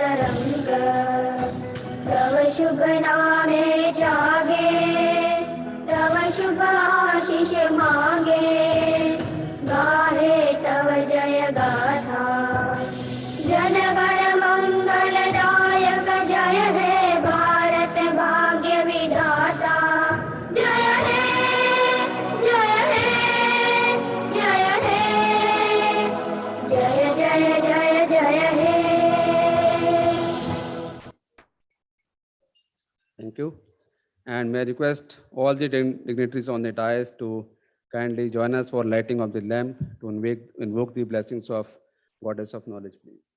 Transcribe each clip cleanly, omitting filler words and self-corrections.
तरंग तव शुभ नामे जागे तव शुभ आशीष मांगे गाहे तव जय गाथा जन गण मंगलदायक जय हे भारत भाग्य विधाता जय हे जय हे जय हे जय जय जय जय हे. Thank you. And may I request all the dignitaries on the dais to kindly join us for lighting of the lamp to invoke the blessings of Goddess of Knowledge, please.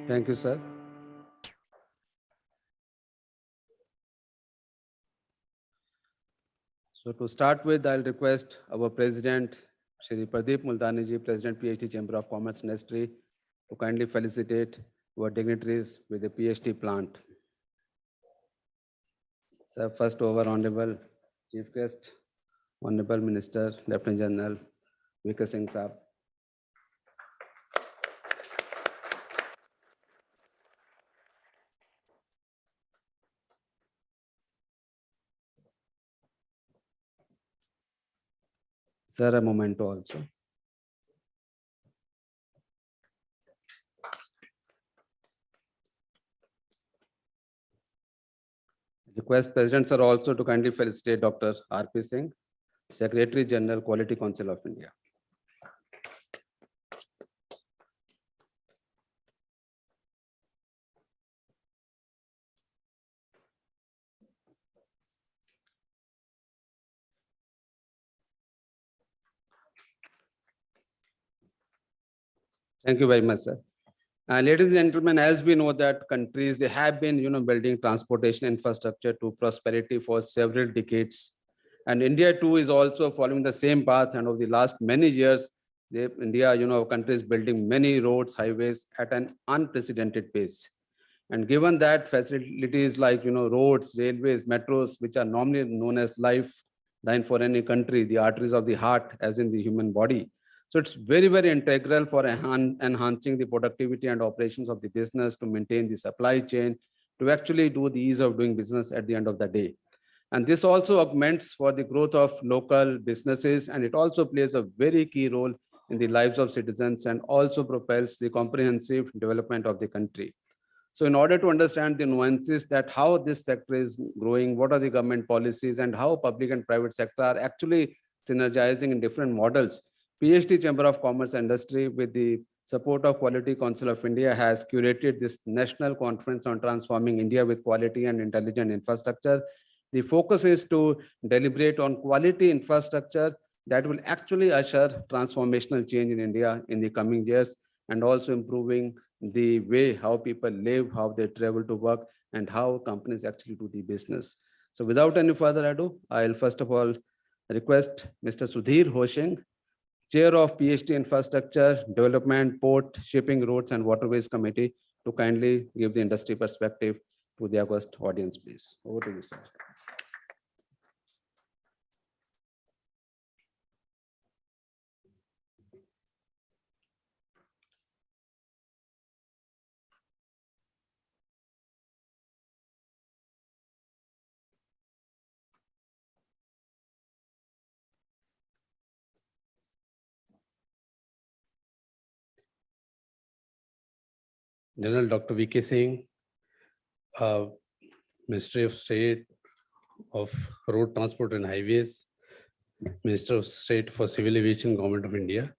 Thank you, sir. So to start with, I'll request our President, Shri Pradeep Multani ji, President PhD Chamber of Commerce and Industry, to kindly felicitate our dignitaries with the PhD plant. Sir, first over Honorable Chief Guest, Honorable Minister, Lieutenant General Vikas Singh Saab. Sir, a memento also. Request President Sir also to kindly felicitate Dr. R.P. Singh, Secretary General, Quality Council of India. Thank you very much, sir. Ladies and gentlemen, as we know that countries, they have been, building transportation infrastructure to prosperity for several decades. And India too is also following the same path. And over the last many years, India, country is building many roads, highways at an unprecedented pace. And given that facilities like, roads, railways, metros, which are normally known as lifeline for any country, the arteries of the heart, as in the human body. So it's very, very integral for enhancing the productivity and operations of the business, to maintain the supply chain, to actually do the ease of doing business at the end of the day. And this also augments for the growth of local businesses, and it also plays a very key role in the lives of citizens and also propels the comprehensive development of the country. So in order to understand the nuances that how this sector is growing, what are the government policies, and how public and private sector are actually synergizing in different models, PhD Chamber of Commerce and Industry, with the support of Quality Council of India, has curated this National Conference on Transforming India with Quality and Intelligent Infrastructure. The focus is to deliberate on quality infrastructure that will actually usher transformational change in India in the coming years, and also improving the way how people live, how they travel to work, and how companies actually do the business. So without any further ado, I'll first of all request Mr. Sudhir Hoshing, Chair of PhD Infrastructure, Development, Port, Shipping, Roads and Waterways Committee, to kindly give the industry perspective to the august audience, please. Over to you, sir. General Dr. V.K. Singh, Ministry of State of Road Transport and Highways, Minister of State for Civil Aviation, Government of India,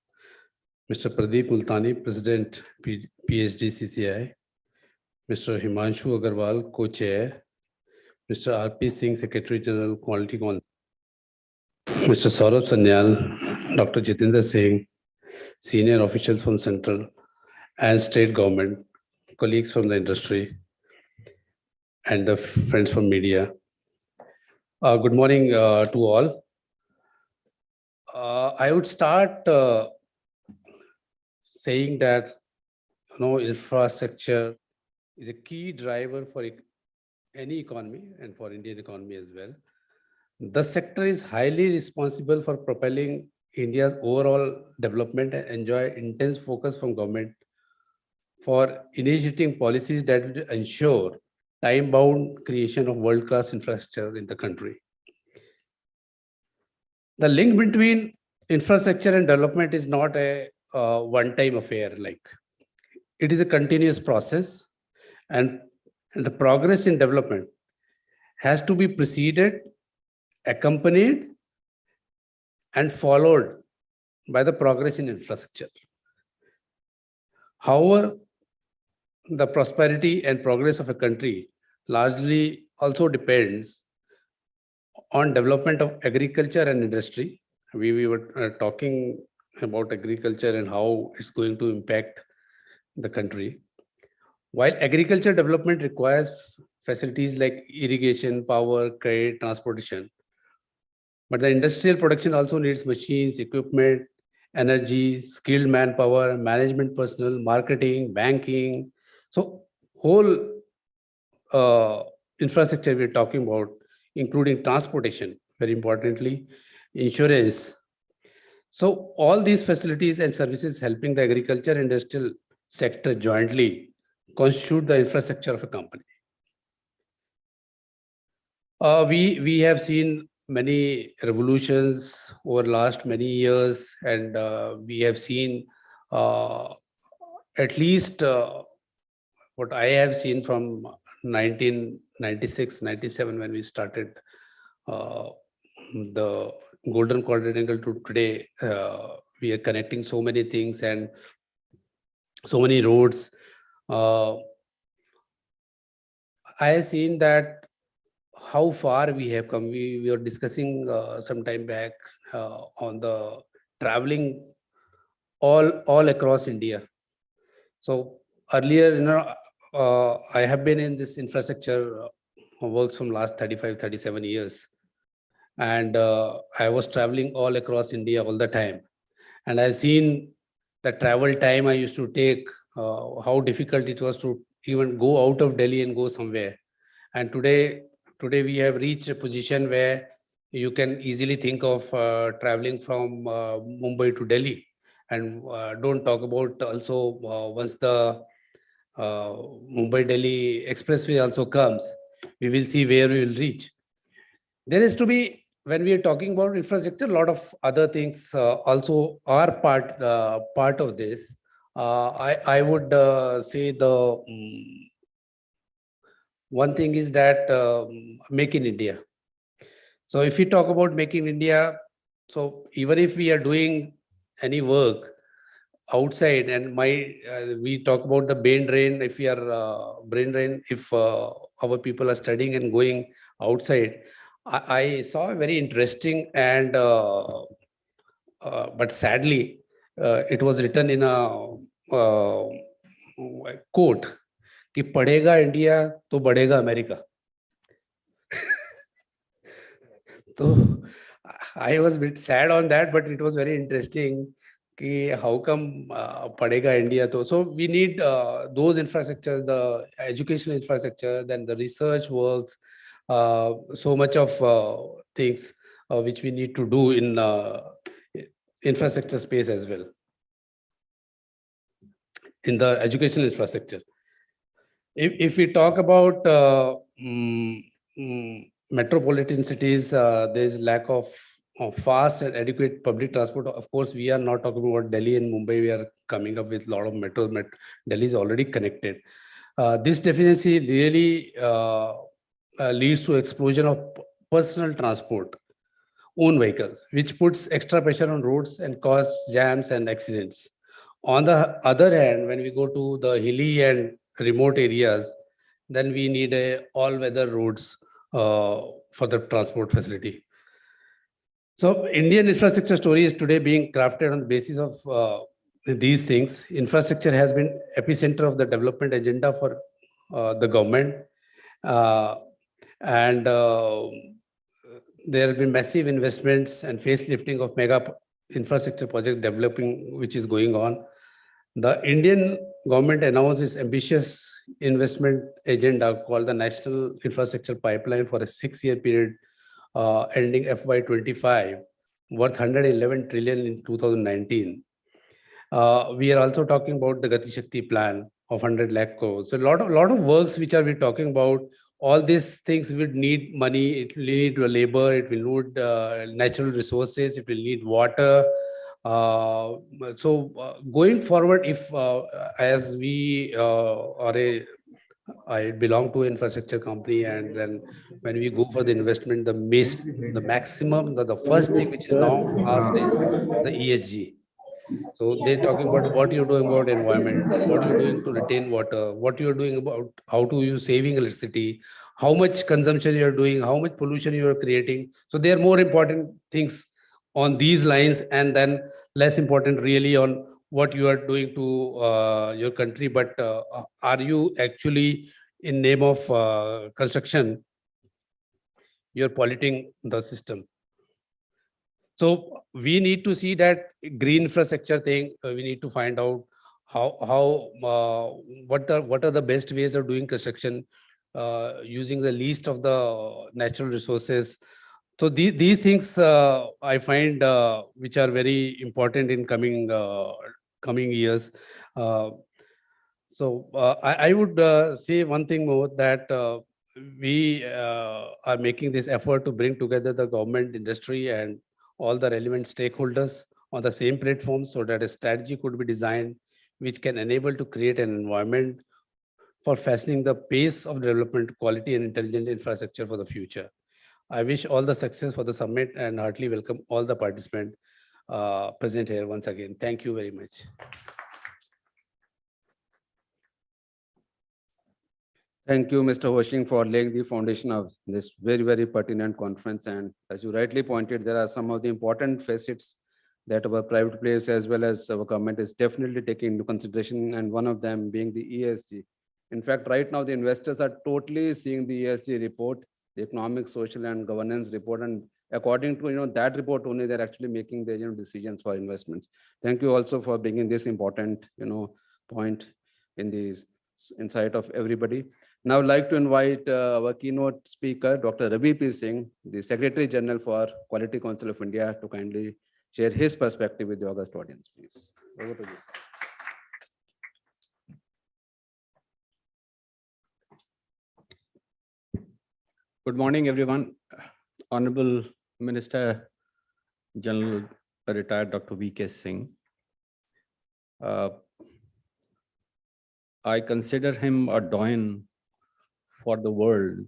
Mr. Pradeep Multani, President, PhD CCI, Mr. Himanshu Agarwal, Co-Chair, Mr. R.P. Singh, Secretary General, Quality Council, Mr. Saurabh Sanyal, Dr. Jitendra Singh, senior officials from central and state government, colleagues from the industry, and the friends from media. Good morning to all. I would start saying that infrastructure is a key driver for any economy and for Indian economy as well. The sector is highly responsible for propelling India's overall development and enjoy intense focus from government for initiating policies that will ensure time-bound creation of world-class infrastructure in the country. The link between infrastructure and development is not a one-time affair. Like it is a continuous process, and the progress in development has to be preceded, accompanied, and followed by the progress in infrastructure. However, the prosperity and progress of a country largely also depends on development of agriculture and industry. We were talking about agriculture and how it's going to impact the country. While agriculture development requires facilities like irrigation, power, credit, transportation, but the industrial production also needs machines, equipment, energy, skilled manpower, management personnel, marketing, banking. So whole infrastructure we're talking about, including transportation, very importantly, insurance. So all these facilities and services helping the agriculture and industrial sector jointly constitute the infrastructure of a company. We have seen many revolutions over last many years, and we have seen at least what I have seen from 1996, 97 when we started the Golden Quadrangle to today. We are connecting so many things and so many roads. I have seen that how far we have come. We were discussing some time back on the traveling all across India. So earlier, I have been in this infrastructure works from last 35, 37 years. And I was traveling all across India all the time. And I've seen the travel time I used to take, how difficult it was to even go out of Delhi and go somewhere. And today we have reached a position where you can easily think of traveling from Mumbai to Delhi. And don't talk about also once the Mumbai-Delhi expressway also comes, we will see where we will reach. There is to be, when we are talking about infrastructure, a lot of other things also are part of this. I would say the one thing is that Make in India. So if we talk about Make in India, so even if we are doing any work outside, and we talk about the brain drain, if we are brain drain, if our people are studying and going outside, I saw a very interesting and but sadly it was written in a quote कि पढ़ेगा India तो बढ़ेगा America. So I was a bit sad on that, but it was very interesting. How come padega India? So we need those infrastructure, the educational infrastructure, then the research works, so much of things which we need to do in infrastructure space as well. In the educational infrastructure. If we talk about metropolitan cities, there is lack of fast and adequate public transport. Of course, we are not talking about Delhi and Mumbai. We are coming up with a lot of metros. Delhi is already connected. This deficiency really leads to explosion of personal transport, own vehicles, which puts extra pressure on roads and causes jams and accidents. On the other hand, when we go to the hilly and remote areas, then we need a all-weather roads for the transport facility. So Indian infrastructure story is today being crafted on the basis of these things. Infrastructure has been epicenter of the development agenda for the government. And there have been massive investments and facelifting of mega infrastructure project developing, which is going on. The Indian government announced its ambitious investment agenda called the National Infrastructure Pipeline for a 6-year period ending FY25, worth 111 trillion in 2019. We are also talking about the Gati Shakti plan of 100 lakh crores. So a lot of works which are we talking about. All these things would need money. It will need labor. It will need natural resources. It will need water. Going forward, if as we I belong to an infrastructure company, and then when we go for the investment, the maximum, the first thing which is now asked is the ESG. So they're talking about what you're doing about environment, what you're doing to retain water, what you're doing about how to use saving electricity, how much consumption you're doing, how much pollution you're creating. So there are more important things on these lines, and then less important really on what you are doing to your country. But are you actually, in name of construction, you're polluting the system? So we need to see that green infrastructure thing. We need to find out what are the best ways of doing construction using the least of the natural resources. So these things I find which are very important in coming years. I would say one thing more, that we are making this effort to bring together the government, industry, and all the relevant stakeholders on the same platform, so that a strategy could be designed which can enable to create an environment for fastening the pace of development, quality, and intelligent infrastructure for the future. I wish all the success for the summit and heartily welcome all the participants present here once again. Thank you very much. Thank you, Mr. Hoshing, for laying the foundation of this very, very pertinent conference. And as you rightly pointed, there are some of the important facets that our private players as well as our government is definitely taking into consideration, and one of them being the ESG. In fact, right now, the investors are totally seeing the ESG report, the economic, social, and governance report, and according to that report only, they're actually making their decisions for investments. Thank you also for bringing this important point in these insight of everybody. Now, I'd like to invite our keynote speaker, Dr. Ravi P. Singh, the Secretary General for Quality Council of India, to kindly share his perspective with the august audience, please. Over to you. Good morning, everyone. Honorable Minister General Retired Dr. V.K. Singh. I consider him a doyen for the world,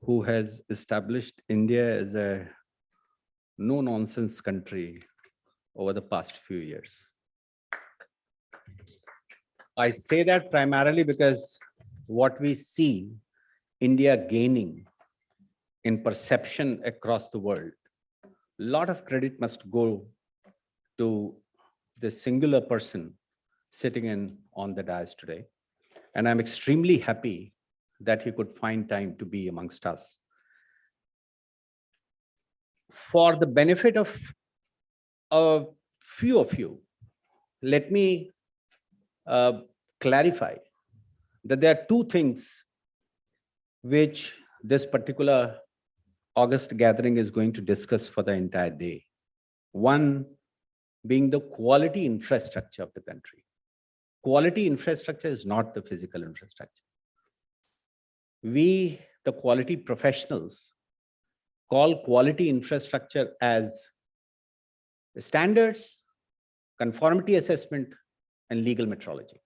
who has established India as a no-nonsense country over the past few years. I say that primarily because what we see India gaining in perception across the world, a lot of credit must go to the singular person sitting on the dais today. And I'm extremely happy that he could find time to be amongst us. For the benefit of a few of you, let me clarify that there are two things which this particular August gathering is going to discuss for the entire day. One being the quality infrastructure of the country. Quality infrastructure is not the physical infrastructure. We, the quality professionals, call quality infrastructure as standards, conformity assessment, and legal metrology.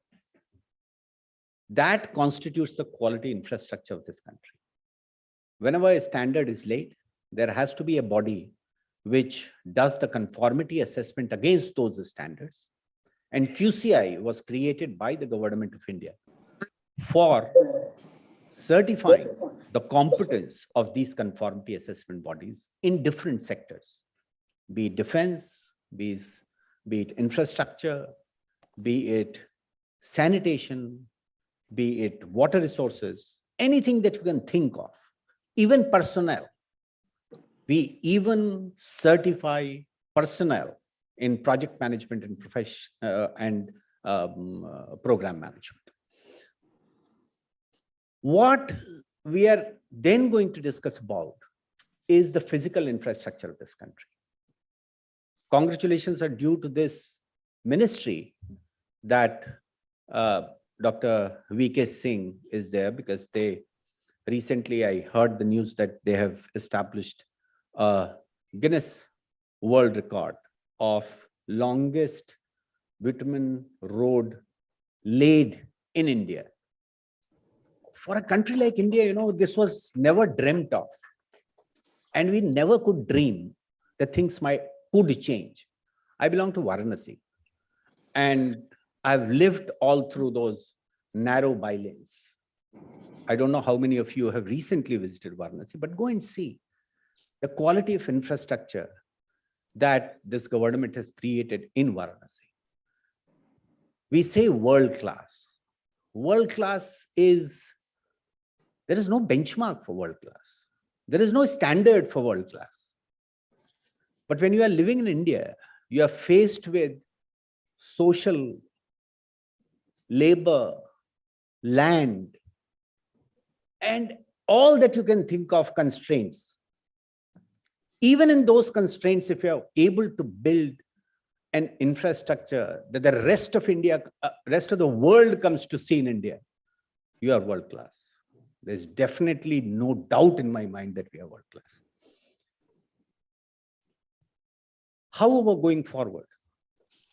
That constitutes the quality infrastructure of this country. Whenever a standard is laid, there has to be a body which does the conformity assessment against those standards. And QCI was created by the government of India for certifying the competence of these conformity assessment bodies in different sectors, be it defense, be it infrastructure, be it sanitation, be it water resources, anything that you can think of, even personnel. We even certify personnel in project management and program management. What we are then going to discuss about is the physical infrastructure of this country. Congratulations are due to this ministry that Dr. V.K. Singh is there, because recently I heard the news that they have established a Guinness World Record of longest bitumen road laid in India. For a country like India, this was never dreamt of. And we never could dream that things could change. I belong to Varanasi, and I've lived all through those narrow bylanes. I don't know how many of you have recently visited Varanasi, but go and see the quality of infrastructure that this government has created in Varanasi. We say world class. World class there is no benchmark for world class. There is no standard for world class. But when you are living in India, you are faced with social, labor, land, and all that you can think of constraints. Even in those constraints, if you are able to build an infrastructure that the rest of India, rest of the world comes to see in India, you are world class. There's definitely no doubt in my mind that we are world class. However, going forward,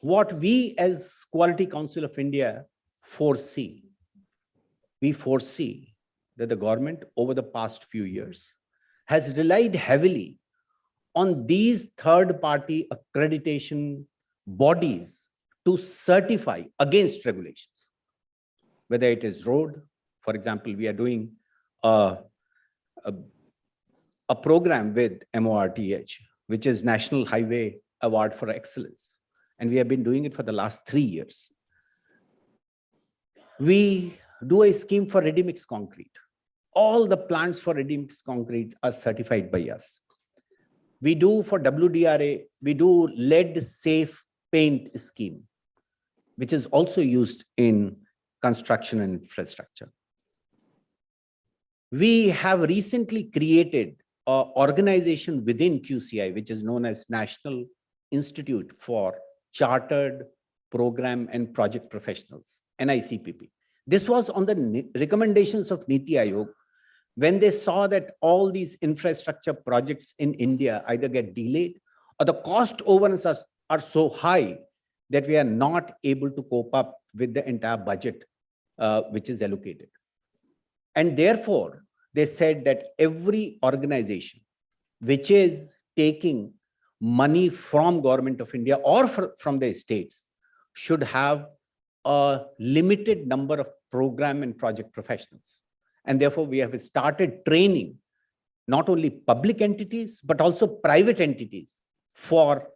what we as Quality Council of India foresee, we foresee that the government over the past few years has relied heavily on these third-party accreditation bodies to certify against regulations. Whether it is road, for example, we are doing a program with MORTH, which is National Highway Award for Excellence. And we have been doing it for the last 3 years. We do a scheme for ready-mix concrete. All the plants for ready-mix concrete are certified by us. We do for WDRA, we do lead safe paint scheme, which is also used in construction and infrastructure. We have recently created an organization within QCI, which is known as National Institute for Chartered Program and Project Professionals, NICPP. This was on the recommendations of Niti Aayog, when they saw that all these infrastructure projects in India either get delayed or the cost overruns are so high that we are not able to cope up with the entire budget which is allocated. And therefore, they said that every organization which is taking money from Government of India or from the states should have a limited number of program and project professionals. And therefore, we have started training not only public entities, but also private entities for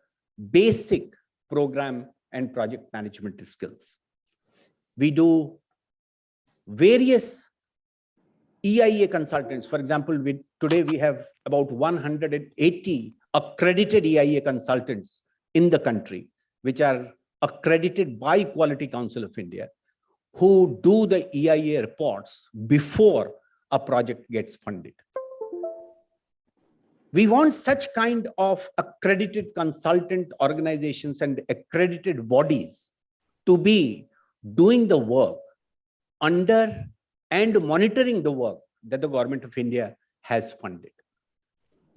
basic program and project management skills. We do various EIA consultants. For example, today we have about 180 accredited EIA consultants in the country, which are accredited by Quality Council of India, who do the EIA reports before a project gets funded. We want such kind of accredited consultant organizations and accredited bodies to be doing the work under and monitoring the work that the Government of India has funded.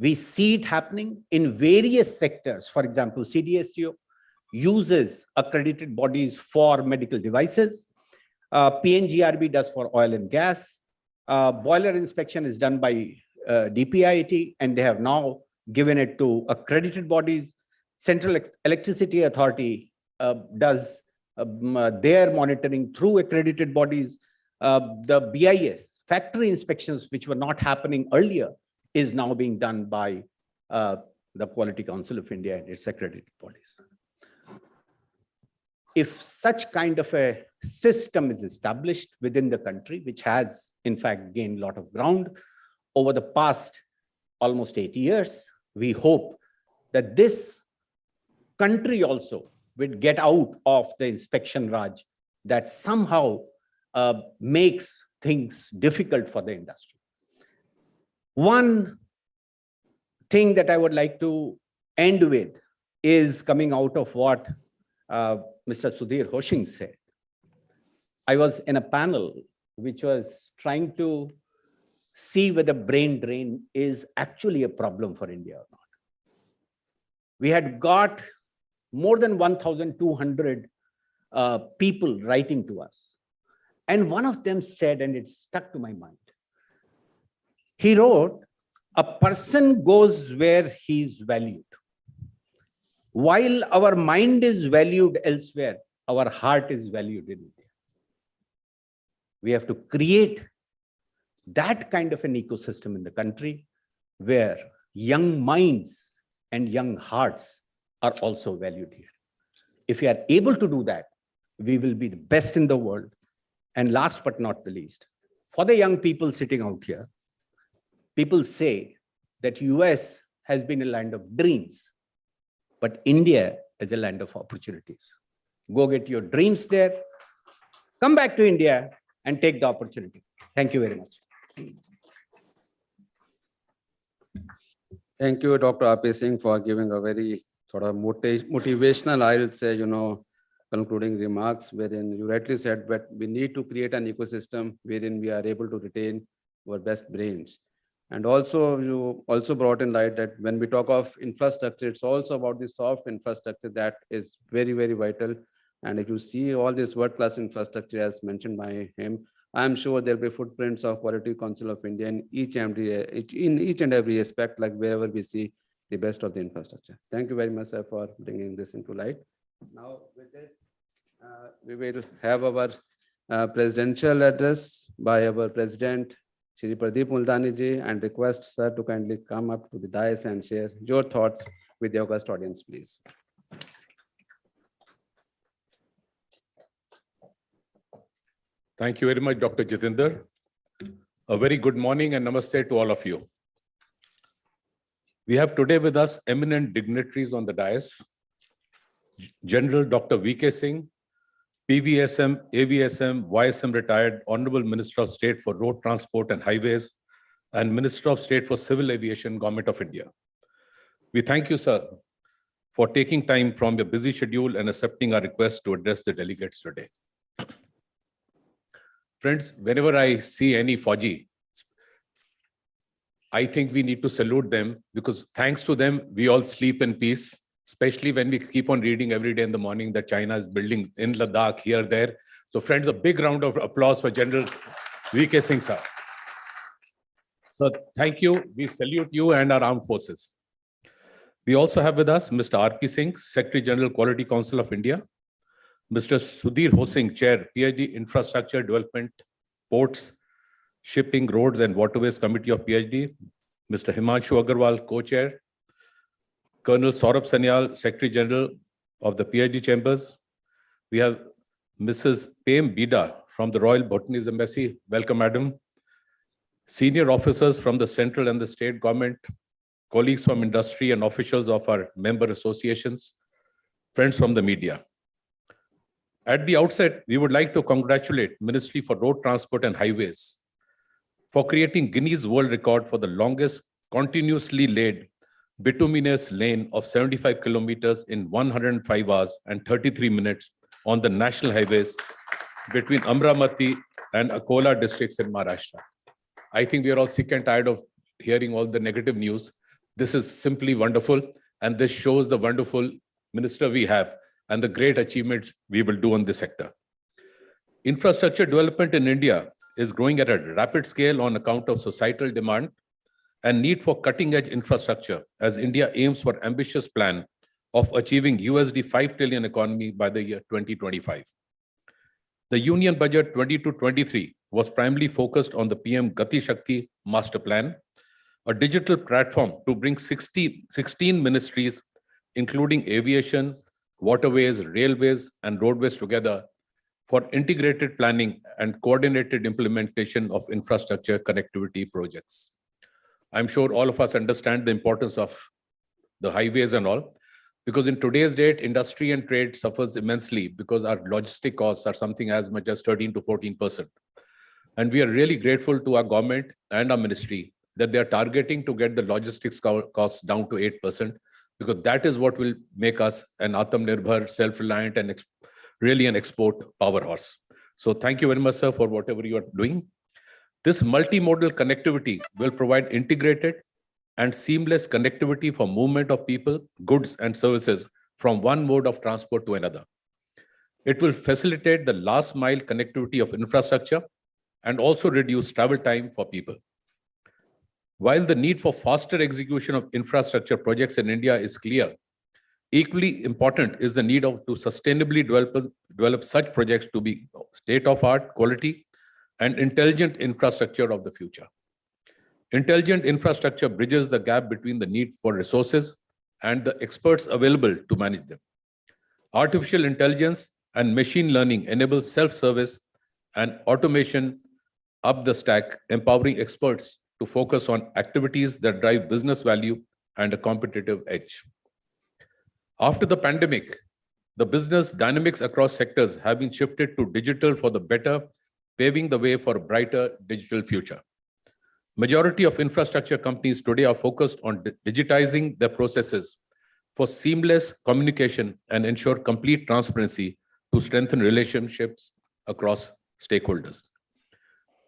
We see it happening in various sectors. For example, CDSCO uses accredited bodies for medical devices. PNGRB does for oil and gas. Boiler inspection is done by DPIIT, and they have now given it to accredited bodies. Central Electricity Authority does their monitoring through accredited bodies. The BIS, factory inspections, which were not happening earlier, is now being done by the Quality Council of India and its accredited bodies. If such kind of a system is established within the country, which has in fact gained a lot of ground over the past almost 80 years, we hope that this country also will get out of the inspection raj that somehow makes things difficult for the industry. One thing that I would like to end with is coming out of what Mr. Sudhir Hoshing said. I was in a panel which was trying to see whether brain drain is actually a problem for India or not. We had got more than 1,200 people writing to us. And one of them said, and it stuck to my mind, he wrote, "A person goes where he's valued. While our mind is valued elsewhere, our heart is valued in India." We have to create that kind of an ecosystem in the country where young minds and young hearts are also valued here. If we are able to do that, we will be the best in the world. And last but not the least, for the young people sitting out here, people say that US has been a land of dreams, but India is a land of opportunities. Go get your dreams there, come back to India and take the opportunity. Thank you very much. Thank you, Dr. R.P. Singh, for giving a very sort of motivational, I'll say, concluding remarks, wherein you rightly said that we need to create an ecosystem wherein we are able to retain our best brains. And also, you also brought in light that when we talk of infrastructure, it's also about the soft infrastructure that is very, very vital. And if you see all this world-class infrastructure as mentioned by him, I'm sure there'll be footprints of Quality Council of India in each and every aspect, like wherever we see the best of the infrastructure. Thank you very much, sir, for bringing this into light. Now, with this, we will have our presidential address by our president, Shri Pradeep Multani ji, and request sir to kindly come up to the dais and share your thoughts with the august audience, please. Thank you very much, Dr. Jitendra. A very good morning and namaste to all of you. We have today with us eminent dignitaries on the dais. General Dr. V.K. Singh, PVSM, AVSM, YSM retired, Honorable Minister of State for Road Transport and Highways, and Minister of State for Civil Aviation, Government of India. We thank you, sir, for taking time from your busy schedule and accepting our request to address the delegates today. Friends, whenever I see any Fauji, I think we need to salute them, because thanks to them, we all sleep in peace, especially when we keep on reading every day in the morning that China is building in Ladakh, here, there. So friends, a big round of applause for General V.K. Singh, sir. So thank you. We salute you and our armed forces. We also have with us Mr. R.P. Singh, Secretary General, Quality Council of India. Mr. Sudhir Hoshing, Chair, PhD Infrastructure Development, Ports, Shipping, Roads and Waterways Committee of PhD. Mr. Himanshu Agarwal, Co-Chair. Colonel Saurabh Sanyal, Secretary General of the PhD Chambers. We have Mrs. Pem Bida from the Royal Bhutanese Embassy. Welcome, Madam. Senior officers from the central and the state government, colleagues from industry and officials of our member associations, friends from the media. At the outset, we would like to congratulate Ministry for Road Transport and Highways for creating Guinness World Record for the longest continuously laid bituminous lane of 75 kilometers in 105 hours and 33 minutes on the national highways between Amravati and Akola districts in Maharashtra. I think we are all sick and tired of hearing all the negative news. This is simply wonderful. And this shows the wonderful minister we have and the great achievements we will do on this sector. Infrastructure development in India is growing at a rapid scale on account of societal demand and need for cutting-edge infrastructure as India aims for ambitious plan of achieving USD 5 trillion economy by the year 2025. The Union Budget 22-23 was primarily focused on the PM Gati Shakti Master Plan, a digital platform to bring 16 ministries, including aviation, waterways, railways, and roadways together for integrated planning and coordinated implementation of infrastructure connectivity projects. I'm sure all of us understand the importance of the highways and all, because in today's date, industry and trade suffers immensely because our logistic costs are something as much as 13 to 14%. And we are really grateful to our government and our ministry that they are targeting to get the logistics costs down to 8%, because that is what will make us an Atmanirbhar, self-reliant, and really an export powerhouse. So thank you very much, sir, for whatever you are doing. This multimodal connectivity will provide integrated and seamless connectivity for movement of people, goods, and services from one mode of transport to another. It will facilitate the last mile connectivity of infrastructure and also reduce travel time for people. While the need for faster execution of infrastructure projects in India is clear, equally important is the need to sustainably develop such projects to be state-of-art quality and intelligent infrastructure of the future. Intelligent infrastructure bridges the gap between the need for resources and the experts available to manage them. Artificial intelligence and machine learning enable self-service and automation up the stack, empowering experts to focus on activities that drive business value and a competitive edge. After the pandemic, the business dynamics across sectors have been shifted to digital for the better, paving the way for a brighter digital future. Majority of infrastructure companies today are focused on digitizing their processes for seamless communication and ensure complete transparency to strengthen relationships across stakeholders.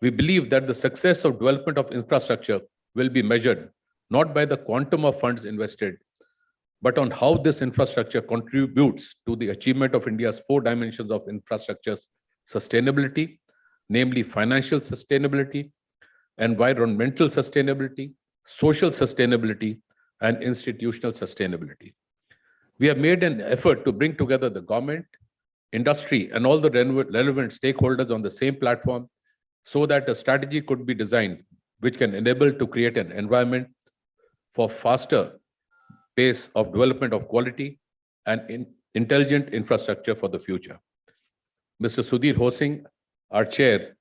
We believe that the success of development of infrastructure will be measured not by the quantum of funds invested, but on how this infrastructure contributes to the achievement of India's 4 dimensions of infrastructure sustainability, namely financial sustainability, environmental sustainability, social sustainability, and institutional sustainability. We have made an effort to bring together the government, industry, and all the relevant stakeholders on the same platform so that a strategy could be designed which can enable to create an environment for faster pace of development of quality and intelligent infrastructure for the future. Mr. Sudhir Hosing, our chair,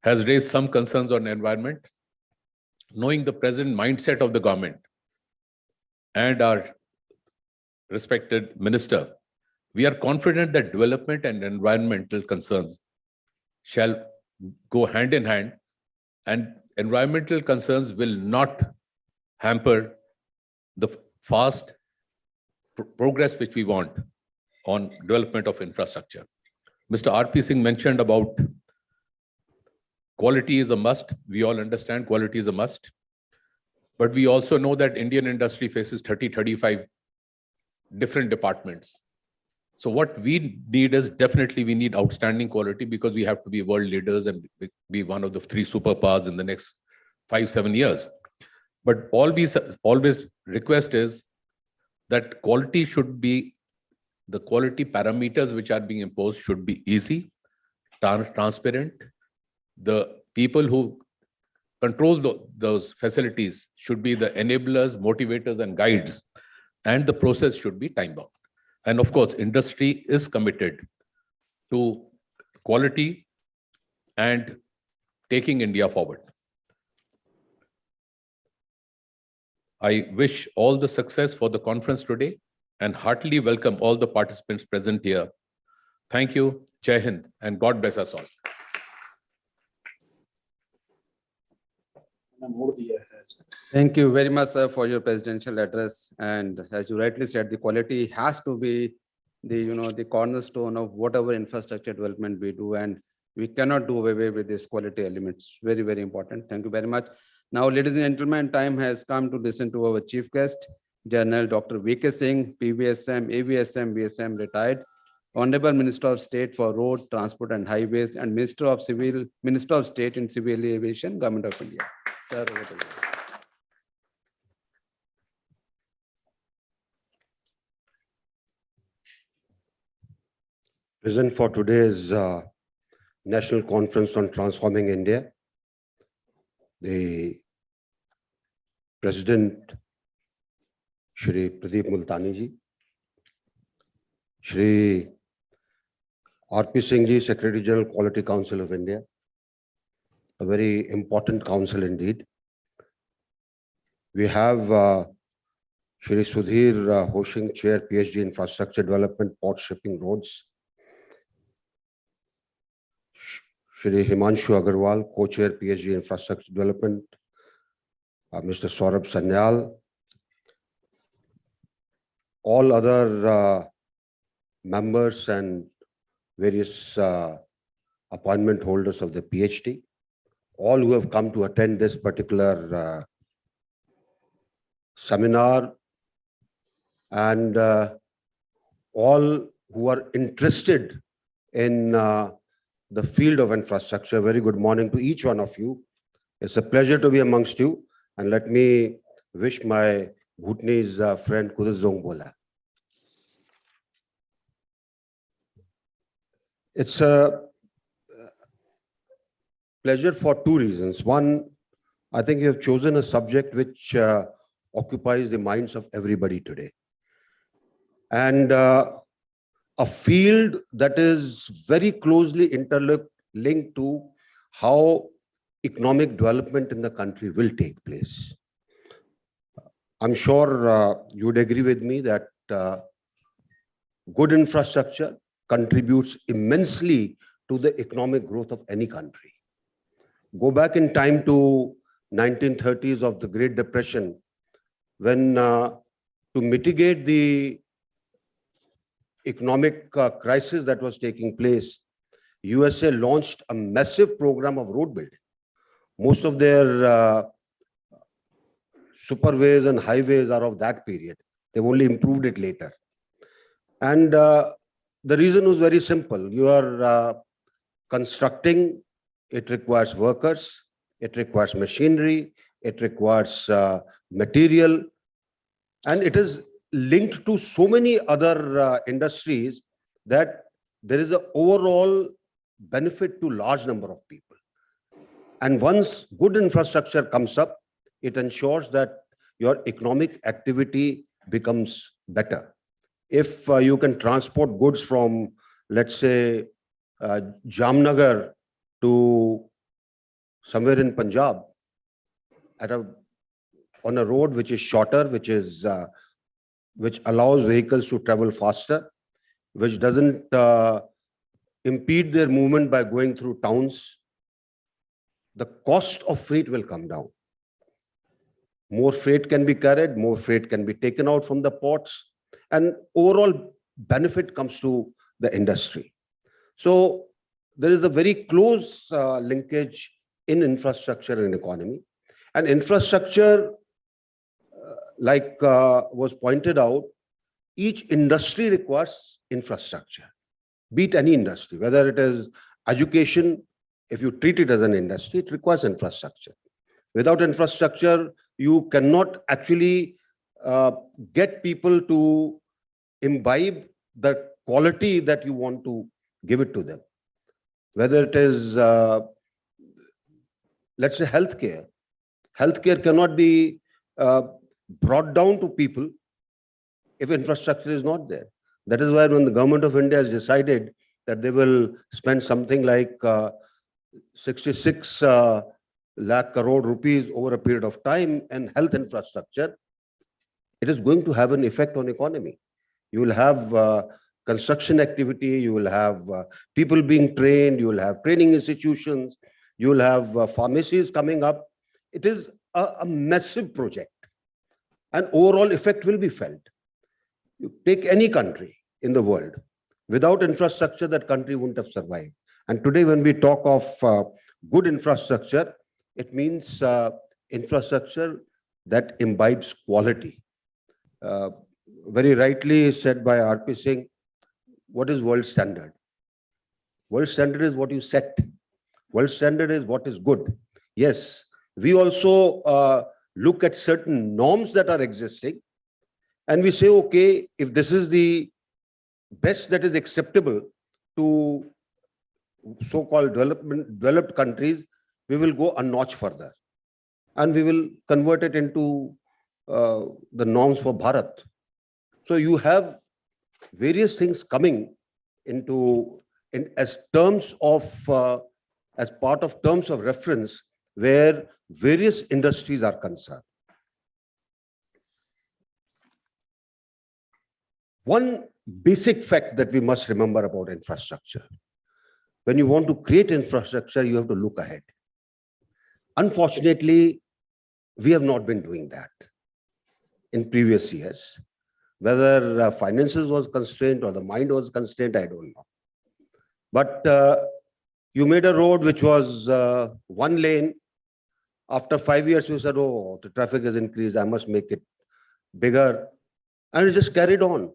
has raised some concerns on environment. Knowing the present mindset of the government and our respected minister, we are confident that development and environmental concerns shall go hand in hand, and environmental concerns will not hamper the fast progress which we want on development of infrastructure. Mr. R.P. Singh mentioned about quality is a must. We all understand quality is a must. But we also know that Indian industry faces 30-35 different departments. So what we need is definitely we need outstanding quality, because we have to be world leaders and be one of the 3 superpowers in the next 5-7 years. But always request is that quality should be, the quality parameters which are being imposed should be easy, transparent. The people who control those facilities should be the enablers, motivators, and guides, and the process should be time-bound. And of course, industry is committed to quality and taking India forward. I wish all the success for the conference today and heartily welcome all the participants present here. Thank you, Jai Hind, and God bless us all. Thank you very much, sir, for your presidential address. And as you rightly said, the quality has to be the cornerstone of whatever infrastructure development we do, and we cannot do away with this quality elements. Very, very important. Thank you very much. Now, ladies and gentlemen, time has come to listen to our chief guest, General Dr. V.K. Singh, PVSM, AVSM, VSM, retired, Honorable Minister of State for Road, Transport and Highways, and Minister of State in Civil Aviation, Government of India. Sir, over to you. Present for today's National Conference on Transforming India, the President, Shri Pradeep Multani ji, Shri R.P. Singh ji, Secretary General, Quality Council of India, a very important council indeed. We have Shri Sudhir Hoshing, Chair, PhD, Infrastructure Development, Port Shipping, Roads. Shri Himanshu Agarwal, Co-Chair, PhD, Infrastructure Development. Mr. Saurabh Sanyal. All other members and various appointment holders of the PhD. All who have come to attend this particular seminar, and all who are interested in the field of infrastructure. Very good morning to each one of you. It's a pleasure to be amongst you. And let me wish my Bhutanese friend Kudazong Bola. It's a pleasure for two reasons. One, I think you have chosen a subject which occupies the minds of everybody today. And a field that is very closely interlinked to how economic development in the country will take place. I'm sure you would agree with me that good infrastructure contributes immensely to the economic growth of any country. Go back in time to 1930s of the Great Depression, when to mitigate the economic crisis that was taking place, USA launched a massive program of road building. Most of their superways and highways are of that period. They've only improved it later. And the reason was very simple. You are constructing, it requires workers, it requires machinery, it requires material, and it is linked to so many other industries that there is an overall benefit to large number of people. And once good infrastructure comes up, it ensures that your economic activity becomes better. If you can transport goods from, let's say, Jamnagar to somewhere in Punjab on a road which is shorter, which allows vehicles to travel faster, which doesn't impede their movement by going through towns, the cost of freight will come down. More freight can be carried, more freight can be taken out from the ports, and overall benefit comes to the industry. So there is a very close linkage in infrastructure and economy. And infrastructure, like was pointed out, each industry requires infrastructure, be it any industry, whether it is education. If you treat it as an industry, it requires infrastructure. Without infrastructure, you cannot actually get people to imbibe the quality that you want to give it to them. Whether it is, let's say, healthcare. Healthcare cannot be brought down to people if infrastructure is not there. That is why when the government of India has decided that they will spend something like 66 lakh crore rupees over a period of time in health infrastructure, it is going to have an effect on economy. You will have construction activity, you will have people being trained, you will have training institutions, you will have pharmacies coming up. It is a massive project, and overall effect will be felt. You take any country in the world, without infrastructure, that country wouldn't have survived. And today, when we talk of good infrastructure, it means infrastructure that imbibes quality. Uh, Very rightly said by R.P. Singh, what is world standard? World standard is what you set. World standard is what is good. Yes, we also look at certain norms that are existing and we say, okay, if this is the best that is acceptable to so-called developed countries, we will go a notch further and we will convert it into the norms for Bharat. So you have various things coming into as terms of as part of terms of reference where various industries are concerned. One basic fact that we must remember about infrastructure: when you want to create infrastructure, you have to look ahead. Unfortunately, we have not been doing that in previous years. Whether finances was constrained or the mind was constrained, I don't know. But you made a road which was one lane. After 5 years, you said, oh, the traffic has increased, I must make it bigger. And it just carried on.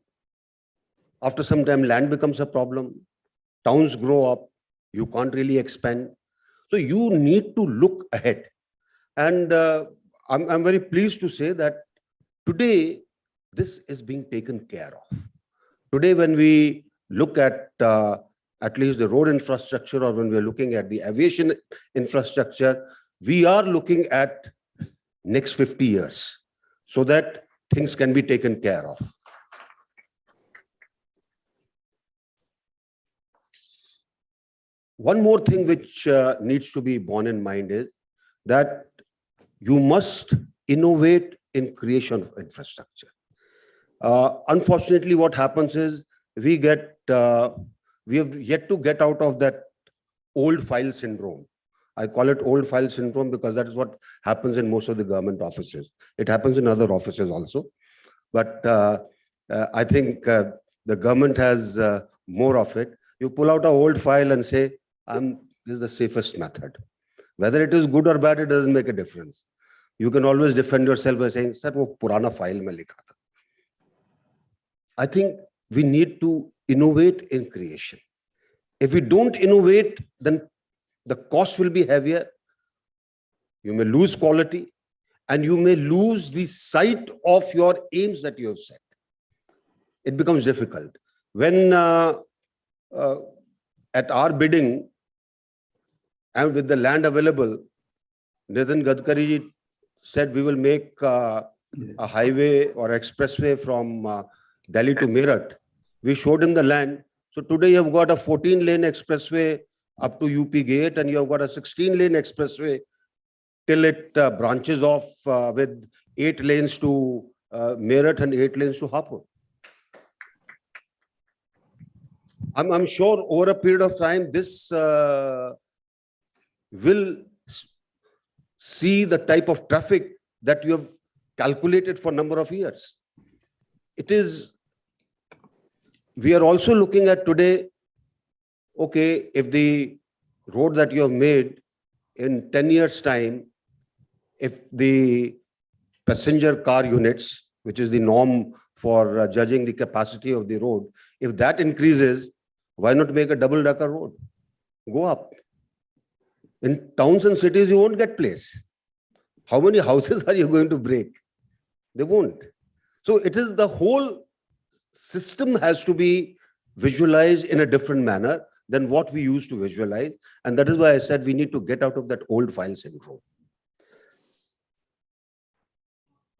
After some time, land becomes a problem. Towns grow up. You can't really expand. So you need to look ahead. And I'm very pleased to say that today, this is being taken care of. Today, when we look at least the road infrastructure, or when we're looking at the aviation infrastructure, we are looking at next 50 years so that things can be taken care of. One more thing which needs to be borne in mind is that you must innovate in creation of infrastructure. Unfortunately, what happens is we have yet to get out of that old file syndrome. I call it old file syndrome because that is what happens in most of the government offices. It happens in other offices also. But I think the government has more of it. You pull out an old file and say, this is the safest method. Whether it is good or bad, it doesn't make a difference. You can always defend yourself by saying, sir, wo purana file mein likha tha. I think we need to innovate in creation. If we don't innovate, then the cost will be heavier. You may lose quality and you may lose the sight of your aims that you have set. It becomes difficult. When at our bidding and with the land available, Nitin Gadkari said we will make a highway or expressway from Delhi to Meerut. We showed him the land. So today you have got a 14-lane expressway up to UP Gate, and you have got a 16-lane expressway till it branches off with 8 lanes to Meerut and 8 lanes to Hapur. I'm sure over a period of time, this will see the type of traffic that you have calculated for a number of years. We are also looking at today, okay, if the road that you have made in 10 years' time, if the passenger car units, which is the norm for judging the capacity of the road, if that increases, why not make a double-decker road? Go up. In towns and cities, you won't get place. How many houses are you going to break? They won't. So it is the whole system has to be visualized in a different manner than what we used to visualize. And that is why I said we need to get out of that old file syndrome.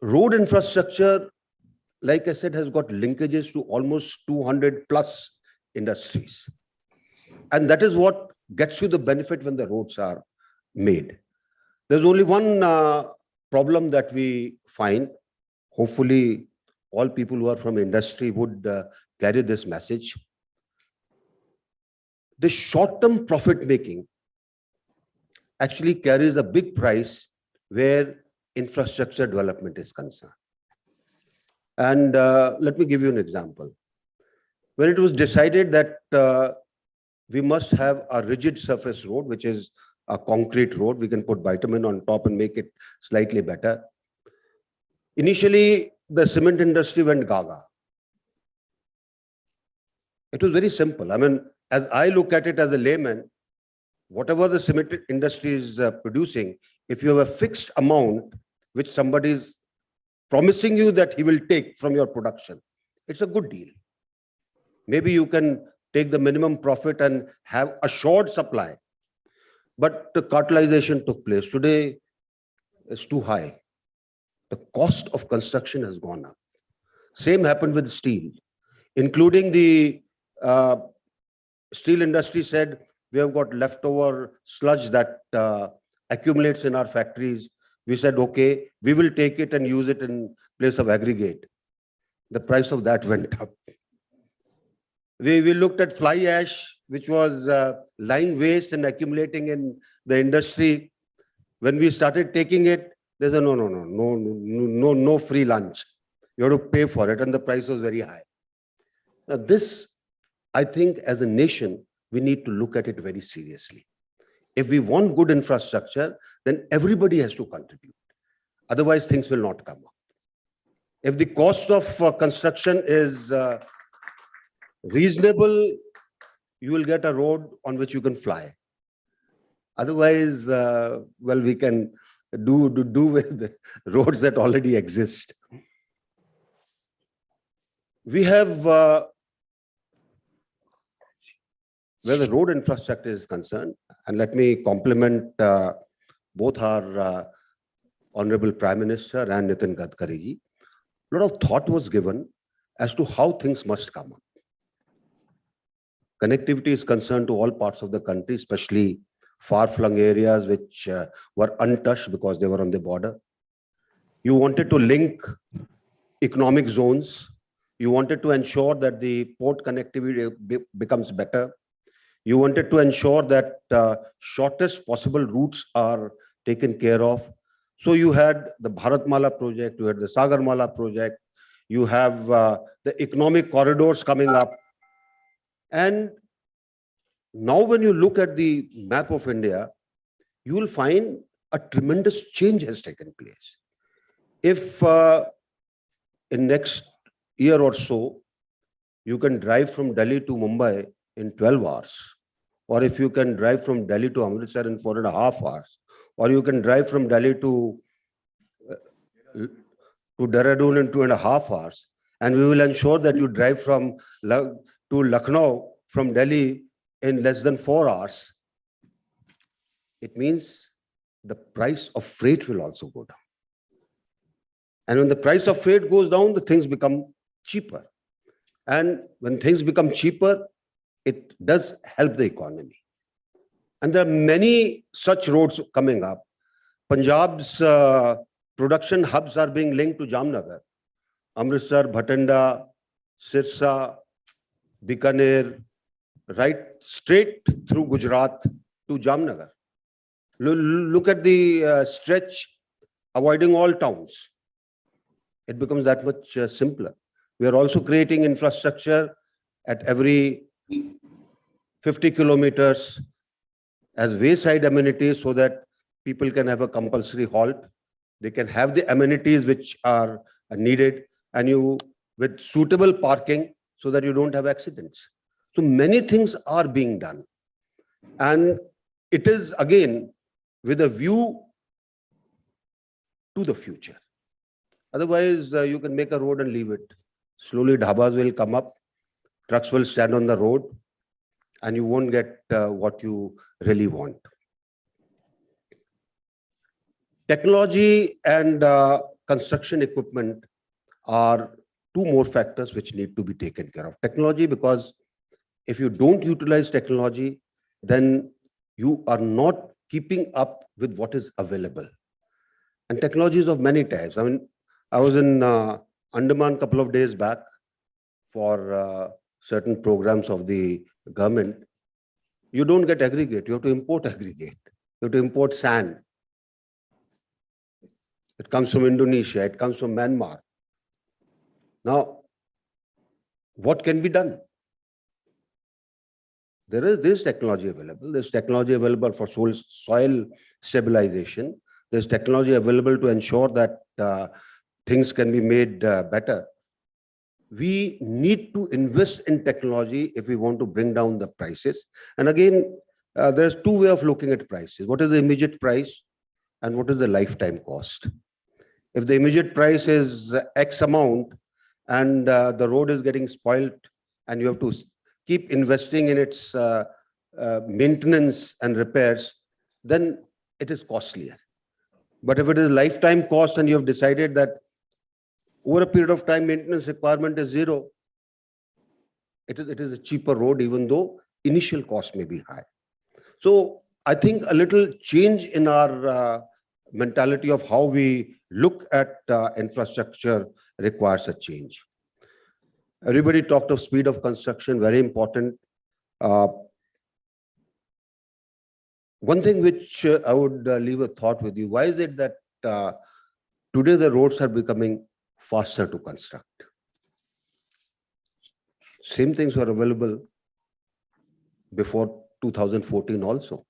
Road infrastructure, like I said, has got linkages to almost 200 plus industries. And that is what gets you the benefit when the roads are made. There's only one problem that we find. Hopefully, all people who are from industry would carry this message. The short-term profit making actually carries a big price where infrastructure development is concerned. And let me give you an example. When it was decided that we must have a rigid surface road, which is a concrete road. We can put bitumen on top and make it slightly better. Initially, the cement industry went gaga. It was very simple. I mean, as I look at it as a layman, whatever the cement industry is producing, if you have a fixed amount which somebody is promising you that he will take from your production, it's a good deal. Maybe you can take the minimum profit and have assured supply. But the cartelization took place. Today, it's too high. The cost of construction has gone up. Same happened with steel, including the steel industry said, we have got leftover sludge that accumulates in our factories. We said, okay, we will take it and use it in place of aggregate. The price of that went up. We looked at fly ash, which was lying waste and accumulating in the industry. When we started taking it, they said, no free lunch. You have to pay for it, and the price was very high. Now this, I think as a nation, we need to look at it very seriously. If we want good infrastructure, then everybody has to contribute. Otherwise, things will not come up. If the cost of construction is reasonable, you will get a road on which you can fly. Otherwise, well, we can do with the roads that already exist. We have, where the road infrastructure is concerned, and let me compliment both our Honorable Prime Minister and Nitin Gadkari ji. A lot of thought was given as to how things must come up. Connectivity is concerned to all parts of the country, especially far-flung areas which were untouched because they were on the border. You wanted to link economic zones. You wanted to ensure that the port connectivity becomes better. You wanted to ensure that shortest possible routes are taken care of. So you had the Bharatmala project, you had the Sagarmala project, you have the economic corridors coming up. And now when you look at the map of India, you will find a tremendous change has taken place. If in next year or so, you can drive from Delhi to Mumbai in 12 hours, or if you can drive from Delhi to Amritsar in 4.5 hours, or you can drive from Delhi to Dehradun in 2.5 hours, and we will ensure that you drive from to Lucknow from Delhi in less than 4 hours. It means the price of freight will also go down. And when the price of freight goes down, the things become cheaper. And when things become cheaper, it does help the economy. And there are many such roads coming up. Punjab's production hubs are being linked to Jamnagar. Amritsar, Bhatinda, Sirsa, Bikaner, right straight through Gujarat to Jamnagar. Look at the stretch avoiding all towns. It becomes that much simpler. We are also creating infrastructure at every 50 kilometers as wayside amenities so that people can have a compulsory halt. They can have the amenities which are needed, and you with suitable parking so that you don't have accidents. So many things are being done. And it is again with a view to the future. Otherwise, you can make a road and leave it. Slowly dhabas will come up, trucks will stand on the road, and you won't get what you really want. Technology and construction equipment are two more factors which need to be taken care of. Technology, because if you don't utilize technology, then you are not keeping up with what is available. And technology is of many types. I mean, I was in Andaman a couple of days back for certain programs of the government. You don't get aggregate, you have to import aggregate. You have to import sand. It comes from Indonesia, it comes from Myanmar. Now, what can be done? There is technology available. There's technology available for soil stabilization. There's technology available to ensure that things can be made better. We need to invest in technology if we want to bring down the prices. And again, there's two ways of looking at prices. What is the immediate price and what is the lifetime cost? If the immediate price is X amount and the road is getting spoiled and you have to keep investing in its maintenance and repairs, then it is costlier. But if it is lifetime cost and you have decided that over a period of time, maintenance requirement is zero, it is a cheaper road, even though initial cost may be high. So I think a little change in our mentality of how we look at infrastructure requires a change. Everybody talked of speed of construction, very important. One thing which I would leave a thought with you, why is it that today the roads are becoming faster to construct? Same things were available before 2014 also.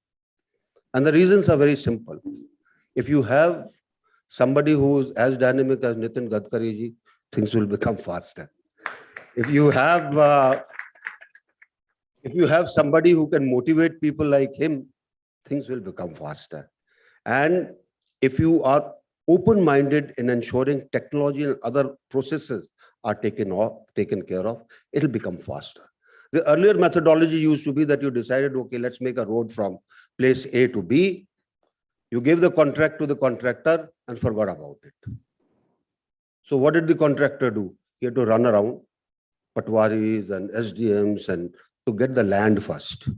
And the reasons are very simple. If you have somebody who is as dynamic as Nitin Gadkari ji, things will become faster. If you have somebody who can motivate people like him, things will become faster. And if you are open-minded in ensuring technology and other processes are taken care of, it'll become faster. The earlier methodology used to be that you decided, okay, let's make a road from place A to B. You gave the contract to the contractor and forgot about it. So what did the contractor do? He had to run around patwaris and SDMs and to get the land first.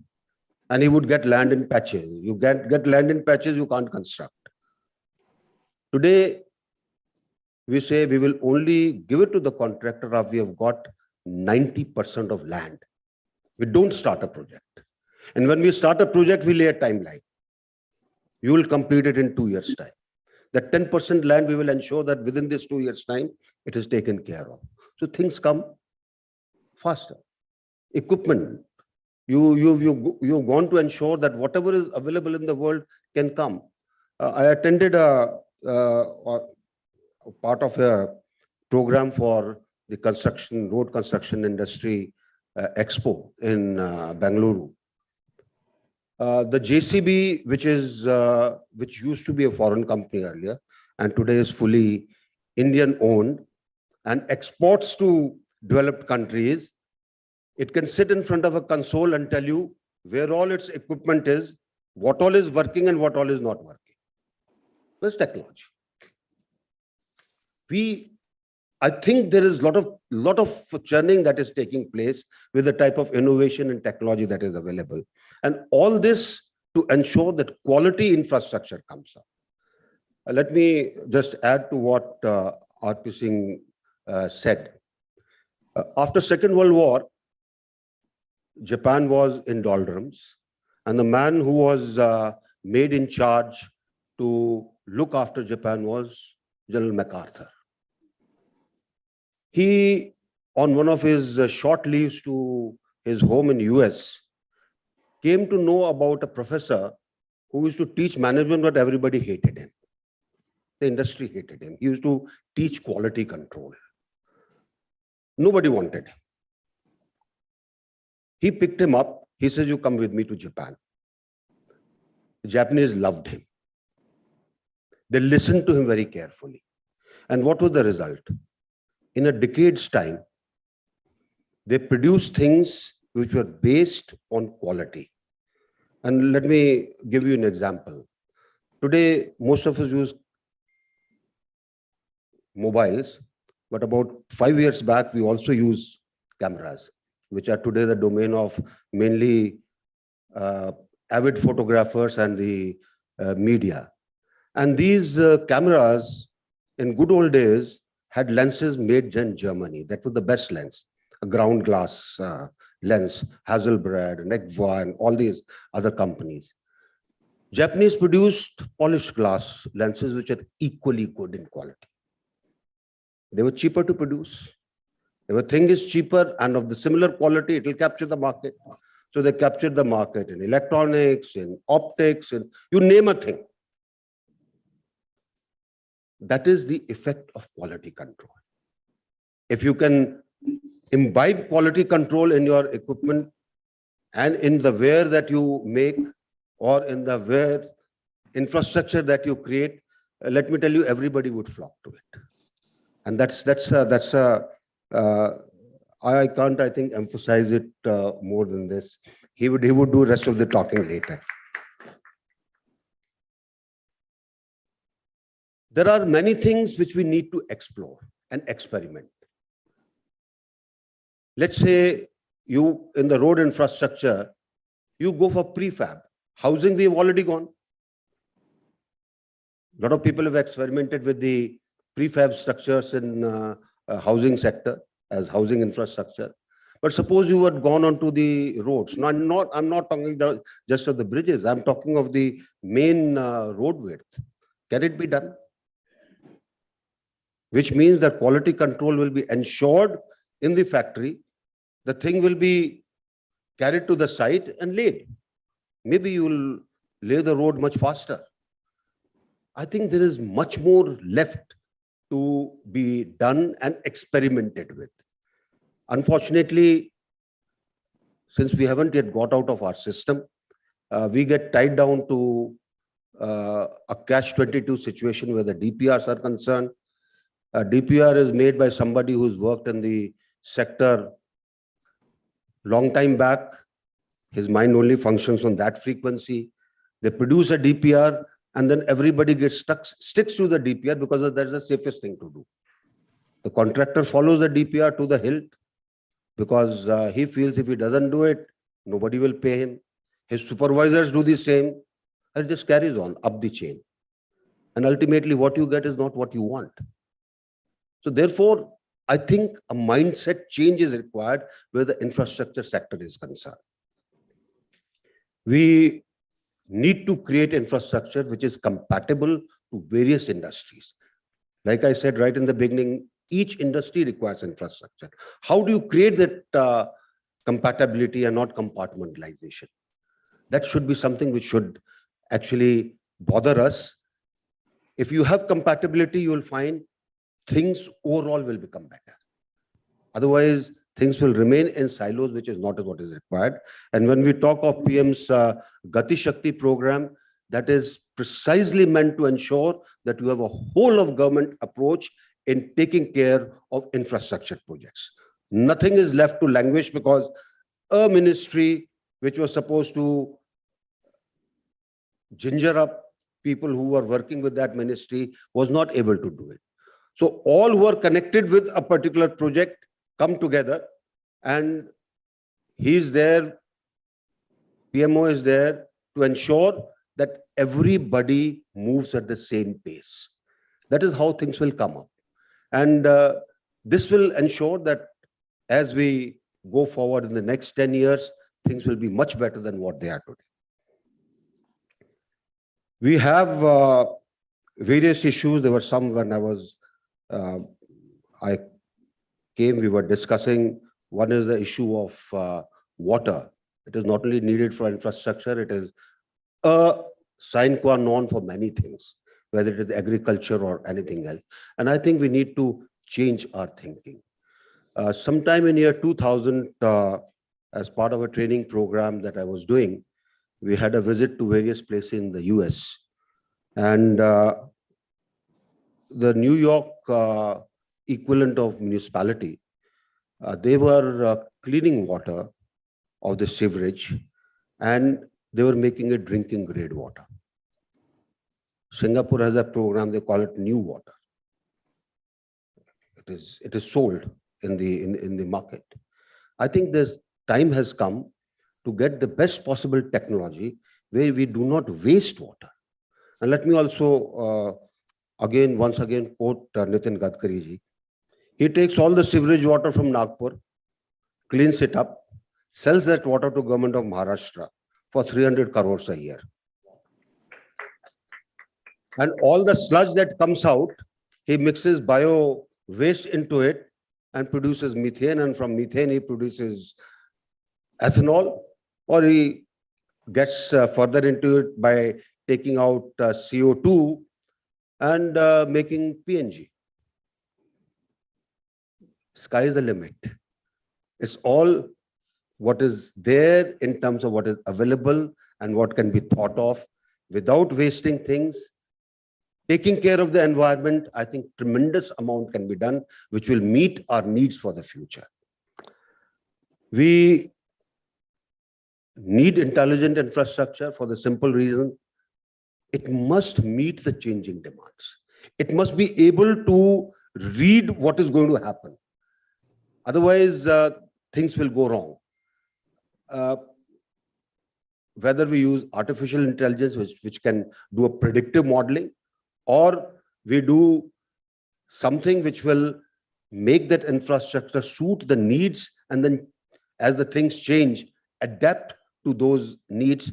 And he would get land in patches. You get land in patches, you can't construct. Today, we say we will only give it to the contractor if we have got 90% of land. We don't start a project. And when we start a project, we lay a timeline. You will complete it in 2 years' time. That 10% land, we will ensure that within this 2 years' time, it is taken care of. So things come faster. Equipment. You want to ensure that whatever is available in the world can come. I attended a part of a program for the road construction industry expo in Bengaluru. The JCB, which used to be a foreign company earlier, and today is fully Indian owned and exports to developed countries, it can sit in front of a console and tell you where all its equipment is, what all is working and what all is not working. That's technology. I think there is a lot of churning that is taking place with the type of innovation and technology that is available. And all this to ensure that quality infrastructure comes up. Let me just add to what R.P. Singh said. After Second World War, Japan was in doldrums, and the man who was made in charge to look after Japan was General MacArthur. He, on one of his short leaves to his home in US, came to know about a professor who used to teach management, but everybody hated him. The industry hated him. He used to teach quality control. Nobody wanted him. He picked him up. He says, you come with me to Japan. The Japanese loved him. They listened to him very carefully. And what was the result? In a decade's time, they produced things which were based on quality. And let me give you an example. Today, most of us use mobiles, but about 5 years back, we also use cameras, which are today the domain of mainly avid photographers and the media. And these cameras, in good old days, had lenses made in Germany. That was the best lens, a ground glass lens, Hasselblad, Negva, and all these other companies. Japanese produced polished glass lenses, which are equally good in quality. They were cheaper to produce. If a thing is cheaper and of the similar quality, it will capture the market. So they captured the market in electronics, in optics, and you name a thing. That is the effect of quality control. If you can imbibe quality control in your equipment and in the wear that you make or in the wear infrastructure that you create, let me tell you, everybody would flock to it. And I can't, I think, emphasize it more than this. He would do rest of the talking later. There are many things which we need to explore and experiment. Let's say you, in the road infrastructure, you go for prefab. Housing, we've already gone. A lot of people have experimented with the prefab structures in housing sector as housing infrastructure. But suppose you had gone onto the roads. No, I'm not talking just of the bridges. I'm talking of the main road width. Can it be done? Which means that quality control will be ensured in the factory. The thing will be carried to the site and laid. Maybe you will lay the road much faster. I think there is much more left to be done and experimented with. Unfortunately, since we haven't yet got out of our system, we get tied down to a catch-22 situation where the DPRs are concerned. A DPR is made by somebody who's worked in the sector long time back. His mind only functions on that frequency. They produce a DPR and then everybody sticks to the DPR because that's the safest thing to do. The contractor follows the DPR to the hilt because he feels if he doesn't do it, nobody will pay him. His supervisors do the same. It just carries on up the chain. And ultimately what you get is not what you want. So therefore, I think a mindset change is required where the infrastructure sector is concerned. We need to create infrastructure which is compatible to various industries. Like I said right in the beginning, each industry requires infrastructure. How do you create that compatibility and not compartmentalization? That should be something which should actually bother us. If you have compatibility, you will find things overall will become better. Otherwise, things will remain in silos, which is not what is required. And when we talk of PM's Gati Shakti program, that is precisely meant to ensure that you have a whole of government approach in taking care of infrastructure projects. Nothing is left to languish because a ministry which was supposed to ginger up people who were working with that ministry was not able to do it. So all who are connected with a particular project come together and he is there, PMO is there to ensure that everybody moves at the same pace. That is how things will come up. And this will ensure that as we go forward in the next 10 years, things will be much better than what they are today. We have various issues. There were some when I came, we were discussing. One is the issue of water. It is not only needed for infrastructure, it is a sine qua non for many things, whether it is agriculture or anything else. And I think we need to change our thinking. Sometime in year 2000, as part of a training program that I was doing, we had a visit to various places in the US. And the New York equivalent of municipality, they were cleaning water of the sewerage and they were making it drinking grade water. Singapore has a program, they call it New Water. It is sold in the market. I think this time has come to get the best possible technology where we do not waste water. And let me also once again quote Nitin Gadkari ji. He takes all the sewerage water from Nagpur, cleans it up, sells that water to government of Maharashtra for 300 crores a year. And all the sludge that comes out, he mixes bio waste into it and produces methane. And from methane, he produces ethanol. or he gets further into it by taking out CO2 and making PNG. Sky is the limit. It's all what is there in terms of what is available and what can be thought of without wasting things. Taking care of the environment, I think tremendous amount can be done, which will meet our needs for the future. We need intelligent infrastructure for the simple reason it must meet the changing demands. It must be able to read what is going to happen. Otherwise, things will go wrong. Whether we use artificial intelligence, which can do a predictive modeling, or we do something which will make that infrastructure suit the needs, and then as the things change, adapt to those needs.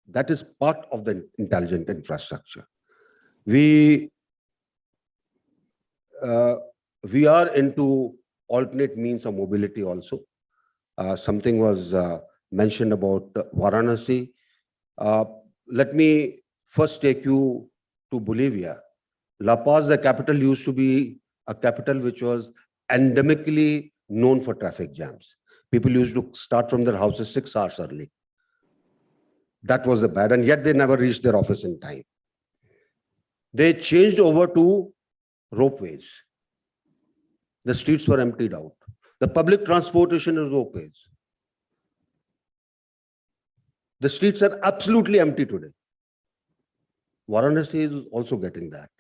That is part of the intelligent infrastructure. We are into alternate means of mobility also. Something was mentioned about Varanasi. Let me first take you to Bolivia. La Paz, the capital, used to be a capital which was endemically known for traffic jams. People used to start from their houses 6 hours early. That was the bad, and yet they never reached their office in time. They changed over to ropeways. The streets were emptied out. The public transportation is ropeways. The streets are absolutely empty today. Varanasi is also getting that.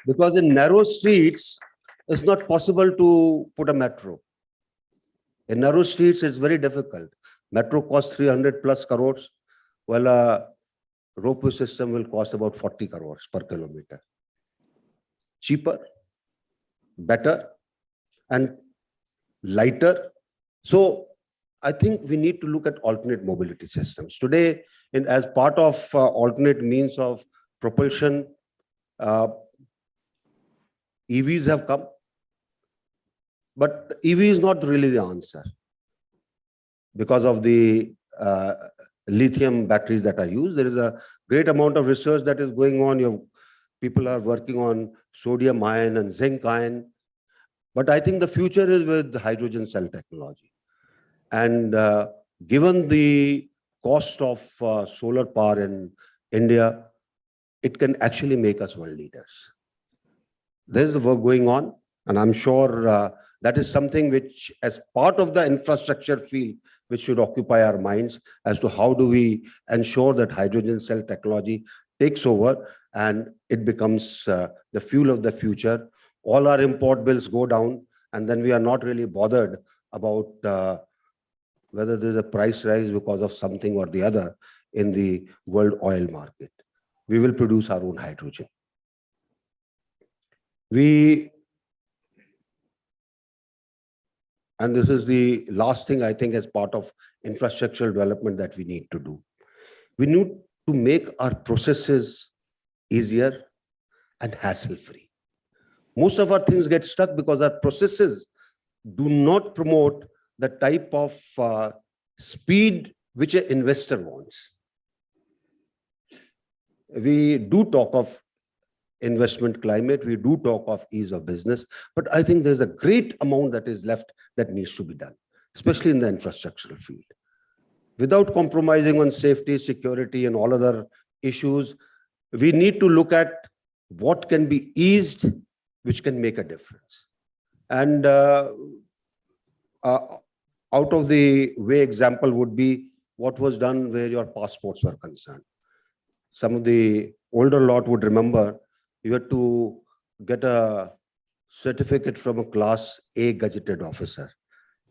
Because in narrow streets, it's not possible to put a metro. In narrow streets, it's very difficult. Metro costs 300 plus crores, while a ropeway system will cost about 40 crores per kilometer. Cheaper, better, and lighter. So I think we need to look at alternate mobility systems. Today, as part of alternate means of propulsion, EVs have come. But EV is not really the answer because of the lithium batteries that are used. There is a great amount of research that is going on. People are working on sodium ion and zinc ion. But I think the future is with hydrogen cell technology. And given the cost of solar power in India, it can actually make us world leaders. There is the work going on, and I'm sure that is something which, as part of the infrastructure field, which should occupy our minds as to how do we ensure that hydrogen cell technology takes over and it becomes the fuel of the future. All our import bills go down, and then we are not really bothered about whether there's a price rise because of something or the other in the world oil market. We will produce our own hydrogen. And this is the last thing I think as part of infrastructural development that we need to do. We need to make our processes easier and hassle-free. Most of our things get stuck because our processes do not promote the type of speed which an investor wants. We do talk of investment climate, we do talk of ease of business, but I think there's a great amount that is left that needs to be done, especially in the infrastructural field. Without compromising on safety, security, and all other issues, we need to look at what can be eased, which can make a difference. And out of the way example would be what was done where your passports were concerned. Some of the older lot would remember you had to get a certificate from a class A gazetted officer.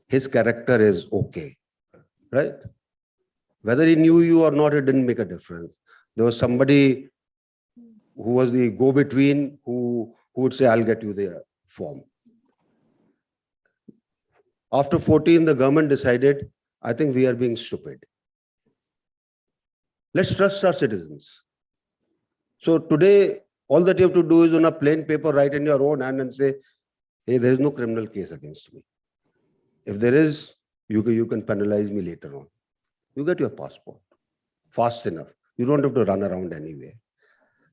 His character is okay, right? Whether he knew you or not, it didn't make a difference. There was somebody who was the go-between who would say, I'll get you the form. After 14, the government decided, I think we are being stupid. Let's trust our citizens. So today, all that you have to do is on a plain paper, write in your own hand and say, hey, there is no criminal case against me. If there is, you can penalize me later on. You get your passport fast enough. You don't have to run around anywhere.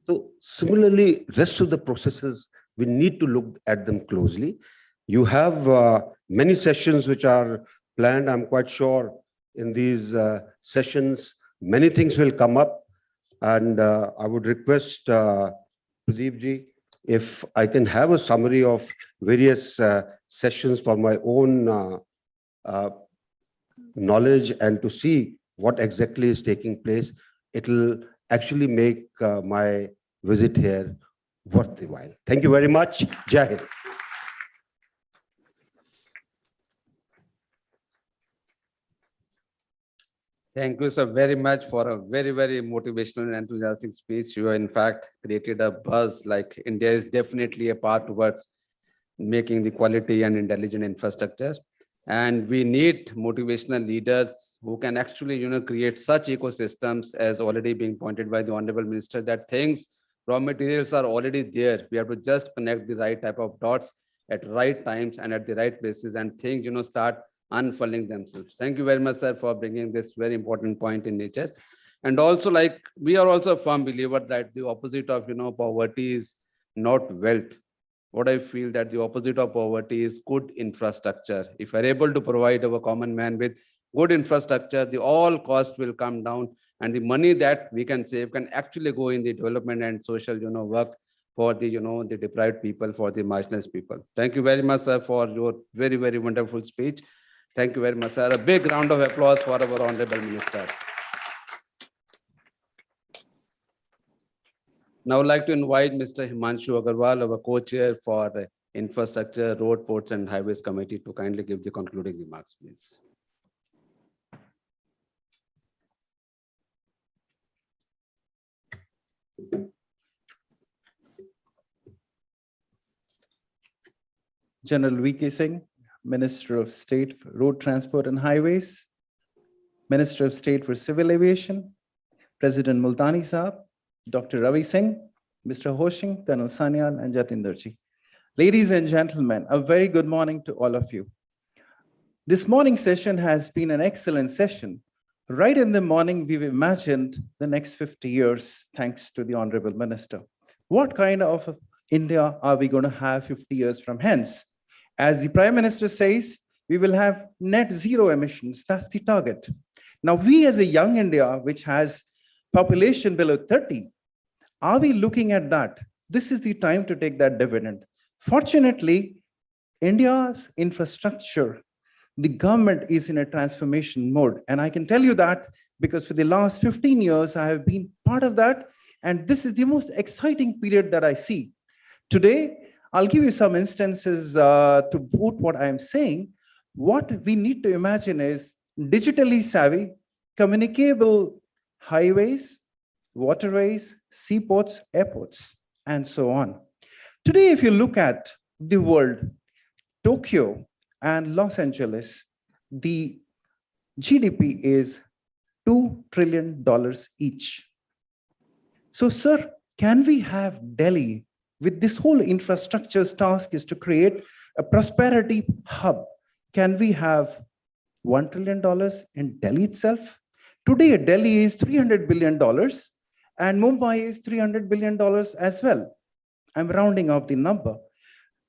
So similarly, rest of the processes, we need to look at them closely. You have many sessions which are planned. I'm quite sure in these sessions, many things will come up. And I would request Pradeep ji, if I can have a summary of various sessions for my own knowledge and to see what exactly is taking place, it will actually make my visit here worth the while. Thank you very much. Jai Hind. Thank you, sir, very much for a very, very motivational and enthusiastic speech. You, in fact, created a buzz like India is definitely a path towards making the quality and intelligent infrastructure. And we need motivational leaders who can actually, create such ecosystems as already being pointed by the Honorable Minister, that things, raw materials are already there. We have to just connect the right type of dots at right times and at the right places, and things, start unfurling themselves. Thank you very much, sir, for bringing this very important point in nature. And also, like, we are also a firm believer that the opposite of, poverty is not wealth. What I feel that the opposite of poverty is good infrastructure. If we're able to provide our common man with good infrastructure, the all cost will come down, and the money that we can save can actually go in the development and social, work for the, the deprived people, for the marginalized people. Thank you very much, sir, for your very, very wonderful speech. Thank you very much, sir. A big round of applause for our Honorable Minister. Now I'd like to invite Mr. Himanshu Agarwal, our co-chair for Infrastructure, Road, Ports and Highways Committee, to kindly give the concluding remarks, please. General V.K. Singh, Minister of State for Road Transport and Highways, Minister of State for Civil Aviation, President Multani Saab, Dr. Ravi Singh, Mr. Hoshing, Colonel Sanyal, and Jatinderji. Ladies and gentlemen, a very good morning to all of you. This morning session has been an excellent session. Right in the morning, we've imagined the next 50 years, thanks to the Honorable Minister. What kind of India are we going to have 50 years from hence? As the Prime Minister says, we will have net zero emissions. That's the target. Now, we as a young India, which has population below 30, are we looking at that? This is the time to take that dividend. Fortunately, India's infrastructure, the government is in a transformation mode. And I can tell you that because for the last 15 years, I have been part of that. And this is the most exciting period that I see. Today, I'll give you some instances to boot what I am saying. What we need to imagine is digitally savvy, communicable highways, waterways, seaports, airports, and so on. Today, if you look at the world, Tokyo and Los Angeles, the GDP is $2 trillion each. So, sir, can we have Delhi with this whole infrastructure's task is to create a prosperity hub? Can we have $1 trillion in Delhi itself? Today, Delhi is $300 billion and Mumbai is $300 billion as well. I'm rounding off the number.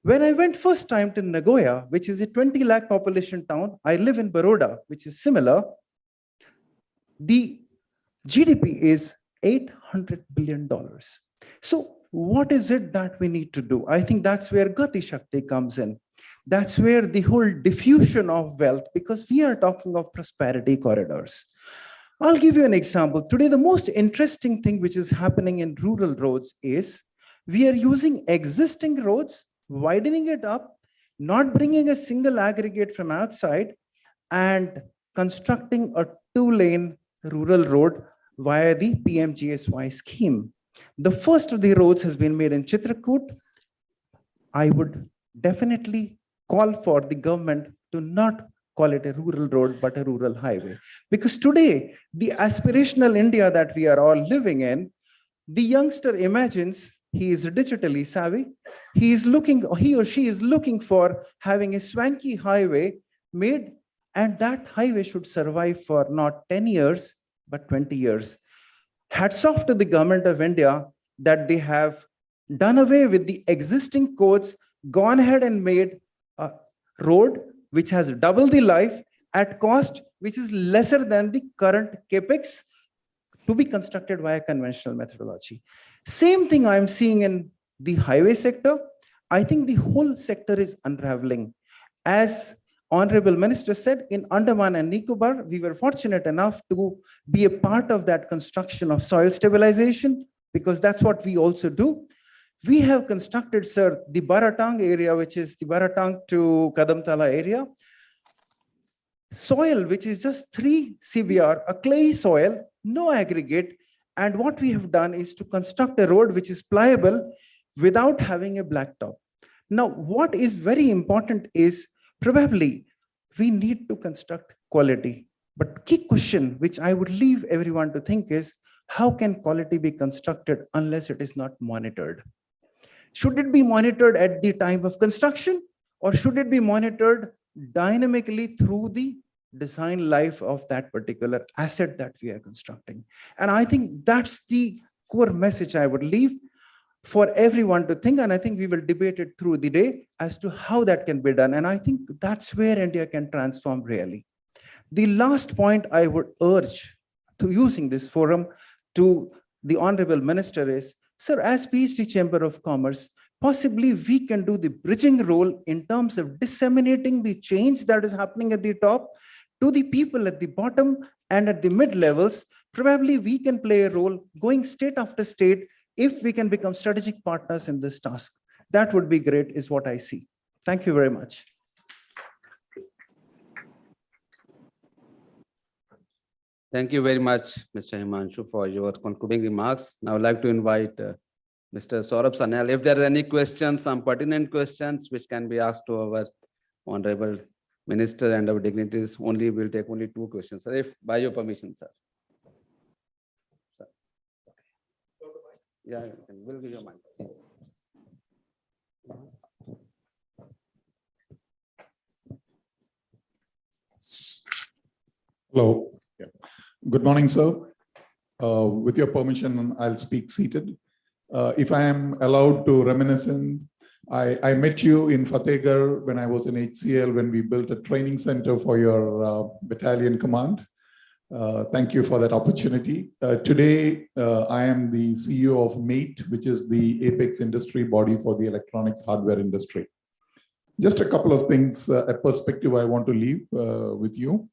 When I went first time to Nagoya, which is a 20 lakh population town, I live in Baroda, which is similar. The GDP is $800 billion. So what is it that we need to do? I think that's where Gati Shakti comes in. That's where the whole diffusion of wealth, because we are talking of prosperity corridors. I'll give you an example. Today, the most interesting thing which is happening in rural roads is we are using existing roads, widening it up, not bringing a single aggregate from outside, and constructing a 2-lane rural road via the PMGSY scheme. The first of the roads has been made in Chitrakoot. I would definitely call for the government to not call it a rural road, but a rural highway. Because today, the aspirational India that we are all living in, the youngster imagines he is digitally savvy. He or she is looking for having a swanky highway made And that highway should survive for not 10 years, but 20 years. Hats off to the government of India that they have done away with the existing codes, gone ahead and made a road which has double the life at cost which is lesser than the current capex to be constructed via conventional methodology. Same thing I'm seeing in the highway sector. I think the whole sector is unraveling. As Honorable Minister said, in Andaman and Nicobar, we were fortunate enough to be a part of that construction of soil stabilization, because that's what we also do. We have constructed, sir, the Baratang area, which is the Baratang to Kadamtala area. Soil, which is just 3 CBR, a clay soil, no aggregate. And what we have done is to construct a road which is pliable without having a blacktop. Now, what is very important is probably we need to construct quality. But key question, which I would leave everyone to think is, how can quality be constructed unless it is not monitored? Should it be monitored at the time of construction, or should it be monitored dynamically through the design life of that particular asset that we are constructing? And I think that's the core message I would leave for everyone to think. And I think we will debate it through the day as to how that can be done. And I think that's where India can transform really. The last point I would urge to using this forum to the Honorable Minister is, sir, as PhD Chamber of Commerce, possibly we can do the bridging role in terms of disseminating the change that is happening at the top to the people at the bottom and at the mid levels. Probably we can play a role going state after state if we can become strategic partners in this task. That would be great, is what I see. Thank you very much. Thank you very much, Mr. Himanshu, for your concluding remarks. Now I'd like to invite Mr. Saurabh Sanyal. If there are any questions, some pertinent questions which can be asked to our Honorable Minister and our dignitaries, we'll take only 2 questions, sir, if by your permission, sir. Yeah, we'll give you a mic. Hello. Yeah. Good morning, sir. With your permission, I'll speak seated. If I am allowed to reminiscence, I met you in Fatehgarh when I was in HCL, when we built a training center for your battalion command. Thank you for that opportunity. Today, I am the CEO of MATE, which is the apex industry body for the electronics hardware industry. Just a couple of things, a perspective I want to leave with you.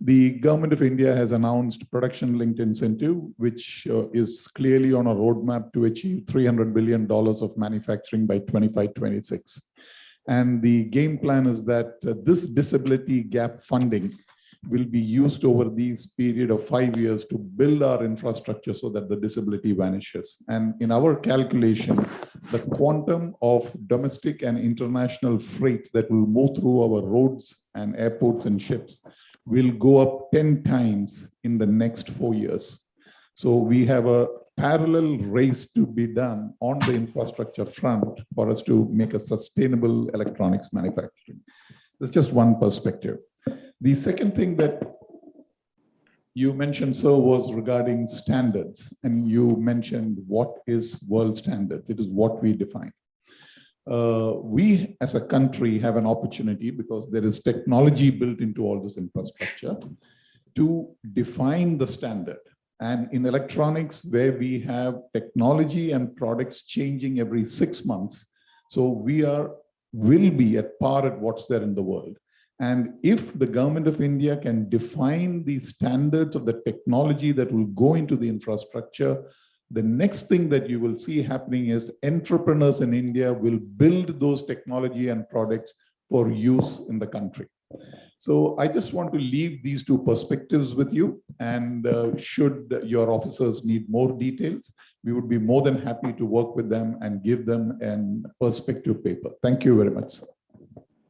The government of India has announced production-linked incentive, which is clearly on a roadmap to achieve $300 billion of manufacturing by 25-26. And the game plan is that this disability gap funding will be used over these period of 5 years to build our infrastructure so that the disability vanishes. And in our calculation, the quantum of domestic and international freight that will move through our roads and airports and ships will go up 10 times in the next 4 years. So we have a parallel race to be done on the infrastructure front for us to make a sustainable electronics manufacturing. That's just one perspective. The second thing that you mentioned, sir, was regarding standards. And you mentioned what is world standards. It is what we define. We as a country have an opportunity, because there is technology built into all this infrastructure, to define the standard. And in electronics, where we have technology and products changing every 6 months, so we will be at par at what's there in the world. And if the government of India can define the standards of the technology that will go into the infrastructure, the next thing that you will see happening is entrepreneurs in India will build those technology and products for use in the country. So I just want to leave these 2 perspectives with you. And should your officers need more details, we would be more than happy to work with them and give them a perspective paper. Thank you very much, sir.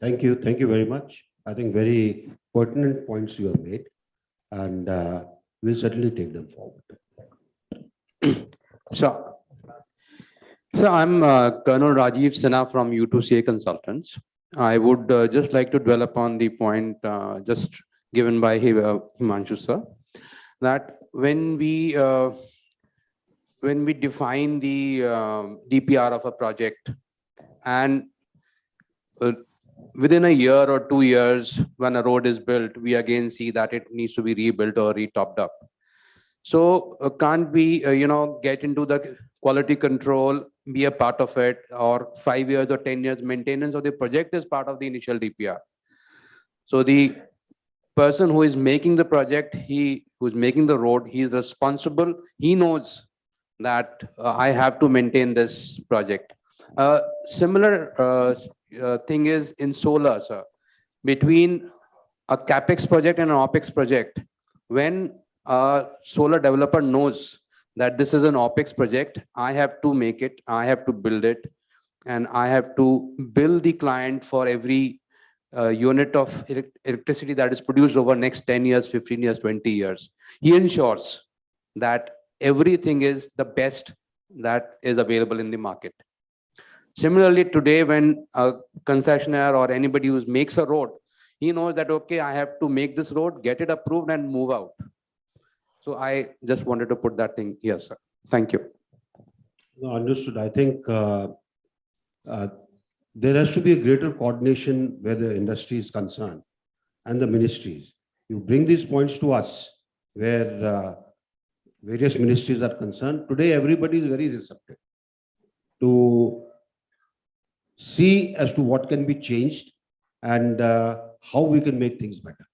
Thank you. Thank you very much. I think very pertinent points you have made, and we'll certainly take them forward. So I'm Colonel Rajiv Sinha from U2CA Consultants. I would just like to dwell upon the point just given by Himanshu sir, that when we define the DPR of a project, and within a year or 2 years, when a road is built, we again see that it needs to be rebuilt or retopped up. So can't we, get into the quality control, be a part of it, or 5 years or 10 years maintenance of the project is part of the initial DPR. So the person who is making the project, who's making the road, he is responsible. He knows that I have to maintain this project. Similar thing is in solar, sir. Between a CapEx project and an OpEx project, when a solar developer knows that this is an OpEx project, I have to make it, I have to build it, and I have to bill the client for every unit of electricity that is produced over next 10 years, 15 years, 20 years. He ensures that everything is the best that is available in the market. Similarly, today, when a concessionaire or anybody who makes a road, he knows that, okay, I have to make this road, get it approved and move out. So I just wanted to put that thing here, sir. Thank you. No, understood. I think there has to be a greater coordination where the industry is concerned and the ministries. You bring these points to us where various ministries are concerned. Today, everybody is very receptive to see as to what can be changed and how we can make things better.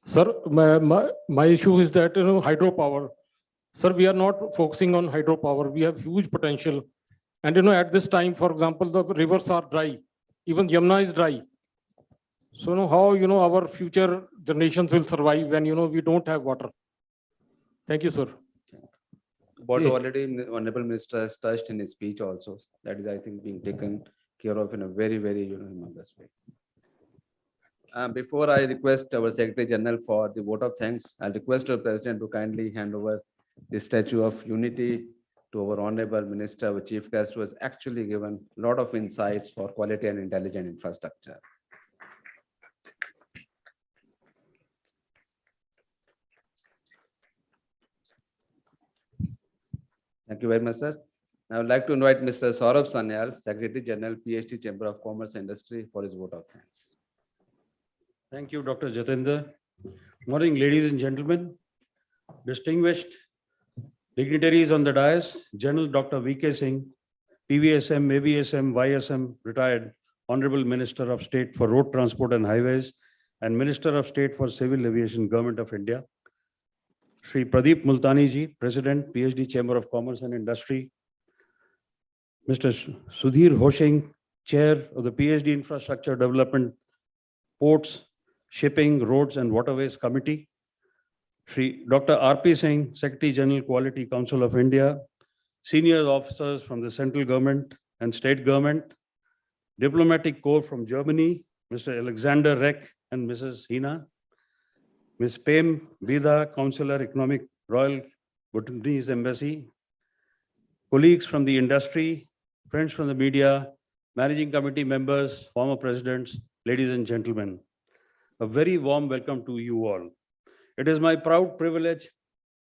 Sir, my issue is that, hydropower. Sir, we are not focusing on hydropower. We have huge potential. And, at this time, for example, the rivers are dry. Even Yamuna is dry. So, how, our future generations will survive when, we don't have water. Thank you, sir. What Yeah. already Honorable Minister has touched in his speech also. That is, I think, being taken care of in a very, very, humongous way. Before I request our Secretary General for the vote of thanks, I'll request our President to kindly hand over the Statue of Unity to our Honorable Minister, our Chief Guest, who has actually given a lot of insights for quality and intelligent infrastructure. Thank you very much, sir. I would like to invite Mr. Saurabh Sanyal, Secretary General, PhD Chamber of Commerce and Industry, for his vote of thanks. Thank you, Dr. Jatendra. Morning, ladies and gentlemen, distinguished dignitaries on the dais, General Dr. V.K. Singh, PVSM, AVSM, YSM, retired Honorable Minister of State for Road Transport and Highways and Minister of State for Civil Aviation, Government of India. Shri Pradeep Multani ji, President, PhD Chamber of Commerce and Industry. Mr. Sudhir Hoshing, Chair of the PhD Infrastructure Development, Ports, Shipping, Roads and Waterways Committee. Shri Dr. R.P. Singh, Secretary General, Quality Council of India. Senior officers from the central government and state government. Diplomatic Corps from Germany, Mr. Alexander Reck and Mrs. Hina. Ms. Pem Bida, Counselor, Economic, Royal Bhutanese Embassy. Colleagues from the industry, friends from the media, managing committee members, former presidents, ladies and gentlemen, a very warm welcome to you all. It is my proud privilege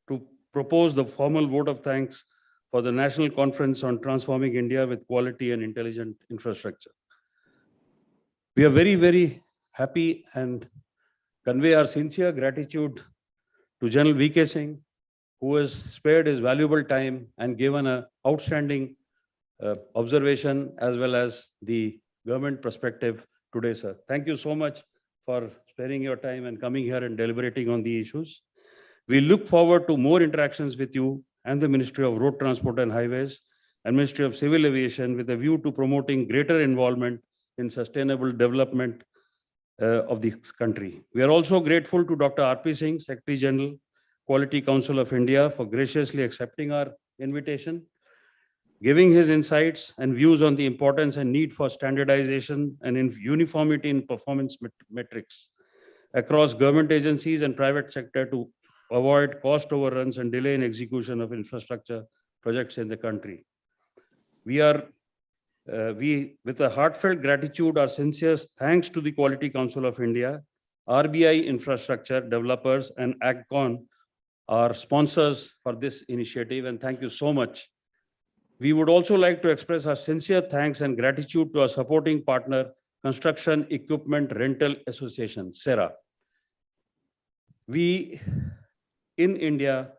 to propose the formal vote of thanks for the National Conference on Transforming India with Quality and Intelligent Infrastructure. We are very, very happy and convey our sincere gratitude to General V.K. Singh, who has spared his valuable time and given an outstanding observation as well as the government perspective today, sir. Thank you so much for sparing your time and coming here and deliberating on the issues. We look forward to more interactions with you and the Ministry of Road Transport and Highways and Ministry of Civil Aviation with a view to promoting greater involvement in sustainable development of the country. We are also grateful to Dr. R.P. Singh, Secretary General, Quality Council of India, for graciously accepting our invitation, giving his insights and views on the importance and need for standardization and uniformity in performance metrics across government agencies and private sector to avoid cost overruns and delay in execution of infrastructure projects in the country. We, with a heartfelt gratitude, our sincere thanks to the Quality Council of India RBI Infrastructure Developers and AgCon are sponsors for this initiative, and thank you so much. We would also like to express our sincere thanks and gratitude to our supporting partner, Construction Equipment Rental Association, CERA. We in India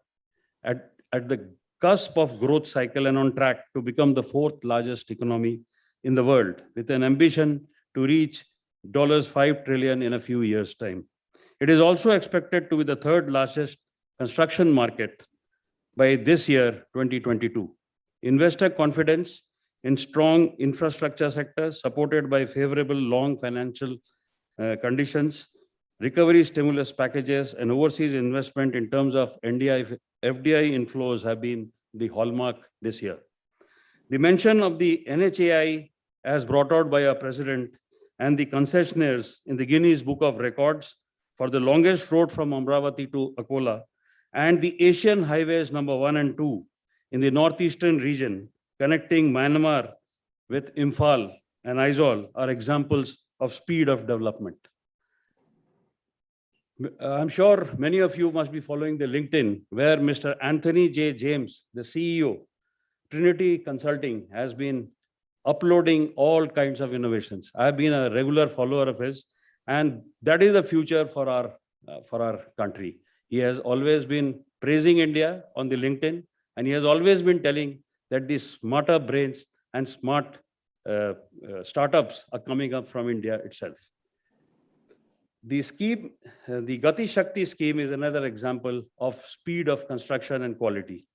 at the cusp of growth cycle and on track to become the fourth largest economy in the world with an ambition to reach $5 trillion in a few years' time. It is also expected to be the third largest construction market by this year, 2022. Investor confidence in strong infrastructure sector supported by favorable long financial conditions, recovery stimulus packages, and overseas investment in terms of FDI inflows have been the hallmark this year. The mention of the NHAI as brought out by our president and the concessionaires in the Guinness Book of Records for the longest road from Amravati to Akola and the Asian Highways number 1 and 2 in the northeastern region connecting Myanmar with Imphal and Aizawl are examples of speed of development. I'm sure many of you must be following the LinkedIn where Mr. Anthony J. James, the CEO, Trinity Consulting, has been uploading all kinds of innovations. I've been a regular follower of his, and that is the future for our country. He has always been praising India on the LinkedIn, and he has always been telling that these smarter brains and smart startups are coming up from India itself. The scheme, the Gati Shakti scheme is another example of speed of construction and quality.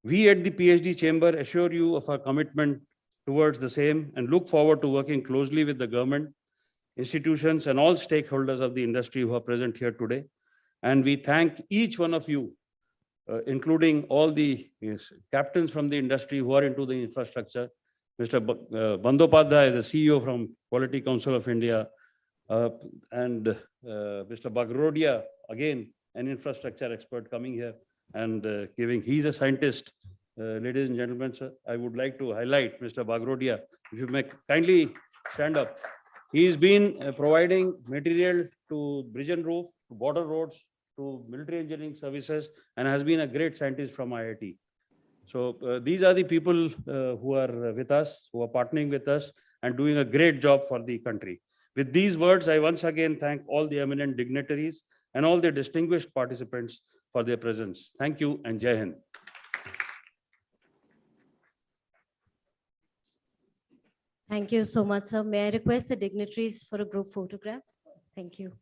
We at the PhD Chamber assure you of our commitment towards the same and look forward to working closely with the government, institutions, and all stakeholders of the industry who are present here today. And we thank each one of you, including all the captains from the industry who are into the infrastructure, Mr. Bandopadhyay, the CEO from Quality Council of India, and Mr. Bagrodia, again, an infrastructure expert coming here and he's a scientist. Ladies and gentlemen, sir, I would like to highlight Mr. Bagrodia. If you may kindly stand up. He's been providing material to bridge and roof, to border roads, to military engineering services, and has been a great scientist from IIT. So these are the people who are with us, who are partnering with us and doing a great job for the country. With these words, I once again thank all the eminent dignitaries and all the distinguished participants for their presence. Thank you and Jai Hind. Thank you so much, sir. May I request the dignitaries for a group photograph? Thank you.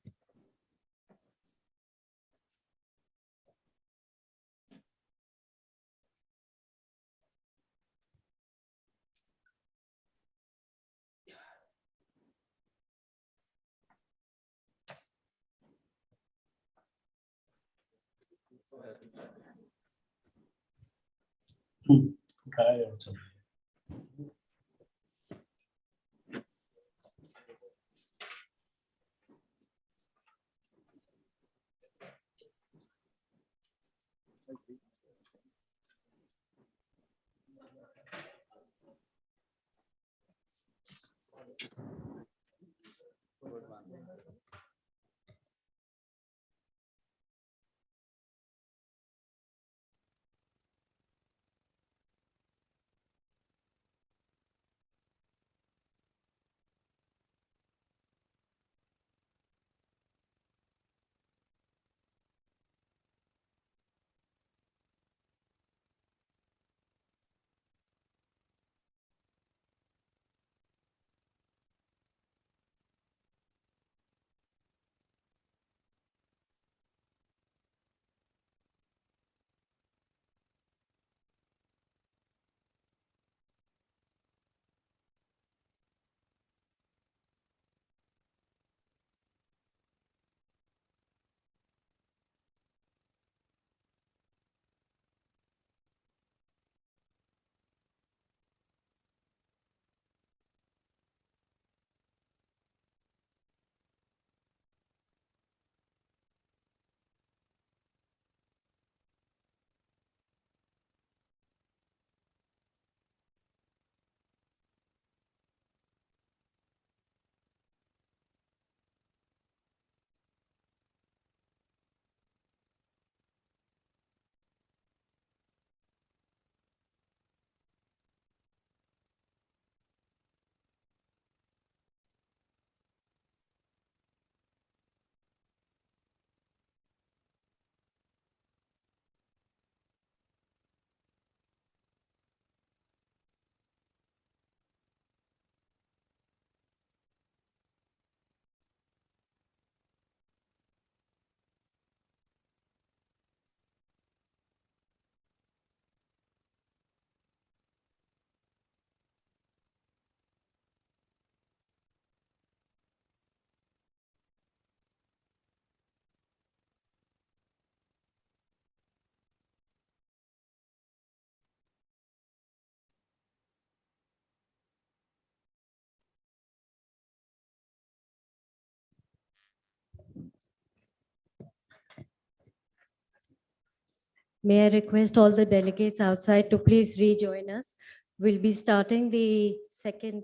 May I request all the delegates outside to please rejoin us. We'll be starting the second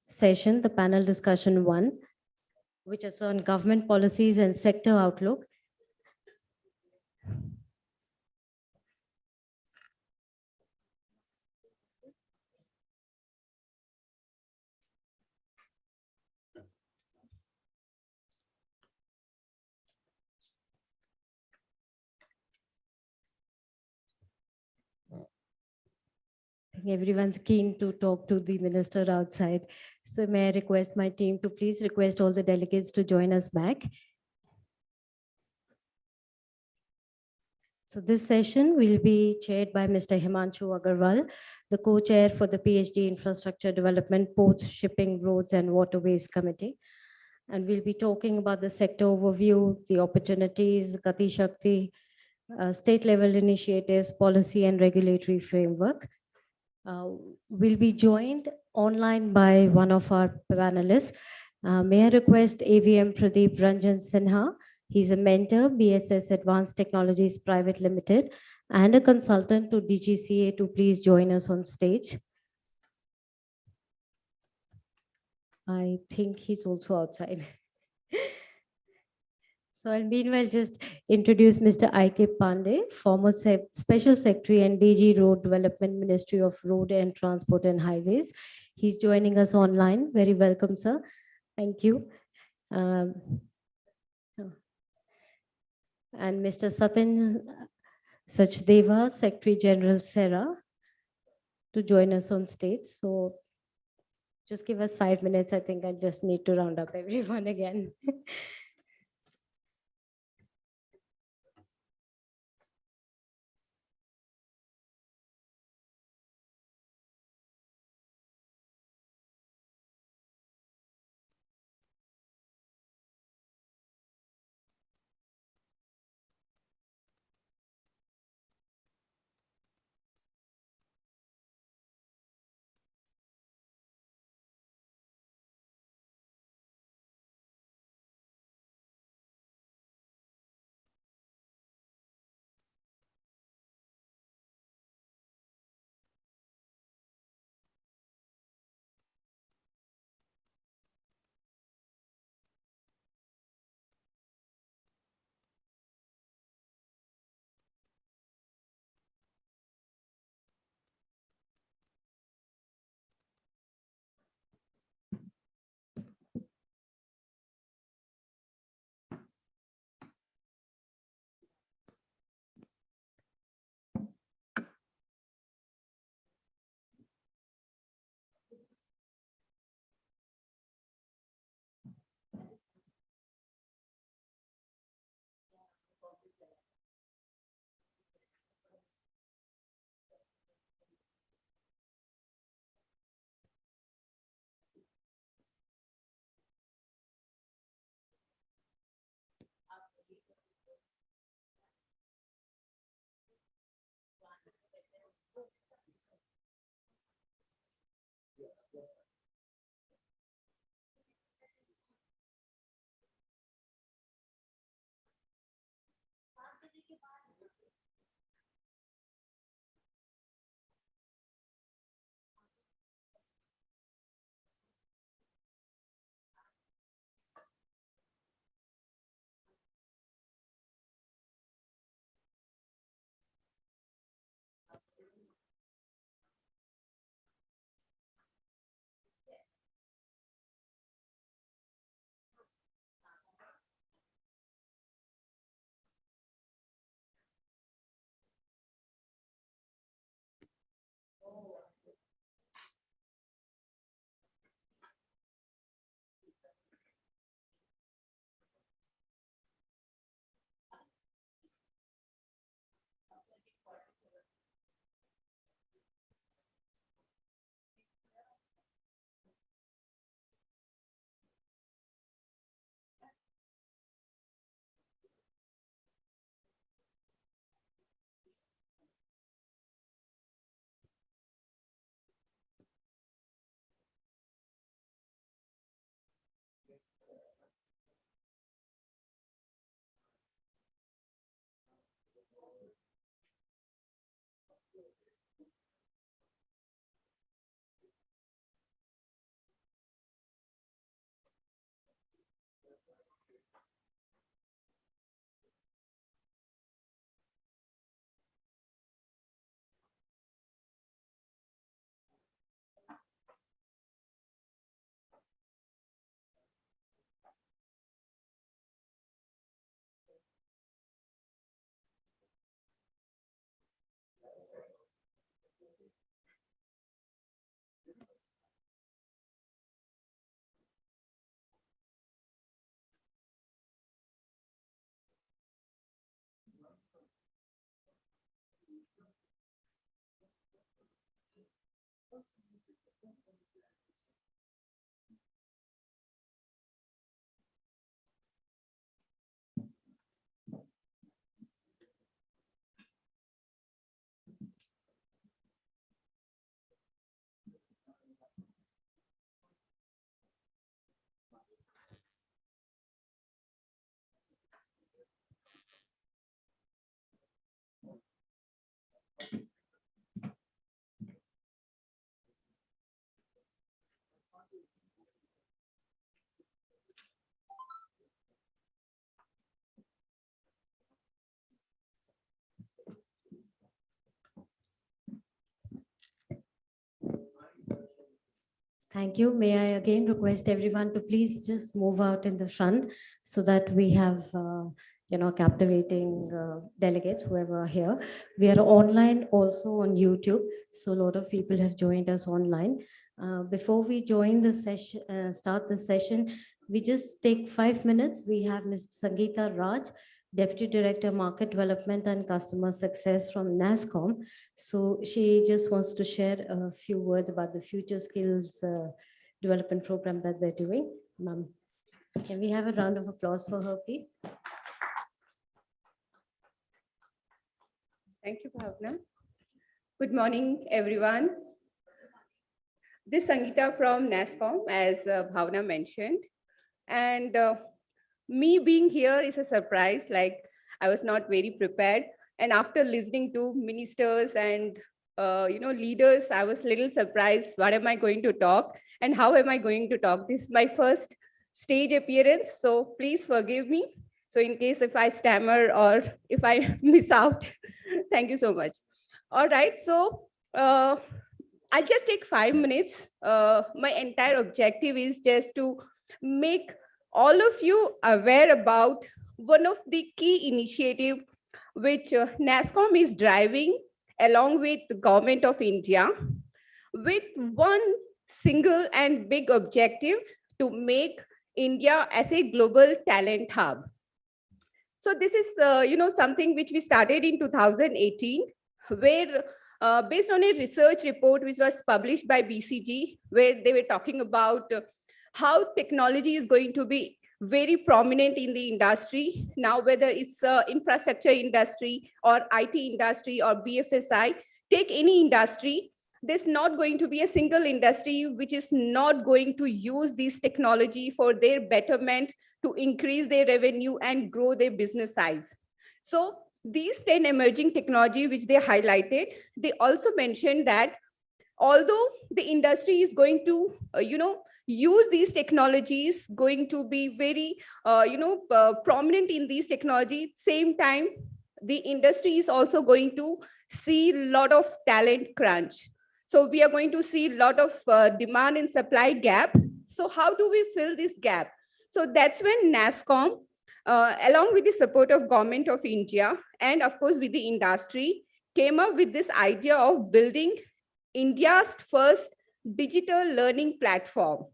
session, the panel discussion 1, which is on government policies and sector outlook. I think everyone's keen to talk to the minister outside. So may I request my team to please request all the delegates to join us back. So this session will be chaired by Mr. Himanshu Agarwal, the co-chair for the PhD Infrastructure Development, Ports, Shipping, Roads and Waterways Committee. And we'll be talking about the sector overview, the opportunities, Gati Shakti, state level initiatives, policy and regulatory framework. We'll be joined online by one of our panelists. May I request AVM Pradeep Ranjan Sinha. He's a mentor, BSS Advanced Technologies Private Limited, and a consultant to DGCA to please join us on stage. I think he's also outside. So I'll meanwhile just introduce Mr. I.K. Pandey, former Special Secretary and DG Road Development, Ministry of Road and Transport and Highways. He's joining us online. Very welcome, sir. Thank you. And Mr. Satin Sachdeva, Secretary General SERA, to join us on stage. So just give us 5 minutes. I think I just need to round up everyone again. Thank you. May I again request everyone to please just move out in the front so that we have, captivating delegates, whoever are here. We are online also on YouTube, so a lot of people have joined us online. Before we join the session, start the session, we just take 5 minutes. We have Ms. Sangeeta Raj, Deputy Director, Market Development and Customer Success from NASSCOM. So she just wants to share a few words about the Future Skills Development Program that they're doing. Ma'am, can we have a round of applause for her, please? Thank you, Bhavna. Good morning, everyone. This is Sangeeta from NASSCOM, as Bhavna mentioned. And me being here is a surprise, like I was not very prepared. And after listening to ministers and leaders, I was a little surprised. What am I going to talk and how am I going to talk? This is my first stage appearance, so please forgive me. So in case if I stammer or if I miss out, thank you so much. All right, so I'll just take 5 minutes. My entire objective is just to make all of you aware about one of the key initiatives which NASSCOM is driving along with the Government of India, with one single and big objective to make India as a global talent hub. So this is something which we started in 2018, where based on a research report which was published by BCG, where they were talking about how technology is going to be very prominent in the industry now, whether it's infrastructure industry or IT industry or BFSI, take any industry, there's not going to be a single industry which is not going to use this technology for their betterment to increase their revenue and grow their business size. So these 10 emerging technology which they highlighted, they also mentioned that although the industry is going to, use these technologies, going to be very, prominent in these technology, same time, the industry is also going to see a lot of talent crunch. So we are going to see a lot of demand and supply gap. So how do we fill this gap? So that's when NASSCOM, along with the support of Government of India, and of course with the industry, came up with this idea of building India's first digital learning platform.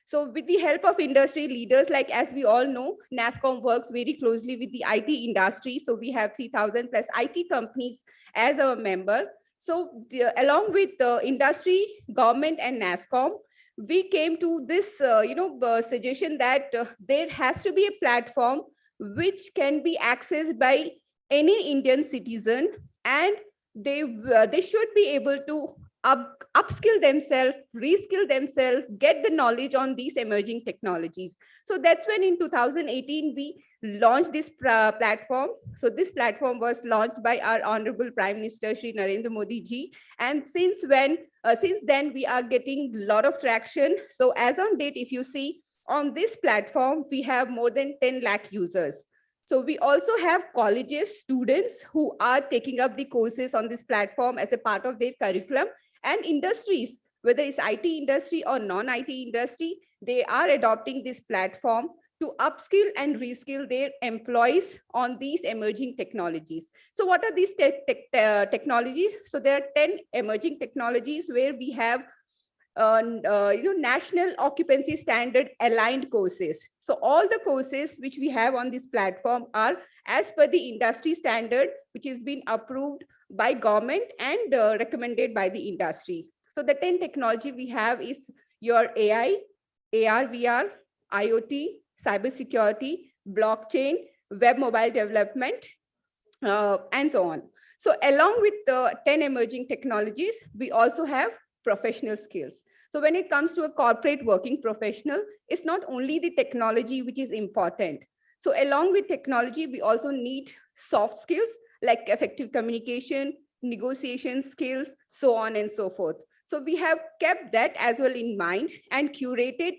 So with the help of industry leaders, like as we all know, NASSCOM works very closely with the IT industry. So we have 3,000 plus IT companies as our member. So along with the industry, government and NASSCOM, we came to this suggestion that there has to be a platform which can be accessed by any Indian citizen, and they should be able to upskill themselves, reskill themselves, get the knowledge on these emerging technologies. So that's when in 2018, we launched this platform. So this platform was launched by our Honorable Prime Minister, Shri Narendra Modi ji. And since then, we are getting a lot of traction. So as on date, if you see on this platform, we have more than 10 lakh users. So we also have colleges, students who are taking up the courses on this platform as a part of their curriculum, and industries, whether it's IT industry or non-IT industry, they are adopting this platform to upskill and reskill their employees on these emerging technologies. So what are these technologies? So there are 10 emerging technologies where we have national occupancy standard aligned courses. So all the courses which we have on this platform are as per the industry standard, which has been approved by government and recommended by the industry. So the 10 technology we have is your AI, AR, VR, IoT, cybersecurity, blockchain, web mobile development, and so on. So along with the 10 emerging technologies, we also have professional skills. So when it comes to a corporate working professional, it's not only the technology which is important. So along with technology, we also need soft skills like effective communication, negotiation skills, so on and so forth. So we have kept that as well in mind and curated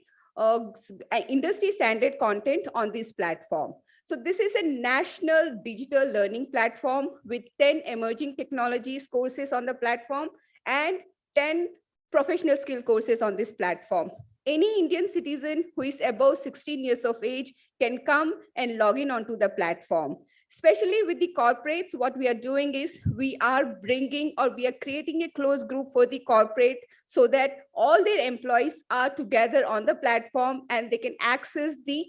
industry standard content on this platform. So this is a national digital learning platform with 10 emerging technologies courses on the platform and 10 professional skill courses on this platform. Any Indian citizen who is above 16 years of age can come and log in onto the platform. Especially with the corporates, what we are doing is we are bringing or we are creating a close group for the corporate so that all their employees are together on the platform and they can access the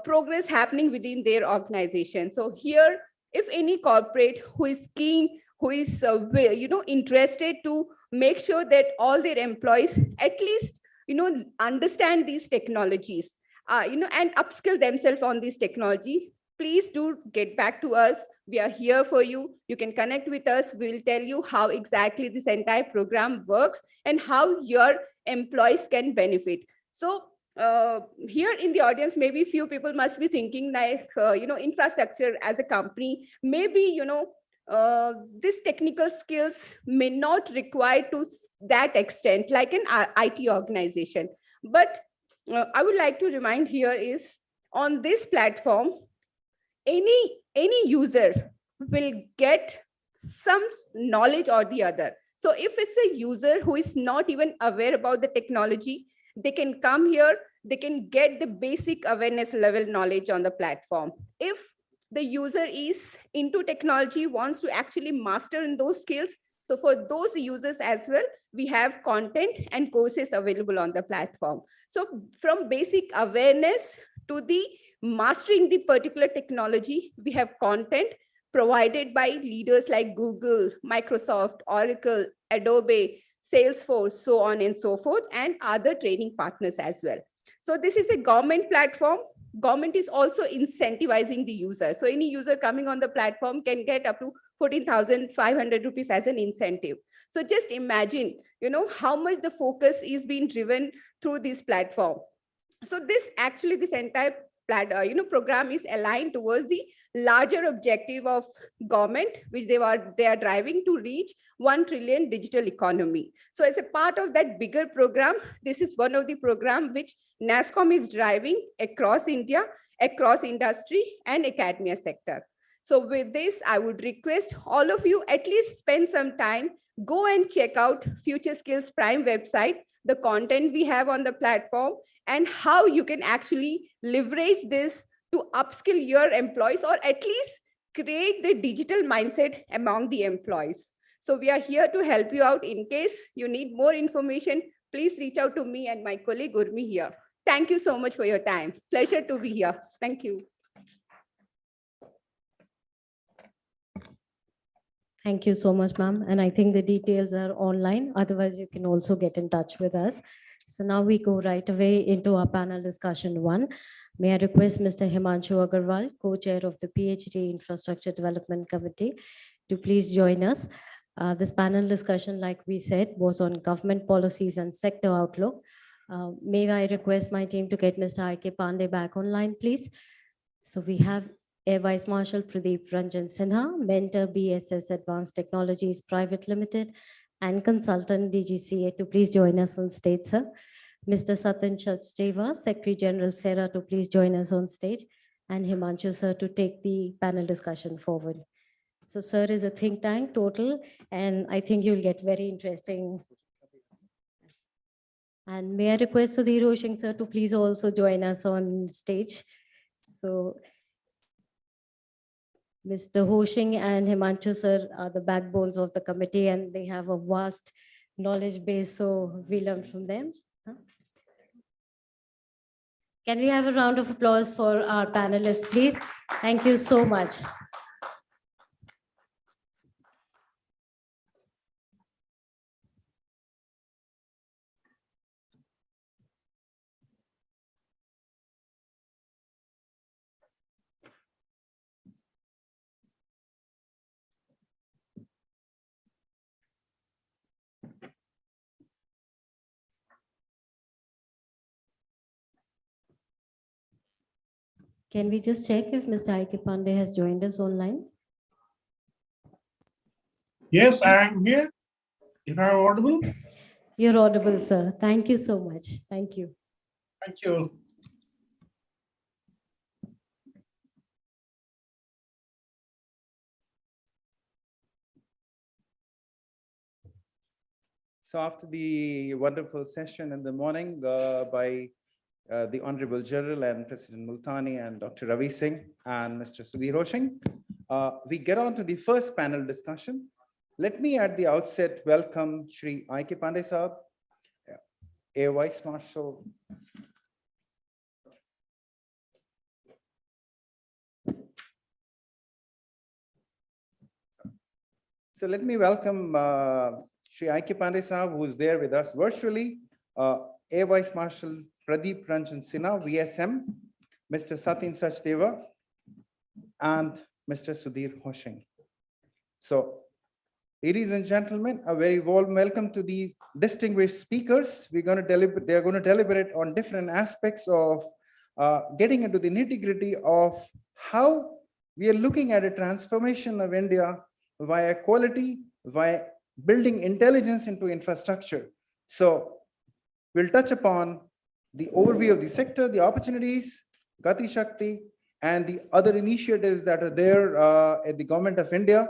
progress happening within their organization. So here, if any corporate who is keen, who is interested to make sure that all their employees at least understand these technologies, and upskill themselves on these technologies, please do get back to us. We are here for you. You can connect with us. We will tell you how exactly this entire program works and how your employees can benefit. So here in the audience, maybe few people must be thinking like, infrastructure as a company, maybe, these technical skills may not require to that extent like an IT organization. But I would like to remind here is on this platform, any user will get some knowledge or the other. So if it's a user who is not even aware about the technology, they can come here, they can get the basic awareness level knowledge on the platform. If the user is into technology, wants to actually master in those skills, so for those users as well, we have content and courses available on the platform. So from basic awareness to the mastering the particular technology, we have content provided by leaders like Google, Microsoft, Oracle, Adobe, Salesforce, so on and so forth, and other training partners as well. So this is a government platform. Government is also incentivizing the user. So any user coming on the platform can get up to 14,500 rupees as an incentive. So just imagine, how much the focus is being driven through this platform. So this entire program is aligned towards the larger objective of government, which they are driving to reach 1 trillion digital economy. So as a part of that bigger program, this is one of the program which NASSCOM is driving across India, across industry and academia sector. So with this, I would request all of you at least spend some time, go and check out Future Skills Prime website, the content we have on the platform, and how you can actually leverage this to upskill your employees or at least create the digital mindset among the employees. So we are here to help you out. In case you need more information, please reach out to me and my colleague Urmi here. Thank you so much for your time. Pleasure to be here. Thank you. Thank you so much, ma'am. And I think the details are online. Otherwise, you can also get in touch with us. So now we go right away into our panel discussion 1. May I request Mr. Himanshu Agarwal, co-chair of the PhD Infrastructure Development Committee, to please join us. This panel discussion, like we said, was on government policies and sector outlook. May I request my team to get Mr. I.K. Pandey back online, please? So we have Air Vice Marshal Pradeep Ranjan Sinha, Mentor BSS Advanced Technologies Private Limited, and consultant DGCA to please join us on stage, sir. Mr. Satin Sachdeva, Secretary General SERA, to please join us on stage, and Himanshu, sir, to take the panel discussion forward. So, sir is a think tank total, and I think you'll get very interesting. And may I request Sudhir Roshing, sir, to please also join us on stage. So, Mr. Hoshing and Himanshu sir are the backbones of the committee and they have a vast knowledge base, so we learn from them. Can we have a round of applause for our panelists, please? Thank you so much. Can we just check if Mr. I.K. Pandey has joined us online? Yes, I am here. If I am audible, You're audible, sir. Thank you so much. Thank you. thank you. So after the wonderful session in the morning by the Honorable General and President Multani and Dr. Ravi Singh and Mr. Sudhir Hoshing, we get on to the first panel discussion. Let me at the outset welcome Shri I.K. Pandey Sahab, Air Vice Marshal. So let me welcome Shri I.K. Pandey Sahab, who is there with us virtually, Air Vice Marshal Pradeep Ranjan Sinha, VSM, Mr. Satin Sachdeva, and Mr. Sudhir Hoshing. So, ladies and gentlemen, a very warm welcome to these distinguished speakers. They're going to deliberate on different aspects of getting into the nitty-gritty of how we are looking at a transformation of India via quality, via building intelligence into infrastructure. So we'll touch upon the overview of the sector, the opportunities, Gati Shakti, and the other initiatives that are there at the Government of India,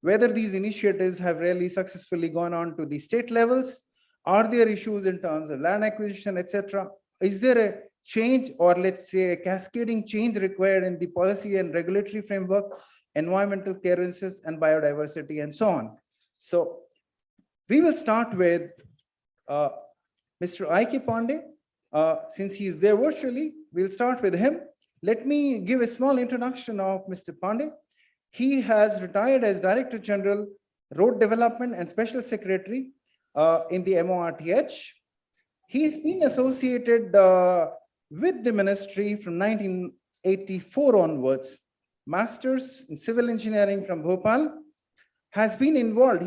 whether these initiatives have really successfully gone on to the state levels. Are there issues in terms of land acquisition, etc.? Is there a change, or let's say a cascading change required in the policy and regulatory framework, environmental clearances and biodiversity, and so on? So we will start with Mr. I.K. Pandey. Since he is there virtually, we'll start with him. Let me give a small introduction of Mr. Pandey. He has retired as Director General, Road Development and Special Secretary in the MORTH. He has been associated with the ministry from 1984 onwards. Masters in Civil Engineering from Bhopal. He has been involved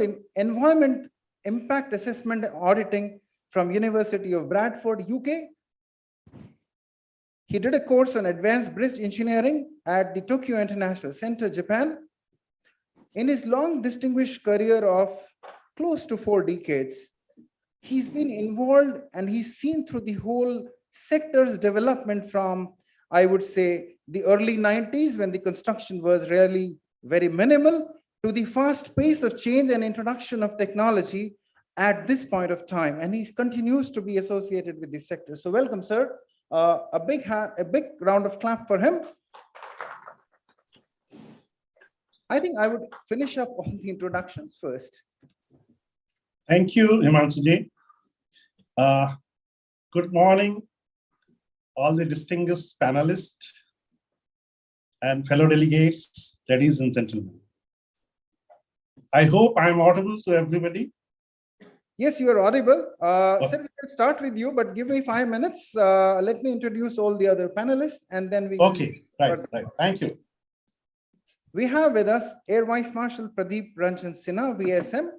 in environment impact assessment and auditing from University of Bradford, UK. He did a course on advanced bridge engineering at the Tokyo International Center, Japan. In his long distinguished career of close to 4 decades, he's been involved and he's seen through the whole sector's development from, I would say, the early 90s when the construction was really very minimal to the fast pace of change and introduction of technology at this point of time. And he continues to be associated with this sector. So welcome, sir. A big round of clap for him. I think I would finish up on the introductions first. Thank you, Himanshu ji. Good morning, all the distinguished panelists and fellow delegates, ladies and gentlemen. I hope I'm audible to everybody. Yes, you are audible. Okay. Sir, we can start with you, but give me 5 minutes. Let me introduce all the other panelists and then we Okay, right. Thank you. We have with us Air Vice Marshal Pradeep Ranjan Sinha, VSM.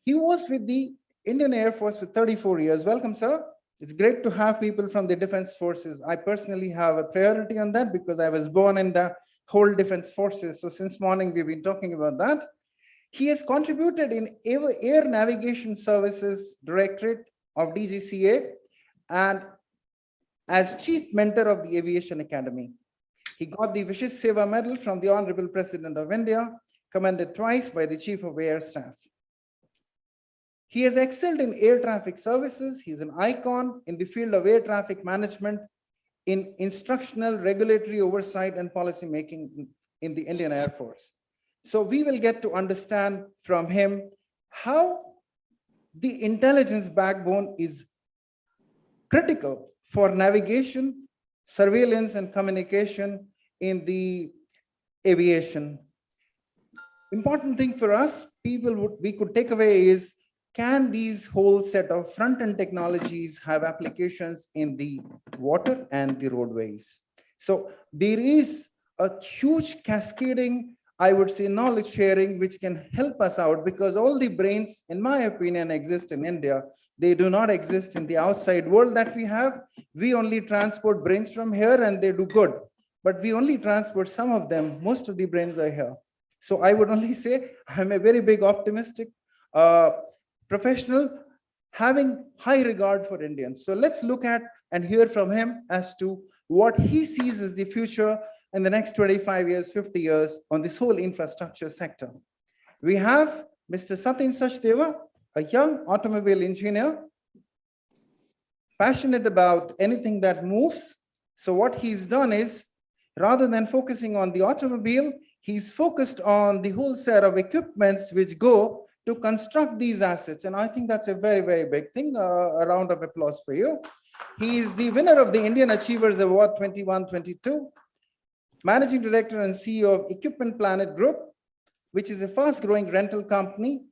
He was with the Indian Air Force for 34 years. Welcome, sir. It's great to have people from the Defense Forces. I personally have a priority on that because I was born in the whole Defense Forces. So since morning, we've been talking about that. He has contributed in Air Navigation Services Directorate of DGCA and as Chief Mentor of the Aviation Academy. He got the Vishesh Seva Medal from the Honorable President of India, commended twice by the Chief of Air Staff. He has excelled in air traffic services. He's an icon in the field of air traffic management, in instructional, regulatory oversight and policy making in the Indian Air Force. So we will get to understand from him how the intelligence backbone is critical for navigation, surveillance and communication in the aviation. Important thing for us, we could take away is, can these whole set of front-end technologies have applications in the water and the roadways? So there is a huge cascading, I would say, knowledge sharing, which can help us out because all the brains, in my opinion, exist in India. They do not exist in the outside world that we have. we only transport brains from here and they do good, but we only transport some of them. Most of the brains are here. So I would only say I'm a very big optimistic professional having high regard for Indians. So let's look at and hear from him as to what he sees as the future in the next 25 years, 50 years on this whole infrastructure sector. We have Mr. Satin Sachdeva, a young automobile engineer, passionate about anything that moves. So what he's done is, rather than focusing on the automobile, he's focused on the whole set of equipments which go to construct these assets. And I think that's a very, very big thing. A round of applause for you. He is the winner of the Indian Achievers Award 21-22, Managing Director and CEO of Equipment Planet Group, which is a fast-growing rental company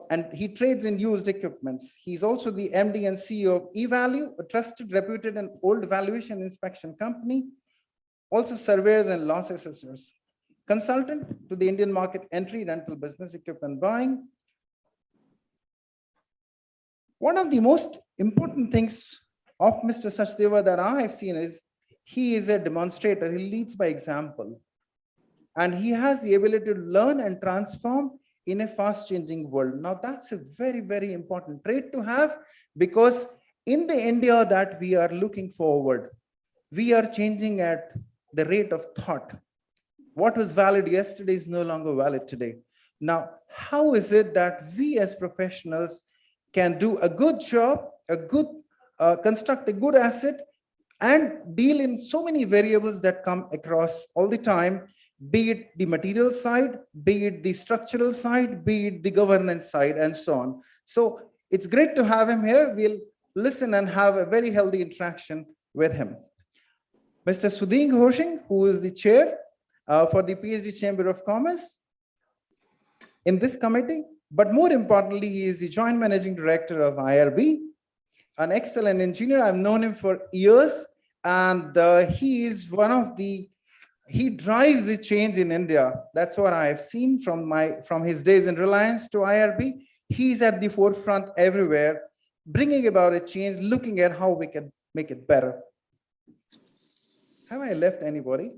and he trades in used equipments. He's also the MD and CEO of eValue, a trusted, reputed, and old valuation inspection company, also surveyors and loss assessors, consultant to the Indian market entry, rental business, equipment buying. One of the most important things of Mr. Sachdeva that I have seen is he is a demonstrator. He leads by example. And he has the ability to learn and transform in a fast changing world. Now that's a very, very important trait to have, because in the India that we are looking forward, we are changing at the rate of thought. What was valid yesterday is no longer valid today. Now, how is it that we as professionals can do a good job, construct a good asset, and deal in so many variables that come across all the time, be it the material side, be it the structural side, be it the governance side, and so on. So it's great to have him here. We'll listen and have a very healthy interaction with him. Mr. Sudhir Ghoshing, who is the chair for the PhD Chamber of Commerce in this committee, but more importantly, he is the Joint Managing Director of IRB, an excellent engineer. I've known him for years, and he is one of the he drives the change in India. That's what I have seen from his days in Reliance to IRB. He's at the forefront everywhere, bringing about a change, looking at how we can make it better. Have I left anybody?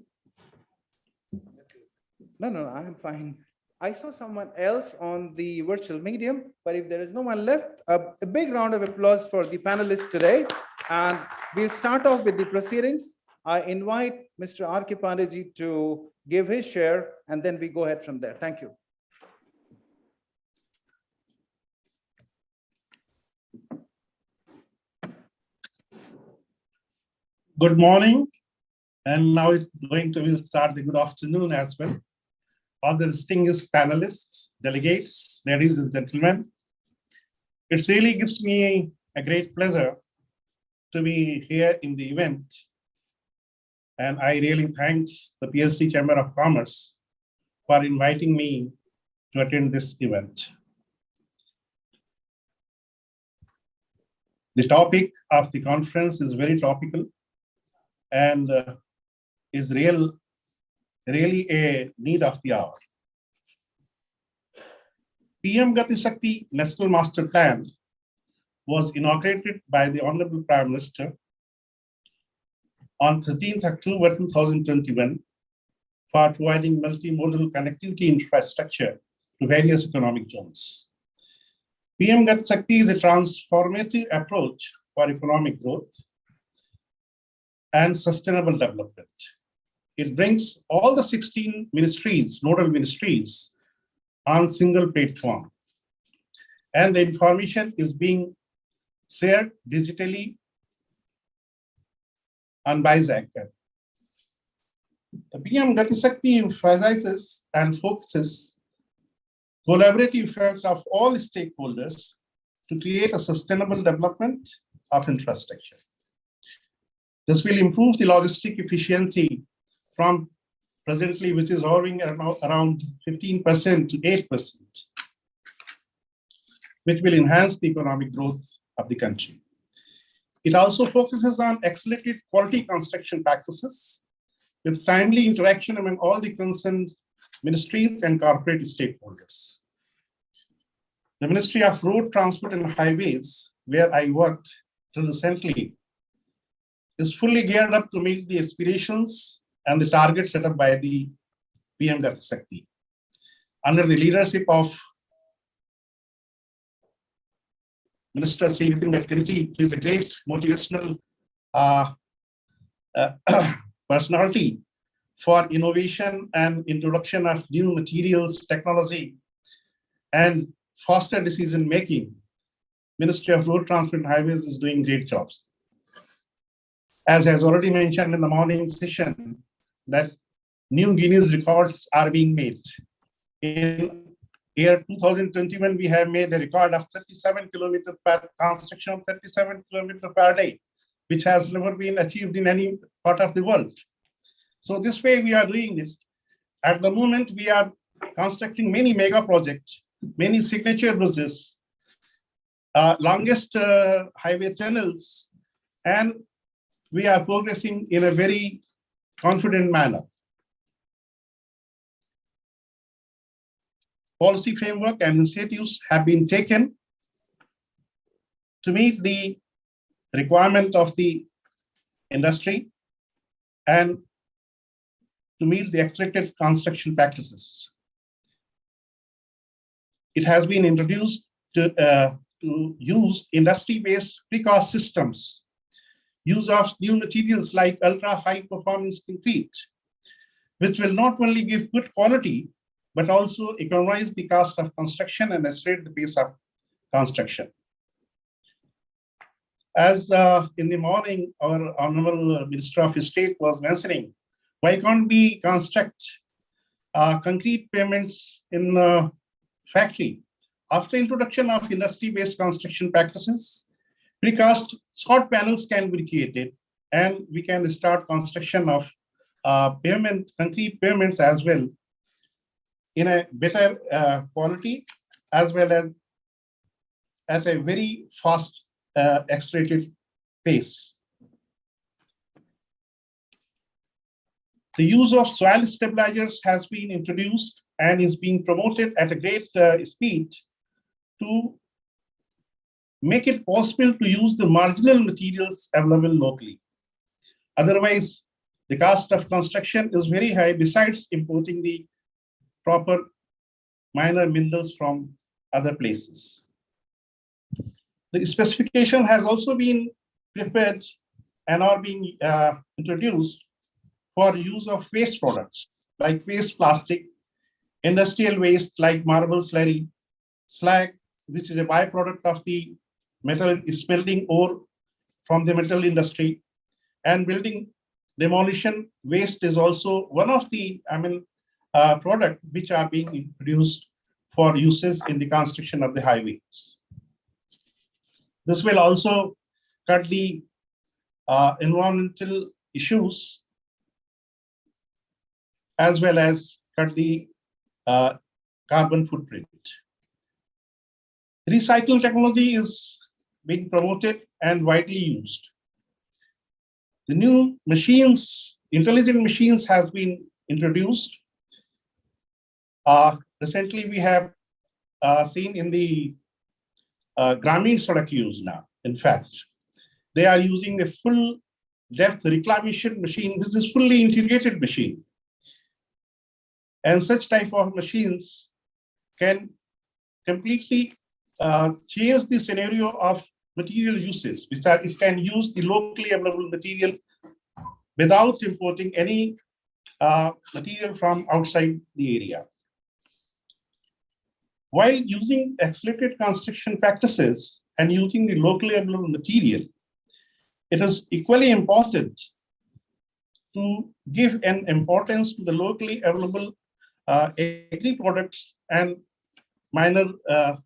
No, I'm fine. I saw someone else on the virtual medium, but if there is no one left, a big round of applause for the panelists today. And we'll start off with the proceedings. I invite Mr. R.K. Pandey to give his share, and then we go ahead from there. Thank you. Good morning. And now it's going to start the good afternoon as well. All the distinguished panelists, delegates, ladies and gentlemen, it really gives me a great pleasure to be here in the event. And I really thank the PhD Chamber of Commerce for inviting me to attend this event. The topic of the conference is very topical and is really a need of the hour. PM Gati Shakti National Master Plan was inaugurated by the Honorable Prime Minister on 13th October 2021 for providing multimodal connectivity infrastructure to various economic zones. PM Gati Shakti is a transformative approach for economic growth and sustainable development. It brings all the 16 ministries, nodal ministries, on single platform. And the information is being shared digitally on BISAC. The PM Gati Shakti emphasizes and focuses collaborative effect of all stakeholders to create a sustainable development of infrastructure. This will improve the logistic efficiency from presently, which is hovering around 15% to 8%, which will enhance the economic growth of the country. It also focuses on accelerated quality construction practices with timely interaction among all the concerned ministries and corporate stakeholders. The Ministry of Road Transport and Highways, where I worked till recently, is fully geared up to meet the aspirations and the targets set up by the PM Gati Shakti. Under the leadership of Minister Sri Nitin Gadkari, who is a great motivational personality for innovation and introduction of new materials, technology, and faster decision making, Ministry of Road Transport and Highways is doing great jobs. As has already mentioned in the morning session, that new Guinness records are being made. In year 2021, we have made a record of 37 kilometers per construction of 37 kilometers per day, which has never been achieved in any part of the world. So this way we are doing it. At the moment, we are constructing many mega projects, many signature bridges, longest highway tunnels, and we are progressing in a very confident manner. Policy framework and initiatives have been taken to meet the requirement of the industry and to meet the expected construction practices. It has been introduced to use industry-based precast systems, use of new materials like ultra-high performance concrete, which will not only give good quality, but also economize the cost of construction and accelerate the pace of construction. As in the morning, our Honorable Minister of State was mentioning, why can't we construct concrete pavements in the factory? After introduction of industry-based construction practices, precast short panels can be created, and we can start construction of concrete pavements as well in a better quality, as well as at a very fast accelerated pace. The use of soil stabilizers has been introduced and is being promoted at a great speed to make it possible to use the marginal materials available locally. Otherwise, the cost of construction is very high, besides importing the proper minor minerals from other places. The specification has also been prepared and are being introduced for use of waste products like waste plastic, industrial waste like marble slurry, slag, which is a byproduct of the metal smelting ore from the metal industry, and building demolition waste is also one of the product which are being introduced for uses in the construction of the highways. This will also cut the environmental issues as well as cut the carbon footprint. Recycling technology is being promoted and widely used. The new machines, intelligent machines, has been introduced. Recently, we have seen in the Grameen Sadak use now. In fact, they are using a full depth reclamation machine. This is fully integrated machine. And such type of machines can completely change the scenario of material uses, which are, it can use the locally available material without importing any material from outside the area. While using accelerated construction practices and using the locally available material, it is equally important to give an importance to the locally available agri products and minor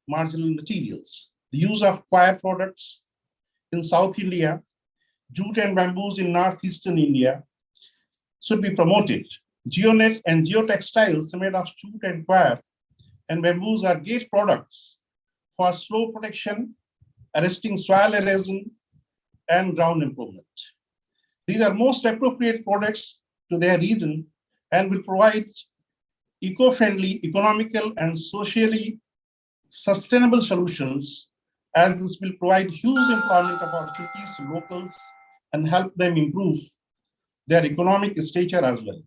marginal materials. The use of coir products in South India, jute and bamboos in northeastern India should be promoted. Geonet and geotextiles made of jute and coir and bamboos are great products for slow protection, arresting soil erosion, and ground improvement. These are most appropriate products to their region and will provide eco-friendly, economical, and socially sustainable solutions, as this will provide huge employment opportunities to locals and help them improve their economic stature as well.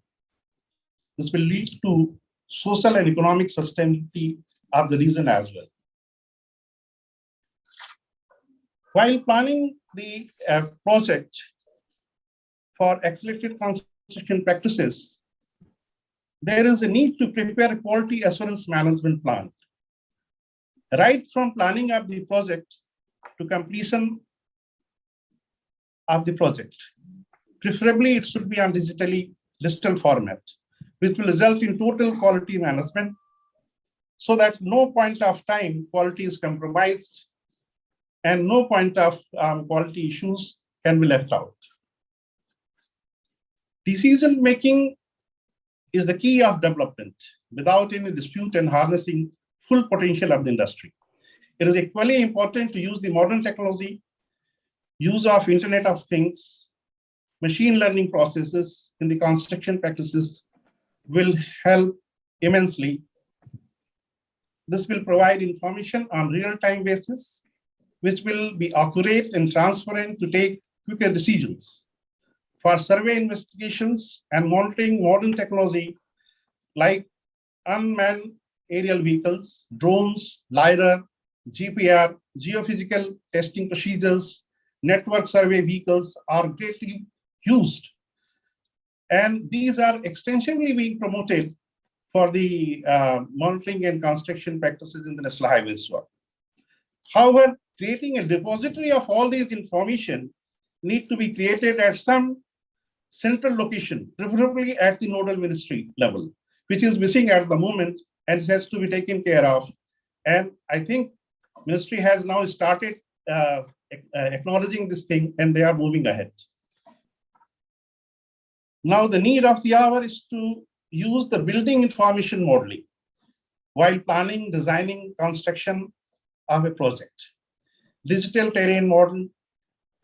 This will lead to social and economic sustainability of the region as well. While planning the project for accelerated construction practices, there is a need to prepare a quality assurance management plan. Right from planning of the project to completion of the project. Preferably, it should be on digital format, which will result in total quality management so that no point of time quality is compromised and no point of quality issues can be left out. Decision-making is the key of development without any dispute and harnessing full potential of the industry. It is equally important to use the modern technology, use of Internet of Things, machine learning processes in the construction practices will help immensely. This will provide information on real-time basis, which will be accurate and transparent to take quicker decisions. For survey investigations and monitoring, modern technology like unmanned aerial vehicles, drones, LiDAR, GPR, geophysical testing procedures, network survey vehicles are greatly used. And these are extensively being promoted for the monitoring and construction practices in the national highways work. However, creating a depository of all these information need to be created at some central location, preferably at the nodal ministry level, which is missing at the moment and has to be taken care of. And I think ministry has now started acknowledging this thing and they are moving ahead. Now the need of the hour is to use the building information modeling while planning, designing, construction of a project. Digital terrain model,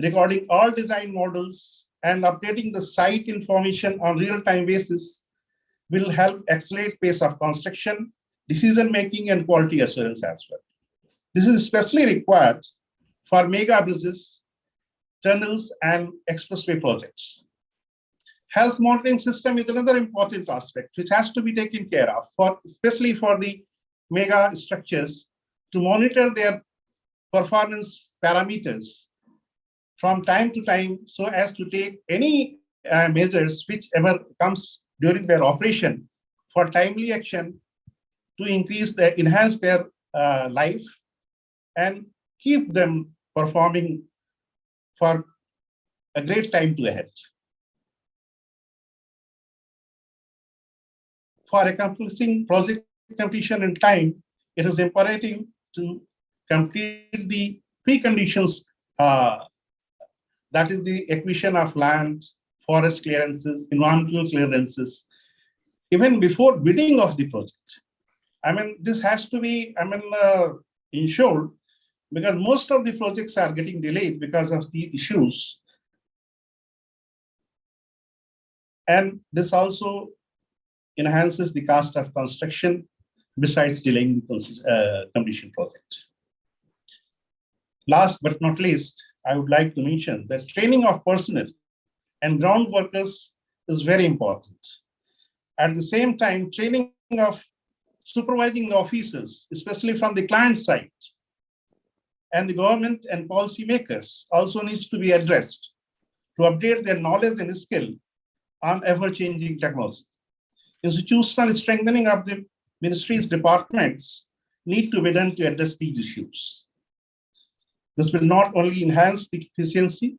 recording all design models and updating the site information on real-time basis will help accelerate pace of construction, decision-making and quality assurance as well. This is especially required for mega bridges, tunnels and expressway projects. Health monitoring system is another important aspect which has to be taken care of, especially for the mega structures to monitor their performance parameters from time to time so as to take any measures whichever comes during their operation for timely action to enhance their life and keep them performing for a great time to ahead. For accomplishing project completion in time, it is imperative to complete the preconditions, that is the acquisition of land, forest clearances, environmental clearances, even before bidding of the project. I mean, this has to be, ensured because most of the projects are getting delayed because of the issues. And this also enhances the cost of construction besides delaying the completion project. Last but not least, I would like to mention that training of personnel and ground workers is very important. At the same time, training of supervising the officers, especially from the client side, and the government and policy makers also needs to be addressed to update their knowledge and skill on ever-changing technology. Institutional strengthening of the ministry's departments need to be done to address these issues. This will not only enhance the efficiency,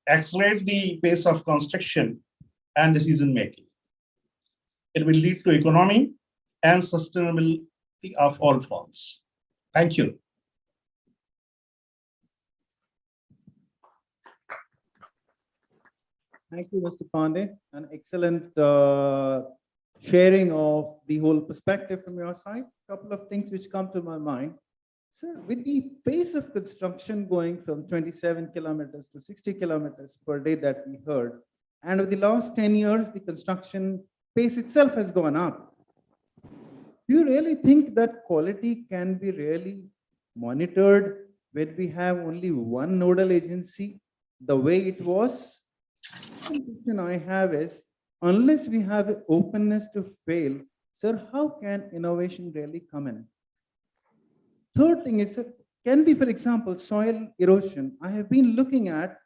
accelerate the pace of construction and decision-making. It will lead to economy and sustainability of all forms. Thank you. Thank you, Mr. Pandey. An excellent sharing of the whole perspective from your side. A couple of things which come to my mind. Sir, with the pace of construction going from 27 kilometers to 60 kilometers per day that we heard, and over the last 10 years, the construction pace itself has gone up. Do you really think that quality can be really monitored when we have only one nodal agency the way it was. One question I have is, unless we have an openness to fail, sir, how can innovation really come in? Third thing is, sir, can be, for example, soil erosion. I have been looking at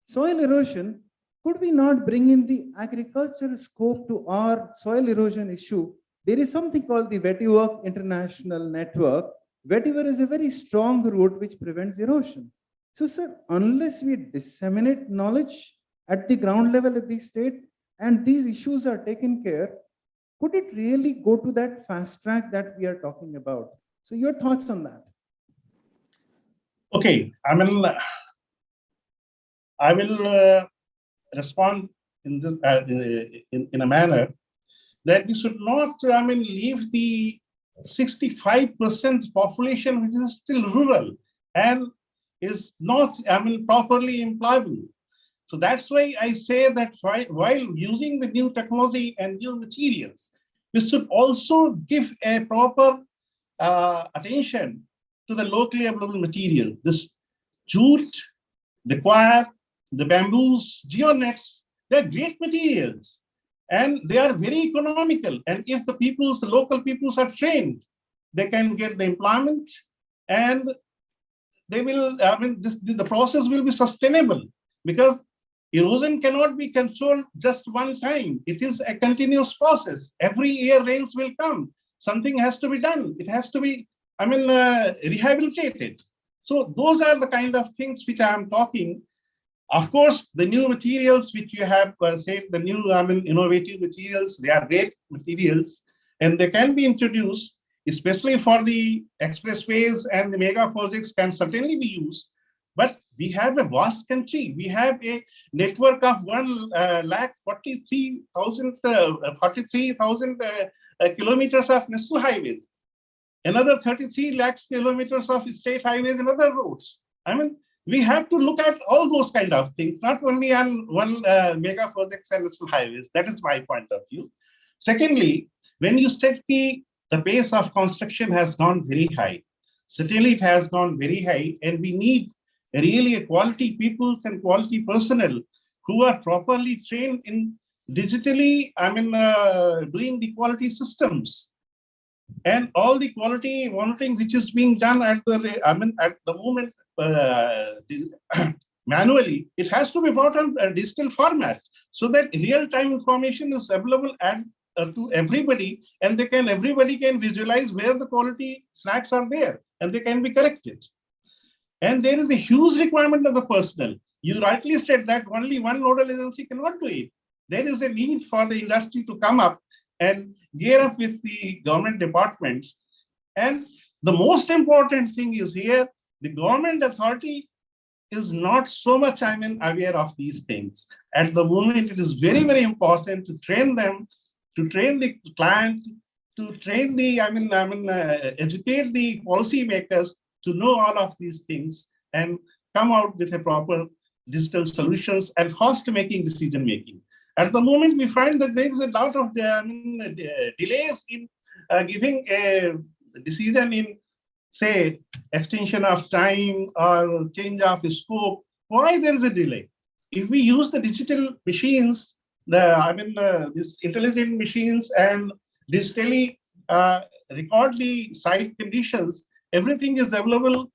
soil erosion. Could we not bring in the agricultural scope to our soil erosion issue? There is something called the Vetiver International Network. Vetiver is a very strong root which prevents erosion. So, sir, unless we disseminate knowledge at the ground level at the state and these issues are taken care, could it really go to that fast track that we are talking about? So, your thoughts on that? Okay, I will respond in this in a manner that we should not leave the 65% population which is still rural and is not properly employable. So that's why I say that while using the new technology and new materials, we should also give a proper attention to the locally available material. This jute, the coir, the bamboos, geonets, they're great materials and they are very economical. And if the local peoples are trained, they can get the employment and they will, the process will be sustainable because erosion cannot be controlled just one time. It is a continuous process. Every year rains will come. Something has to be done. It has to be, rehabilitated. So those are the kind of things which I am talking. Of course, the new materials which you have said, the new innovative materials, they are great materials and they can be introduced, especially for the expressways and the mega projects can certainly be used. But we have a vast country. We have a network of 1,43,000 kilometers of national highways, another 33 lakhs kilometers of state highways and other roads. We have to look at all those kind of things, not only on one mega projects and national highways. That is my point of view. Secondly, when you said the pace of construction has gone very high, certainly it has gone very high, and we need really a quality peoples and quality personnel who are properly trained in digitally, doing the quality systems and all the quality monitoring which is being done at the moment manually. It has to be brought on a digital format so that real-time information is available to everybody, and everybody can visualize where the quality snacks are there and they can be corrected. And there is a huge requirement of the personnel. You rightly said that only one nodal agency cannot do it. There is a need for the industry to come up and gear up with the government departments. And the most important thing is here, the government authority is not so much aware of these things. At the moment, it is very, very important to train them, to train the client, to train the, educate the policymakers to know all of these things and come out with a proper digital solutions and fast-making decision-making. At the moment, we find that there is a lot of delays in giving a decision in, say, extension of time or change of scope. Why there is a delay? If we use the digital machines, these intelligent machines and digitally record the site conditions, everything is available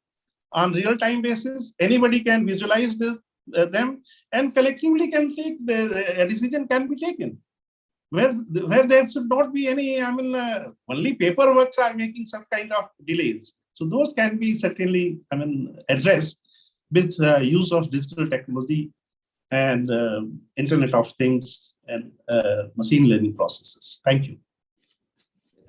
on real-time basis. Anybody can visualize them and collectively can take a decision can be taken. Where there should not be any, only paperwork are making some kind of delays. So those can be certainly, addressed with use of digital technology and Internet of Things and machine learning processes. Thank you.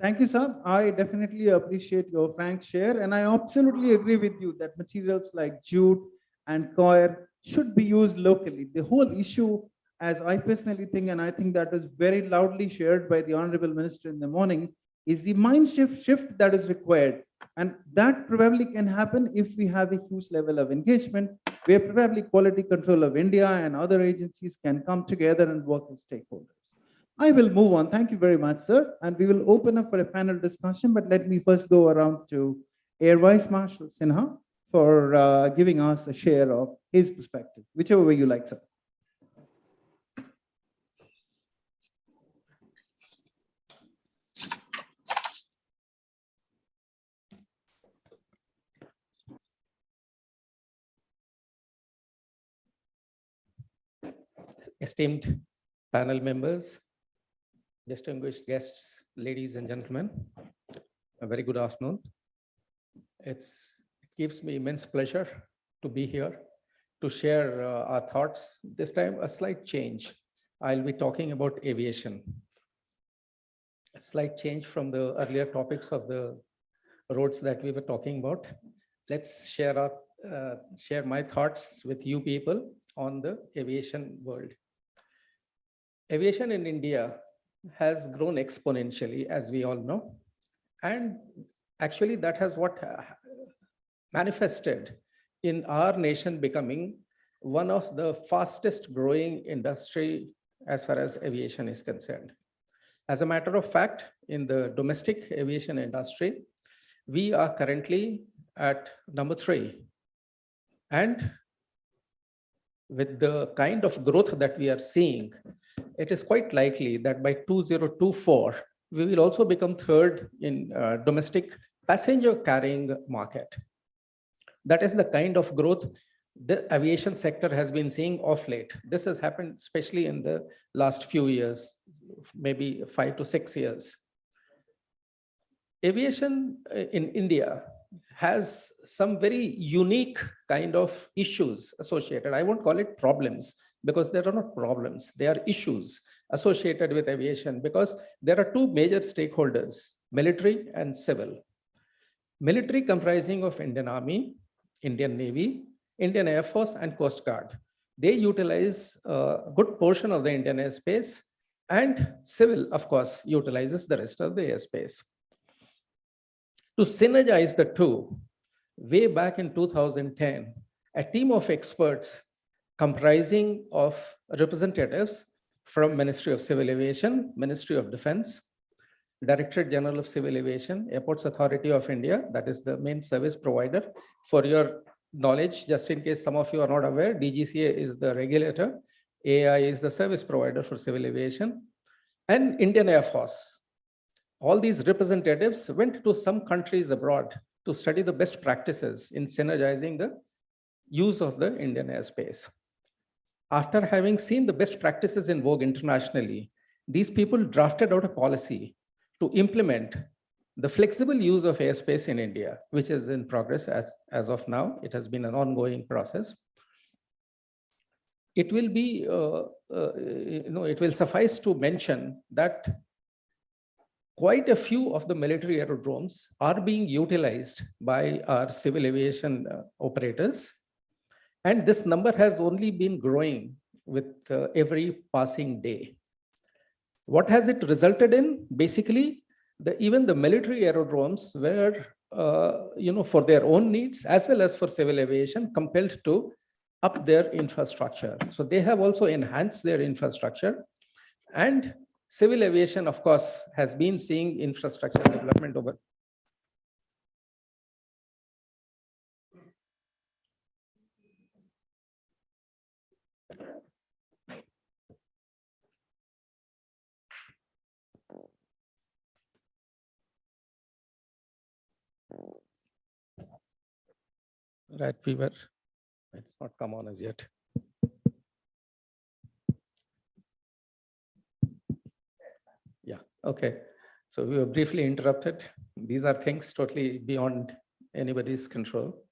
Thank you, sir. I definitely appreciate your frank share, and I absolutely agree with you that materials like jute and coir should be used locally. The whole issue, as I personally think, and I think that was very loudly shared by the Honorable Minister in the morning, is the mind shift that is required. And that probably can happen if we have a huge level of engagement, where probably Quality Control of India and other agencies can come together and work with stakeholders. I will move on. Thank you very much, sir. And we will open up for a panel discussion, but let me first go around to Air Vice Marshal Sinha for giving us a share of his perspective, whichever way you like, sir. Esteemed panel members, distinguished guests, ladies and gentlemen, a very good afternoon. It gives me immense pleasure to be here to share our thoughts. This time, a slight change. I'll be talking about aviation. A slight change from the earlier topics of the roads that we were talking about. Let's share my thoughts with you people on the aviation world. Aviation in India has grown exponentially, as we all know. And actually that has what manifested in our nation becoming one of the fastest growing industry as far as aviation is concerned. As a matter of fact, in the domestic aviation industry, we are currently at number 3. And with the kind of growth that we are seeing, it is quite likely that by 2024, we will also become 3rd in domestic passenger carrying market. That is the kind of growth the aviation sector has been seeing of late. This has happened especially in the last few years, maybe 5 to 6 years. Aviation in India has some very unique kind of issues associated. I won't call it problems because there are not problems. They are issues associated with aviation because there are 2 major stakeholders, military and civil. Military comprising of Indian Army, Indian Navy, Indian Air Force and Coast Guard. They utilize a good portion of the Indian airspace, and civil, of course, utilizes the rest of the airspace. To synergize the two, way back in 2010, a team of experts comprising of representatives from Ministry of Civil Aviation, Ministry of Defense, Directorate General of Civil Aviation, Airports Authority of India, that is the main service provider. For your knowledge, just in case some of you are not aware, DGCA is the regulator, AI is the service provider for civil aviation, and Indian Air Force. All these representatives went to some countries abroad to study the best practices in synergizing the use of the Indian airspace. After having seen the best practices in vogue internationally, these people drafted out a policy to implement the flexible use of airspace in India, which is in progress as of now. It has been an ongoing process. It will be, it will suffice to mention that quite a few of the military aerodromes are being utilized by our civil aviation operators. And this number has only been growing with every passing day. What has it resulted in? Basically, even the military aerodromes were, for their own needs as well as for civil aviation, compelled to up their infrastructure. So they have also enhanced their infrastructure, and civil aviation, of course, has been seeing infrastructure development over. Right, it's not come on as yet. Yeah, okay. So we were briefly interrupted. These are things totally beyond anybody's control.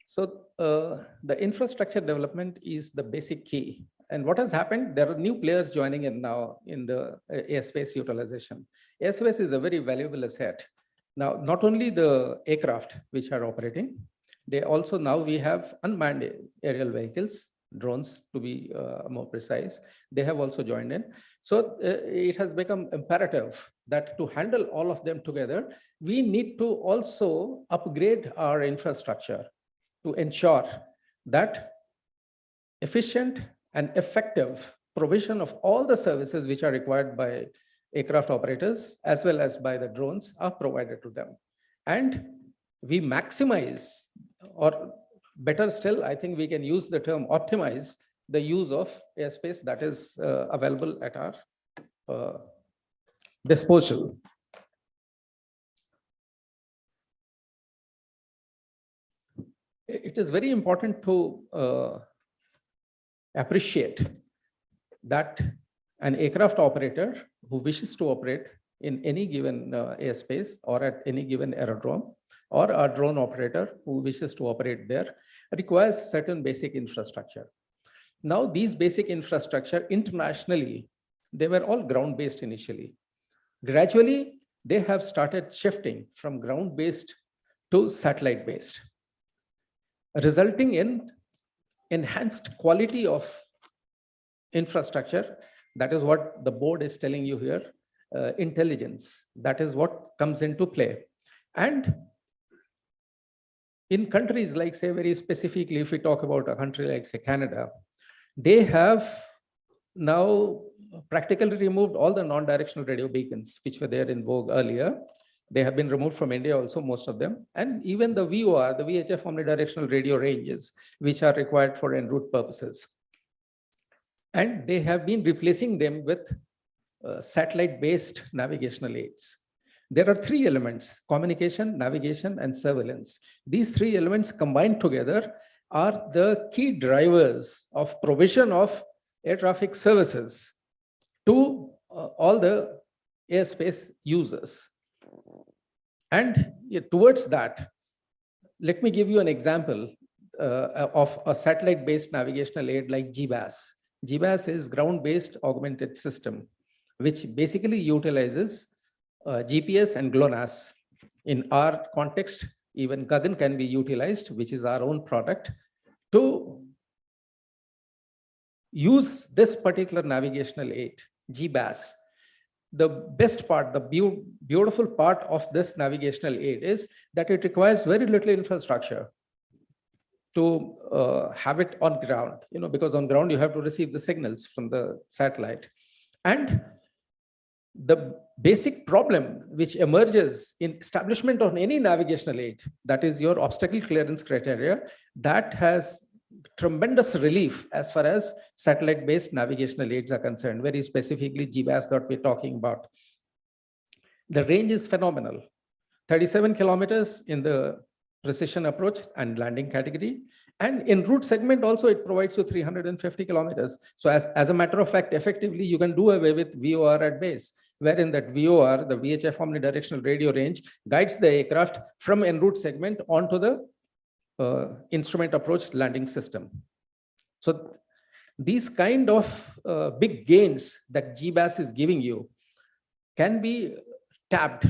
So the infrastructure development is the basic key. And what has happened, there are new players joining in now in the airspace utilization. Airspace is a very valuable asset. Now, not only the aircraft which are operating, they also now we have unmanned aerial vehicles, drones to be more precise. They have also joined in. So it has become imperative that to handle all of them together, we need to also upgrade our infrastructure to ensure that efficient and effective provision of all the services which are required by aircraft operators as well as by the drones are provided to them. And we maximize or better still, I think we can use the term optimize the use of airspace that is available at our disposal. It is very important to appreciate that an aircraft operator who wishes to operate in any given airspace or at any given aerodrome, or a drone operator who wishes to operate there, requires certain basic infrastructure. Now, these basic infrastructure internationally, they were all ground-based initially. Gradually, they have started shifting from ground-based to satellite-based, resulting in enhanced quality of infrastructure. That is what the board is telling you here, intelligence. That is what comes into play. And in countries like, say, very specifically, if we talk about a country like, say, Canada, they have now practically removed all the non-directional radio beacons, which were there in vogue earlier. They have been removed from India also, most of them. And even the VOR, the VHF omnidirectional radio ranges, which are required for en route purposes. And they have been replacing them with satellite-based navigational aids. There are three elements: communication, navigation, and surveillance. These three elements combined together are the key drivers of provision of air traffic services to all the airspace users. And towards that, let me give you an example of a satellite-based navigational aid like GBAS. GBAS is ground-based augmented system, which basically utilizes GPS and GLONASS. In our context, even Gagan can be utilized, which is our own product, to use this particular navigational aid, GBAS. The best part, the beautiful part of this navigational aid is that it requires very little infrastructure to have it on ground, because on ground you have to receive the signals from the satellite. And the basic problem which emerges in establishment of any navigational aid, that is your obstacle clearance criteria, that has tremendous relief as far as satellite-based navigational aids are concerned, very specifically GBAS that we're talking about. The range is phenomenal, 37 kilometers in the precision approach and landing category. And in route segment also, it provides you 350 kilometers. So as a matter of fact, effectively, you can do away with VOR at base, wherein that VOR, the VHF omnidirectional radio range, guides the aircraft from en route segment onto the instrument approach landing system. So these kind of big gains that GBAS is giving you can be tapped.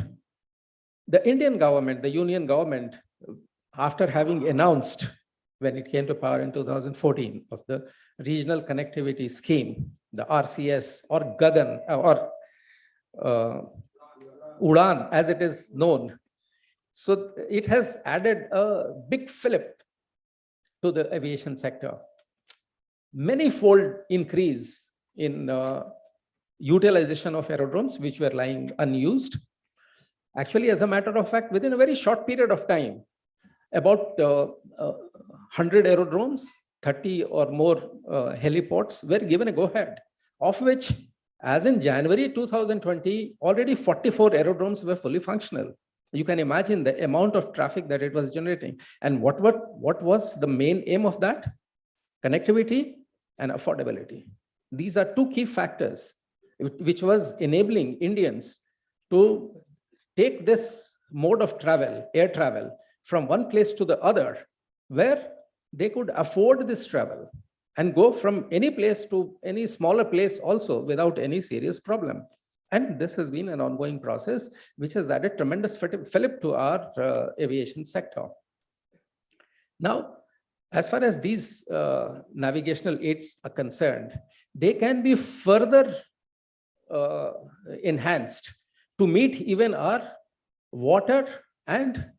The Indian government, the union government, after having announced when it came to power in 2014 of the regional connectivity scheme, the RCS or Gagan or UDAN as it is known. So it has added a big fillip to the aviation sector. Many-fold increase in utilization of aerodromes which were lying unused. Actually, as a matter of fact, within a very short period of time, about 100 aerodromes, 30 or more heliports were given a go-ahead, of which, as in January 2020, already 44 aerodromes were fully functional. You can imagine the amount of traffic that it was generating. And what was the main aim of that? Connectivity and affordability. These are two key factors which was enabling Indians to take this mode of travel, air travel, from one place to the other, where they could afford this travel and go from any place to any smaller place also without any serious problem. And this has been an ongoing process, which has added tremendous fillip to our aviation sector. Now, as far as these navigational aids are concerned, they can be further enhanced to meet even our water and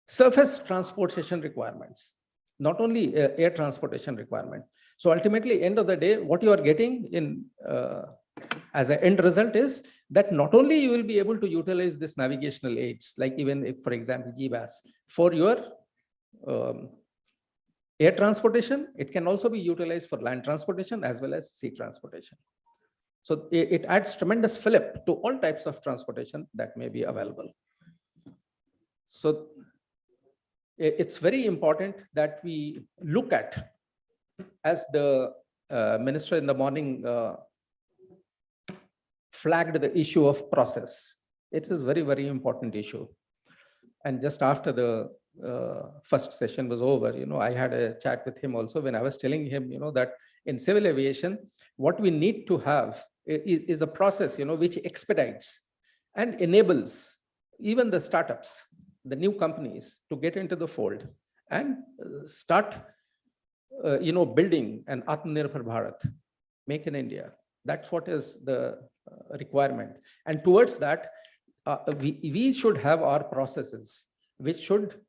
surface transportation requirements, not only air transportation requirement. So ultimately, end of the day, what you are getting in as an end result is that not only you will be able to utilize this navigational aids, like even if, for example, GBAS, for your air transportation. It can also be utilized for land transportation as well as sea transportation. So it adds tremendous fillip to all types of transportation that may be available. So it's very important that we look at, as the minister in the morning flagged the issue of process. It is very, very important issue. And just after the first session was over, I had a chat with him also when I was telling him, that in civil aviation, what we need to have is a process, which expedites and enables even the startups, the new companies to get into the fold and start, building an Atmanirbhar Bharat, make in India. That's what is the requirement. And towards that, we should have our processes, which should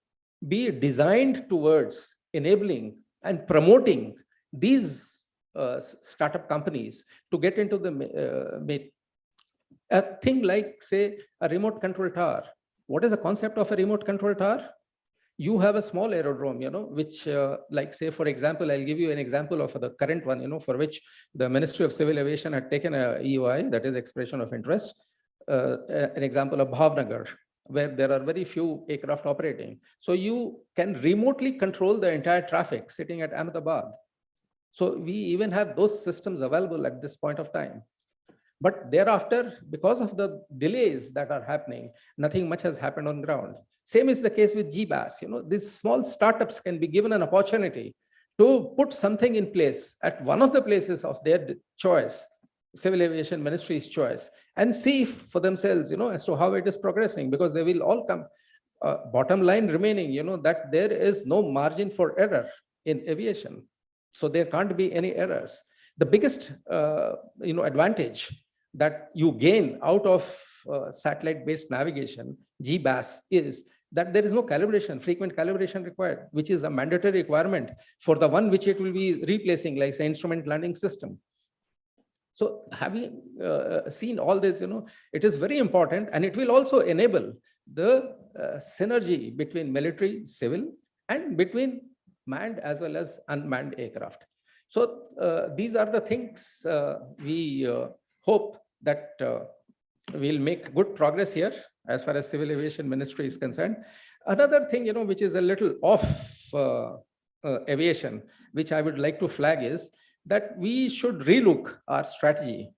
be designed towards enabling and promoting these startup companies to get into the a thing like, say, a remote control tower. What is the concept of a remote control tower? You have a small aerodrome, which like, say, for example, I'll give you an example of the current one, for which the Ministry of Civil Aviation had taken a EOI, that is expression of interest, an example of Bhavnagar, where there are very few aircraft operating. So you can remotely control the entire traffic sitting at Ahmedabad. So we even have those systems available at this point of time. But thereafter, because of the delays that are happening, nothing much has happened on ground. Same is the case with GBAS. These small startups can be given an opportunity to put something in place at one of the places of their choice, Civil Aviation Ministry's choice, and see for themselves, as to how it is progressing, because they will all come. Bottom line remaining, that there is no margin for error in aviation. So there can't be any errors. The biggest, advantage that you gain out of satellite-based navigation, GBAS, is that there is no calibration, frequent calibration required, which is a mandatory requirement for the one which it will be replacing, like say instrument landing system. So having seen all this, it is very important, and it will also enable the synergy between military, civil, and between manned as well as unmanned aircraft. So these are the things we hope that we'll make good progress here as far as Civil Aviation Ministry is concerned. Another thing, which is a little off aviation, which I would like to flag, is that we should relook our strategy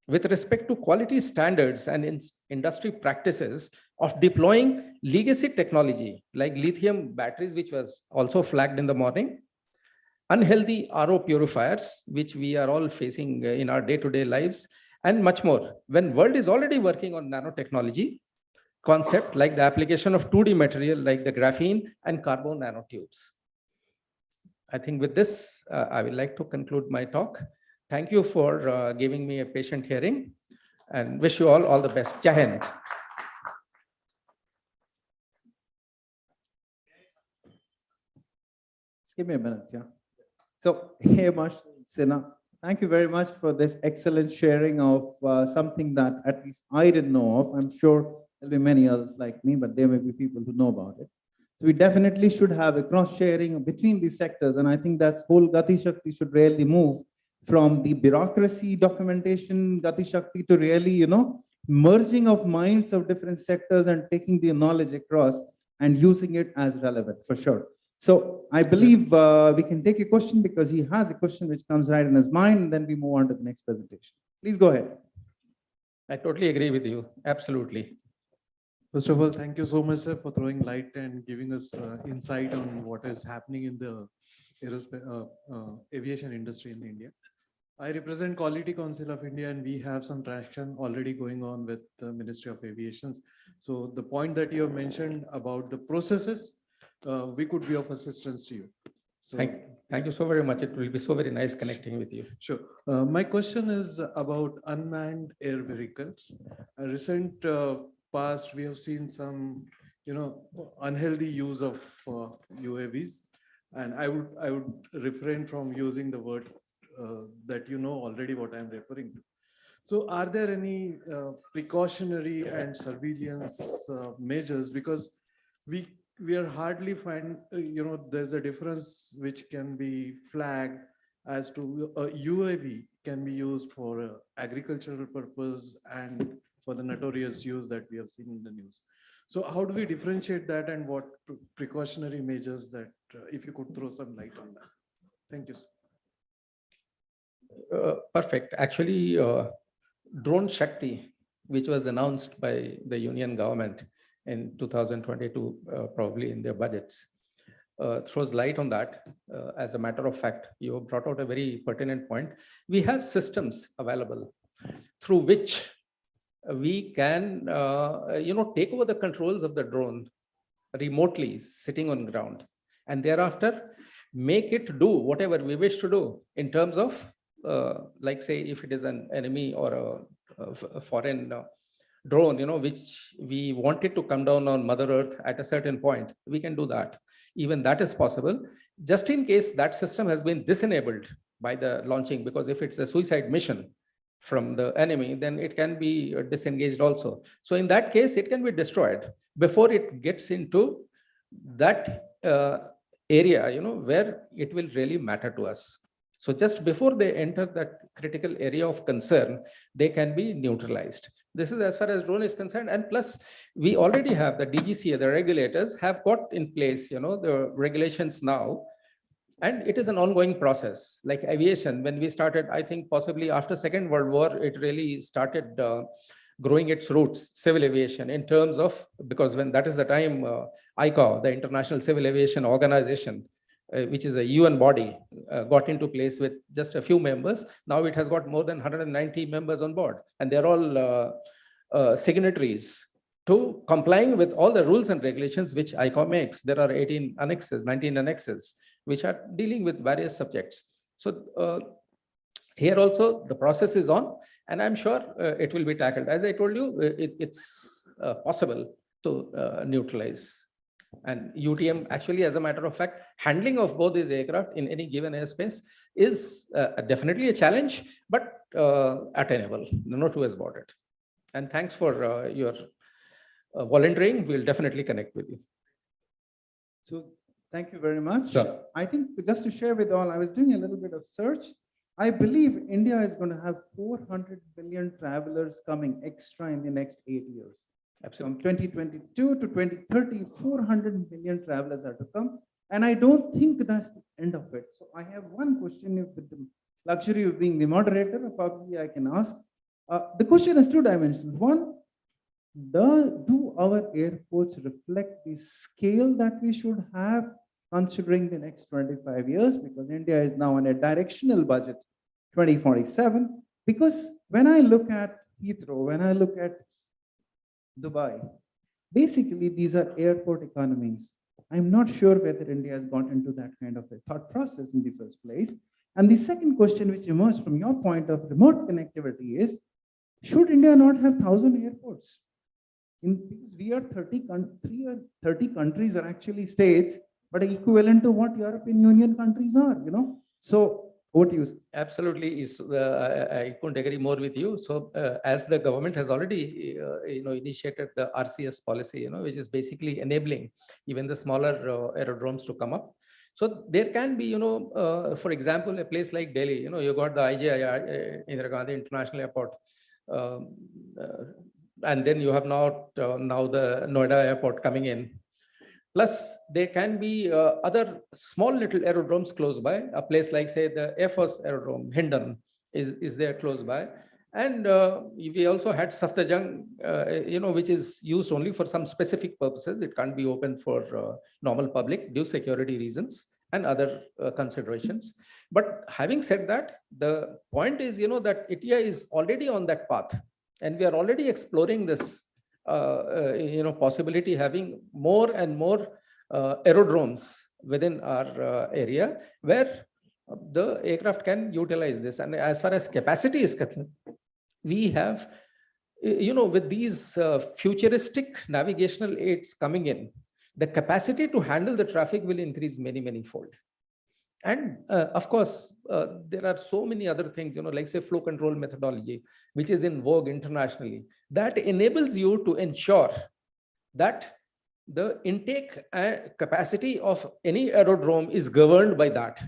with respect to quality standards and industry practices of deploying legacy technology like lithium batteries, which was also flagged in the morning, unhealthy RO purifiers, which we are all facing in our day-to-day lives, and much more. When world is already working on nanotechnology concept, like the application of 2D material like the graphene and carbon nanotubes. I think with this, I would like to conclude my talk. Thank you for giving me a patient hearing, and wish you all the best. Jai Hind. Just give me a minute, yeah. So, Hemash Sinha, thank you very much for this excellent sharing of something that at least I didn't know of. I'm sure there'll be many others like me, but there may be people who know about it. So we definitely should have a cross-sharing between these sectors. And I think that's whole Gati Shakti should really move from the bureaucracy documentation, Gati Shakti, to really, merging of minds of different sectors and taking the knowledge across and using it as relevant, for sure. So I believe we can take a question, because he has a question which comes right in his mind, and then we move on to the next presentation. Please go ahead. I totally agree with you. Absolutely. First of all, thank you so much, sir, for throwing light and giving us insight on what is happening in the aviation industry in India. I represent Quality Council of India, and we have some traction already going on with the Ministry of Aviation. So the point that you have mentioned about the processes, we could be of assistance to you. So thank you so very much. It will be so very nice connecting with you. Sure. My question is about unmanned air vehicles. A recent past, we have seen some, unhealthy use of UAVs, and I would refrain from using the word that already what I'm referring to. So are there any precautionary and surveillance measures? Because we we are hardly find, there's a difference which can be flagged as to a UAV can be used for agricultural purpose and for the notorious use that we have seen in the news. So how do we differentiate that, and what precautionary measures that, if you could throw some light on that? Thank you, sir. Perfect. Actually, Drone Shakti, which was announced by the Union government in 2022, probably in their budgets, throws light on that. As a matter of fact, you brought out a very pertinent point. We have systems available through which we can, take over the controls of the drone remotely sitting on ground, and thereafter make it do whatever we wish to do in terms of, like say, if it is an enemy or a foreign drone, which we wanted to come down on Mother Earth at a certain point, we can do that. Even that is possible, just in case that system has been disenabled by the launching, because if it's a suicide mission from the enemy, then it can be disengaged also. So in that case, it can be destroyed before it gets into that area, where it will really matter to us. So just before they enter that critical area of concern, they can be neutralized. This is as far as drone is concerned. And plus, we already have the DGCA, the regulators have got in place, the regulations now. And it is an ongoing process. Like aviation, when we started, I think possibly after Second World War, it really started growing its roots, civil aviation, in terms of, because when that is the time, ICAO, the International Civil Aviation Organization, which is a UN body, got into place with just a few members. Now it has got more than 190 members on board, and they're all signatories to complying with all the rules and regulations which ICAO makes. There are 19 annexes, which are dealing with various subjects. So here also the process is on, and I'm sure it will be tackled. As I told you, it's possible to neutralize. And UTM, actually, as a matter of fact, handling of both these aircraft in any given airspace is definitely a challenge, but attainable. No two ways about it. And thanks for your volunteering. We'll definitely connect with you. So thank you very much. Sure. I think just to share with all, I was doing a little bit of search. I believe India is going to have 400 million travelers coming extra in the next 8 years. Absolutely. From 2022 to 2030, 400 million travelers are to come. And I don't think that's the end of it. So I have one question, if with the luxury of being the moderator, probably I can ask. The question has two dimensions. One, do our airports reflect the scale that we should have considering the next 25 years? Because India is now on a directional budget, 2047. Because when I look at Heathrow, when I look at Dubai, basically these are airport economies. I'm not sure whether India has gone into that kind of a thought process in the first place. And the second question which emerged from your point of remote connectivity is, should India not have 1,000 airports? Because we are 30 countries are actually states, but equivalent to what European Union countries are, So what do you say? Absolutely, I couldn't agree more with you. So as the government has already initiated the RCS policy, which is basically enabling even the smaller aerodromes to come up. So there can be, for example, a place like Delhi, you got the IGI, Indira Gandhi International Airport, and then you have now the Noida Airport coming in. Plus, there can be other small little aerodromes close by. A place like, say, the Air Force Aerodrome, Hindon, is there close by. And we also had Safdarjung, which is used only for some specific purposes. It can't be open for normal public due security reasons and other considerations. But having said that, the point is, that India is already on that path. And we are already exploring this possibility, having more and more aerodromes within our area where the aircraft can utilize this. And as far as capacity is concerned, we have, with these futuristic navigational aids coming in, the capacity to handle the traffic will increase many fold. And of course, there are so many other things, like say flow control methodology, which is in vogue internationally, that enables you to ensure that the intake capacity of any aerodrome is governed by that.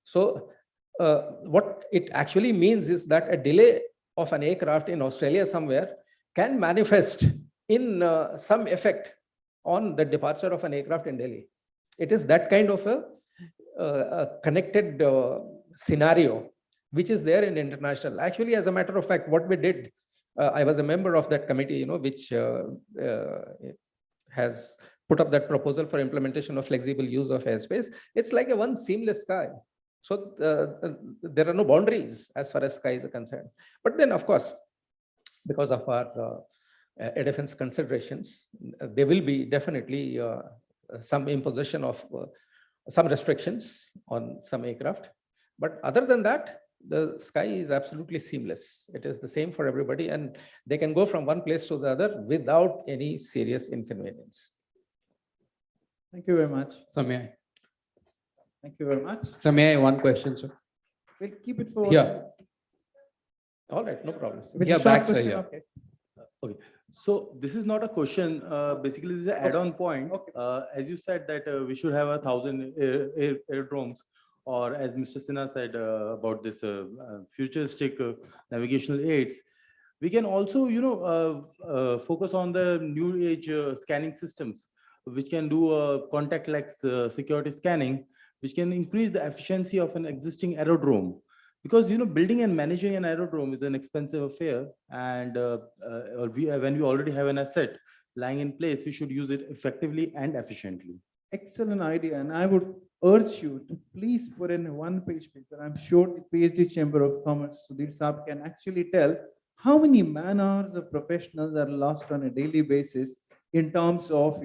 So what it actually means is that a delay of an aircraft in Australia somewhere can manifest in some effect on the departure of an aircraft in Delhi. It is that kind of a connected scenario which is there in international. Actually, as a matter of fact, what we did, I was a member of that committee, which has put up that proposal for implementation of flexible use of airspace. It's like a one seamless sky. So there are no boundaries as far as skies are concerned. But then, of course, because of our air defense considerations, there will be definitely some imposition of some restrictions on some aircraft. But other than that, the sky is absolutely seamless. It is the same for everybody, and they can go from one place to the other without any serious inconvenience. Thank you very much. So may I? Thank you very much. So may I one question, sir? We'll keep it for. Yeah. All right, no problem. With a Yeah, short back, sir, question, yeah. okay. Okay, so this is not a question, basically this is an add-on point. As you said that we should have 1,000 aerodromes, or as Mr. Sinha said about this futuristic navigational aids, we can also, focus on the new age scanning systems, which can do contactless security scanning, which can increase the efficiency of an existing aerodrome. Because building and managing an aerodrome is an expensive affair, and when we already have an asset lying in place, we should use it effectively and efficiently. Excellent idea, and I would urge you to please put in a one-page paper. I'm sure the PhD Chamber of Commerce, Sudhir Saab, can actually tell how many man-hours of professionals are lost on a daily basis in terms of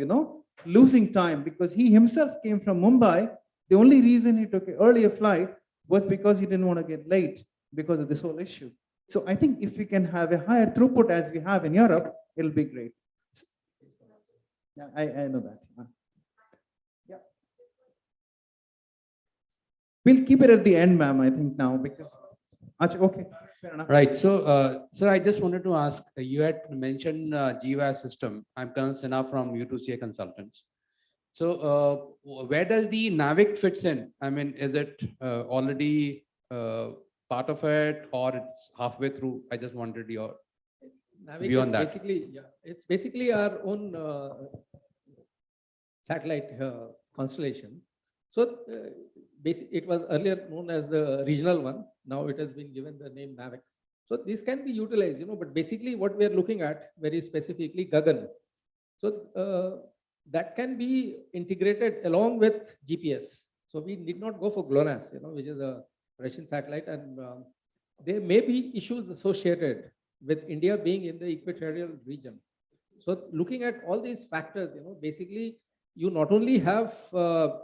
losing time, because he himself came from Mumbai. The only reason he took an earlier flight was because he didn't want to get late because of this whole issue. So I think if we can have a higher throughput as we have in Europe, it'll be great. Yeah, I know that. Yeah. We'll keep it at the end, ma'am, I think now, because, okay, fair enough. Right. So, sir, I just wanted to ask, you had mentioned GVAS system. I'm Colonel Sinha from U2CA Consultants. So where does the NAVIC fits in? I mean, is it already part of it, or it's halfway through? I just wanted your view on that. Basically, yeah, it's basically our own satellite constellation. So it was earlier known as the regional one. Now it has been given the name NAVIC. So this can be utilized, but basically what we are looking at very specifically Gagan. So that can be integrated along with GPS. So we did not go for GLONASS, which is a Russian satellite, and there may be issues associated with India being in the equatorial region. So looking at all these factors, basically you not only have a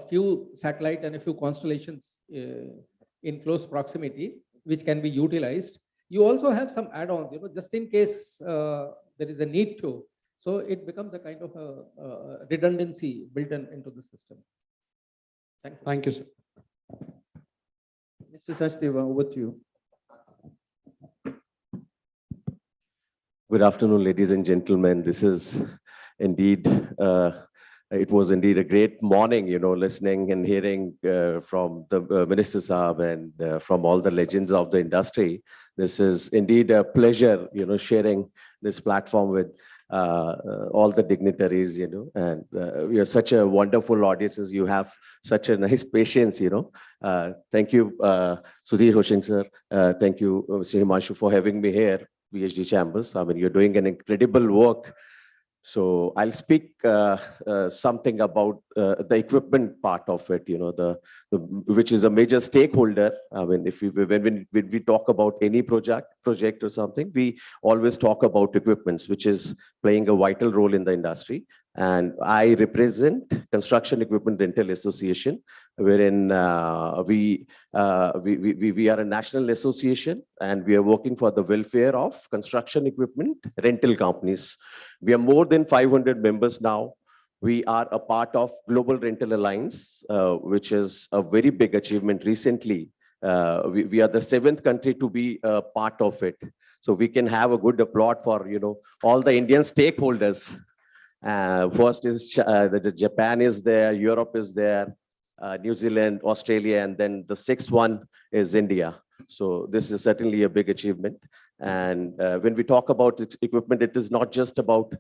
few satellite and a few constellations in close proximity, which can be utilized. You also have some add-ons, just in case there is a need to. So it becomes a kind of a redundancy built into the system. Thank you. Thank you, sir. Mr. Sachdeva, over to you. Good afternoon, ladies and gentlemen. This is indeed, it was indeed a great morning, listening and hearing from the Minister Saab and from all the legends of the industry. This is indeed a pleasure, sharing this platform with all the dignitaries, and we are such a wonderful audiences. You have such a nice patience, Thank you, Sudhir Hoshing sir. Thank you, Mr. Himanshu, for having me here, PhD Chambers. I mean, you're doing an incredible work. So I'll speak something about the equipment part of it, which is a major stakeholder. I mean, when we talk about any project or something, we always talk about equipments, which is playing a vital role in the industry. And I represent Construction Equipment Rental Association, wherein we are a national association, and we are working for the welfare of construction equipment rental companies. We are more than 500 members now. We are a part of Global Rental Alliance, which is a very big achievement recently. We are the 7th country to be a part of it. So we can have a good applaud for all the Indian stakeholders First is Japan is there, Europe is there, New Zealand, Australia, and then the sixth one is India. So this is certainly a big achievement. And when we talk about equipment, it is not just about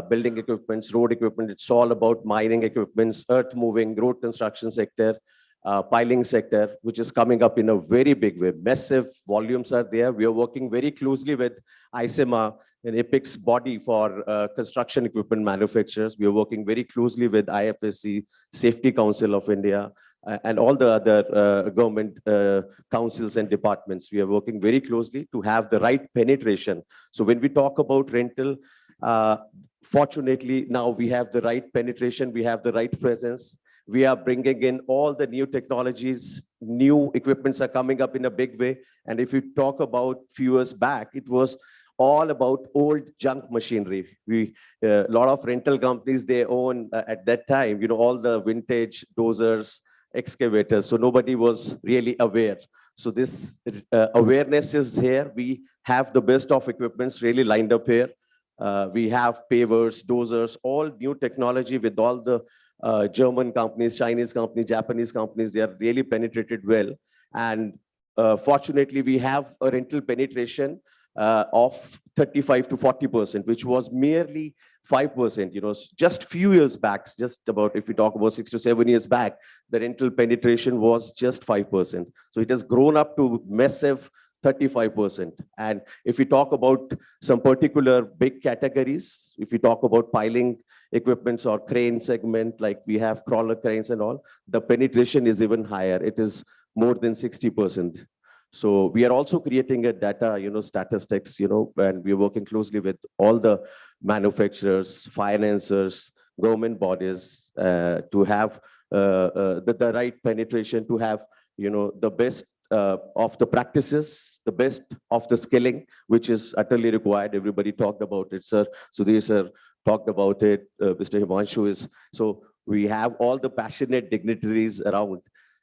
building equipments, road equipment. It's all about mining equipments, earth moving, road construction sector, piling sector, which is coming up in a very big way. Massive volumes are there. We are working very closely with ICEMA, an apex body for construction equipment manufacturers. We are working very closely with IFSC, Safety Council of India, and all the other government councils and departments. We are working very closely to have the right penetration. So when we talk about rental, fortunately, now we have the right penetration, we have the right presence. We are bringing in all the new technologies, new equipments are coming up in a big way. And if you talk about few years back, it was all about old junk machinery. A lot of rental companies, they own at that time, you know, all the vintage dozers, excavators. So nobody was really aware. So this awareness is here. We have the best of equipments really lined up here. We have pavers, dozers, all new technology with all the German companies, Chinese companies, Japanese companies. They are really penetrated well. And fortunately, we have a rental penetration of 35 to 40%, which was merely 5%. You know, just few years back, just about, if we talk about 6 to 7 years back, the rental penetration was just 5%. So it has grown up to massive 35%. And if we talk about some particular big categories, if we talk about piling equipments or crane segment, like we have crawler cranes and all, the penetration is even higher. It is more than 60%. So we are also creating a data, you know, statistics, you know, and we're working closely with all the manufacturers, financiers, government bodies to have the right penetration, to have, you know, the best of the practices, the best of the skilling, which is utterly required. Everybody talked about it, sir. Sudhir sir talked about it. Mr. Himanshu is. So we have all the passionate dignitaries around.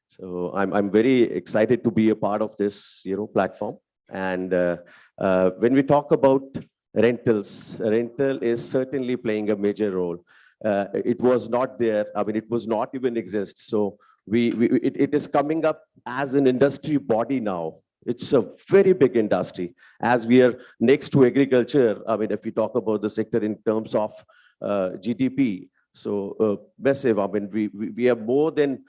So I'm very excited to be a part of this, you know, platform. And when we talk about rentals, rental is certainly playing a major role. It was not there. I mean, it was not even exist. So it is coming up as an industry body now. It's a very big industry. As we are next to agriculture, I mean, if we talk about the sector in terms of GDP, so massive. I mean, we have more than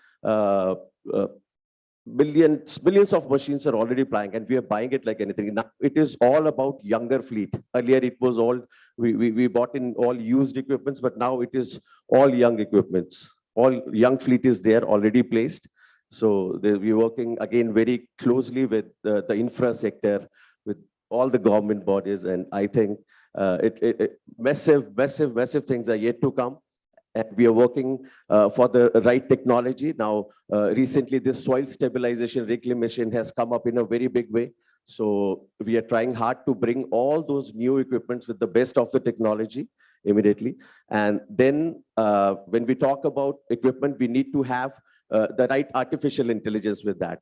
billions of machines are already plying, and we are buying it like anything. Now it is all about younger fleet. Earlier it was all, we bought in all used equipments, but now it is all young equipments. All young fleet is there already placed. So we're working again very closely with the infra sector, with all the government bodies, and I think massive things are yet to come. And we are working for the right technology. Now, recently, this soil stabilization reclamation has come up in a very big way. So we are trying hard to bring all those new equipments with the best of the technology immediately. And then when we talk about equipment, we need to have the right artificial intelligence with that.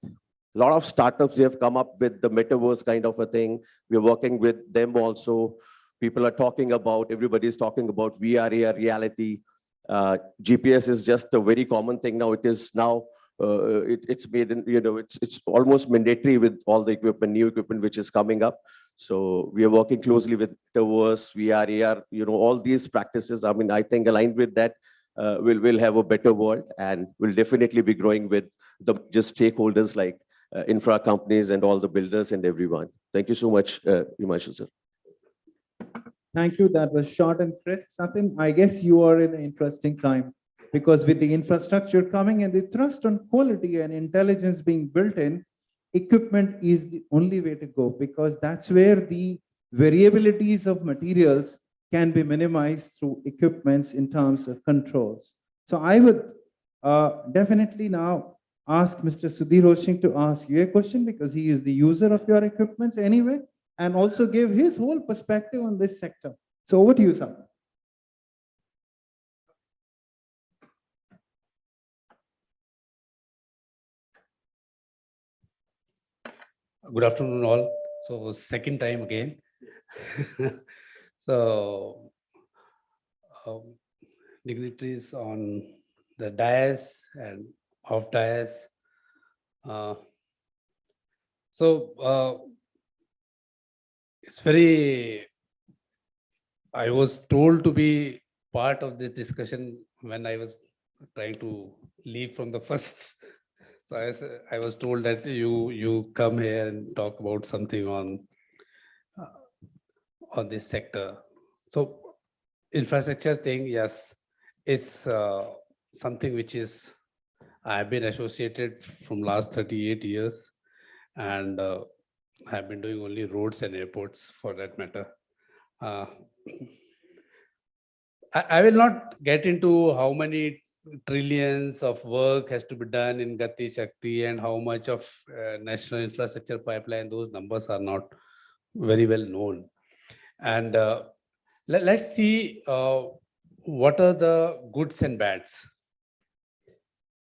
A lot of startups have come up with the metaverse kind of a thing. We're working with them also. People are talking about, everybody's talking about VR, AR reality. GPS is just a very common thing now. It is now, it's made in, you know, it's almost mandatory with all the equipment, new equipment which is coming up. So we are working closely with Metaverse, VR, AR, you know, all these practices. I mean, I think aligned with that, we'll have a better world, and we'll definitely be growing with the just stakeholders like infra companies and all the builders and everyone. Thank you so much, Himanshu sir. Thank you. That was short and crisp. Satyan, I guess you are in an interesting time, because with the infrastructure coming and the thrust on quality and intelligence being built in, equipment is the only way to go, because that's where the variabilities of materials can be minimized through equipments in terms of controls. So I would definitely now ask Mr. Sudhir Hoshing to ask you a question, because he is the user of your equipments anyway, and also give his whole perspective on this sector. So over to you, sir. Good afternoon, all. So second time again. So dignitaries on the dais and off dais. It's very, I was told to be part of this discussion when I was trying to leave from the first. So I was told that you come here and talk about something on this sector. So infrastructure thing, yes, is something which is, I've been associated from last 38 years, and I've been doing only roads and airports for that matter. I will not get into how many trillions of work has to be done in Gati Shakti and how much of national infrastructure pipeline. Those numbers are not very well known. And let's see what are the goods and bads.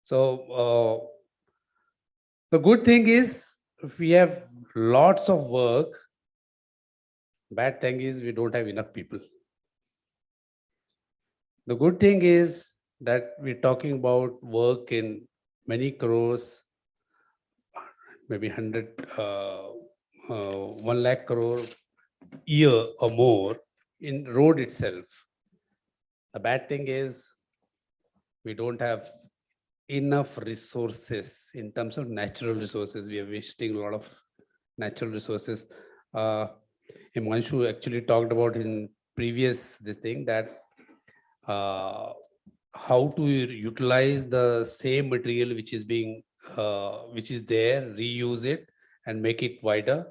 So the good thing is we have lots of work. Bad thing is we don't have enough people. The good thing is that we're talking about work in many crores, maybe 1 lakh crore year or more in road itself. The bad thing is we don't have enough resources in terms of natural resources. We are wasting a lot of natural resources. Himanshu actually talked about in previous this thing that how to utilize the same material which is being which is there, reuse it and make it wider.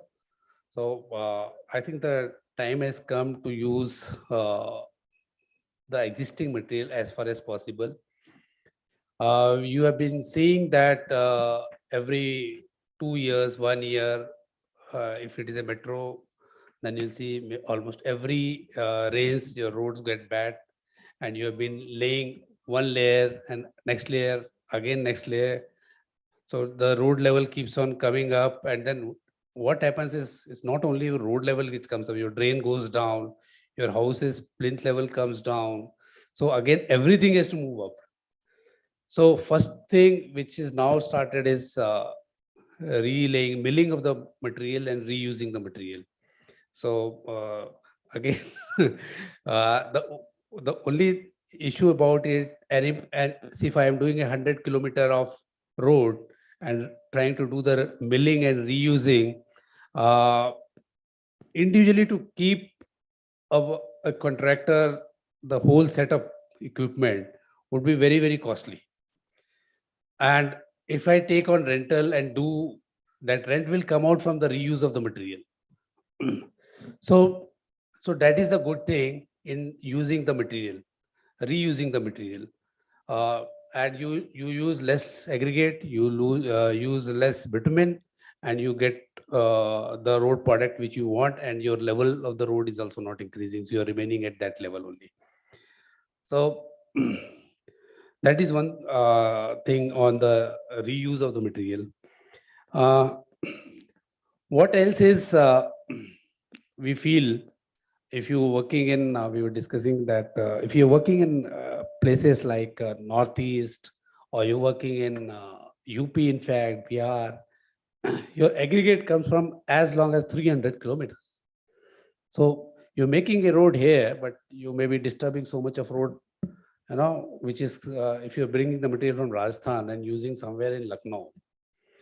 So I think the time has come to use the existing material as far as possible. You have been seeing that every 2 years, 1 year, if it is a metro, then you'll see almost every rains, your roads get bad, and you have been laying one layer and next layer, again next layer. So the road level keeps on coming up, and then what happens is it's not only your road level which comes up, your drain goes down, your house's plinth level comes down. So again, everything has to move up. So first thing which is now started is relaying, milling of the material and reusing the material. So again, the only issue about it, and see, if I am doing 100 kilometer of road and trying to do the milling and reusing, individually to keep a contractor, the whole set of equipment would be very, very costly. And if I take on rental and do that, rent will come out from the reuse of the material. So that is the good thing in using the material, reusing the material. And you use less aggregate, you use less bitumen, and you get the road product which you want, and your level of the road is also not increasing. So you're remaining at that level only. So that is one thing on the reuse of the material. What else is we feel if you're working in, we were discussing that if you're working in places like Northeast, or you're working in UP, in fact, Bihar, your aggregate comes from as long as 300 kilometers. So you're making a road here, but you may be disturbing so much of road, which is if you're bringing the material from Rajasthan and using somewhere in Lucknow.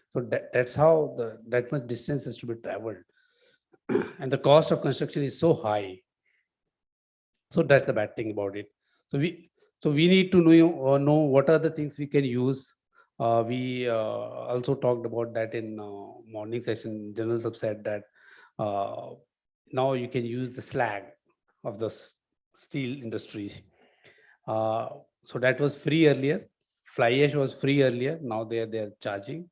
So that's how that much distance is to be traveled. And the cost of construction is so high. So that's the bad thing about it. So we need to know what are the things we can use. We also talked about that in morning session. General Sub said that now you can use the slag of the steel industries. So that was free earlier. Fly ash was free earlier. Now they're charging.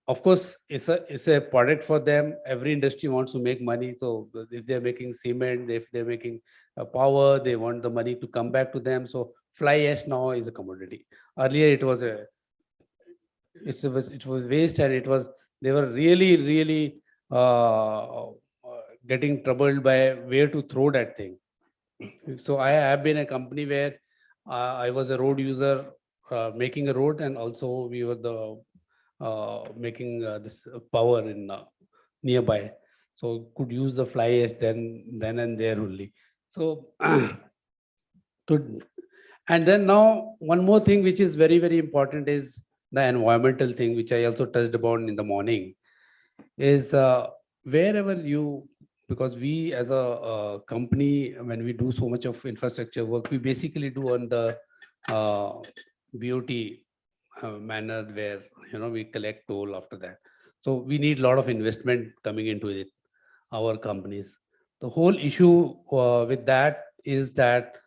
Of course, it's a product for them. Every industry wants to make money. So if they're making cement, if they're making power, they want the money to come back to them. So fly ash now is a commodity. Earlier it was waste, and they were really getting troubled by where to throw that thing. So I have been a company where I was a road user, making a road, and also we were the making this power in nearby. So could use the fly ash then and there only. So to, and then now one more thing which is very, very important is the environmental thing, which I also touched upon in the morning, is wherever you, because we as a company, when we do so much of infrastructure work, we basically do on the BOT manner where, we collect toll after that. So we need a lot of investment coming into it, our companies. The whole issue with that is that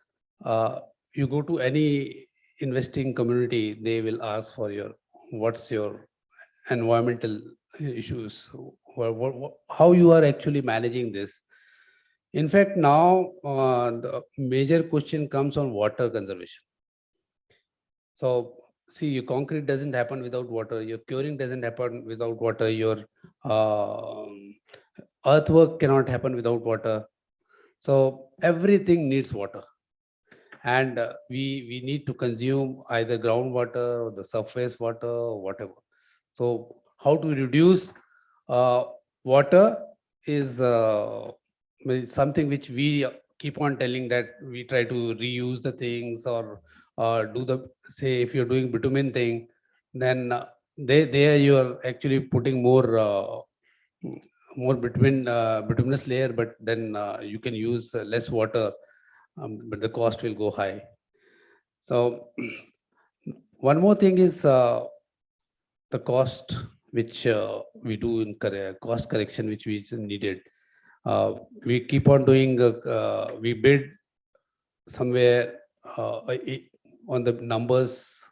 you go to any investing community, they will ask for what's your environmental issues, how you are actually managing this. In fact, now the major question comes on water conservation. So see, your concrete doesn't happen without water, your curing doesn't happen without water, your earthwork cannot happen without water. So everything needs water. And we need to consume either groundwater or the surface water or whatever. So how to reduce water is something which we keep on telling, that we try to reuse the things, or do the, say, if you're doing bitumen thing, then there you are actually putting more bituminous layer, but then you can use less water, but the cost will go high. So one more thing is the cost which we do in cost correction, which we needed. We keep on doing, we bid somewhere on the numbers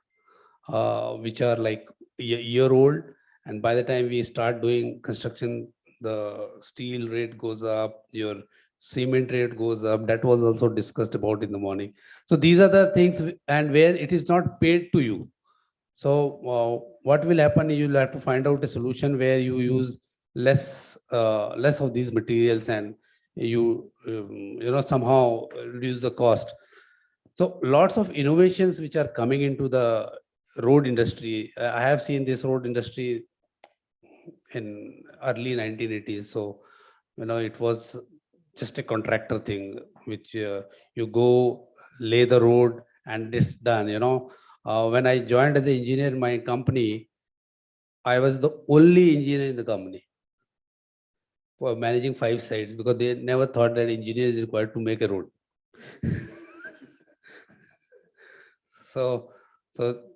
which are like a year old, and by the time we start doing construction, the steel rate goes up, your cement rate goes up. That was also discussed about in the morning. So these are the things, and where it is not paid to you. So what will happen, you'll have to find out a solution where you use less of these materials, and you somehow reduce the cost. So lots of innovations which are coming into the road industry. I have seen this road industry in early 1980s. So it was just a contractor thing, which you go lay the road and it's done. When I joined as an engineer in my company, I was the only engineer in the company for managing 5 sites, because they never thought that engineer is required to make a road. So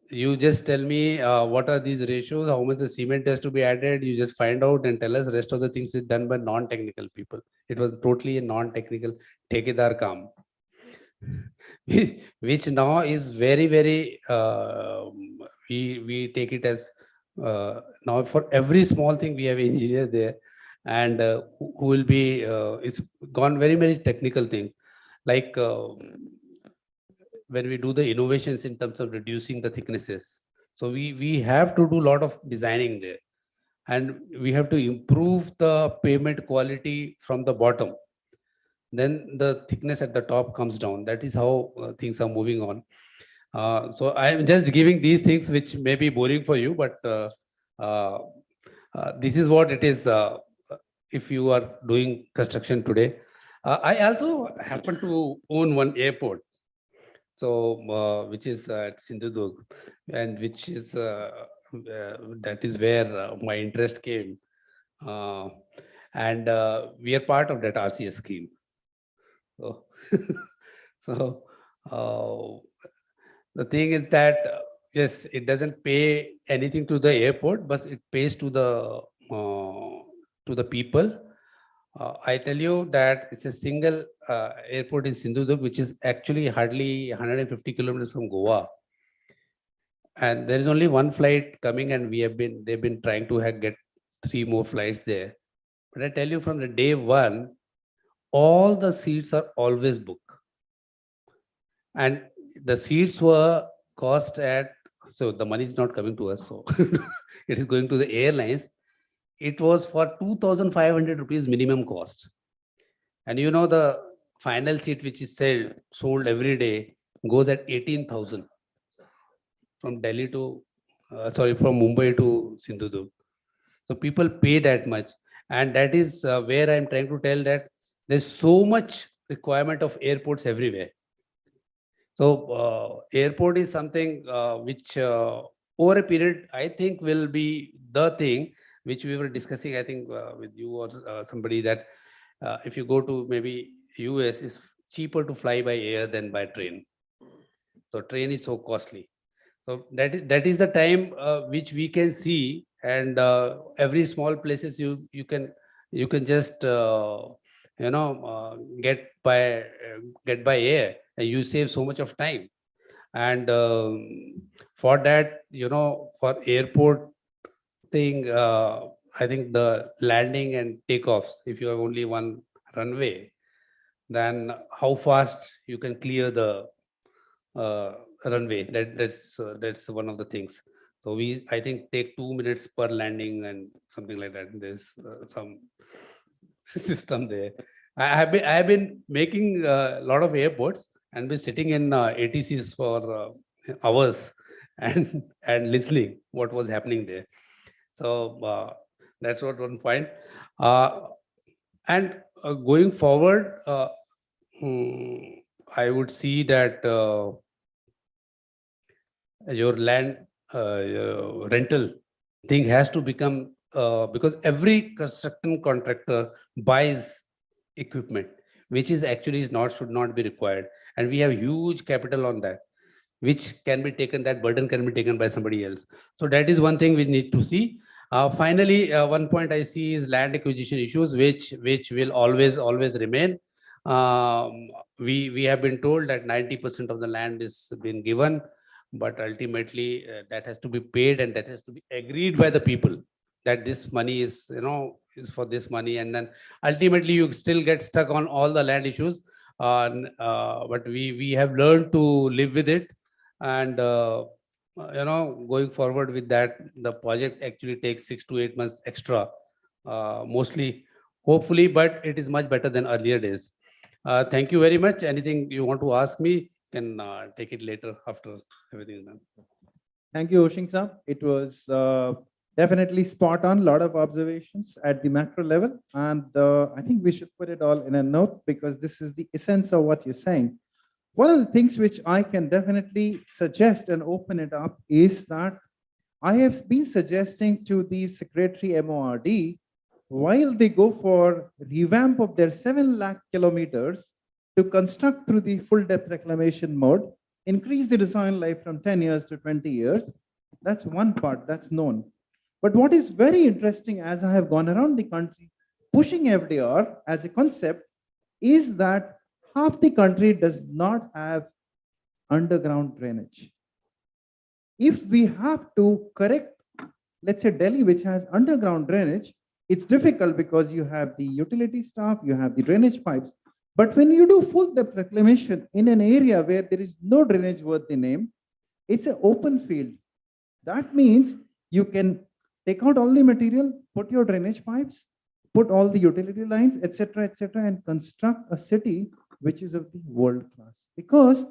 you just tell me what are these ratios, how much the cement has to be added, you just find out and tell us. Rest of the things is done by non-technical people. It was totally a non-technical thekedar kaam, which now is very, very, we take it as, now for every small thing we have an engineer there, and who will be, it's gone very, very technical things. Like when we do the innovations in terms of reducing the thicknesses. So we have to do a lot of designing there, and we have to improve the pavement quality from the bottom. Then the thickness at the top comes down. That is how things are moving on. So I am just giving these things which may be boring for you, but this is what it is if you are doing construction today. I also happen to own one airport. So which is at Sindhudurg, and which is that is where my interest came, and we are part of that RCS scheme. So the thing is that yes, it doesn't pay anything to the airport, but it pays to the people. I tell you that it's a single airport in Sindhudurg, which is actually hardly 150 kilometers from Goa. And there is only one flight coming, and they've been trying to get 3 more flights there. But I tell you, from the day one, all the seats are always booked. And the seats were cost at, so the money is not coming to us, so it is going to the airlines. It was for 2,500 rupees minimum cost. And the final seat which is sold every day goes at 18,000 from Delhi to, from Mumbai to Sindhudurg. So people pay that much. And that is where I'm trying to tell that there's so much requirement of airports everywhere. So airport is something which over a period, I think will be the thing which we were discussing, I think with you or somebody, that if you go to maybe US, it's cheaper to fly by air than by train. So train is so costly. So that is the time which we can see, and every small places you can just get by air, and you save so much of time. And for that, for airport thing, I think the landing and takeoffs, if you have only one runway, then how fast you can clear the runway. That's one of the things. So I think take 2 minutes per landing and something like that. There's some system there. I have been making a lot of airports and been sitting in ATCs for hours and listening what was happening there. So that's what one point. And going forward, I would see that your land rental thing has to become, because every construction contractor buys equipment, which is actually should not be required. And we have huge capital on that, which can be taken, that burden can be taken by somebody else. So that is one thing we need to see. Finally, one point I see is land acquisition issues, which will always remain. We have been told that 90% of the land is been given, but ultimately that has to be paid, and that has to be agreed by the people that this money is, is for this money. And then ultimately you still get stuck on all the land issues. But we have learned to live with it. And, going forward with that, the project actually takes 6 to 8 months extra, mostly, hopefully, but it is much better than earlier days. Thank you very much. Anything you want to ask me, can take it later after everything is done. Thank you, Oshing Saab. It was definitely spot on, lot of observations at the macro level. And I think we should put it all in a note, because this is the essence of what you're saying. One of the things which I can definitely suggest and open it up is that I have been suggesting to the Secretary MORD, while they go for revamp of their 7 lakh kilometers to construct through the full depth reclamation mode, increase the design life from 10 years to 20 years. That's one part that's known. But what is very interesting, as I have gone around the country pushing FDR as a concept, is that half the country does not have underground drainage. If we have to correct, let's say Delhi, which has underground drainage, it's difficult because you have the utility staff, you have the drainage pipes. But when you do full depth reclamation in an area where there is no drainage worth the name, it's an open field. That means you can take out all the material, put your drainage pipes, put all the utility lines, etc., and construct a city which is of the world class. Because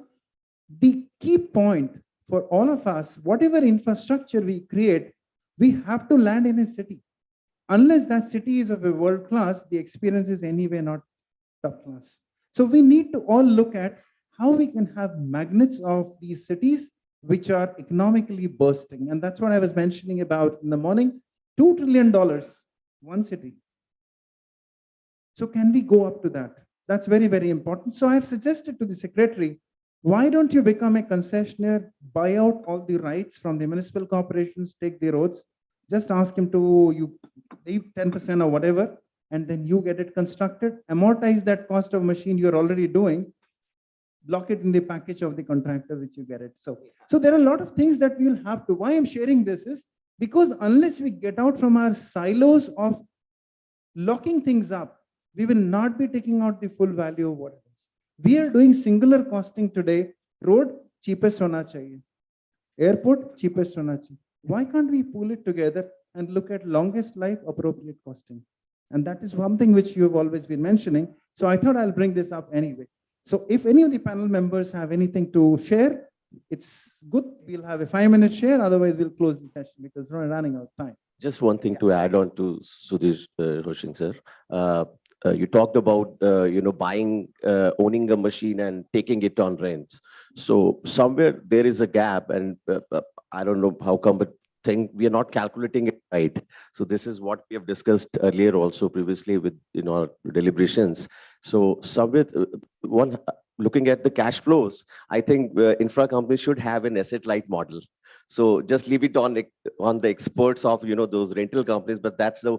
the key point for all of us, whatever infrastructure we create, we have to land in a city. Unless that city is of a world class, the experience is anyway not top class. So we need to all look at how we can have magnets of these cities which are economically bursting. And that's what I was mentioning about in the morning, $2 trillion, one city. So can we go up to that? That's very, very important. So I've suggested to the secretary, why don't you become a concessionaire, buy out all the rights from the municipal corporations, take the roads, just ask him to, you leave 10% or whatever, and then you get it constructed, amortize that cost of machine you're already doing, block it in the package of the contractor, which you get it. So there are a lot of things that we'll have to, why I'm sharing this is because unless we get out from our silos of locking things up, we will not be taking out the full value of what it is. We are doing singular costing today. Road, cheapest hona chahiye. Airport, cheapest hona chahiye. Why can't we pull it together and look at longest life appropriate costing? And that is something which you have always been mentioning. So I thought I'll bring this up anyway. So if any of the panel members have anything to share, it's good. We'll have a 5-minute share. Otherwise, we'll close the session because we're running out of time. Just one thing to add on to Sudhir Hoshin, sir. You talked about, buying, owning a machine and taking it on rent. So somewhere there is a gap, and I don't know how come, but we are not calculating it right. So this is what we have discussed earlier also previously with our deliberations. So somewhere looking at the cash flows, I think infra companies should have an asset light model. So just leave it on the experts of those rental companies, but that's the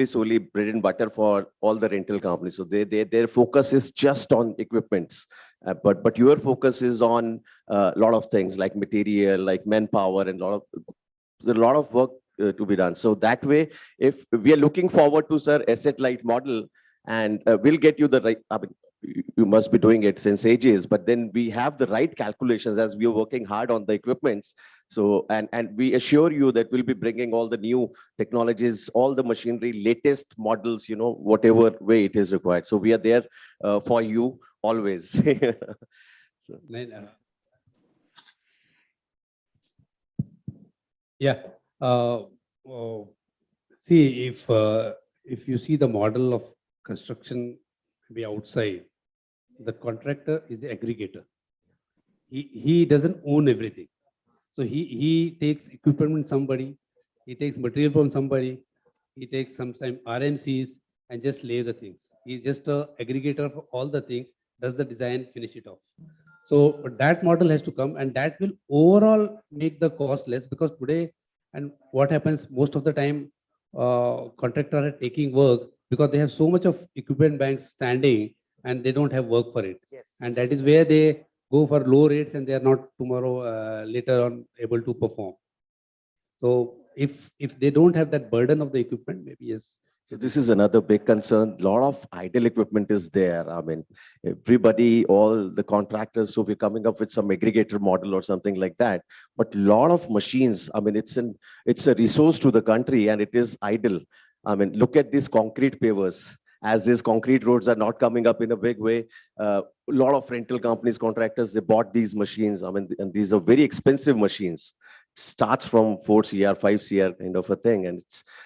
solely bread and butter for all the rental companies. So their focus is just on equipments, but your focus is on a lot of things like material, like manpower, and there's a lot of work to be done. So that way, if we are looking forward to, sir, asset light model, and we'll get you the right, I mean, you must be doing it since ages, but then we have the right calculations as we are working hard on the equipments. So, and we assure you that we'll be bringing all the new technologies, all the machinery, latest models, whatever way it is required. So we are there for you always. So. Yeah. See, if you see the model of construction be outside, the contractor is an aggregator. He doesn't own everything. So he takes equipment from somebody, he takes material from somebody, he takes sometimes RMCs and just lay the things. He's just an aggregator for all the things, does the design, finish it off. So that model has to come, and that will overall make the cost less, because today, and what happens most of the time, contractors are taking work because they have so much of equipment banks standing and they don't have work for it. Yes. And that is where they go for low rates and they are not later on able to perform. So if they don't have that burden of the equipment, maybe yes. So this is another big concern. A lot of idle equipment is there. I mean, everybody, all the contractors, so we're coming up with some aggregator model or something like that. But a lot of machines, I mean, it's a resource to the country and it is idle. I mean, look at these concrete pavers. As these concrete roads are not coming up in a big way, a lot of rental companies, contractors, they bought these machines. I mean, and these are very expensive machines. Starts from 4 CR, 5 CR kind of a thing, and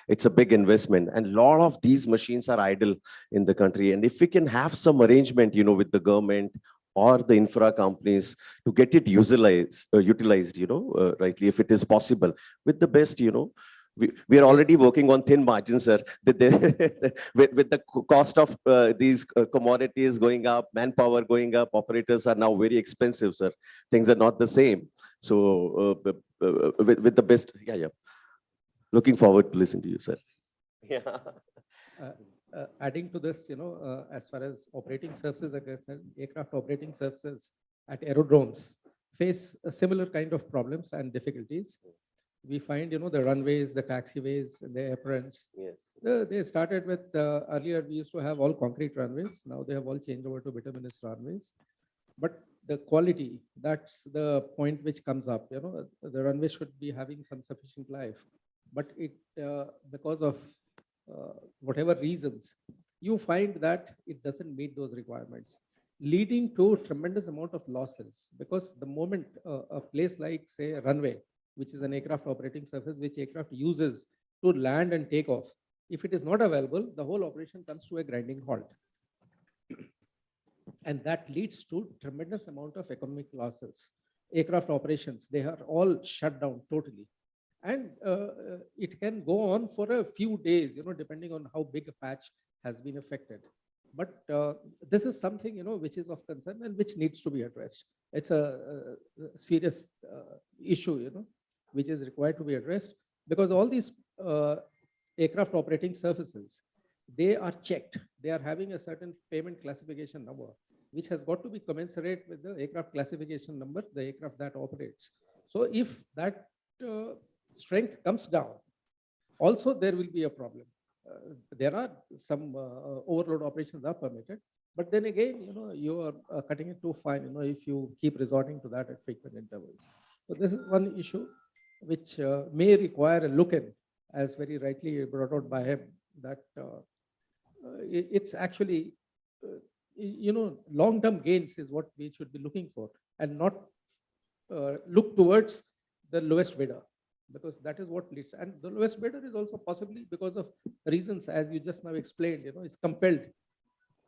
it's a big investment. And a lot of these machines are idle in the country. And if we can have some arrangement, with the government or the infra companies to get it utilized, rightly, if it is possible, with the best, we are already working on thin margins, sir. With the cost of these commodities going up, manpower going up, operators are now very expensive, sir. Things are not the same. So with the best, yeah. Looking forward to listen to you, sir. Yeah. Adding to this, as far as operating services are concerned, aircraft operating services at aerodromes face a similar kind of problems and difficulties. We find, the runways, the taxiways, the aprons. Yes. They started with, earlier we used to have all concrete runways. Now they have all changed over to bituminous runways. But the quality, that's the point which comes up. The runway should be having some sufficient life. But it, because of whatever reasons, you find that it doesn't meet those requirements, leading to tremendous amount of losses. Because the moment a place like, say, a runway, which is an aircraft operating surface, which aircraft uses to land and take off, if it is not available, the whole operation comes to a grinding halt. And that leads to tremendous amount of economic losses. Aircraft operations, they are all shut down totally. And it can go on for a few days, depending on how big a patch has been affected. But this is something, which is of concern and which needs to be addressed. It's a serious issue, which is required to be addressed, because all these aircraft operating surfaces, they are checked. They are having a certain payment classification number, which has got to be commensurate with the aircraft classification number, the aircraft that operates. So if that strength comes down, also there will be a problem. There are some overload operations are permitted, but then again, you are cutting it too fine, if you keep resorting to that at frequent intervals. So this is one issue which may require a look in, as very rightly brought out by him, that it's actually, long-term gains is what we should be looking for, and not look towards the lowest bidder, because that is what leads. And the lowest bidder is also possibly because of reasons, as you just now explained, is compelled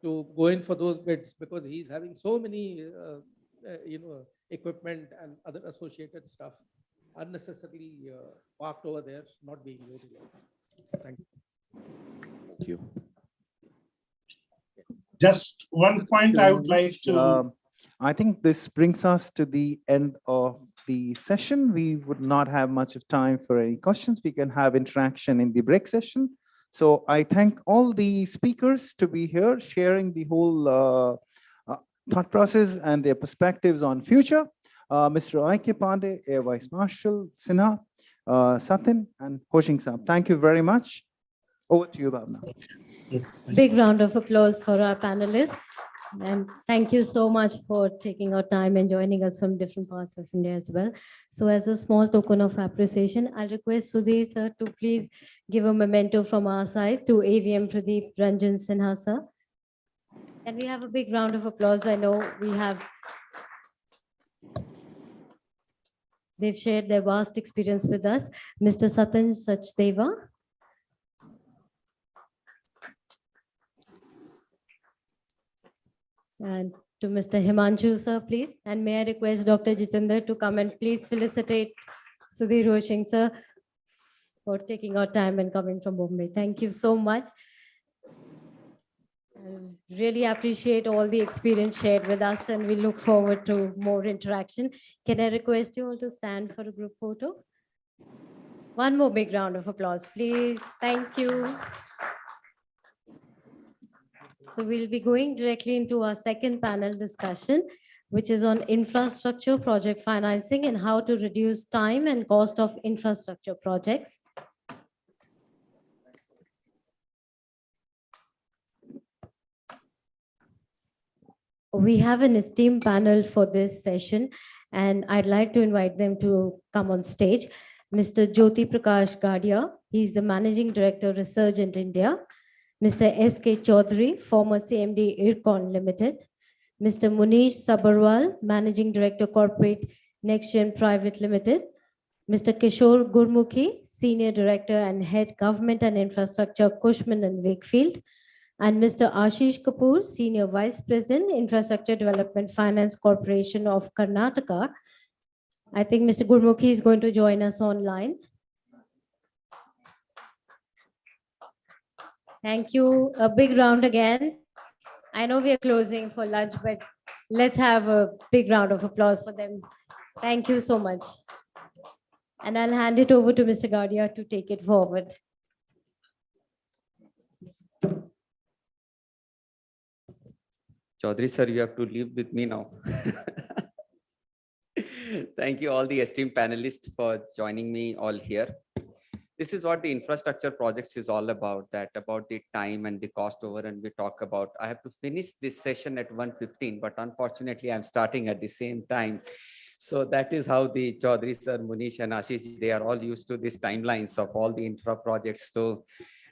to go in for those bids because he's having so many, equipment and other associated stuff unnecessarily parked over there, not being utilized. Thank you. Thank you. Just one point I would like to. I think this brings us to the end of the session. We would not have much of time for any questions. We can have interaction in the break session. So I thank all the speakers to be here, sharing the whole thought process and their perspectives on future. Mr. I.K. Pandey, Air Vice Marshal, Sinha, Satin, and Hoshing Saab. Thank you very much. Over to you, Bhavna. Big round of applause for our panelists. And thank you so much for taking our time and joining us from different parts of India as well. So as a small token of appreciation, I'll request Sudhir sir to please give a memento from our side to AVM Pradeep Ranjan Sinha sir. Can we have a big round of applause? I know they've shared their vast experience with us. Mr. Satin Sachdeva. And to Mr. Himanshu, sir, please. And may I request Dr. Jitendra to come and please felicitate Sudhir Hoshing, sir, for taking our time and coming from Bombay. Thank you so much. I really appreciate all the experience shared with us, and we look forward to more interaction. Can I request you all to stand for a group photo? One more big round of applause, please. Thank you. So we'll be going directly into our second panel discussion, which is on infrastructure project financing and how to reduce time and cost of infrastructure projects. We have an esteemed panel for this session, and I'd like to invite them to come on stage. Mr. Jyoti Prakash Gadia, he's the Managing Director, Resurgent India. Mr. S.K. Chaudhary, former CMD, IRCON Limited. Mr. Munish Sabarwal, Managing Director, Corporate NextGen Private Limited. Mr. Kishore Gurmukhi, Senior Director and Head Government and Infrastructure, Cushman and Wakefield. And Mr. Ashish Kapoor, Senior Vice President, Infrastructure Development Finance Corporation of Karnataka. I think Mr. Gurmukhi is going to join us online. Thank you. A big round again. I know we are closing for lunch, but let's have a big round of applause for them. Thank you so much. And I'll hand it over to Mr. Gadia to take it forward. Chaudhary sir, you have to leave with me now. Thank you all the esteemed panelists for joining me all here. This is what the infrastructure projects is all about, about the time and the cost overrun we talk about. I have to finish this session at 1:15, but unfortunately I'm starting at the same time. So that is how the Chaudhary sir, Munish and Ashish, they are all used to these timelines of all the infra projects. So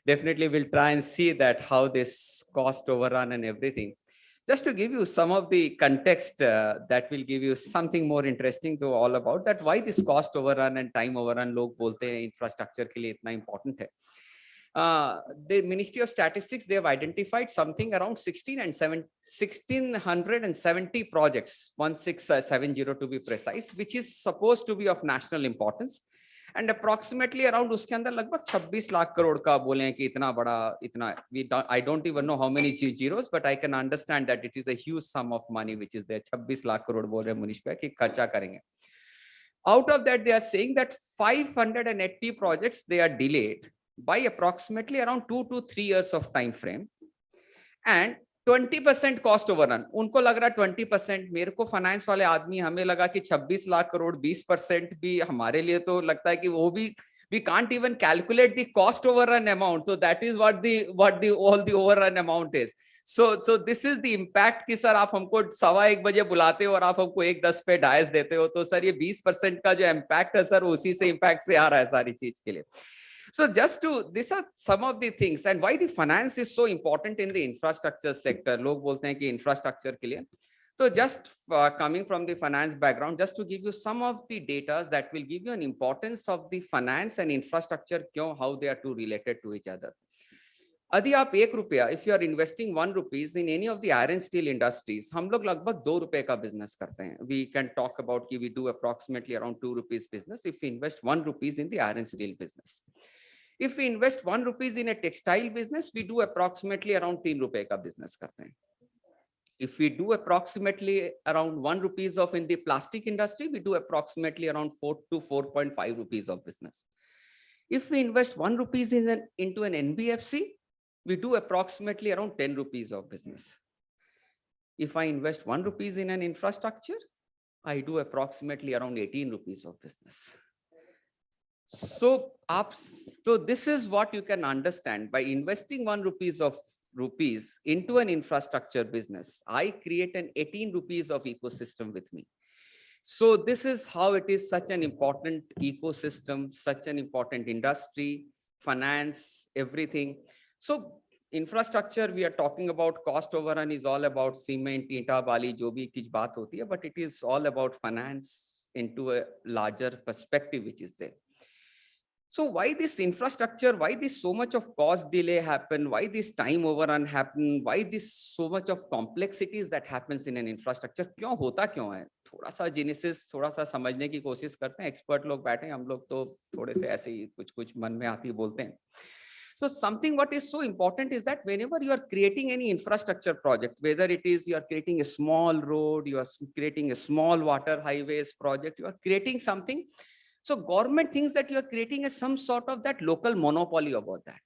definitely we'll try and see that how this cost overrun and everything. Just to give you some of the context that will give you something more interesting to all about that why this cost overrun and time overrun log bolte hain infrastructure ke liye itna important hai. The Ministry of Statistics, they have identified something around 1670 projects, 1670 to be precise, which is supposed to be of national importance. And approximately around uske andar lagbhag 26 lakh crore ka bole hain ki itna bada itna I don't even know how many zeros, but I can understand that it is a huge sum of money which is there. 26 lakh crore bol rahe Munish bhai ki kharcha karenge. Out of that, they are saying that 580 projects they are delayed by approximately around 2 to 3 years of time frame, and 20% cost overrun. उनको लग रहा 20%, मेरे को finance वाले आदमी हमें लगा कि 26 लाख करोड़ 20% भी हमारे लिए तो लगता है कि वो भी we can't even calculate the cost overrun amount. So that is what the all the overrun amount is. So this is the impact कि सर आप हमको 1:15 बजे बुलाते हो और आप हमको 1:10 पे डायस देते हो, तो सर ये 20% का जो इम्पैक्ट है सर उसी से इम्पैक्ट से आ रहा है सारी चीज के लिए. So these are some of the things and why the finance is so important in the infrastructure sector. Log bolte hain ki infrastructure ke liye. So just coming from the finance background, just to give you some of the data that will give you an importance of the finance and infrastructure, how they are two related to each other. यदि आप ₹1, if you are investing ₹1 in any of the iron steel industries, हम लोग लगभग ₹2 का business करते हैं. We can talk about कि we do approximately around ₹2 business if we invest ₹1 in the iron steel business. If we invest ₹1 in a textile business, we do approximately around ₹3 का business करते हैं. If we do approximately around ₹1 of in the plastic industry, we do approximately around 4 to 4.5 rupees of business. If we invest ₹1 into an NBFC, we do approximately around 10 rupees of business. If I invest ₹1 in an infrastructure, I do approximately around 18 rupees of business. So this is what you can understand by investing ₹1 into an infrastructure business. I create an 18 rupees of ecosystem with me. So this is how it is such an important ecosystem, such an important industry, finance, everything. So infrastructure, we are talking about cost overrun is all about cement, ईंटा, बाली, जो भी कुछ बात होती है, but it is all about finance into a larger perspective which is there. So why this infrastructure, why this so much of cost delay happen, why this time overrun happen, why this so much of complexities that happens in an infrastructure, क्यों होता क्यों है? थोड़ा सा genesis, थोड़ा सा समझने की कोशिश करते हैं. एक्सपर्ट लोग बैठे हैं, हम लोग तो थोड़े से ऐसे ही कुछ मन में आती बोलते हैं. So something what is so important is that whenever you are creating any infrastructure project, whether it is you are creating a small road, you are creating a small water highways project, you are creating something. So government thinks that you are creating some sort of that local monopoly about that.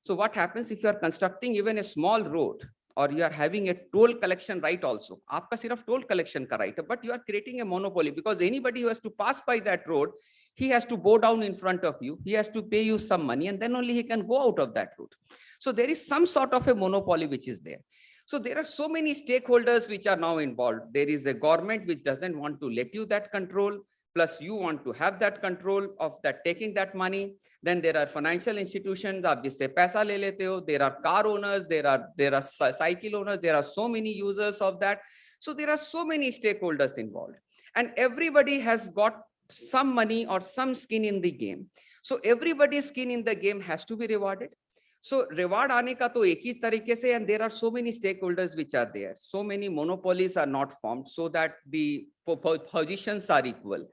So what happens if you are constructing even a small road or you are having a toll collection right also? आपका सिर्फ toll collection का right है, but you are creating a monopoly because anybody who has to pass by that road, he has to bow down in front of you, he has to pay you some money and then only he can go out of that route. So there is some sort of a monopoly which is there. So there are so many stakeholders which are now involved. There is a government which doesn't want to let you that control, plus you want to have that control of that taking that money. Then there are financial institutions, आप जिससे पैसा ले लेते हो. There are car owners, there are cycle owners, there are so many users of that. So there are so many stakeholders involved and everybody has got some money or some skin in the game. So everybody's skin in the game has to be rewarded. So reward आने का तो एक ही तरीके से, and there are so many stakeholders which are there. So many monopolies are not formed so that the positions are equal.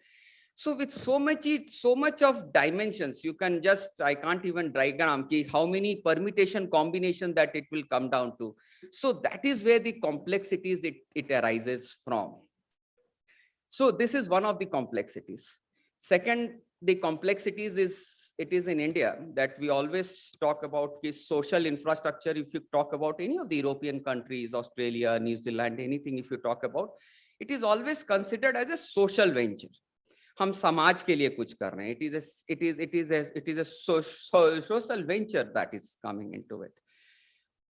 So with so much of dimensions, you can just, I can't even diagram how many permutation combination that it will come down to. So that is where the complexities it arises from. So this is one of the complexities. Second, the complexities is in India that we always talk about is social infrastructure. If you talk about any of the European countries, Australia, New Zealand, anything, if you talk about, it is always considered as a social venture. हम समाज के लिए कुछ कर रहे हैं. It is a social venture that is coming into it.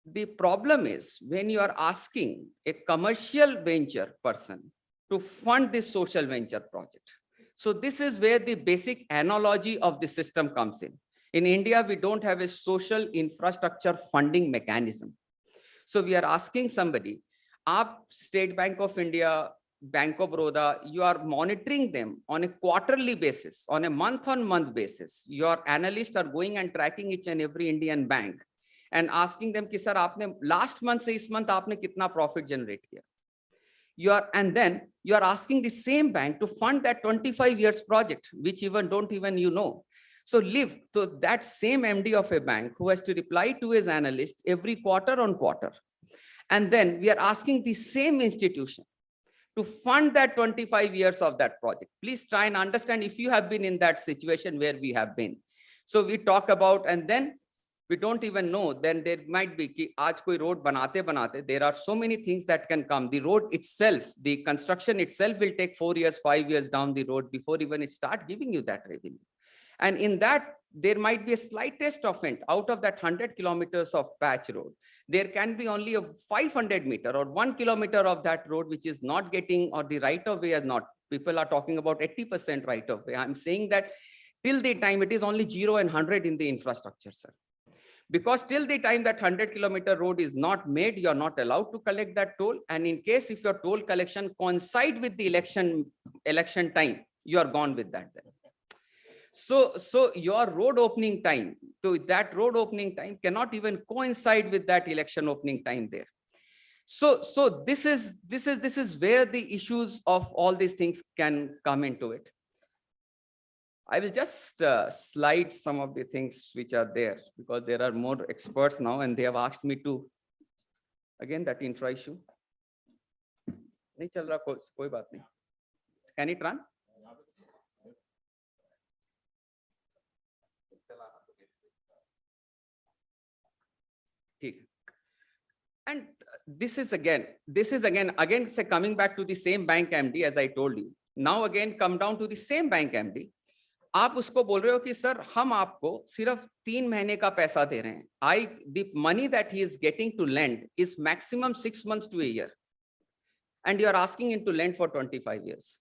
The problem is when you are asking a commercial venture person to fund this social venture project. So this is where the basic analogy of the system comes in. In India, we don't have a social infrastructure funding mechanism. So we are asking somebody, आप State Bank of India, Bank of Baroda, you are monitoring them on a quarterly basis, on a month-on-month basis. Your analysts are going and tracking each and every Indian bank and asking them कि sir आपने last month से इस month आपने कितना profit generate किया. And then you are asking the same bank to fund that 25 years project, which don't even you know. So live to that same MD of a bank who has to reply to his analyst every quarter on quarter. And then we are asking the same institution to fund that 25 years of that project. Please try and understand if you have been in that situation where we have been. So we talk about, and then we don't even know, then there might be कि आज कोई road बनाते, there are so many things that can come. The road itself, the construction itself will take 4 years, 5 years down the road before even it start giving you that revenue. And in that, there might be a slightest offense out of that 100 kilometers of patch road. There can be only a 500 meter or 1 kilometer of that road, which is not getting, or the right of way is not. People are talking about 80% right of way. I'm saying that Till the time it is only 0 and 100 in the infrastructure, sir. Because till the time that 100-kilometer road is not made, you are not allowed to collect that toll. And in case if your toll collection coincide with the election time, you are gone with that then. So your road opening time, so that road opening time cannot even coincide with that election opening time there. So this is where the issues of all these things can come into it. I will just slide some of the things which are there, because there are more experts now and they have asked me to, again, that infra issue. Nahi chal raha, koi baat nahi. Can it run? And this is again, say coming back to the same bank MD as I told you. Now again come down to the same bank MD. आप उसको बोल रहे हो कि sir हम आपको सिर्फ 3 महीने का पैसा दे रहे हैं. The money that he is getting to lend is maximum 6 months to a year, and you are asking him to lend for 25 years.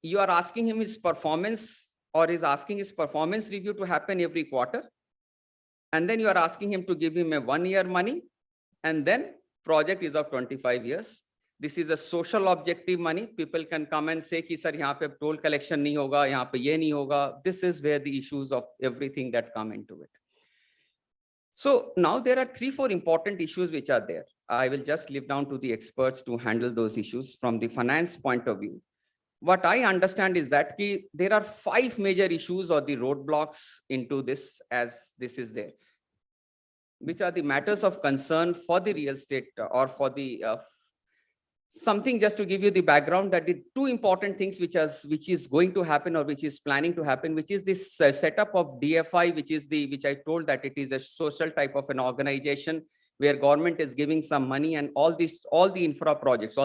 You are asking him his performance, or is asking his performance review to happen every quarter, and then you are asking him to give him a 1-year money, and then project is of 25 years. This is a social objective money. People can come and say कि sir यहाँ पे toll collection नहीं होगा, यहाँ पे ये नहीं होगा. This is where the issues of everything that come into it. So now there are 3-4 important issues which are there. I will just leave down to the experts to handle those issues from the finance point of view. What I understand is that there are 5 major issues or the roadblocks into this, as this is there, which are the matters of concern for the real estate or for the something. Just to give you the background, that the 2 important things which is going to happen or which is planning to happen, which is this setup of DFI, which I told that it is a social type of an organization where government is giving some money, and all the infra projects,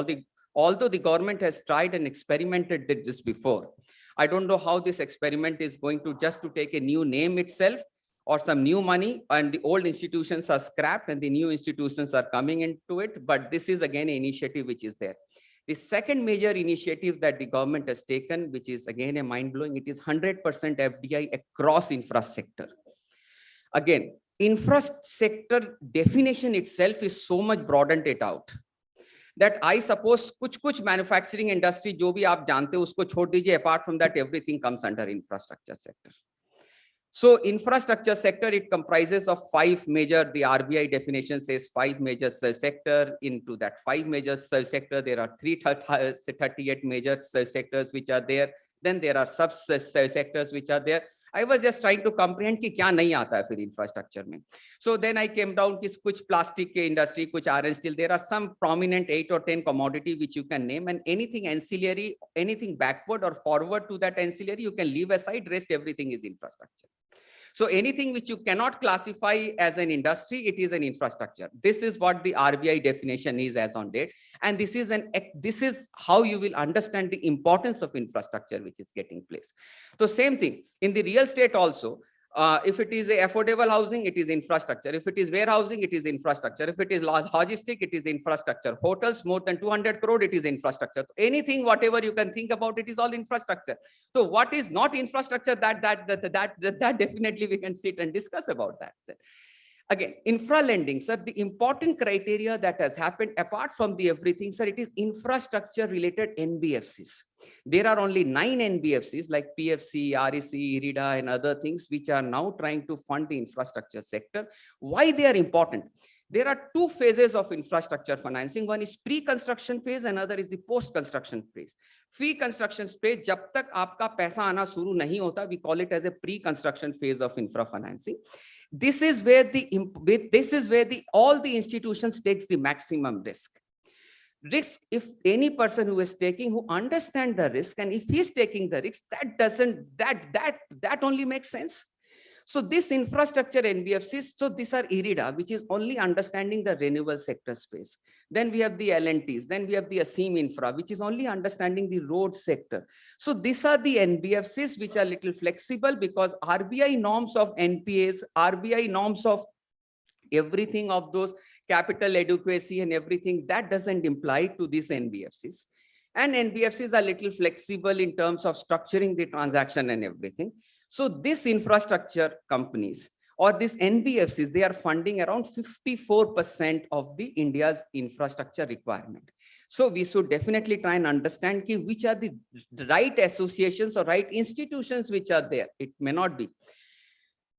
although the government has tried and experimented this before. I don't know how this experiment is going to just to take a new name itself or some new money, and the old institutions are scrapped and the new institutions are coming into it. But this is again an initiative which is there. The second major initiative that the government has taken, which is again a mind-blowing, it is 100% FDI across infrastructure. Again, infrastructure definition itself is so much broadened it out that I suppose kuch manufacturing industry jo bhi aap jante ho usko chhod dijiye. Apart from that, everything comes under infrastructure sector. So infrastructure sector, it comprises of 5 major, the RBI definition says 5 major sector. Into that 5 major sector, there are 38 major sectors which are there. Then there are sub sectors which are there. I was just trying to comprehend कि क्या नहीं आता है फिर infrastructure में. So then I came down कि कुछ plastic के industry, कुछ iron steel. There are some prominent 8 or 10 commodity which you can name, and anything ancillary, anything backward or forward to that ancillary, you can leave aside. Rest everything is infrastructure. So anything which you cannot classify as an industry, it is an infrastructure. This is what the RBI definition is as on date. And this is how you will understand the importance of infrastructure which is getting place. So same thing in the real estate also. If it is a affordable housing, it is infrastructure. If it is warehousing, it is infrastructure. If it is logistic, it is infrastructure. Hotels more than 200 crore, it is infrastructure. So anything, whatever you can think about, it is all infrastructure. So what is not infrastructure, that definitely we can sit and discuss about that. Again, infra lending, sir, the important criteria that has happened apart from the everything, sir, it is infrastructure related NBFCs. There are only 9 NBFCs like PFC, REC, IREDA and other things which are now trying to fund the infrastructure sector. Why they are important? There are 2 phases of infrastructure financing. One is pre-construction phase, another is the post-construction phase. Pre-construction phase, jab tak aapka paisa aana shuru nahi hota, we call it as a pre-construction phase of infra financing. This is where all the institutions takes the maximum risk. If any person who is taking, who understand the risk, and if he is taking the risk, that only makes sense. So this infrastructure NBFCs, so these are IREDA, which is only understanding the renewable sector space. Then we have the LNTs, then we have the ASEM Infra, which is only understanding the road sector. So these are the NBFCs which are little flexible, because RBI norms of NPAs, RBI norms of everything of those capital adequacy and everything, that doesn't imply to these NBFCs. And NBFCs are little flexible in terms of structuring the transaction and everything. So this infrastructure companies or these NBFCs, they are funding around 54% of the India's infrastructure requirement. So we should definitely try and understand which are the right associations or right institutions which are there. It may not be.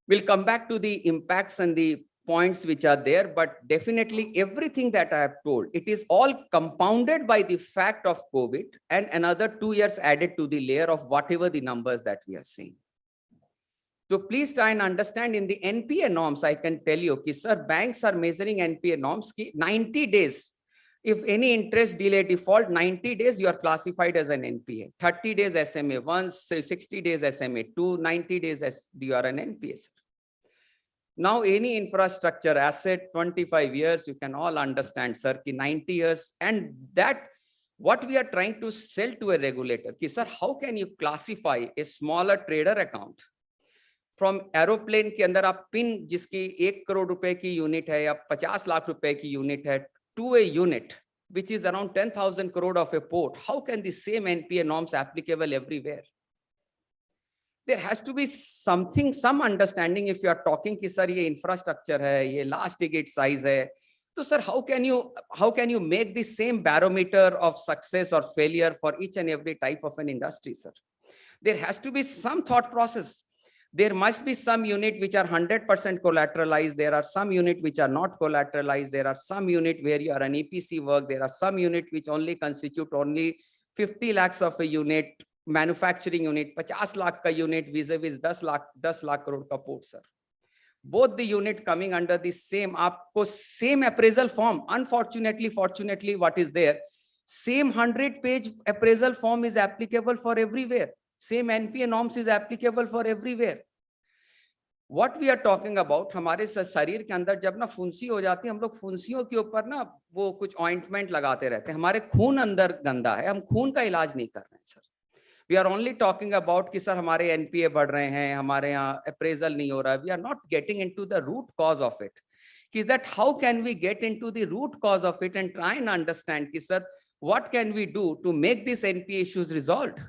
We'll come back to the impacts and the points which are there, but definitely everything that I have told, it is all compounded by the fact of COVID and another 2 years added to the layer of whatever the numbers that we are seeing. So please try and understand in the NPA norms, I can tell you, sir, banks are measuring NPA norms 90 days. If any interest delay default, 90 days, you are classified as an NPA. 30 days SMA 1, 60 days SMA 2, 90 days as you are an NPA. Sir. Now, any infrastructure asset, 25 years, you can all understand, sir, 90 years. And that, what we are trying to sell to a regulator, sir, how can you classify a smaller trader account? From aeroplane के अंदर आप pin जिसकी 1 करोड़ रुपए की unit है या 50 लाख रुपए की यूनिट है, to a unit which is around 10,000 crore of a port, how can the same NPA norms applicable everywhere? There has to be something, some understanding. If you are talking कि sir ये infrastructure है, ये large ticket size है, so sir, how can you make the same barometer of success or failure for each and every type of an industry, sir? There has to be some thought process. There must be some unit which are 100% collateralized. There are some unit which are not collateralized. There are some unit where you are an EPC work. There are some unit which only constitute only 50 lakhs of a unit, manufacturing unit, 50 lakh ka unit vis-a-vis 10 lakh crore ka port, sir. Both the unit coming under the same, aapko same appraisal form. Unfortunately, fortunately, what is there? Same 100-page appraisal form is applicable for everywhere. Same NPA norms is applicable for everywhere. What we are talking about, हमारे शरीर के अंदर जब ना फुंसी हो जाती है, हम लोग फुंसियों के ऊपर ना वो कुछ ऑइंटमेंट लगाते रहते हैं. हमारे खून अंदर गंदा है, हम खून का इलाज नहीं कर रहे हैं, sir. We are only talking about कि सर हमारे NPA बढ़ रहे हैं, हमारे यहाँ appraisal नहीं हो रहा. We are not getting into the root cause of it. Is that how can we get into the root cause of it and try and understand कि sir, what can we do to make these NPA issues resolved?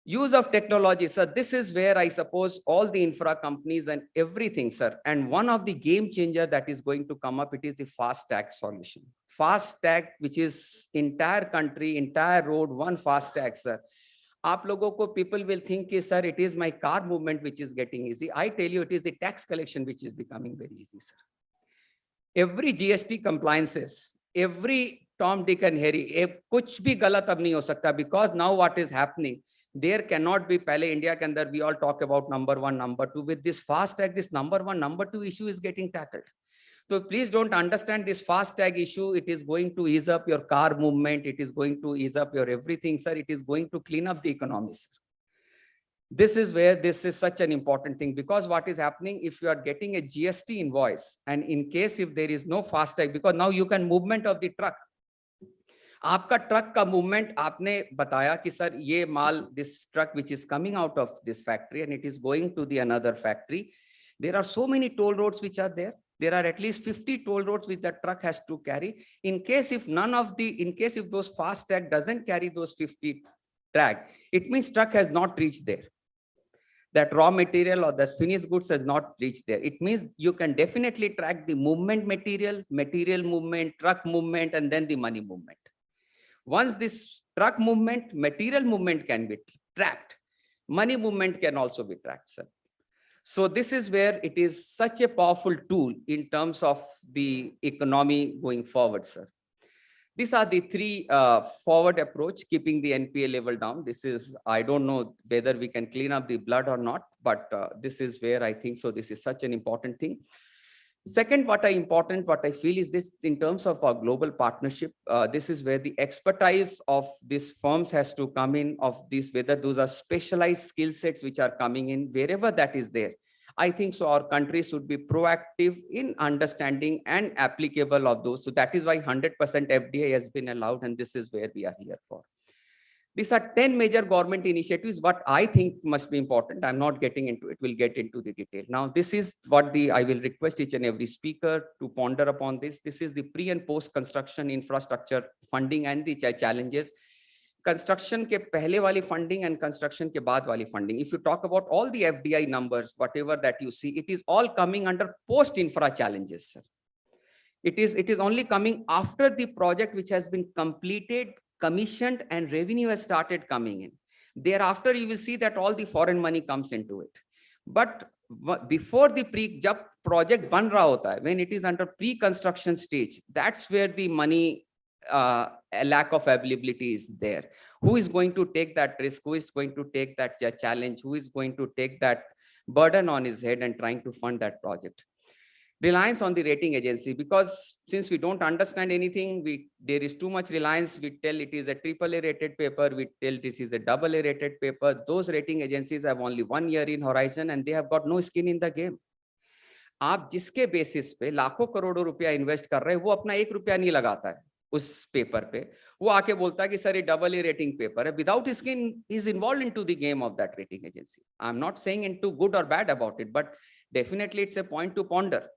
Use of technology, sir. This is where I suppose all the infra companies and everything, sir. And one of the game changer that is going to come up, it is the FASTag solution. FASTag, which is entire country, entire road, one FASTag, sir. आप लोगों को people will think, sir, it is my car movement which is getting easy. I tell you, it is the tax collection which is becoming very easy, sir. Every GST compliances, every Tom, Dick and Harry, कुछ भी गलत अब नहीं हो सकता, because now what is happening, there cannot be पहले India के अंदर we all talk about number 1, number 2. With this FASTag, this number 1, number 2 issue is getting tackled. So please don't understand this FASTag issue. It is going to ease up your car movement. It is going to ease up your everything, sir. It is going to clean up the economy, sir. This is where this is such an important thing, because what is happening, if you are getting a GST invoice and in case if there is no FASTag, because now you can movement of the truck. आपका truck का movement आपने बताया कि sir ये माल this truck which is coming out of this factory and it is going to the another factory. There are so many toll roads which are there. There are at least 50 toll roads which that truck has to carry. In case if those FASTag doesn't carry those 50 tag, it means truck has not reached there. That raw material or the finished goods has not reached there. It means you can definitely track the movement material movement, truck movement, and then the money movement. Once this truck movement, material movement can be tracked, money movement can also be tracked, sir. So this is where it is such a powerful tool in terms of the economy going forward, sir. These are the three forward approach, keeping the NPA level down. This is, I don't know whether we can clean up the blood or not, but this is where I think so. This is such an important thing. Second, what I feel is this in terms of our global partnership, this is where the expertise of these firms has to come in, of this, whether those are specialized skill sets which are coming in, wherever that is there. I think so our country should be proactive in understanding and applicable of those. So that is why 100% FDI has been allowed, and this is where we are here for. These are 10 major government initiatives, what I think must be important. I'm not getting into it. We'll get into the detail. Now, this is what I will request each and every speaker to ponder upon this. This is the pre and post construction infrastructure funding and the challenges. Construction ke pehle wali funding and construction ke baad wali funding. If you talk about all the FDI numbers, whatever that you see, it is all coming under post infra challenges, sir. It is only coming after the project which has been completed, commissioned, and revenue has started coming in. Thereafter, you will see that all the foreign money comes into it. But before the jab project ban raha hota hai, when it is under pre-construction stage, that's where the money a lack of availability is there. Who is going to take that risk? Who is going to take that challenge? Who is going to take that burden on his head and trying to fund that project? Reliance on the rating agency, because since we don't understand anything, there is too much reliance. We tell it is a AAA rated paper, we tell this is a AA rated paper. Those rating agencies have only 1 year in horizon and they have got no skin in the game. आप जिसके basis पे लाखों करोड़ों रुपया invest कर रहे हैं, वो अपना 1 रुपया नहीं लगाता है उस पेपर पे, वो आके बोलता है कि सर ये AA रेटिंग पेपर है, without skin is involve into the game of that rating agency. I am not saying into good or bad about it, but definitely it's a point to ponder.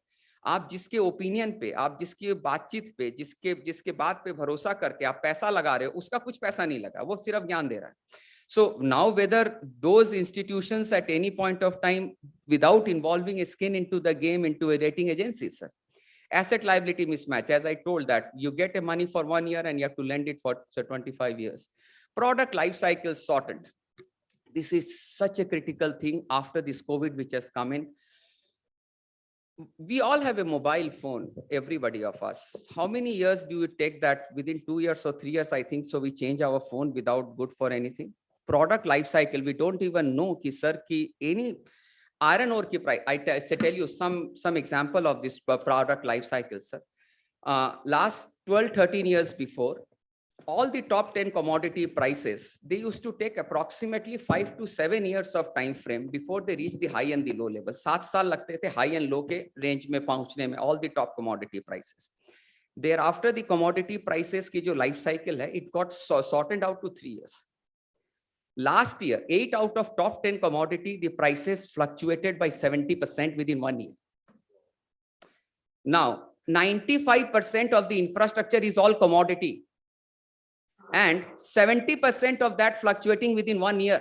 आप जिसके opinion पे, आप जिसकी बातचीत पे, जिसके बात पे भरोसा करके आप पैसा लगा रहे हो, उसका कुछ पैसा नहीं लगा, वो सिर्फ ज्ञान दे रहा है. So now whether those institutions at any point of time, without involving a skin into the game, into a rating agency, sir. Asset liability mismatch, as I told that you get a money for 1 year and you have to lend it for 25 years. Product life cycle sorted. This is such a critical thing after this COVID which has come in. We all have a mobile phone, everybody of us. How many years do you take that? Within 2 years or 3 years, I think so, we change our phone without good for anything. Product life cycle, we don't even know ki sir ki any iron ore ki price. I tell you some example of this product life cycle, sir. Last 12-13 years before, all the top 10 commodity prices, they used to take approximately 5 to 7 years of time frame before they reach the high and the low level. 7 साल लगते थे high and low के range में पहुंचने में, all the top commodity prices. Thereafter, the commodity prices की जो life cycle है, it got sorted out to 3 years. Last year, 8 out of top 10 commodity, the prices fluctuated by 70% within 1 year. Now, 95% of the infrastructure is all commodity. And 70% of that fluctuating within 1 year.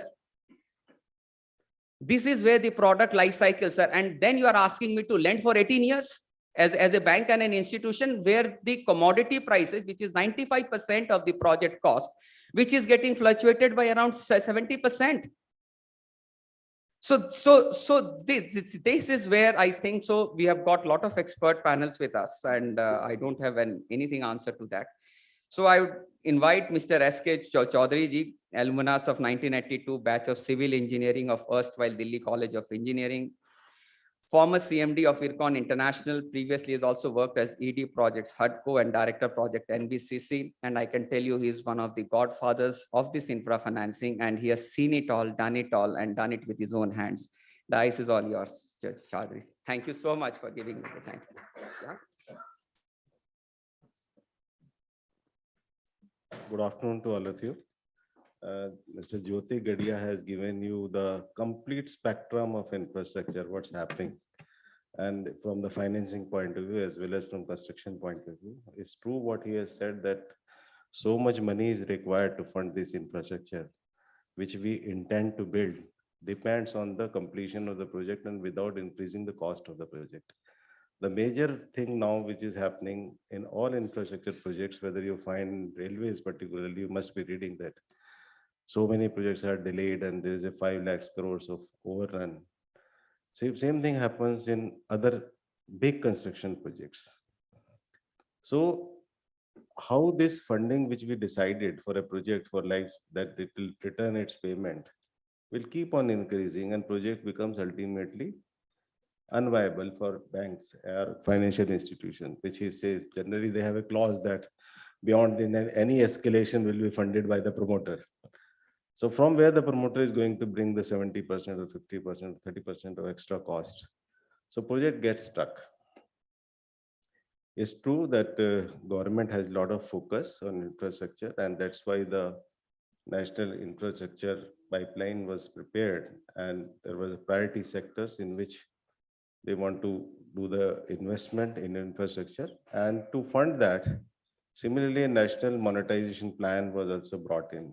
This is where the product life cycles are. And then you are asking me to lend for 18 years as a bank and an institution where the commodity prices, which is 95% of the project cost, which is getting fluctuated by around 70%. So this is where I think so we have got a lot of expert panels with us, and I don't have anything answer to that. So I would invite Mr. S.K. Chaudhary ji, alumnus of 1982 batch of civil engineering of erstwhile Delhi College of Engineering, former CMD of IRCON International, previously has also worked as ED Projects HUDCO and Director Project NBCC. And I can tell you he's one of the godfathers of this infra financing, and he has seen it all, done it all, and done it with his own hands. The ice is all yours, Judge Chaudhary. Thank you so much for giving me the time. Yeah. Good afternoon to all of you. Mr. Jyoti Gadia has given you the complete spectrum of infrastructure, what's happening. And from the financing point of view, as well as from construction point of view, it's true what he has said, that so much money is required to fund this infrastructure, which we intend to build, depends on the completion of the project and without increasing the cost of the project. The major thing now which is happening in all infrastructure projects, whether you find railways particularly, you must be reading that so many projects are delayed and there is a 5 lakhs crores of overrun. Same thing happens in other big construction projects. So how this funding which we decided for a project for life that it will return its payment will keep on increasing, and project becomes ultimately unviable for banks or financial institutions, which he says generally they have a clause that beyond any escalation will be funded by the promoter. So from where the promoter is going to bring the 70% or 50% or 30% of extra cost, so project gets stuck. It's true that government has a lot of focus on infrastructure, and that's why the national infrastructure pipeline was prepared, and there was a priority sectors in which they want to do the investment in infrastructure, and to fund that, similarly, a national monetization plan was also brought in.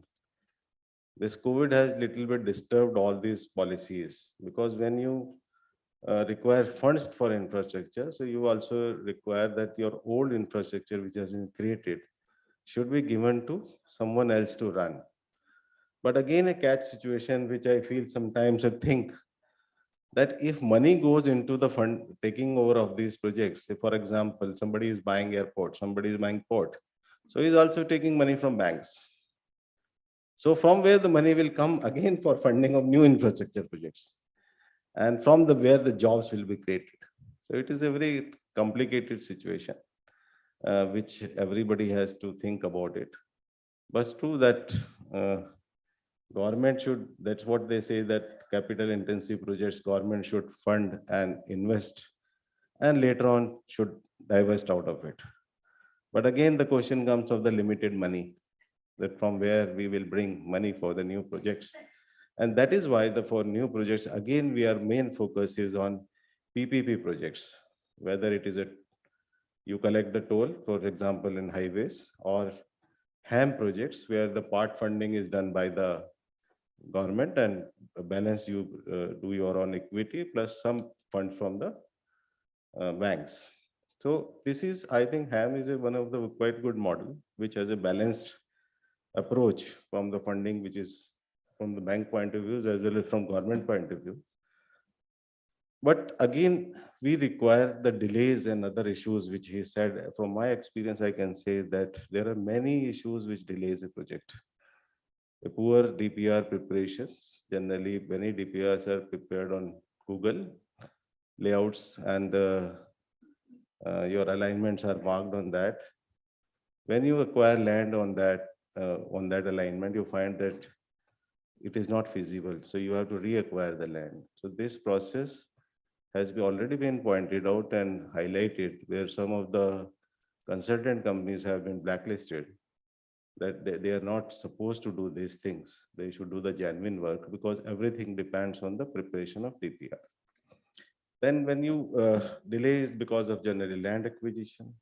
This COVID has little bit disturbed all these policies, because when you require funds for infrastructure, so you also require that your old infrastructure which has been created should be given to someone else to run. But again, a catch situation, which I feel sometimes I think that if money goes into the fund taking over of these projects, say for example, somebody is buying airport, somebody is buying port, so he's also taking money from banks. So from where the money will come again for funding of new infrastructure projects, and from the where the jobs will be created. So it is a very complicated situation, which everybody has to think about it. But it's true that government should, that's what they say, that capital intensive projects government should fund and invest, and later on should divest out of it. But again, the question comes of the limited money, that from where we will bring money for the new projects. And that is why for new projects, again, our main focus is on PPP projects, whether it is you collect the toll, for example, in highways, or HAM projects where the part funding is done by the government and balance you do your own equity plus some fund from the banks. So this is, I think HAM is one of the quite good model, which has a balanced approach from the funding, which is from the bank point of view as well as from government point of view. But again, we require the delays and other issues which he said. From my experience, I can say that there are many issues which delays a project. A poor DPR preparations. Generally, many DPRs are prepared on Google layouts, and your alignments are marked on that. When you acquire land on that alignment, you find that it is not feasible. So you have to reacquire the land. So this process has already been pointed out and highlighted, where some of the consultant companies have been blacklisted, that they are not supposed to do these things. They should do the genuine work, because everything depends on the preparation of DPR. Then when you delays because of generally land acquisition,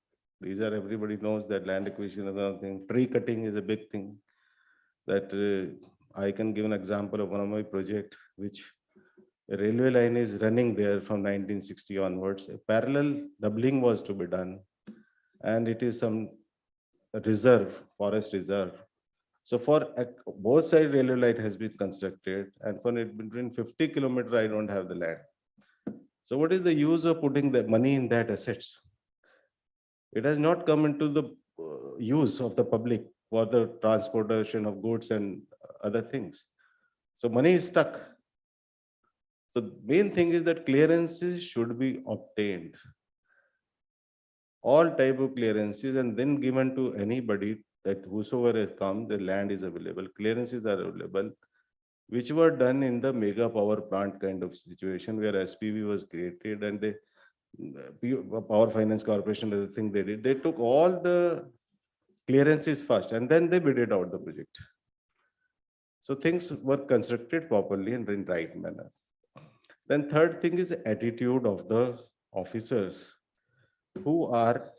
these are, everybody knows that land acquisition is another thing. Tree cutting is a big thing. That I can give an example of one of my project, which a railway line is running there from 1960 onwards. A parallel doubling was to be done, and it is some reserve, forest reserve. So for both sides, railway line has been constructed, and for it between 50 kilometers, I don't have the land. So what is the use of putting the money in that assets? It has not come into the use of the public for the transportation of goods and other things. So money is stuck. So the main thing is that clearances should be obtained. All type of clearances, and then given to anybody, that whosoever has come, the land is available, clearances are available, which were done in the mega power plant kind of situation where SPV was created, and the Power Finance Corporation, the thing they did, they took all the clearances first and then they bid it out the project. So things were constructed properly and in right manner. Then third thing is attitude of the officers who are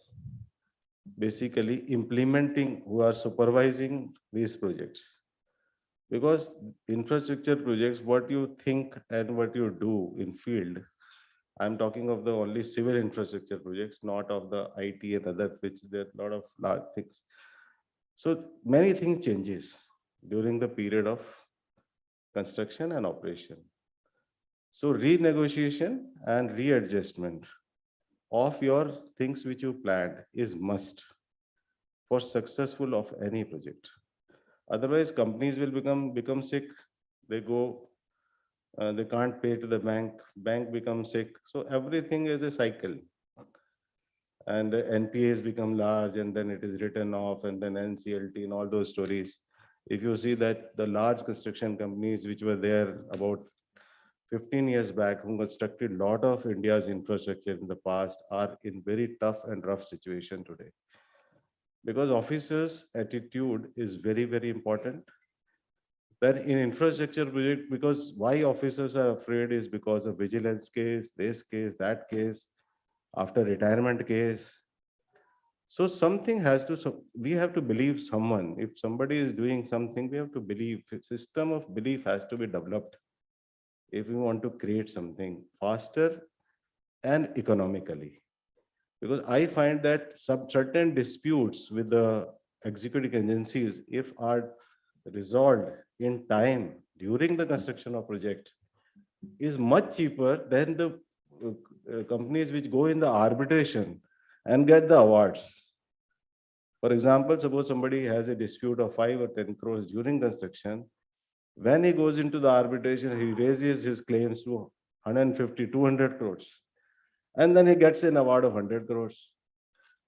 basically implementing, who are supervising these projects. Because infrastructure projects, what you think and what you do in field, I'm talking of the only civil infrastructure projects, not of the IT and other, which there are a lot of large things. So many things changes during the period of construction and operation. So renegotiation and readjustment of your things which you planned is must for successful of any project. Otherwise, companies will become sick. They go, they can't pay to the bank becomes sick. So everything is a cycle. And NPAs become large, and then it is written off, and then NCLT and all those stories. If you see that the large construction companies which were there about 15 years back, who constructed a lot of India's infrastructure in the past, are in very tough and rough situation today. Because officers' attitude is very, very important. Then in infrastructure project, because why officers are afraid is because of vigilance case, this case, that case, after retirement case. So something has to, we have to believe someone. If somebody is doing something, we have to believe. System of belief has to be developed if we want to create something faster and economically. Because I find that some certain disputes with the executive agencies, if are resolved in time during the construction of project, is much cheaper than the companies which go in the arbitration and get the awards. For example, suppose somebody has a dispute of 5 or 10 crores during construction. When he goes into the arbitration, he raises his claims to 150, 200 crores. And then he gets an award of 100 crores.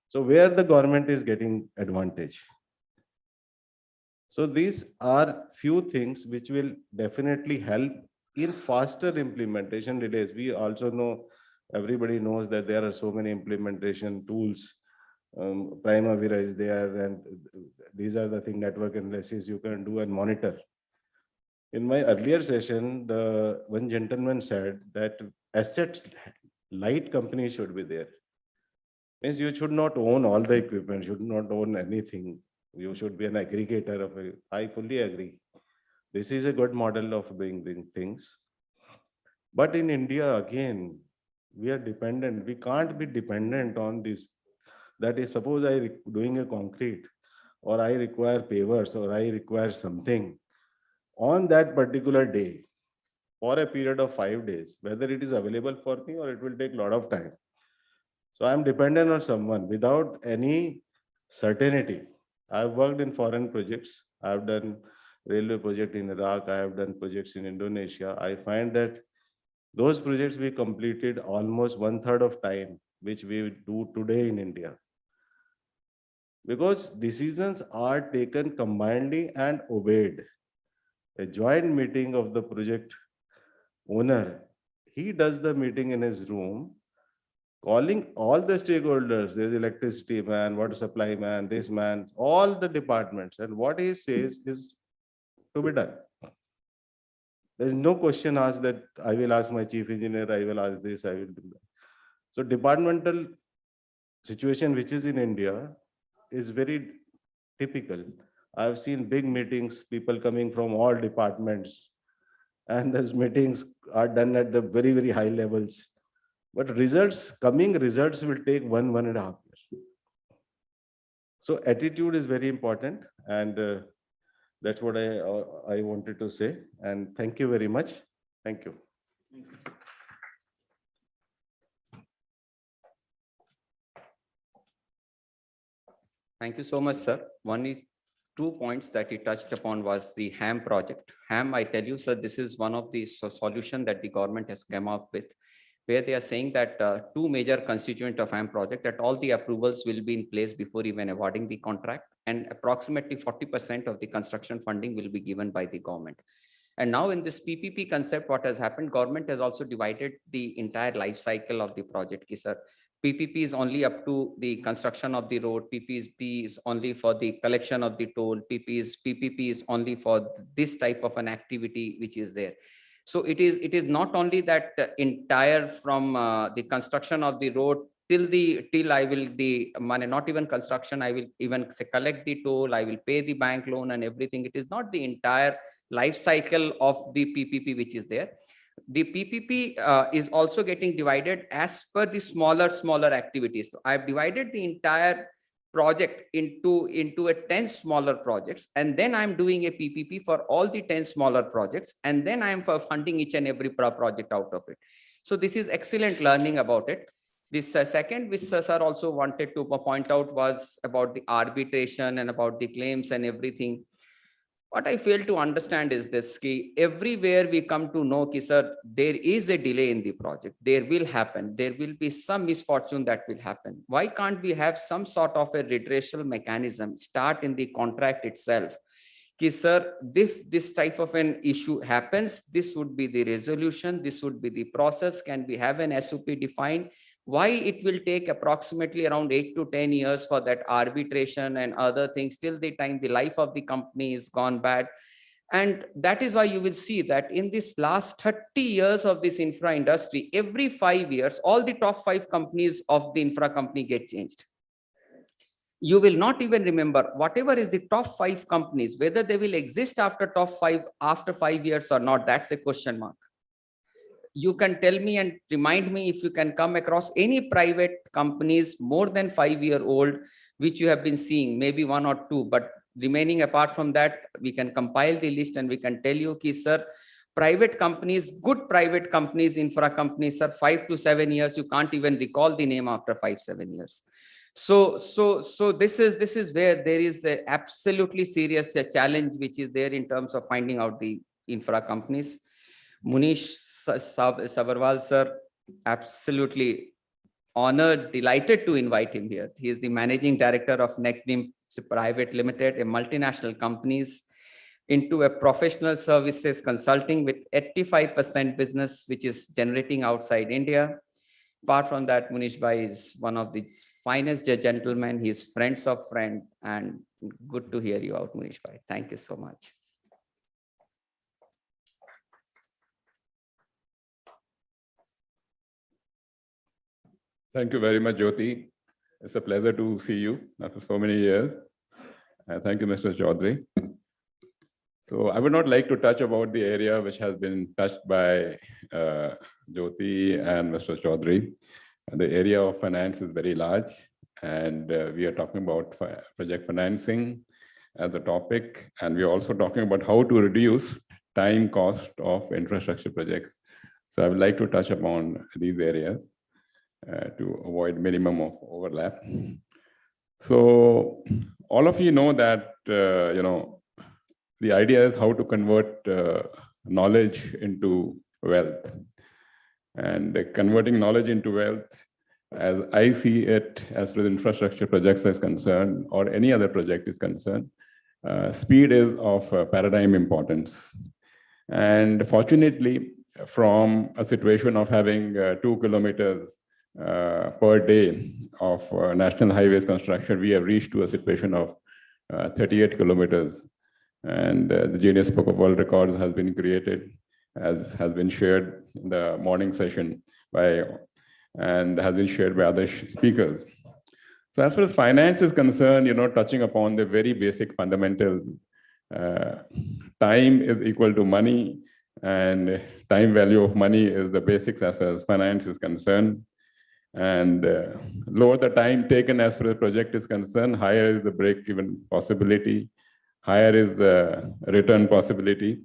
So where the government is getting advantage. So these are few things which will definitely help in faster implementation delays. We also know, everybody knows that there are so many implementation tools. Primavera is there, and these are the thing, network analysis you can do and monitor. In my earlier session, the one gentleman said that asset light company should be there. Means you should not own all the equipment, should not own anything. You should be an aggregator of it. I fully agree. This is a good model of doing things. But in India, again, we are dependent. We can't be dependent on this. That is, suppose I doing a concrete, or I require pavers, or I require something on that particular day for a period of 5 days, whether it is available for me or it will take a lot of time. So I'm dependent on someone without any certainty. I've worked in foreign projects. I've done railway project in Iraq. I have done projects in Indonesia. I find that those projects we completed almost 1/3 of time, which we do today in India. Because decisions are taken combinedly and obeyed. A joint meeting of the project owner, he does the meeting in his room, calling all the stakeholders. There's electricity man, water supply man, this man, all the departments, and what he says is to be done. There's no question asked that I will ask my chief engineer, I will ask this, I will do that. So departmental situation which is in India is very typical. I've seen big meetings, people coming from all departments, and those meetings are done at the very, very high levels. But coming results will take 1.5 years. So attitude is very important, and that's what I wanted to say. And thank you very much. Thank you. Thank you so much, sir. Two points that he touched upon was the HAM project. HAM, I tell you, sir, this is one of the solution that the government has come up with, where they are saying that two major constituent of HAM project, that all the approvals will be in place before even awarding the contract, and approximately 40% of the construction funding will be given by the government. And now in this PPP concept, what has happened, government has also divided the entire life cycle of the project. Sir, PPP is only up to the construction of the road, PPP is only for the collection of the toll, PPP is only for this type of an activity which is there. So it is not only that entire from the construction of the road till I will the money, not even construction, I will even say collect the toll, I will pay the bank loan and everything. It is not the entire life cycle of the PPP which is there. The PPP is also getting divided as per the smaller activities. So I've divided the entire project into a 10 smaller projects, and then I'm doing a PPP for all the 10 smaller projects, and then I'm funding each and every project out of it. So this is excellent learning about it. This second, which sir also wanted to point out, was about the arbitration and about the claims and everything. What I fail to understand is this: everywhere we come to know, sir, there is a delay in the project. There will happen. There will be some misfortune that will happen. Why can't we have some sort of a redressal mechanism start in the contract itself? Sir, if this type of an issue happens, this would be the resolution. This would be the process. Can we have an SOP defined? Why it will take approximately around 8 to 10 years for that arbitration and other things till the time the life of the company is gone bad? And that is why you will see that in this last 30 years of this infra industry, every 5 years, all the top 5 companies of the infra company get changed. You will not even remember whatever is the top 5 companies, whether they will exist after top 5 after 5 years or not. That's a question mark. You can tell me and remind me if you can come across any private companies more than 5-year-old, which you have been seeing, maybe 1 or 2, but remaining apart from that, we can compile the list and we can tell you, ki, sir, private companies, good private companies, infra companies, sir, 5 to 7 years, you can't even recall the name after 5-7 years. So this is where there is a absolutely serious challenge which is there in terms of finding out the infra companies. Munish Sabharwal, sir, absolutely honored, delighted to invite him here. He is the managing director of NextDeem Private Limited, a multinational companies into a professional services consulting with 85% business, which is generating outside India. Apart from that, Munish Bhai is one of the finest gentlemen. He is friends of friend, and good to hear you out, Munish Bhai. Thank you so much. Thank you very much, Jyoti. It's a pleasure to see you after so many years. Thank you, Mr. Chaudhary. So I would not like to touch about the area which has been touched by Jyoti and Mr. Chaudhary. The area of finance is very large, and we are talking about project financing as a topic, and we are also talking about how to reduce time cost of infrastructure projects. So I would like to touch upon these areas to avoid minimum of overlap. So all of you know that the idea is how to convert knowledge into wealth. And converting knowledge into wealth, as I see it, as far as infrastructure projects is concerned, or any other project is concerned, speed is of paradigm importance. And fortunately, from a situation of having 2 kilometers per day of national highways construction, we have reached to a situation of 38 kilometers. And the Guinness Book of World Records has been created, as has been shared in the morning session and has been shared by other speakers. So as far as finance is concerned, touching upon the very basic fundamentals, time is equal to money, and time value of money is the basics as far as finance is concerned. And lower the time taken as far as the project is concerned, higher is the break-even possibility, higher is the return possibility,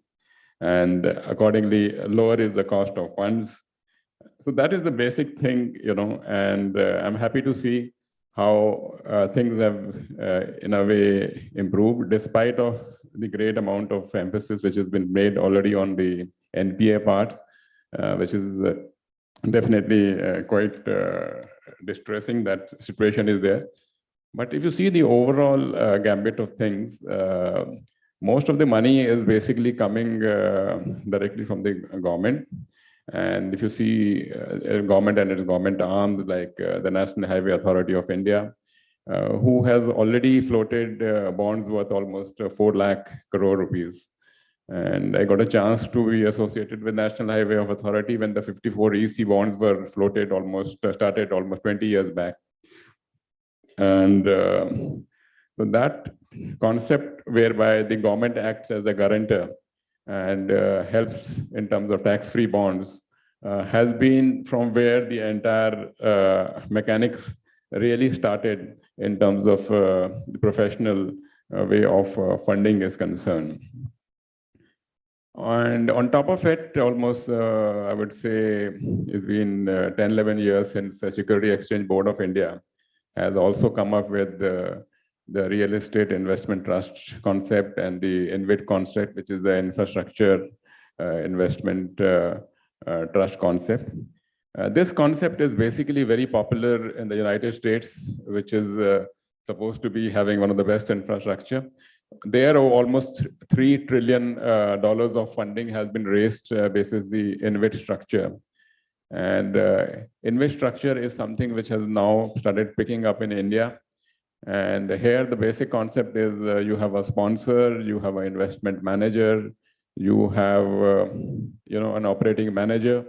and accordingly, lower is the cost of funds. So that is the basic thing, and I'm happy to see how things have, in a way, improved, despite of the great amount of emphasis which has been made already on the NPA part, which is definitely quite distressing that situation is there. But if you see the overall gambit of things, most of the money is basically coming directly from the government. And if you see government and its government arms like the National Highway Authority of India, who has already floated bonds worth almost 4 lakh crore rupees. And I got a chance to be associated with National Highway Authority when the 54 EC bonds were floated started almost 20 years back. And so that concept whereby the government acts as a guarantor and helps in terms of tax-free bonds has been from where the entire mechanics really started in terms of the professional way of funding is concerned. And on top of it, almost, I would say, it's been 10-11 years since the Security Exchange Board of India has also come up with the real estate investment trust concept and the InvIT concept, which is the infrastructure investment trust concept. This concept is basically very popular in the United States, which is supposed to be having one of the best infrastructure. There, almost $3 trillion of funding has been raised basis the InvIT structure. And InvIT structure is something which has now started picking up in India. And here the basic concept is you have a sponsor, you have an investment manager, you have an operating manager.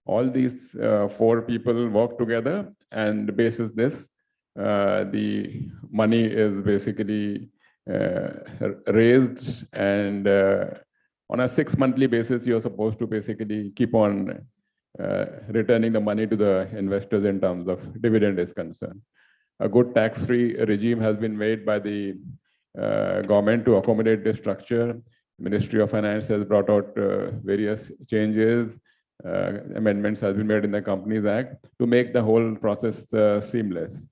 All these 4 people work together, and basis this, the money is basically raised, and on a 6 monthly basis, you're supposed to basically keep on returning the money to the investors in terms of dividend is concerned. A good tax-free regime has been made by the government to accommodate this structure. Ministry of Finance has brought out various changes, amendments has been made in the Companies Act to make the whole process seamless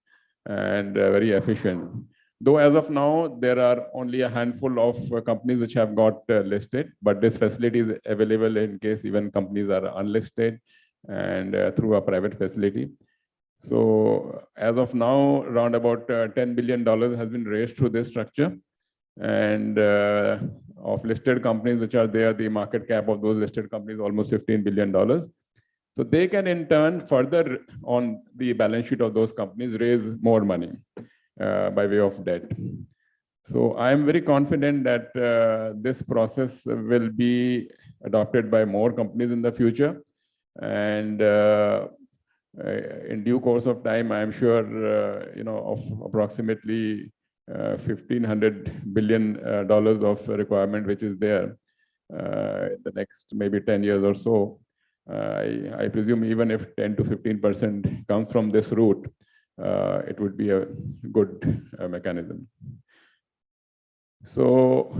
and very efficient. Though as of now, there are only a handful of companies which have got listed, but this facility is available in case even companies are unlisted and through a private facility. So as of now, around about $10 billion has been raised through this structure. And of listed companies which are there, the market cap of those listed companies almost $15 billion. So they can in turn further on the balance sheet of those companies raise more money by way of debt. So I am very confident that this process will be adopted by more companies in the future. And in due course of time, I am sure, of approximately $1,500 billion of requirement, which is there the next maybe 10 years or so. I presume even if 10 to 15% comes from this route, it would be a good mechanism. So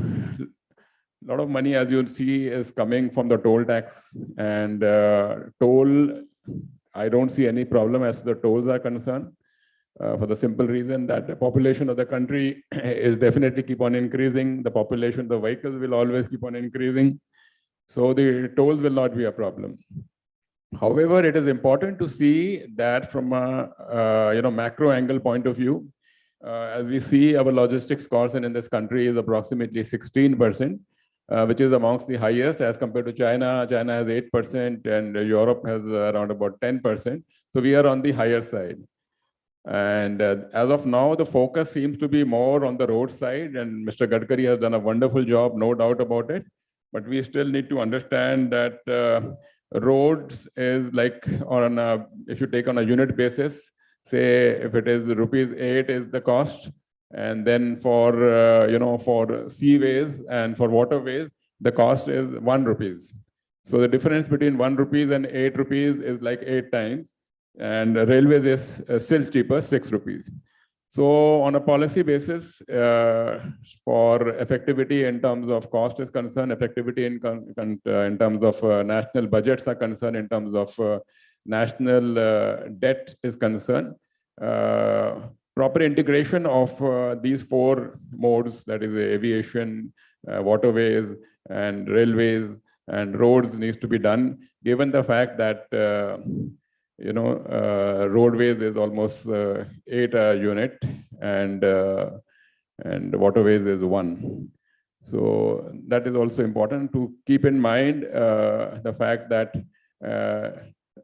a lot of money, as you'll see, is coming from the toll tax, and toll, I don't see any problem as the tolls are concerned, for the simple reason that the population of the country is definitely keep on increasing. The population of the vehicles will always keep on increasing. So the tolls will not be a problem. However, it is important to see that from a macro angle point of view, as we see our logistics cost in this country is approximately 16%, which is amongst the highest as compared to China. China has 8% and Europe has around about 10%. So we are on the higher side. And as of now, the focus seems to be more on the road side, and Mr. Gadkari has done a wonderful job, no doubt about it. But we still need to understand that roads is like on a, if you take on a unit basis, say if it is ₹8 is the cost, and then for for seaways and for waterways, the cost is ₹1. So the difference between ₹1 and ₹8 is like 8 times, and railways is still cheaper, ₹6. So on a policy basis, for effectivity in terms of cost is concerned, effectivity in terms of national budgets are concerned, in terms of national debt is concerned, proper integration of these 4 modes, that is aviation, waterways, and railways, and roads needs to be done, given the fact that roadways is almost 8 a unit, and waterways is 1. So that is also important to keep in mind, the fact that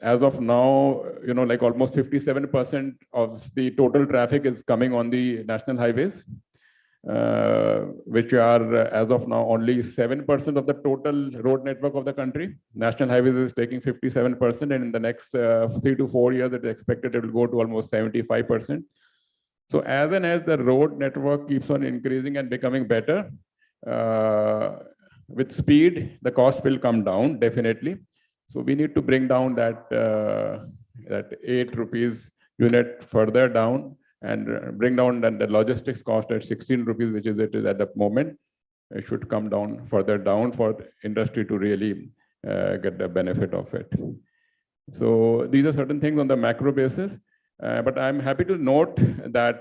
as of now, like almost 57% of the total traffic is coming on the national highways, which are as of now only 7% of the total road network of the country. National highways is taking 57%, and in the next 3 to 4 years, it is expected it will go to almost 75%. So as and as the road network keeps on increasing and becoming better, with speed, the cost will come down definitely. So we need to bring down that ₹8 unit further down, and bring down the logistics cost at ₹16, which is it is at the moment. It should come down further down for industry to really get the benefit of it. So these are certain things on the macro basis. But I'm happy to note that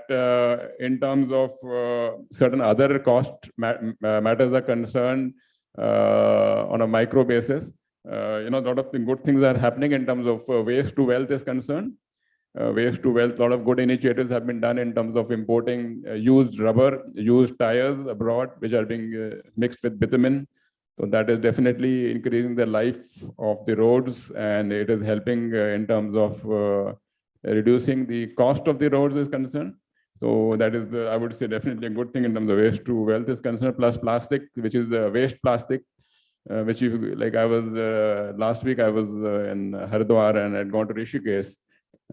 in terms of certain other cost matters are concerned, on a micro basis, a lot of good things are happening in terms of waste to wealth is concerned. Waste to wealth, a lot of good initiatives have been done in terms of importing used rubber, used tires abroad, which are being mixed with bitumen. So that is definitely increasing the life of the roads, and it is helping in terms of reducing the cost of the roads is concerned. So that is I would say definitely a good thing in terms of waste to wealth is concerned, plus plastic, which is waste plastic, which like I was, last week I was in Haridwar and I'd gone to Rishikesh.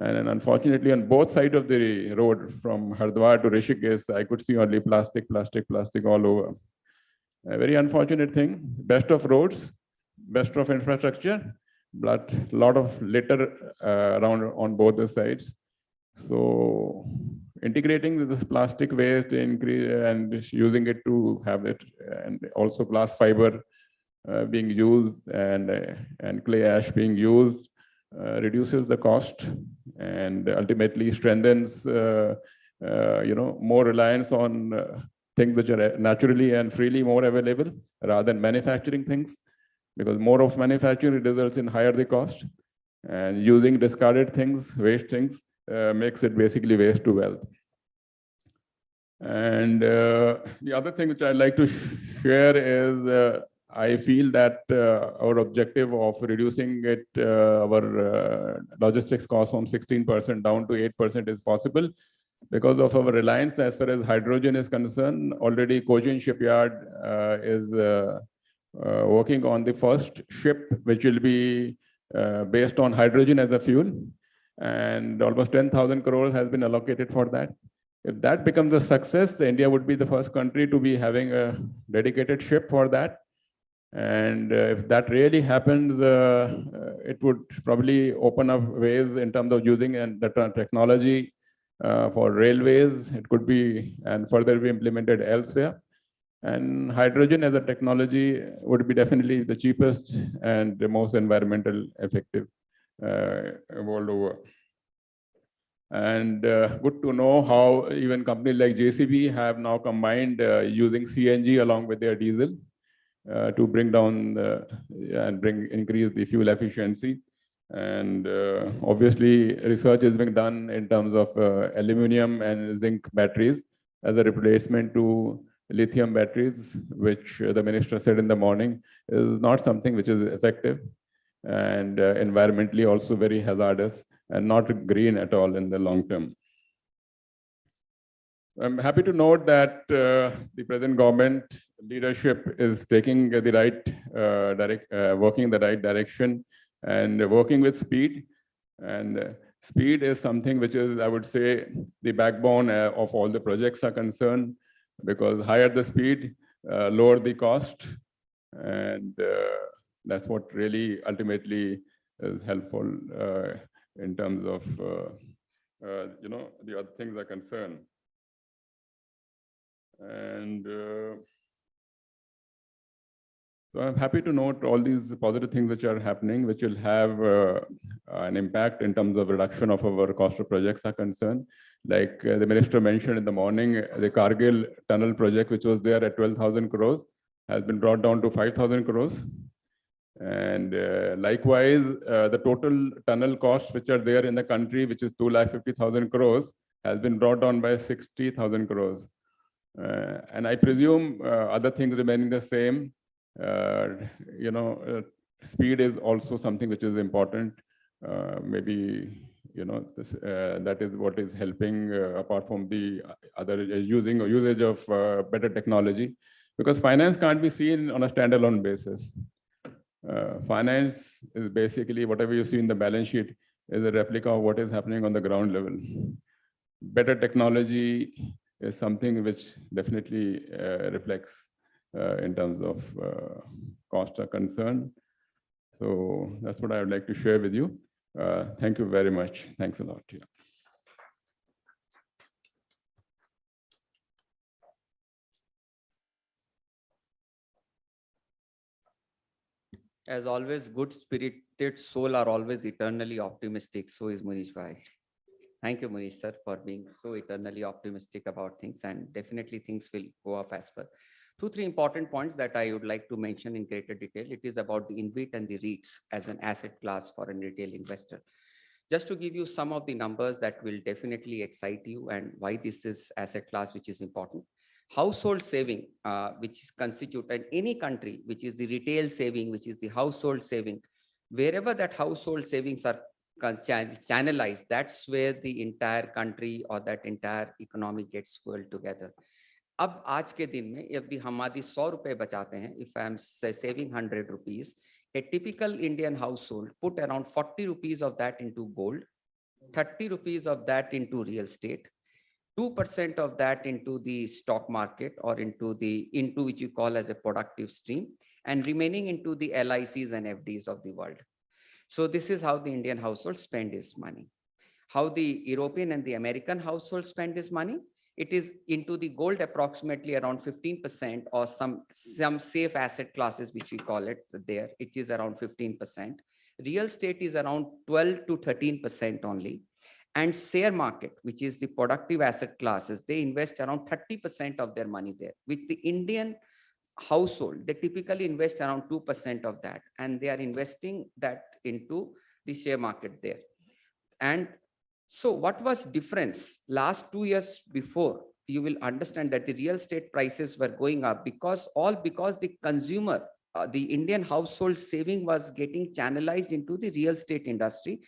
And then unfortunately on both sides of the road from Haridwar to Rishikesh, I could see only plastic all over. A very unfortunate thing. Best of roads, best of infrastructure, but a lot of litter around on both the sides. So integrating this plastic waste increase and using it to have it, and also glass fiber being used and clay ash being used reduces the cost and ultimately strengthens more reliance on things which are naturally and freely more available rather than manufacturing things, because more of manufacturing results in higher the cost, and using discarded things, waste things, makes it basically waste to wealth. And the other thing which I'd like to share is I feel that our objective of reducing our logistics cost from 16% down to 8% is possible because of our reliance as far as hydrogen is concerned. Already Cochin Shipyard is working on the first ship, which will be based on hydrogen as a fuel, and almost 10,000 crores has been allocated for that. If that becomes a success, India would be the first country to be having a dedicated ship for that. And if that really happens, it would probably open up ways in terms of using the technology for railways. It could be and further be implemented elsewhere. And hydrogen as a technology would be definitely the cheapest and the most environmental effective world over. And good to know how even companies like JCB have now combined using CNG along with their diesel to bring down and increase the fuel efficiency. And obviously research is being done in terms of aluminum and zinc batteries as a replacement to lithium batteries, which the minister said in the morning is not something which is effective and environmentally also very hazardous and not green at all in the long term. I'm happy to note that the present government leadership is taking the right working in the right direction and working with speed. And speed is something which is, I would say, the backbone of all the projects are concerned, because higher the speed, lower the cost, and that's what really ultimately is helpful in terms of the other things are concerned. And so I'm happy to note all these positive things which are happening, which will have an impact in terms of reduction of our cost of projects are concerned. Like the minister mentioned in the morning, the Kargil tunnel project, which was there at 12,000 crores, has been brought down to 5,000 crores. And likewise, the total tunnel costs which are there in the country, which is 250,000 crores, has been brought down by 60,000 crores. And I presume other things remaining the same. Speed is also something which is important. Maybe that is what is helping apart from the other usage of better technology, because finance can't be seen on a standalone basis. Finance is basically whatever you see in the balance sheet is a replica of what is happening on the ground level. Better technology is something which definitely reflects in terms of costs are concerned. So that's what I would like to share with you. Thank you very much. Thanks a lot. Yeah. As always, good spirited soul are always eternally optimistic. So is Munish Bhai. Thank you, Munish sir, for being so eternally optimistic about things, and definitely things will go off as per. 2-3 important points that I would like to mention in greater detail. It is about the InvIT and the REITs as an asset class for a retail investor. Just to give you some of the numbers that will definitely excite you and why this is asset class which is important. Household saving, which is constituted in any country, which is the retail saving, which is the household saving, wherever that household savings are channelized, that's where the entire country or that entire economy gets fueled together. अब आज के दिन में यदि हम आदि 100 रुपए बचाते हैं, if I am saving 100 rupees, a typical Indian household put around 40 rupees of that into gold, 30 rupees of that into real estate, 2% of that into the stock market or into which you call as a productive stream, and remaining into the LICs and FDs of the world. So this is how the Indian household spend his money. How the European and the American household spend his money, it is into the gold approximately around 15%, or some safe asset classes, which we call it there, it is around 15%. Real estate is around 12 to 13% only. And share market, which is the productive asset classes, they invest around 30% of their money there, which the Indian household, they typically invest around 2% of that, and they are investing that into the share market there. And so what was difference last 2 years before? You will understand that the real estate prices were going up because the consumer, the Indian household saving was getting channelized into the real estate industry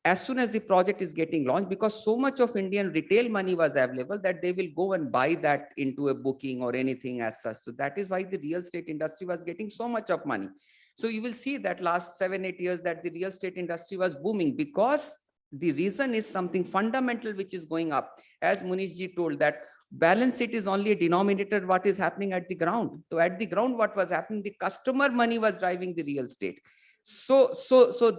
as soon as the project is getting launched, because so much of Indian retail money was available that they will go and buy that into a booking or anything as such. So that is why the real estate industry was getting so much of money. So you will see that last 7-8 years that the real estate industry was booming, because the reason is something fundamental which is going up. As Munish ji told, that balance sheet is only a denominator what is happening at the ground. So at the ground, what was happening, the customer money was driving the real estate. So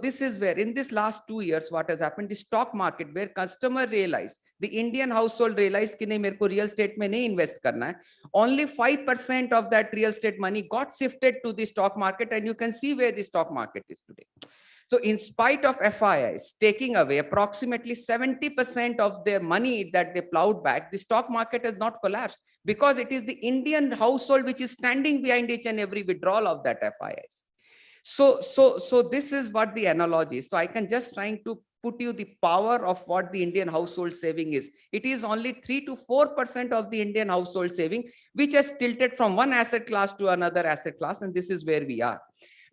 this is where in this last 2 years, what has happened, the stock market, where customer realized, the Indian household realized कि नहीं मेरे को real estate में नहीं invest करना है. Only 5% of that real estate money got shifted to the stock market, and you can see where the stock market is today. So in spite of FIIs taking away approximately 70% of their money that they plowed back, the stock market has not collapsed, because it is the Indian household which is standing behind each and every withdrawal of that FIIs. So this is what the analogy is. So I can just trying to put you the power of what the Indian household saving is. It is only 3 to 4% of the Indian household saving, which has tilted from one asset class to another asset class. And this is where we are.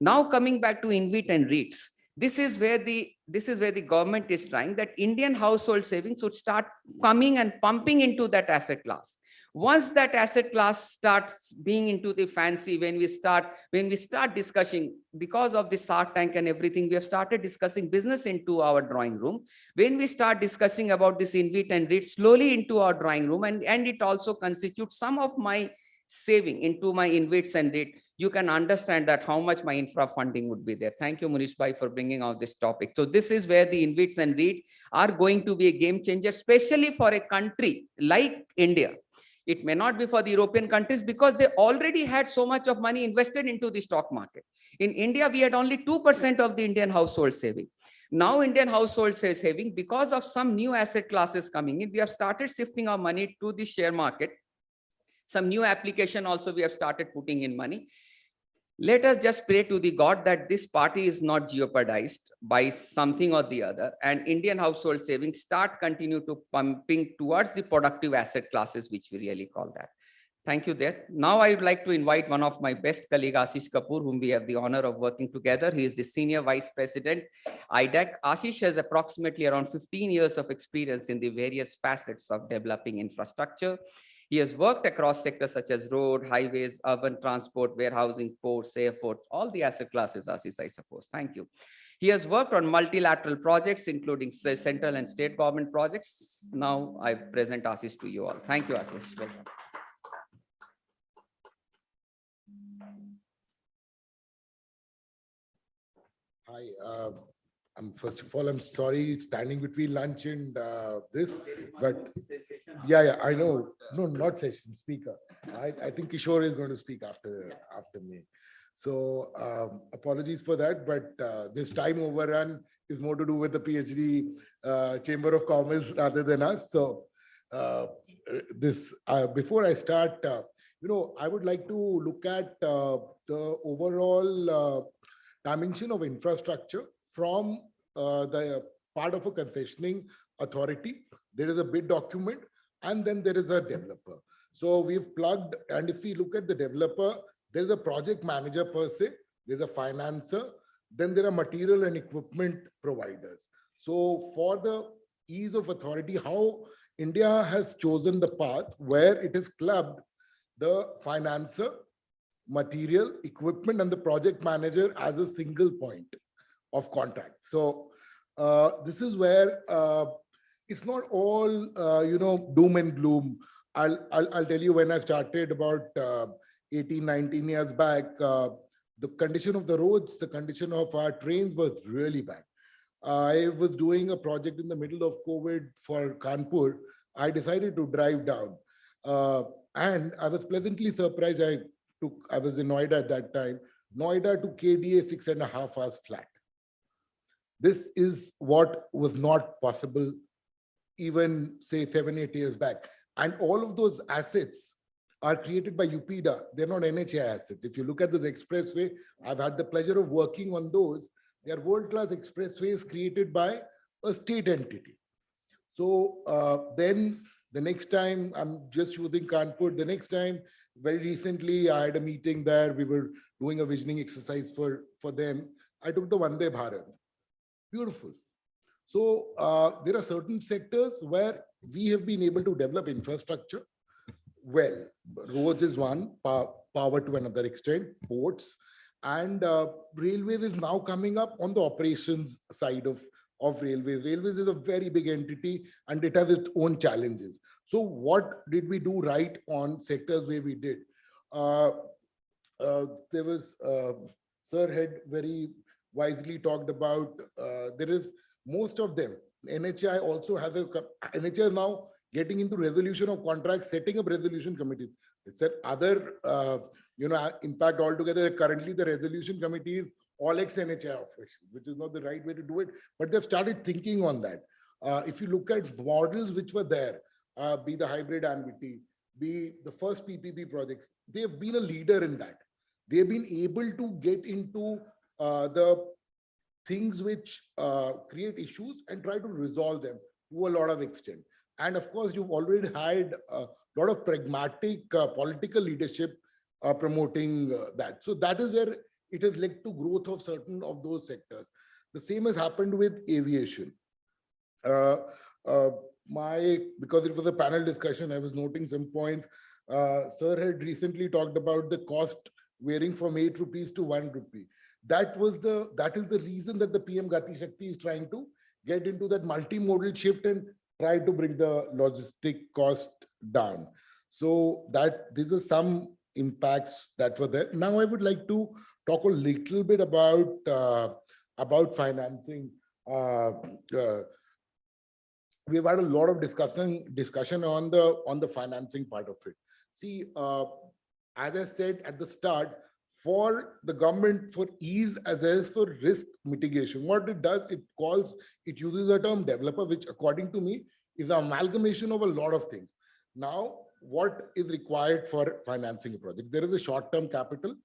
Now coming back to InvIT and REITs, this is where the government is trying that Indian household savings should start coming and pumping into that asset class. Once that asset class starts being into the fancy, when we start discussing, because of the Shark Tank and everything, we have started discussing business into our drawing room. When we start discussing about this InvIT and REIT slowly into our drawing room, and it also constitutes some of my saving into my InvITs and REIT, you can understand that how much my infra funding would be there. Thank you, Munish Bhai, for bringing out this topic. So this is where the InvITs and REIT are going to be a game changer, especially for a country like India. It may not be for the European countries because they already had so much of money invested into the stock market. In India, we had only 2% of the Indian household saving. Now Indian household saving, because of some new asset classes coming in, we have started shifting our money to the share market. Some new application also we have started putting in money. Let us just pray to the God that this party is not jeopardized by something or the other, and Indian household savings continue to pumping towards the productive asset classes, which we really call that. Thank you there. Now I would like to invite one of my best colleague, Ashish Kapoor, whom we have the honor of working together. He is the Senior Vice President, IDEC. Ashish has approximately around 15 years of experience in the various facets of developing infrastructure. He has worked across sectors such as road, highways, urban transport, warehousing, ports, airports, all the asset classes, Ashish, I suppose. Thank you. He has worked on multilateral projects, including central and state government projects. Now I present Ashish to you all. Thank you, Ashish. Welcome. Hi. First of all, I'm sorry standing between lunch and this, but yeah, I know. No, not session, speaker. I think Kishore is going to speak after me. So apologies for that, but this time overrun is more to do with the PhD Chamber of Commerce rather than us. So before I start, I would like to look at the overall dimension of infrastructure from the part of a concessioning authority. There is a bid document, and then there is a developer. So we've plugged, and if we look at the developer, there's a project manager per se, there's a financer, then there are material and equipment providers. So for the ease of authority, how India has chosen the path where it has clubbed the financer, material, equipment, and the project manager as a single point of contact. So this is where it's not all doom and gloom. I'll tell you, when I started about 18, 19 years back, the condition of the roads, the condition of our trains was really bad. I was doing a project in the middle of COVID for Kanpur. I decided to drive down, and I was pleasantly surprised. I was in Noida at that time. Noida to KDA 6.5 hours flat. This is what was not possible even say 7, 8 years back. And all of those assets are created by UPIDA. They're not NHAI assets. If you look at this expressway, I've had the pleasure of working on those. They are world-class expressways created by a state entity. So then the next time, I'm just using Kanpur, the next time, very recently, I had a meeting there. We were doing a visioning exercise for them. I took the Vande Bharat. Beautiful. So there are certain sectors where we have been able to develop infrastructure well. Roads is one, power to another extent, ports, and railways is now coming up on the operations side of railways. Railways is a very big entity and it has its own challenges. So what did we do right on sectors where we did? There was, Sir had very wisely talked about, there is most of them. NHAI also has NHAI is now getting into resolution of contracts, setting up resolution committees. It's another, impact altogether. Currently, the resolution committee is all ex-NHAI officials, which is not the right way to do it, but they've started thinking on that. If you look at models which were there, be the hybrid annuity, be the first PPP projects, they have been a leader in that. They've been able to get into the things which create issues and try to resolve them to a lot of extent. And of course, you've already had a lot of pragmatic political leadership promoting that. So that is where it has led to growth of certain of those sectors. The same has happened with aviation. Because it was a panel discussion, I was noting some points. Sir had recently talked about the cost varying from 8 rupees to 1 rupee. That is the reason that the PM Gati Shakti is trying to get into that multimodal shift and try to bring the logistic cost down. So that these are some impacts that were there. Now I would like to talk a little bit about financing. We've had a lot of discussion on the financing part of it. See, as I said at the start, for the government, for ease as well as for risk mitigation, what it does, it uses the term developer, which according to me is an amalgamation of a lot of things. Now, what is required for financing a project? There is a short-term capital,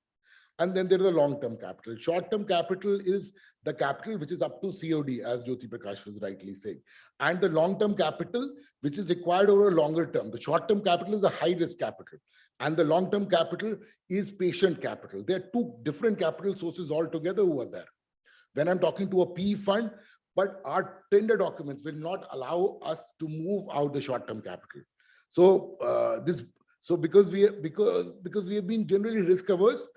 and then there is a long-term capital. Short-term capital is the capital which is up to COD, as Jyoti Prakash was rightly saying. And the long-term capital, which is required over a longer term. The short-term capital is a high-risk capital. And the long-term capital is patient capital. There are two different capital sources altogether over there. When I'm talking to a PE fund, but our tender documents will not allow us to move out the short-term capital. So because we have been generally risk averse,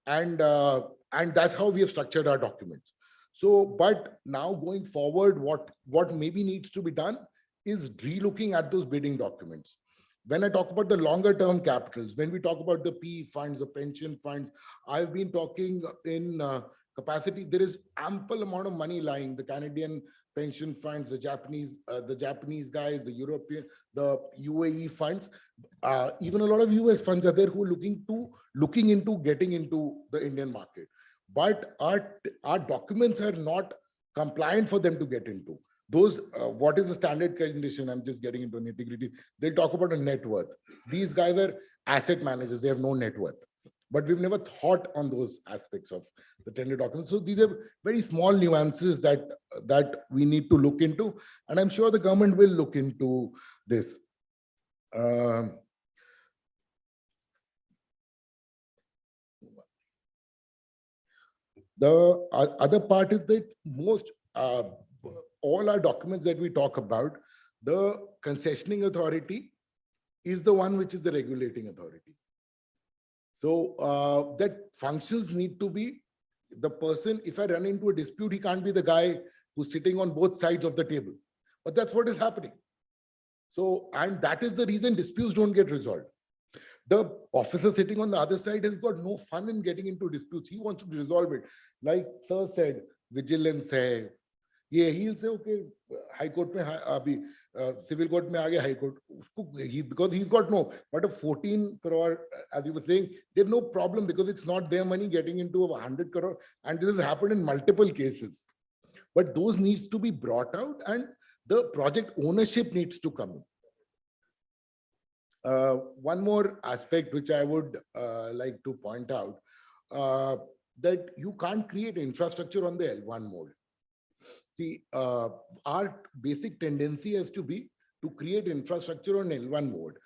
and that's how we have structured our documents. So, but now going forward, what maybe needs to be done is relooking at those bidding documents. When I talk about the longer term capitals, when we talk about the PE funds, the pension funds, I've been talking in capacity. There is ample amount of money lying. The Canadian pension funds, the Japanese guys, the European, the UAE funds, even a lot of US funds are there who are looking into getting into the Indian market. But our documents are not compliant for them to get into. Those, what is the standard condition? I'm just getting into nitty-gritty. They'll talk about a net worth. These guys are asset managers. They have no net worth. But we've never thought on those aspects of the tender documents. So these are very small nuances that we need to look into. And I'm sure the government will look into this. The other part is that all our documents that we talk about, the concessioning authority is the one which is the regulating authority. So that functions need to be the person. If I run into a dispute, he can't be the guy who's sitting on both sides of the table. But that's what is happening. So, and that is the reason disputes don't get resolved. The officer sitting on the other side has got no fun in getting into disputes. He wants to resolve it. Like Sir said, vigilance hai. Yeah, he'll say, okay, High Court mein abhi, civil court mein aage High Court. Because he's got no, but a 14 crore, as you were saying, there's no problem because it's not their money getting into a 100 crore. And this has happened in multiple cases. But those needs to be brought out and the project ownership needs to come in. One more aspect which I would like to point out, that you can't create infrastructure on the L1 mode. See, our basic tendency has to be to create infrastructure on L1 mode.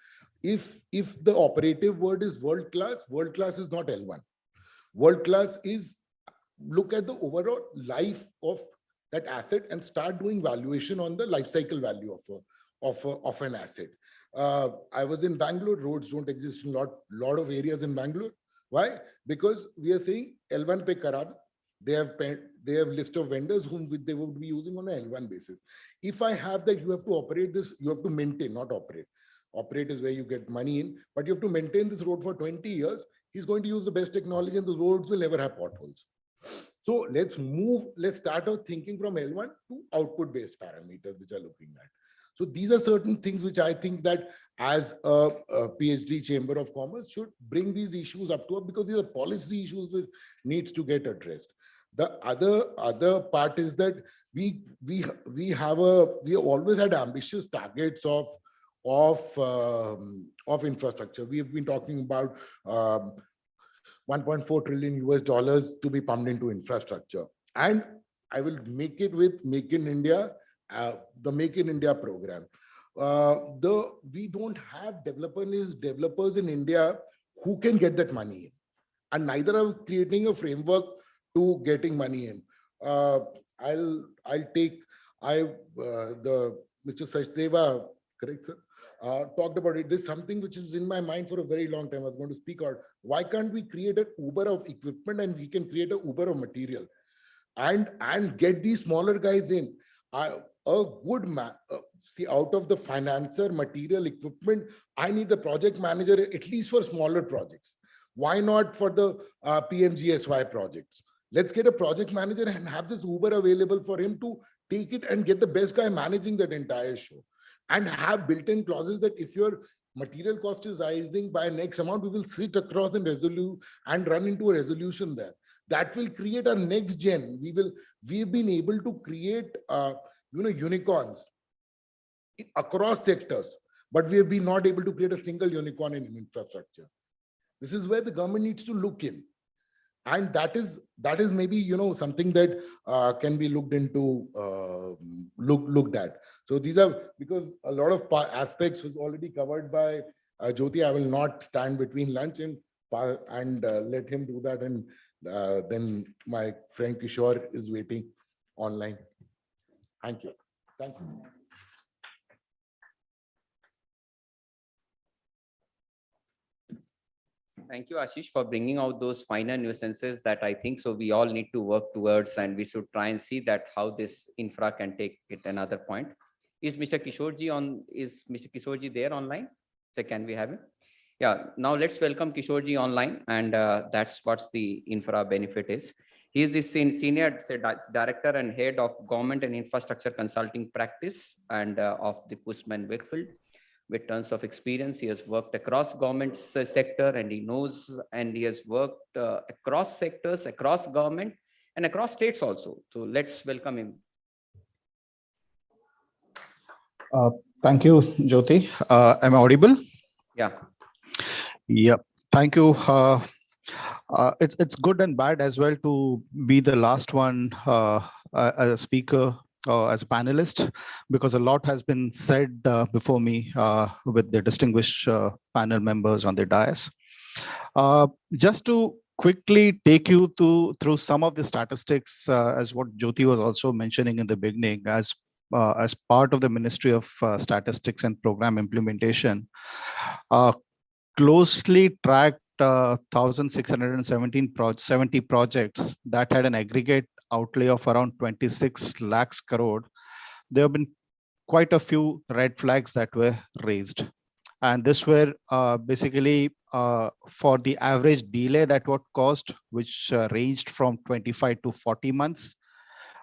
If the operative word is world class is not L1. World class is look at the overall life of that asset and start doing valuation on the life cycle value of an asset. I was in Bangalore. Roads don't exist in lot of areas in Bangalore. Why? Because we are saying L1 pe kara. They have list of vendors whom they would be using on an L1 basis. If I have that, you have to operate this. You have to maintain, not operate. Operate is where you get money in, but you have to maintain this road for 20 years. He's going to use the best technology, and the roads will never have potholes. So let's start out thinking from L1 to output-based parameters, which are looking at. So these are certain things which I think that as a PhD Chamber of Commerce should bring these issues up to us, because these are policy issues which needs to get addressed. The other part is that we always had ambitious targets of infrastructure. We have been talking about $1.4 trillion to be pumped into infrastructure, and I will make it with Make in India, the Make in India program. We don't have developers in India who can get that money in, and neither are creating a framework to getting money in. I'll take the Mr. Sachdeva, correct, sir? Talked about it. There's something which is in my mind for a very long time. I was going to speak out. Why can't we create an Uber of equipment and we can create an Uber of material and get these smaller guys in? A good see, out of the financer, material, equipment, I need the project manager at least for smaller projects. Why not for the PMGSY projects? Let's get a project manager and have this Uber available for him to take it and get the best guy managing that entire show. And have built-in clauses that if your material cost is rising by X amount, we will sit across and run into a resolution there. That will create a next gen. We've been able to create unicorns across sectors, but we have been not able to create a single unicorn in infrastructure. This is where the government needs to look in. And that is maybe something that can be looked into, looked at. So these are, because a lot of aspects was already covered by Jyoti. I will not stand between lunch and let him do that. And then my friend Kishore is waiting online. Thank you. Thank you. Thank you, Ashish, for bringing out those finer nuisances that I think so we all need to work towards, and we should try and see that how this infra can take it another point. Is Mr. Kishorji there online? So can we have him? Yeah, now let's welcome Kishorji online, and that's what the infra benefit is. He is the senior director and head of government and infrastructure consulting practice and of the Cushman Wakefield. With tons of experience, he has worked across government sector, and he knows, and he has worked across sectors, across government, and across states also. So let's welcome him. Thank you, Jyoti. Am I audible? Yeah. Yeah. Thank you. It's good and bad as well to be the last one as a speaker. As a panelist, because a lot has been said before me with the distinguished panel members on the dais. Just to quickly take you through some of the statistics, as what Jyoti was also mentioning in the beginning, as as part of the Ministry of Statistics and Program Implementation, closely tracked 1,617 70 projects that had an aggregate outlay of around 26 lakhs crore. There have been quite a few red flags that were raised. And this were basically for the average delay that what caused, which ranged from 25 to 40 months.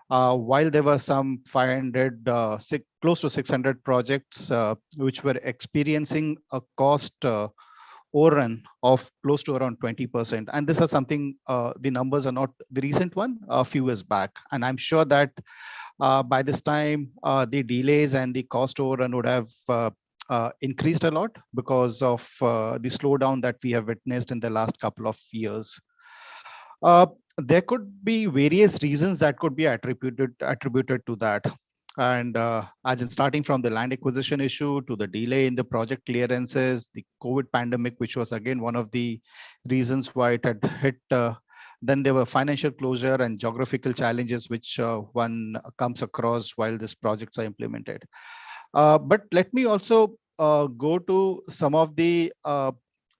While there were some 500, close to 600 projects which were experiencing a cost overrun of close to around 20%. And this is something, the numbers are not the recent one, a few years back. And I'm sure that by this time, the delays and the cost overrun would have increased a lot because of the slowdown that we have witnessed in the last couple of years. There could be various reasons that could be attributed to that. And as in starting from the land acquisition issue to the delay in the project clearances, the COVID pandemic, which was again one of the reasons why it had hit. Then there were financial closure and geographical challenges, which one comes across while these projects are implemented. But let me also go to some of the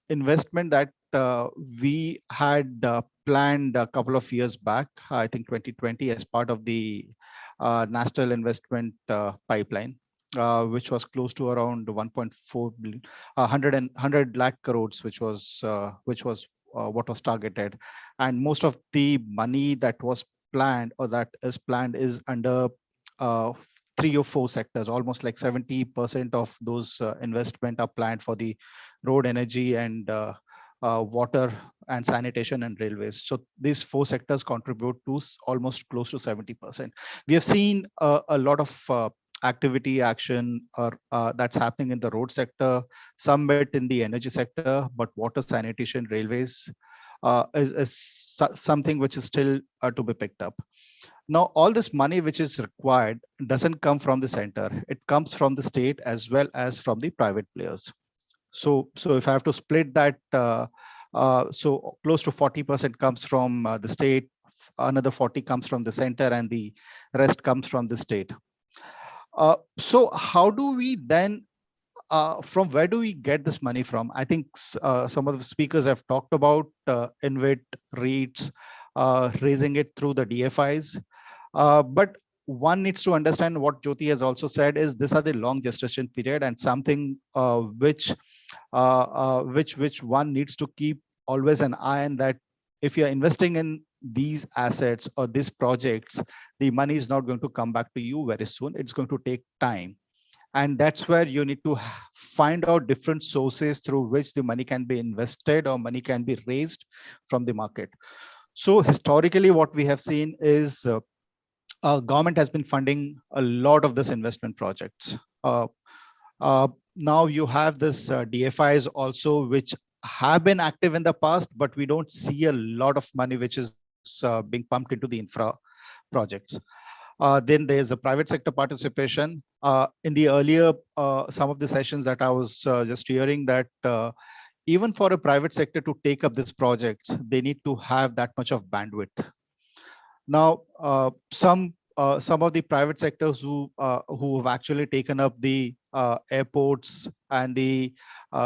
investment that we had planned a couple of years back, I think 2020, as part of the National Investment Pipeline, which was close to around 1.4 billion, 100 lakh crores, which was what was targeted. And most of the money that was planned or that is planned is under 3 or 4 sectors. Almost like 70% of those investment are planned for the road, energy, and water and sanitation and railways. So these 4 sectors contribute to almost close to 70%. We have seen a lot of activity, action, or that's happening in the road sector, some bit in the energy sector, but water, sanitation, railways is something which is still to be picked up. Now, all this money which is required doesn't come from the center. It comes from the state as well as from the private players. So if I have to split that, so close to 40% comes from the state, another 40 comes from the center, and the rest comes from the state. So how do we then, from where do we get this money from? I think some of the speakers have talked about InvIT, REITs, raising it through the DFIs. But one needs to understand what Jyoti has also said is these are the long gestation period, and something which one needs to keep always an eye on, that if you're investing in these assets or these projects, the money is not going to come back to you very soon. It's going to take time. And that's where you need to find out different sources through which the money can be invested or money can be raised from the market. So historically, what we have seen is government has been funding a lot of this investment projects. Now you have this DFIs also, which have been active in the past, but we don't see a lot of money which is being pumped into the infra projects. Then there's a private sector participation. In the earlier, some of the sessions that I was just hearing, that even for a private sector to take up these projects, they need to have that much of bandwidth. Now, some of the private sectors who have actually taken up the airports and the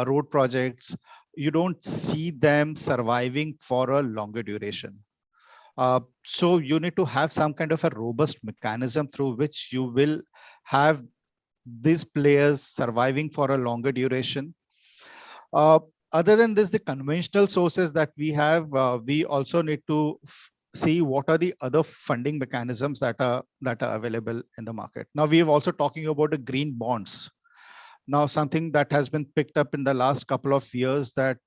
road projects, you don't see them surviving for a longer duration. So you need to have some kind of a robust mechanism through which you will have these players surviving for a longer duration. Other than this, the conventional sources that we have, we also need to see what are the other funding mechanisms that are available in the market. Now, we have also talking about the green bonds. Now, something that has been picked up in the last couple of years, that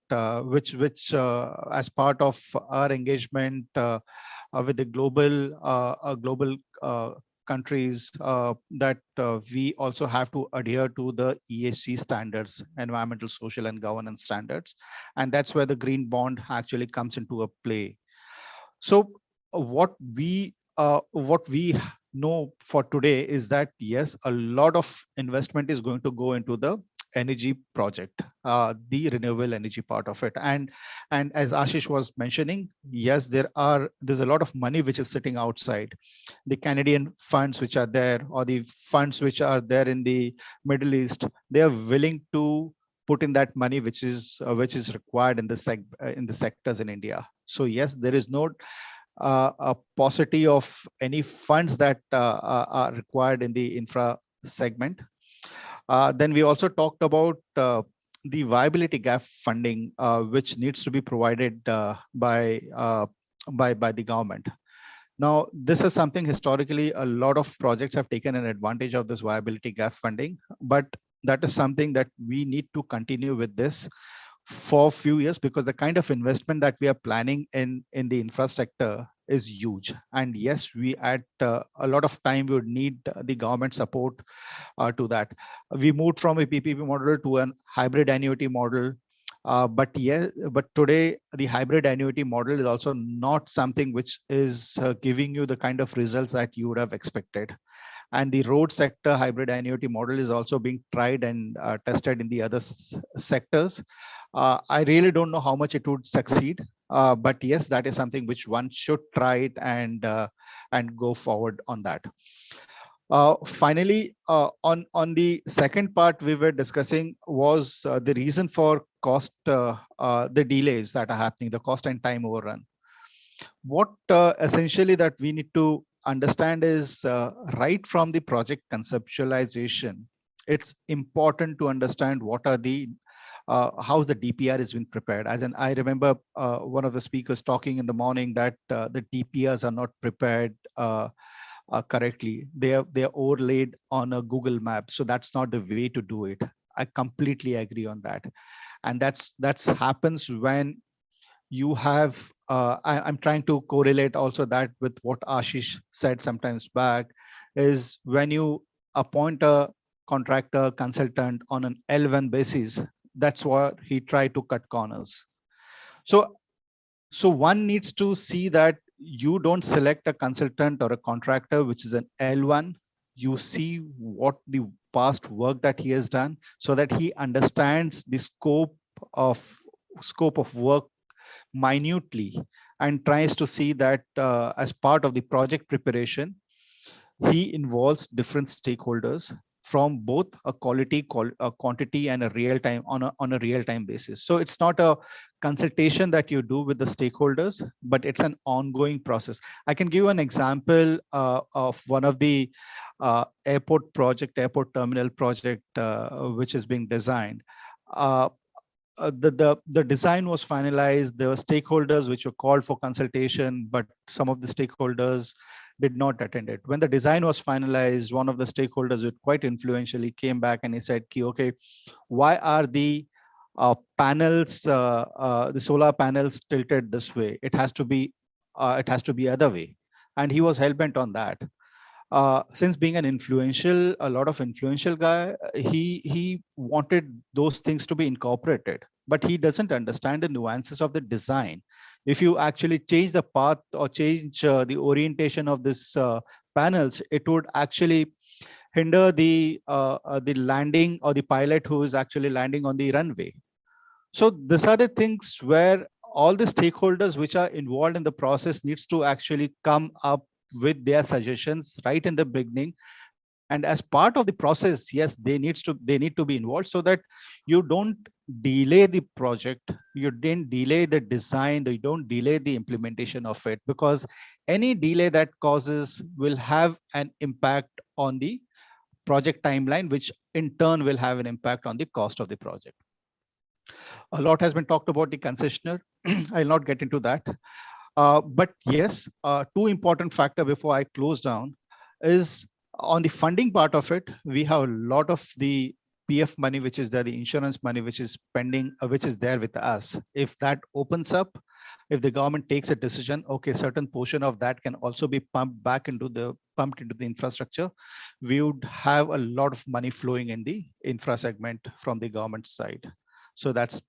which as part of our engagement with the global countries, that we also have to adhere to the ESG standards, environmental, social, and governance standards, and that's where the green bond actually comes into a play. So what we know for today is that yes, a lot of investment is going to go into the energy project, the renewable energy part of it. And as Ashish was mentioning, yes, there's a lot of money which is sitting outside. The Canadian funds which are there, or the funds which are there in the Middle East, they are willing to put in that money which is required in the sectors in India. So yes, there is no a paucity of any funds that are required in the infra segment. Then we also talked about the viability gap funding, which needs to be provided by the government. Now, this is something historically a lot of projects have taken an advantage of this viability gap funding, but that is something that we need to continue with this for a few years, because the kind of investment that we are planning in the infrastructure is huge. And yes, we at a lot of time we would need the government support to that. We moved from a PPP model to an hybrid annuity model. But today the hybrid annuity model is also not something which is giving you the kind of results that you would have expected. And the road sector hybrid annuity model is also being tried and tested in the other sectors. I really don't know how much it would succeed, but yes, that is something which one should try it and go forward on that. Finally, on the second part we were discussing was the reason for cost, the delays that are happening, the cost and time overrun. What essentially that we need to understand is right from the project conceptualization, it's important to understand what are the how the DPR has been prepared. As in, I remember one of the speakers talking in the morning that the DPRs are not prepared correctly. They are overlaid on a Google map. So that's not the way to do it. I completely agree on that. And that's happens when you have, I'm trying to correlate also that with what Ashish said sometimes back, is when you appoint a contractor consultant on an L1 basis, that's what he tried to cut corners. So one needs to see that you don't select a consultant or a contractor which is an L1. You see what the past work that he has done, so that he understands the scope of work minutely, and tries to see that as part of the project preparation, he involves different stakeholders from both a quantity and a real time on a real time basis. So it's not a consultation that you do with the stakeholders, but it's an ongoing process. I can give you an example of one of the airport terminal project, which is being designed. The design was finalized. There were stakeholders which were called for consultation, but some of the stakeholders did not attend it. When the design was finalized, one of the stakeholders, who quite influentially, came back and he said, okay, why are the panels, the solar panels tilted this way? It has to be other way. And he was hell-bent on that. Since being a lot of influential guy, he wanted those things to be incorporated, but he doesn't understand the nuances of the design. If you actually change the path or change the orientation of this panels, it would actually hinder the landing, or the pilot who is actually landing on the runway. So these are the things where all the stakeholders which are involved in the process needs to actually come up with their suggestions right in the beginning. And as part of the process, yes, they need to be involved, so that you don't delay the project, you didn't delay the design, you don't delay the implementation of it, because any delay that causes will have an impact on the project timeline, which in turn will have an impact on the cost of the project. A lot has been talked about the concessionaire. I'll not get into that. But yes, two important factors before I close down is on the funding part of it. We have a lot of the PF money, which is there, the insurance money, which is pending, which is there with us. If that opens up, if the government takes a decision, okay, certain portion of that can also be pumped into the infrastructure, we would have a lot of money flowing in the infra segment from the government side. So that's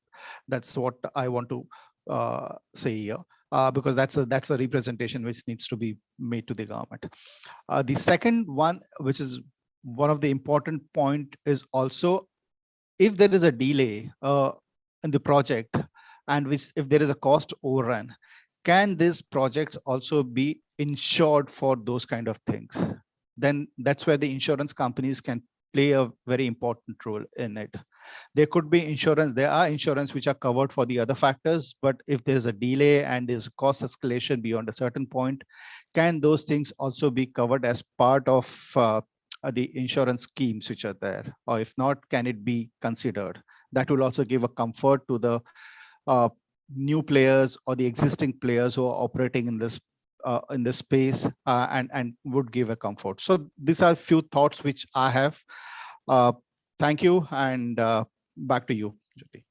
what I want to say here. Because that's a representation which needs to be made to the government. The second one, which is one of the important point, is also if there is a delay in the project, and which if there is a cost overrun, can these projects also be insured for those kind of things? Then that's where the insurance companies can play a very important role in it. There could be insurance, there are insurance which are covered for the other factors, but if there's a delay and there's cost escalation beyond a certain point, can those things also be covered as part of the insurance schemes which are there? Or if not, can it be considered? That will also give a comfort to the new players or the existing players who are operating in this space, and would give a comfort. So these are a few thoughts which I have. Thank you, and back to you, Jyoti.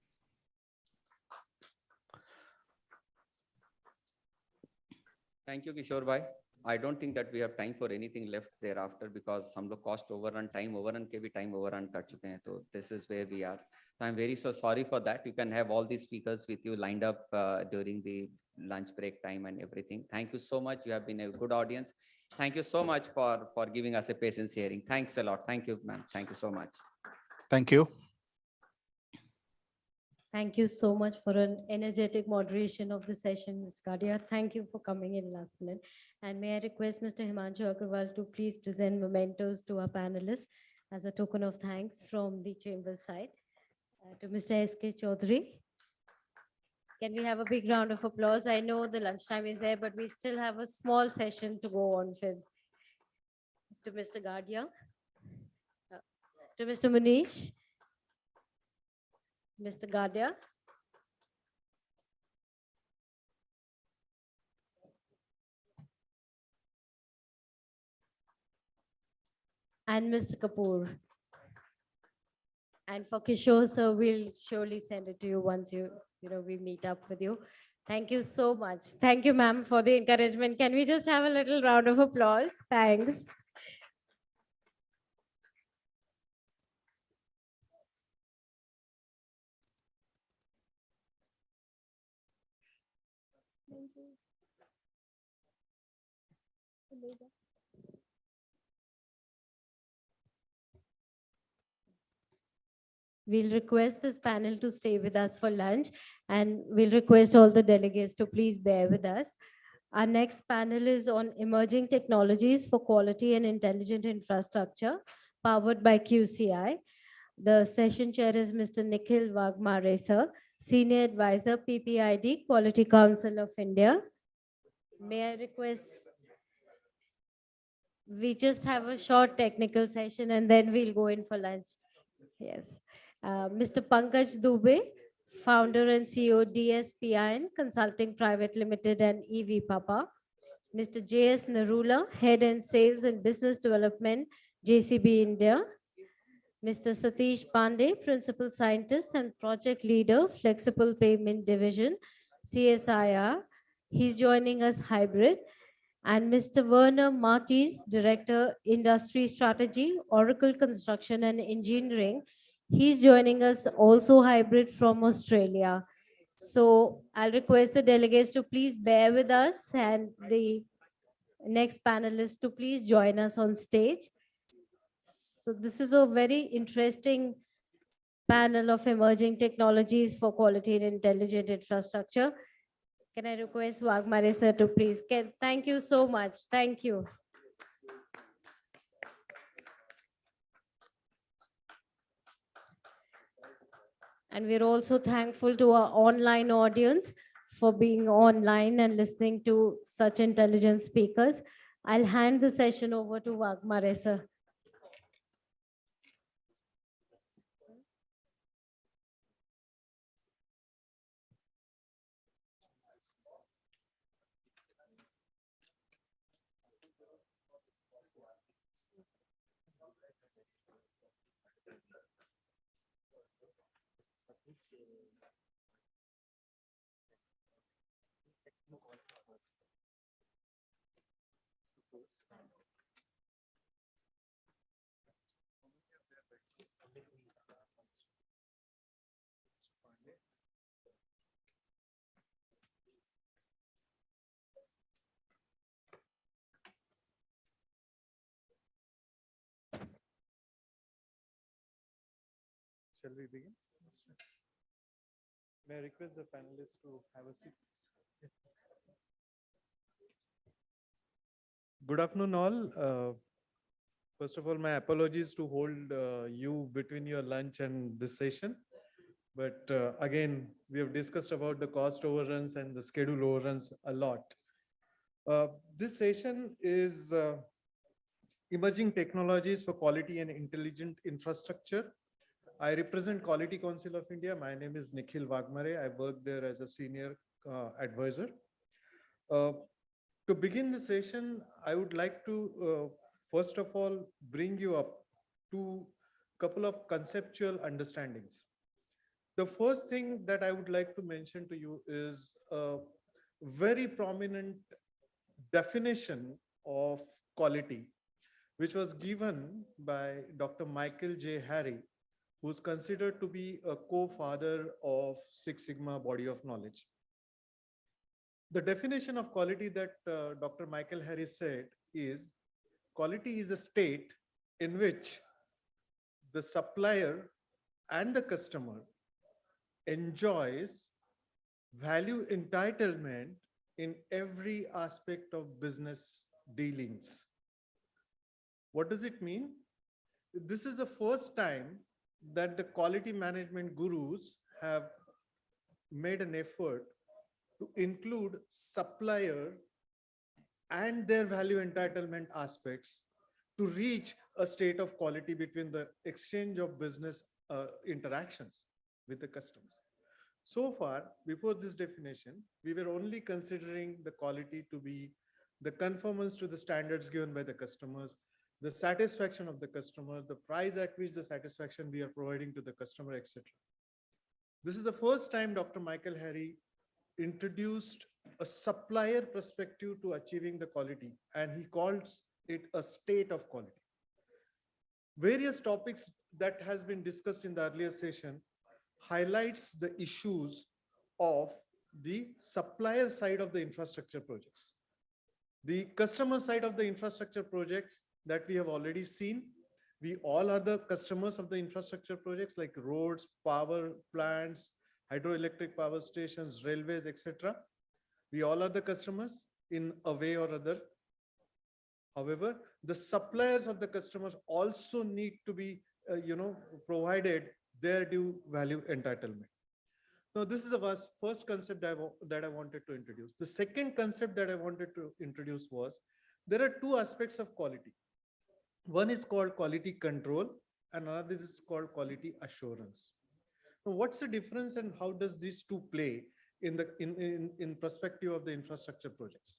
Thank you, Kishore bhai. I don't think that we have time for anything left thereafter, because हम लोग cost overrun, time overrun के भी time overrun कर चुके हैं. So this is where we are. So I'm very sorry for that. You can have all these speakers with you lined up during the lunch break time and everything. Thank you so much. You have been a good audience. Thank you so much for giving us a patience hearing. Thanks a lot. Thank you, ma'am. Thank you so much. Thank you. Thank you so much for an energetic moderation of the session, Ms. Gadia. Thank you for coming in last minute. And may I request Mr. Himanshu Agarwal to please present mementos to our panelists as a token of thanks from the chamber side. To Mr. S.K. Chaudhary. Can we have a big round of applause? I know the lunchtime is there, but we still have a small session to go on with. To Mr. Gadia. To Mr. Manish. Mr. Gadia. And Mr. Kapoor. And for Kishore, sir, we'll surely send it to you once we meet up with you. Thank you so much. Thank you, ma'am, for the encouragement. Can we just have a little round of applause? Thanks. Thank you. We'll request this panel to stay with us for lunch, and we'll request all the delegates to please bear with us. Our next panel is on emerging technologies for quality and intelligent infrastructure, powered by QCI. The session chair is Mr. Nikhil Wagmare, sir, Senior Advisor, PPID, Quality Council of India. May I request, we just have a short technical session and then we'll go in for lunch. Yes. Mr. Pankaj Dubey, founder and CEO, DSPIN Consulting Private Limited and EV Papa. Mr. JS Narula, Head and Sales and Business Development, JCB India. Mr. Satish Pandey, Principal Scientist and Project Leader, Flexible Payment Division, CSIR. He's joining us hybrid. And Mr. Werner Martis, Director, Industry Strategy, Oracle Construction and Engineering. He's joining us also hybrid from Australia. So I'll request the delegates to please bear with us and the next panelists to please join us on stage. So this is a very interesting panel of emerging technologies for quality and intelligent infrastructure. Can I request Wagmare sir to please? Thank you so much. Thank you. And we're also thankful to our online audience for being online and listening to such intelligent speakers. I'll hand the session over to Wagmare sir. shall we begin? May I request the panelists to have a seat? Good afternoon, all. First of all, my apologies to hold you between your lunch and this session. But again, we have discussed about the cost overruns and the schedule overruns a lot. This session is emerging technologies for quality and intelligent infrastructure. I represent Quality Council of India. My name is Nikhil Wagmare. I work there as a senior advisor. To begin the session, I would like to first of all bring you up to a couple of conceptual understandings. The first thing that I would like to mention to you is a very prominent definition of quality, which was given by Dr. Michael J. Harry, who's considered to be a co-father of Six Sigma body of knowledge. The definition of quality that Dr. Michael Harry said is, quality is a state in which the supplier and the customer enjoys value entitlement in every aspect of business dealings. What does it mean? This is the first time that the quality management gurus have made an effort to include supplier and their value entitlement aspects to reach a state of quality between the exchange of business interactions with the customers. So far, before this definition, we were only considering the quality to be the conformance to the standards given by the customers, the satisfaction of the customer, the price at which the satisfaction we are providing to the customer, etc. This is the first time Dr. Michael Harry introduced a supplier perspective to achieving the quality, and he calls it a state of quality. Various topics that has been discussed in the earlier session highlights the issues of the supplier side of the infrastructure projects. The customer side of the infrastructure projects that we have already seen, we all are the customers of the infrastructure projects like roads, power plants, hydroelectric power stations, railways, etc. We all are the customers in a way or other. However, the suppliers of the customers also need to be, provided their due value entitlement. Now, this is the first concept that I wanted to introduce. The second concept that I wanted to introduce was, there are two aspects of quality. One is called quality control, and another is called quality assurance. Now, what's the difference and how does these two play in perspective of the infrastructure projects?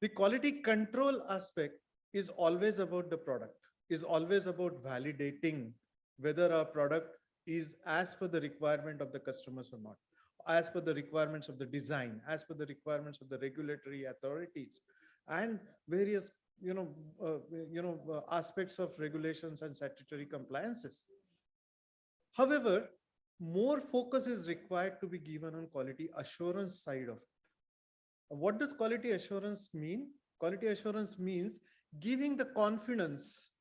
The quality control aspect is always about the product, is always about validating whether our product is as per the requirement of the customers or not, as per the requirements of the design, as per the requirements of the regulatory authorities, and various aspects of regulations and statutory compliances. However, more focus is required to be given on quality assurance side of it. What does quality assurance mean? Quality assurance means giving the confidence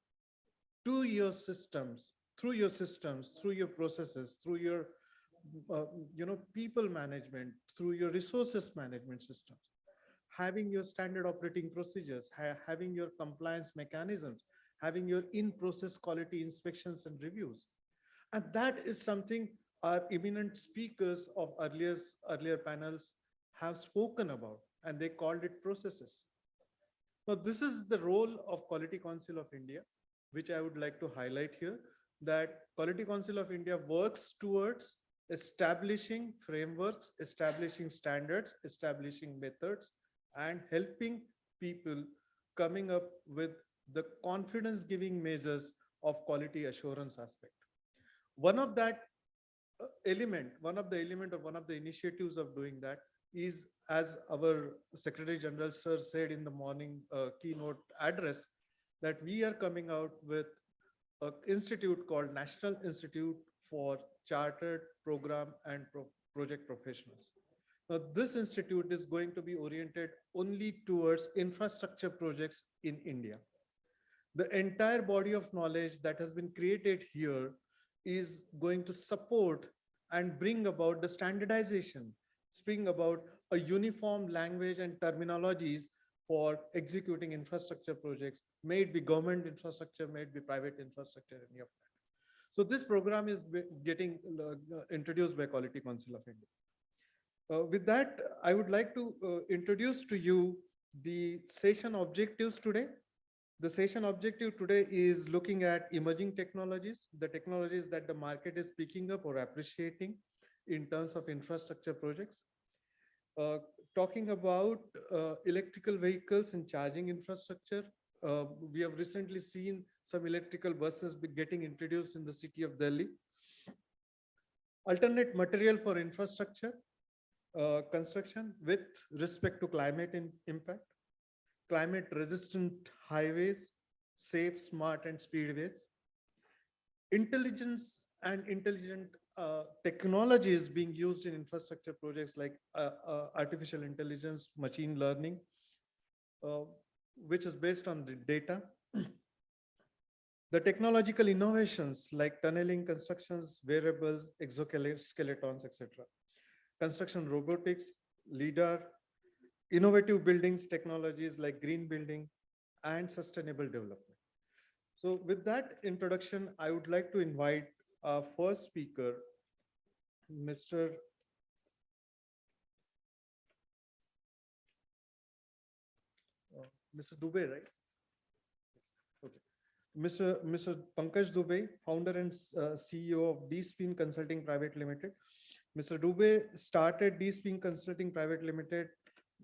to your systems, through your processes, through your people management, through your resources management systems, having your standard operating procedures, having your compliance mechanisms, having your in-process quality inspections and reviews. And that is something our eminent speakers of earlier panels have spoken about, and they called it processes. Now, this is the role of Quality Council of India, which I would like to highlight here, that Quality Council of India works towards establishing frameworks, establishing standards, establishing methods, and helping people coming up with the confidence-giving measures of quality assurance aspect. One of the initiatives of doing that is, as our Secretary General Sir said in the morning keynote address, that we are coming out with an institute called National Institute for Chartered Program and Project Professionals. Now, this institute is going to be oriented only towards infrastructure projects in India. The entire body of knowledge that has been created here is going to support and bring about the standardization, bring about a uniform language and terminologies for executing infrastructure projects, may it be government infrastructure, may it be private infrastructure, any of that. So this program is getting introduced by Quality Council of India. With that, I would like to introduce to you the session objectives today. The session objective today is looking at emerging technologies, the technologies that the market is picking up or appreciating in terms of infrastructure projects. Talking about electrical vehicles and charging infrastructure. We have recently seen some electrical buses getting introduced in the city of Delhi. Alternate material for infrastructure construction with respect to climate impact. Climate resistant highways, safe, smart and speedways. Intelligence and intelligent technologies being used in infrastructure projects like artificial intelligence, machine learning, which is based on the data. The technological innovations like tunneling constructions, wearables, exoskeletons, etc. Construction robotics, LIDAR, innovative buildings technologies like green building and sustainable development. So with that introduction, I would like to invite our first speaker, Mr. Dubey, right? Okay. Mr. Pankaj Dubey, founder and CEO of D-Spin Consulting Private Limited. Mr. Dubey started D-Spin Consulting Private Limited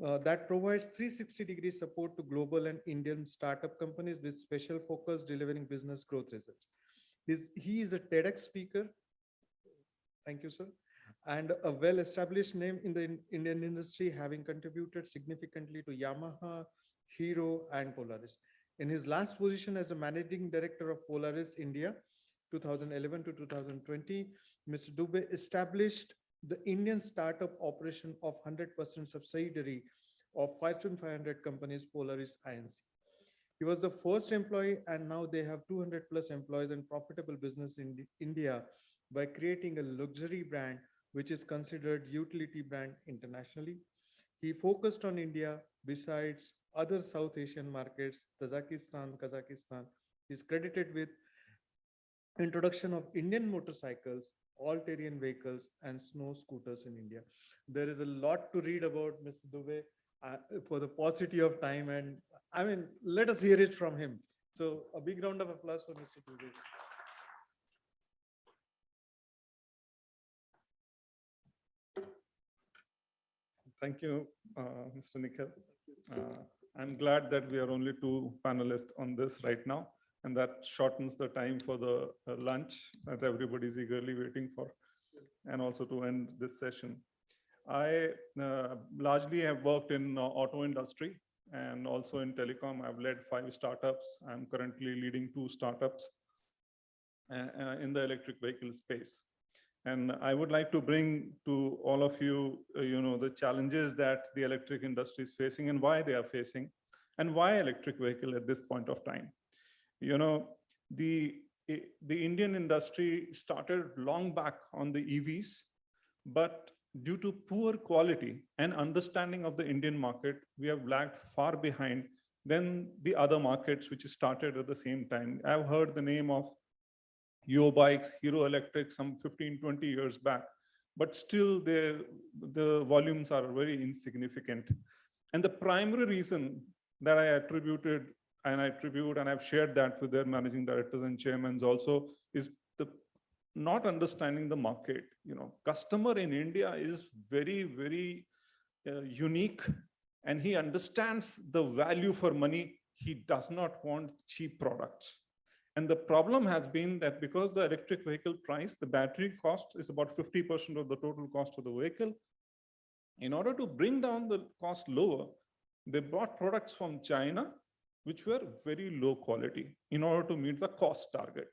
that provides 360-degree support to global and Indian startup companies with special focus delivering business growth results. He is a TEDx speaker. Thank you, sir. And a well-established name in the Indian industry, having contributed significantly to Yamaha, Hero, and Polaris. In his last position as a managing director of Polaris India, 2011 to 2020, Mr. Dubey established the Indian startup operation of 100% subsidiary of Fortune 500 companies, Polaris Inc. He was the first employee, and now they have 200 plus employees and profitable business in India by creating a luxury brand, which is considered utility brand internationally. He focused on India besides other South Asian markets, Tajikistan, Kazakhstan. He's credited with introduction of Indian motorcycles, all-terrain vehicles, and snow scooters in India. There is a lot to read about Mr. Dubey for the paucity of time, and I mean, let us hear it from him. So a big round of applause for Mr. Dubey. Thank you, Mr. Nikhil. I'm glad that we are only two panelists on this right now, and that shortens the time for the lunch that everybody is eagerly waiting for, and also to end this session. I largely have worked in auto industry and also in telecom. I've led 5 startups. I'm currently leading 2 startups in the electric vehicle space. And I would like to bring to all of you, the challenges that the electric industry is facing and why they are facing, and why electric vehicle at this point of time. The Indian industry started long back on the EVs, but due to poor quality and understanding of the Indian market, we have lagged far behind than the other markets which started at the same time. I've heard the name of Bikes, Hero Electric some 15, 20 years back, but still the volumes are very insignificant. And the primary reason that I attributed and I've shared that with their managing directors and chairmen also is the not understanding the market. Customer in India is very, very unique, and he understands the value for money. He does not want cheap products. And the problem has been that because the electric vehicle price, the battery cost is about 50% of the total cost of the vehicle. In order to bring down the cost lower, they bought products from China, which were very low quality in order to meet the cost target.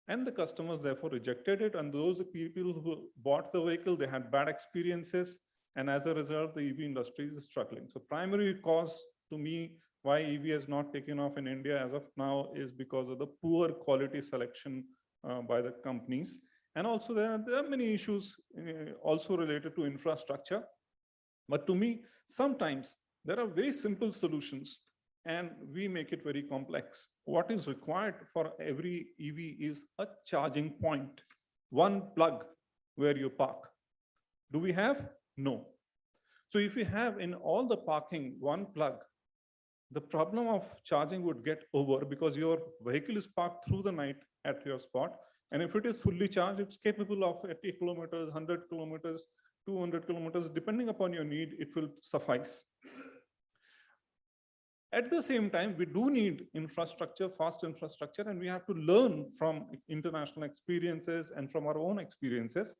And the customers therefore rejected it. And those people who bought the vehicle, they had bad experiences. And as a result, the EV industry is struggling. So primary cause to me why EV has not taken off in India as of now is because of the poor quality selection by the companies. And also there are many issues also related to infrastructure. But to me, sometimes there are very simple solutions and we make it very complex. What is required for every EV is a charging point, one plug where you park. Do we have? No. So if you have in all the parking one plug, the problem of charging would get over because your vehicle is parked through the night at your spot. And if it is fully charged, it's capable of 80 kilometers, 100 kilometers, 200 kilometers, depending upon your need, it will suffice. At the same time, we do need infrastructure, fast infrastructure, and we have to learn from international experiences and from our own experiences.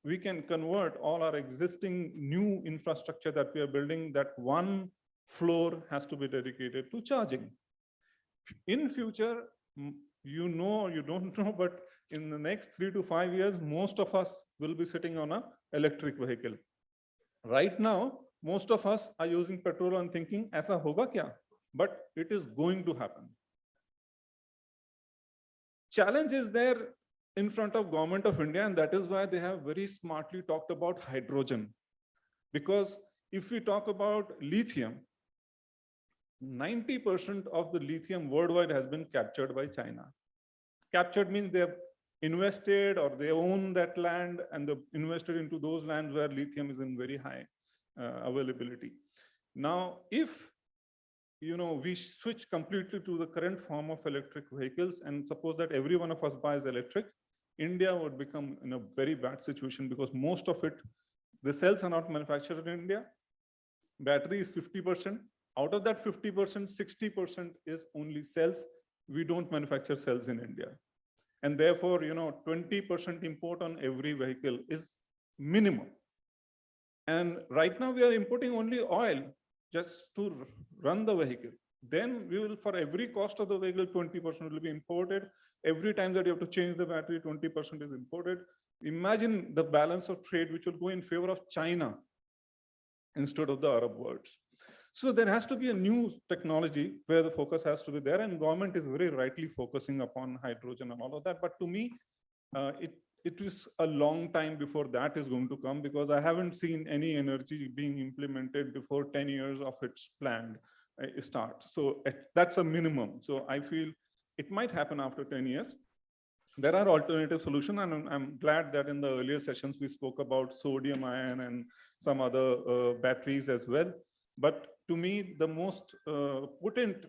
We can convert all our existing new infrastructure that we are building, that one floor has to be dedicated to charging. In future, you know or you don't know, but in the next 3 to 5 years, most of us will be sitting on an electric vehicle. Right now, most of us are using petrol and thinking, "Aisa hoga kya?" But it is going to happen. Challenge is there in front of Government of India, and that is why they have very smartly talked about hydrogen. Because if we talk about lithium, 90% of the lithium worldwide has been captured by China. Captured means they have invested or they own that land and they invested into those lands where lithium is in very high availability. Now, if we switch completely to the current form of electric vehicles and suppose that every one of us buys electric, India would become in a very bad situation because most of it, the cells are not manufactured in India. Battery is 50%. Out of that 50%, 60% is only cells. We don't manufacture cells in India. And therefore, 20% import on every vehicle is minimum. And right now we are importing only oil just to run the vehicle. Then we will, for every cost of the vehicle, 20% will be imported. Every time that you have to change the battery, 20% is imported. Imagine the balance of trade which will go in favor of China instead of the Arab worlds. So there has to be a new technology where the focus has to be there, and government is very rightly focusing upon hydrogen and all of that. But to me, it is a long time before that is going to come because I haven't seen any energy being implemented before 10 years of its planned start. So that's a minimum. So I feel it might happen after 10 years. There are alternative solutions, and I'm glad that in the earlier sessions we spoke about sodium ion and some other batteries as well. But to me, the most potent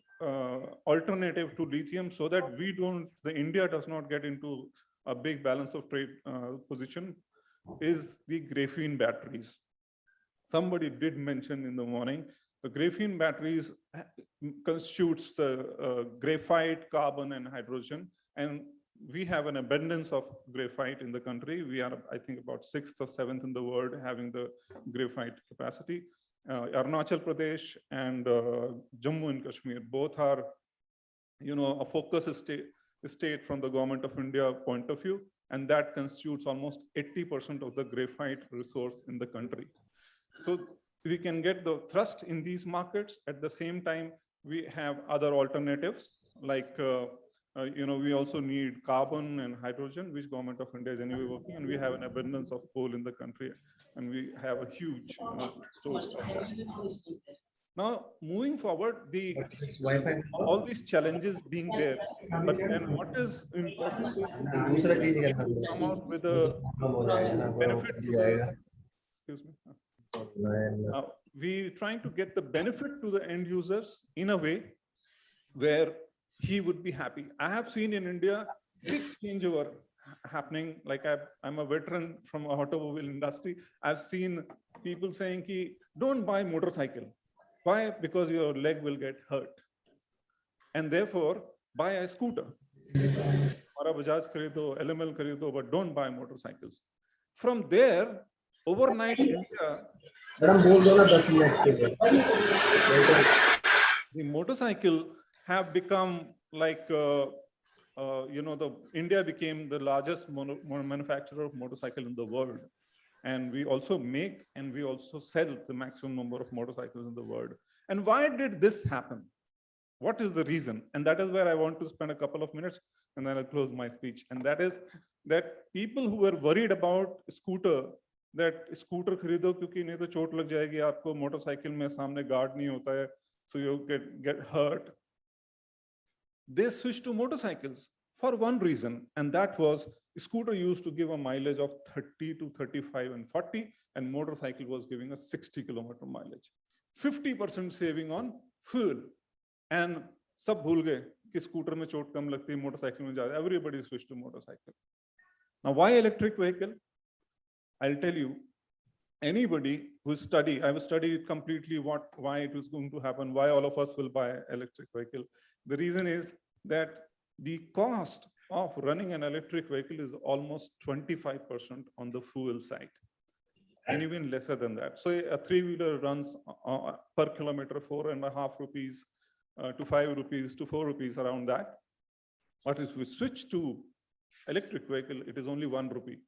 alternative to lithium, so that India does not get into a big balance of trade position, is the graphene batteries. Somebody did mention in the morning, the graphene batteries constitutes the graphite, carbon, and hydrogen. And we have an abundance of graphite in the country. We are, I think, about 6th or 7th in the world having the graphite capacity. Arunachal Pradesh and Jammu and Kashmir, both are, a focus state from the Government of India point of view, and that constitutes almost 80% of the graphite resource in the country. So we can get the thrust in these markets. At the same time, we have other alternatives like, we also need carbon and hydrogen, which Government of India is anyway working, and we have an abundance of coal in the country, and we have a huge stores. Now, moving forward, all these challenges being there, but then what is important is to come out with a benefit. Excuse me. We're trying to get the benefit to the end users in a way where he would be happy. I have seen in India big changeover happening. Like I'm a veteran from automobile industry. I've seen people saying, don't buy motorcycle. Why? Because your leg will get hurt. And therefore, buy a scooter. Mara Bajaj kharido, LML kharido, but don't buy motorcycles. From there, overnight, India, the motorcycle have become like, India became the largest manufacturer of motorcycle in the world. And we also make and we also sell the maximum number of motorcycles in the world. And why did this happen? What is the reason? And that is where I want to spend a couple of minutes and then I'll close my speech. And that is that people who were worried about scooter, that scooter खरीदो क्योंकि नहीं तो चोट लग जाएगी आपको, motorcycle में सामने गार्ड नहीं होता है, so you get hurt. They switched to motorcycles for one reason, and that was scooter used to give a mileage of 30 to 35 and 40, and motorcycle was giving a 60-kilometer mileage. 50% saving on fuel. And सब भूल गए कि scooter में चोट कम लगती है, motorcycle में ज्यादा. Everybody switched to motorcycle. Now, why electric vehicle? I'll tell you. Anybody who study, I will study completely why it was going to happen, why all of us will buy electric vehicle. The reason is that the cost of running an electric vehicle is almost 25% on the fuel side, and even lesser than that. So a three-wheeler runs per kilometer 4.5 rupees to 5 rupees to 4 rupees, around that. But if we switch to electric vehicle, it is only 1 rupee.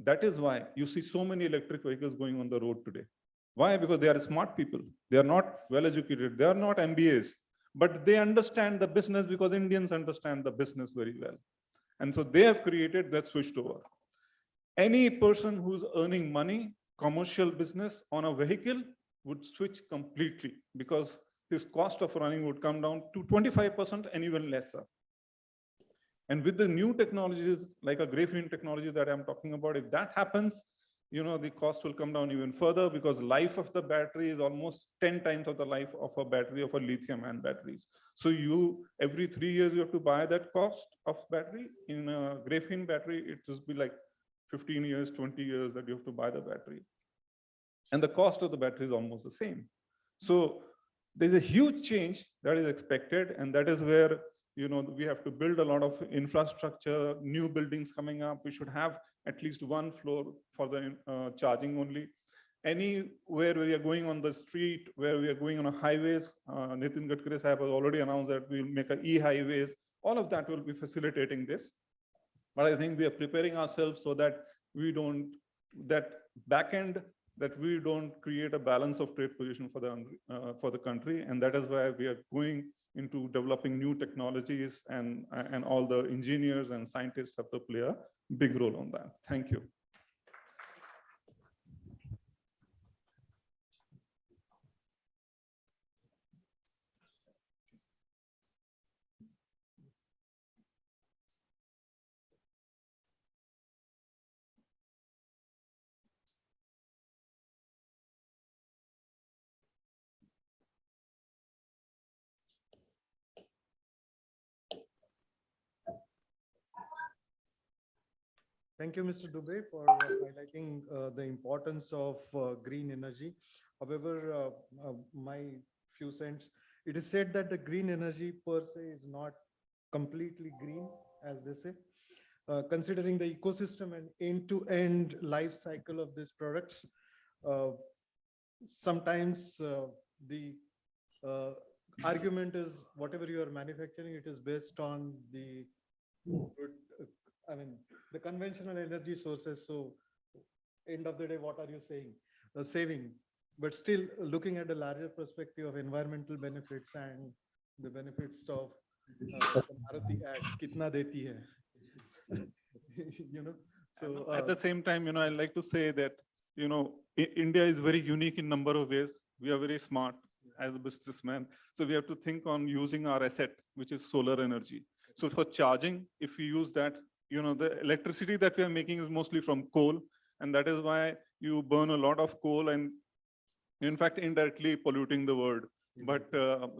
That is why you see so many electric vehicles going on the road today. Why? Because they are smart people. They are not well educated. They are not MBAs, but they understand the business because Indians understand the business very well. And so they have created that switched over. Any person who's earning money, commercial business on a vehicle would switch completely because his cost of running would come down to 25% and even lesser. And with the new technologies like a graphene technology that I'm talking about, if that happens, you know, the cost will come down even further because life of the battery is almost 10 times of the life of a battery of a lithium-ion batteries. So every 3 years, you have to buy that cost of battery. In a graphene battery, it just be like 15 years, 20 years that you have to buy the battery. And the cost of the battery is almost the same. So there's a huge change that is expected, and that is where, you know, we have to build a lot of infrastructure, new buildings coming up. We should have at least one floor for the charging only. Anywhere we are going on the street, where we are going on a highways, Nitin Gadkari Sahib has already announced that we'll make a e-highways. All of that will be facilitating this. But I think we are preparing ourselves so that we don't, that back end, that we don't create a balance of trade position for the country. And that is why we are going into developing new technologies, and all the engineers and scientists have to play a big role on that. Thank you. Thank you, Mr. Dubey, for highlighting the importance of green energy. However, my few cents, it is said that the green energy per se is not completely green, as they say. Considering the ecosystem and end-to-end life cycle of these products, sometimes the argument is whatever you are manufacturing, it is based on the the conventional energy sources. So end of the day, what are you saying? Saving, but still looking at the larger perspective of environmental benefits and the benefits of Maruti Act, kitna deti hai? You know, so at the same time, you know, I like to say that, you know, India is very unique in number of ways. We are very smart as a businessman. So we have to think on using our asset, which is solar energy. So for charging, if we use that, you know, the electricity that we are making is mostly from coal, and that is why you burn a lot of coal and in fact indirectly polluting the world. But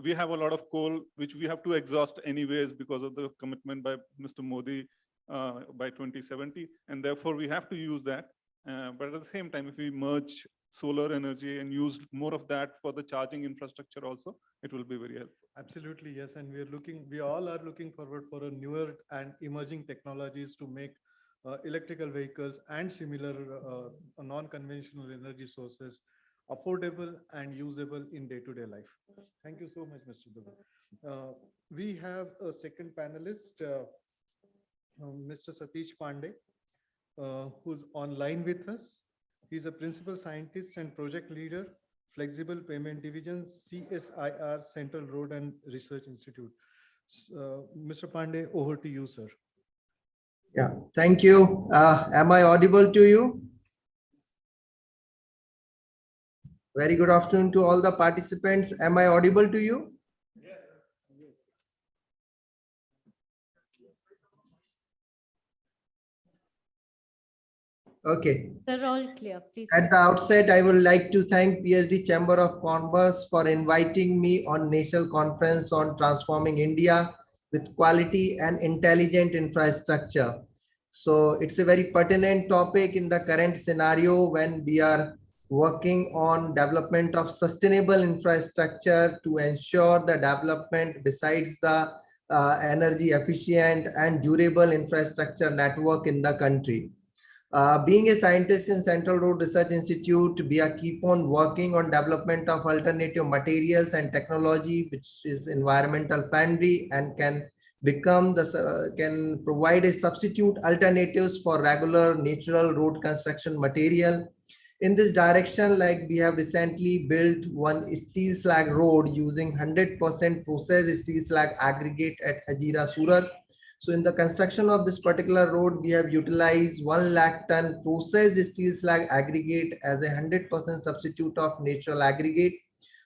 we have a lot of coal which we have to exhaust anyways because of the commitment by Mr. Modi by 2070, and therefore we have to use that. But at the same time, if we merge solar energy and use more of that for the charging infrastructure also, it will be very helpful. Absolutely, yes. And we all are looking forward for a newer and emerging technologies to make electrical vehicles and similar non-conventional energy sources affordable and usable in day-to-day life. Thank you so much, Mr. Dubey. We have a second panelist, Mr. Satish Pandey, who's online with us. He's a principal scientist and project leader Flexible Payment Division, CSIR, Central Road and Research Institute. Mr. Pandey, over to you, sir. Yeah, thank you. Am I audible to you? Very good afternoon to all the participants. Am I audible to you? Okay. They're all clear, please. At the outset, I would like to thank PSD Chamber of Commerce for inviting me on National Conference on Transforming India with Quality and Intelligent Infrastructure. So it's a very pertinent topic in the current scenario when we are working on development of sustainable infrastructure to ensure the development besides the energy efficient and durable infrastructure network in the country. Being a scientist in Central Road Research Institute, we are keep on working on development of alternative materials and technology which is environmental friendly and can provide a substitute alternatives for regular natural road construction material. In this direction, like we have recently built one steel slag road using 100% processed steel slag aggregate at Hazira, Surat. So in the construction of this particular road, we have utilized 1 lakh ton processed steel slag aggregate as a 100% substitute of natural aggregate.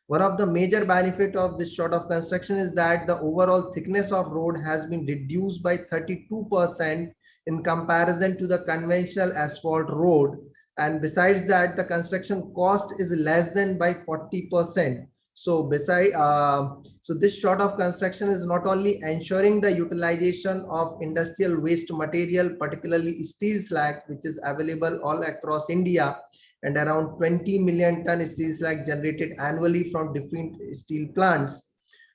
One of the major benefit of this sort of construction is that the overall thickness of road has been reduced by 32% in comparison to the conventional asphalt road. And besides that, the construction cost is less than by 40%. So so this sort of construction is not only ensuring the utilization of industrial waste material, particularly steel slag, which is available all across India, and around 20 million ton steel slag generated annually from different steel plants,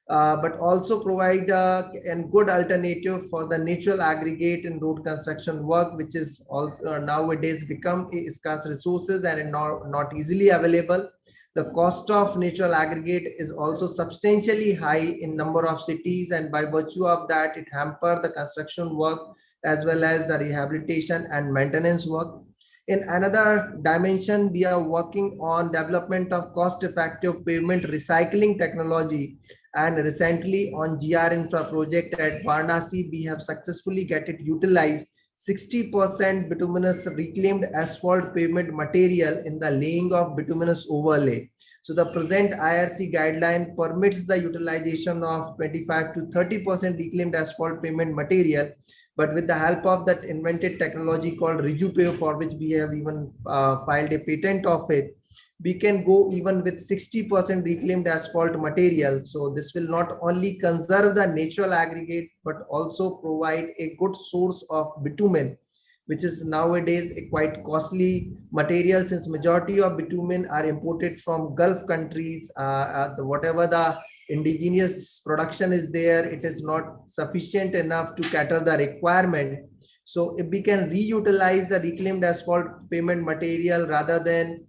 but also provide a good alternative for the natural aggregate in road construction work, which is nowadays become a scarce resources and not easily available. The cost of natural aggregate is also substantially high in number of cities, and by virtue of that, it hampers the construction work as well as the rehabilitation and maintenance work. In another dimension, we are working on development of cost-effective pavement recycling technology. And recently on GR Infra project at Varanasi, we have successfully get it utilized 60% bituminous reclaimed asphalt pavement material in the laying of bituminous overlay. So the present IRC guideline permits the utilization of 25 to 30% reclaimed asphalt pavement material. But with the help of that invented technology called RIGUPAVE, for which we have even filed a patent of it, we can go even with 60% reclaimed asphalt material. So this will not only conserve the natural aggregate, but also provide a good source of bitumen, which is nowadays a quite costly material since majority of bitumen are imported from Gulf countries. Whatever the indigenous production is there, it is not sufficient enough to cater the requirement. So if we can reutilize the reclaimed asphalt pavement material rather than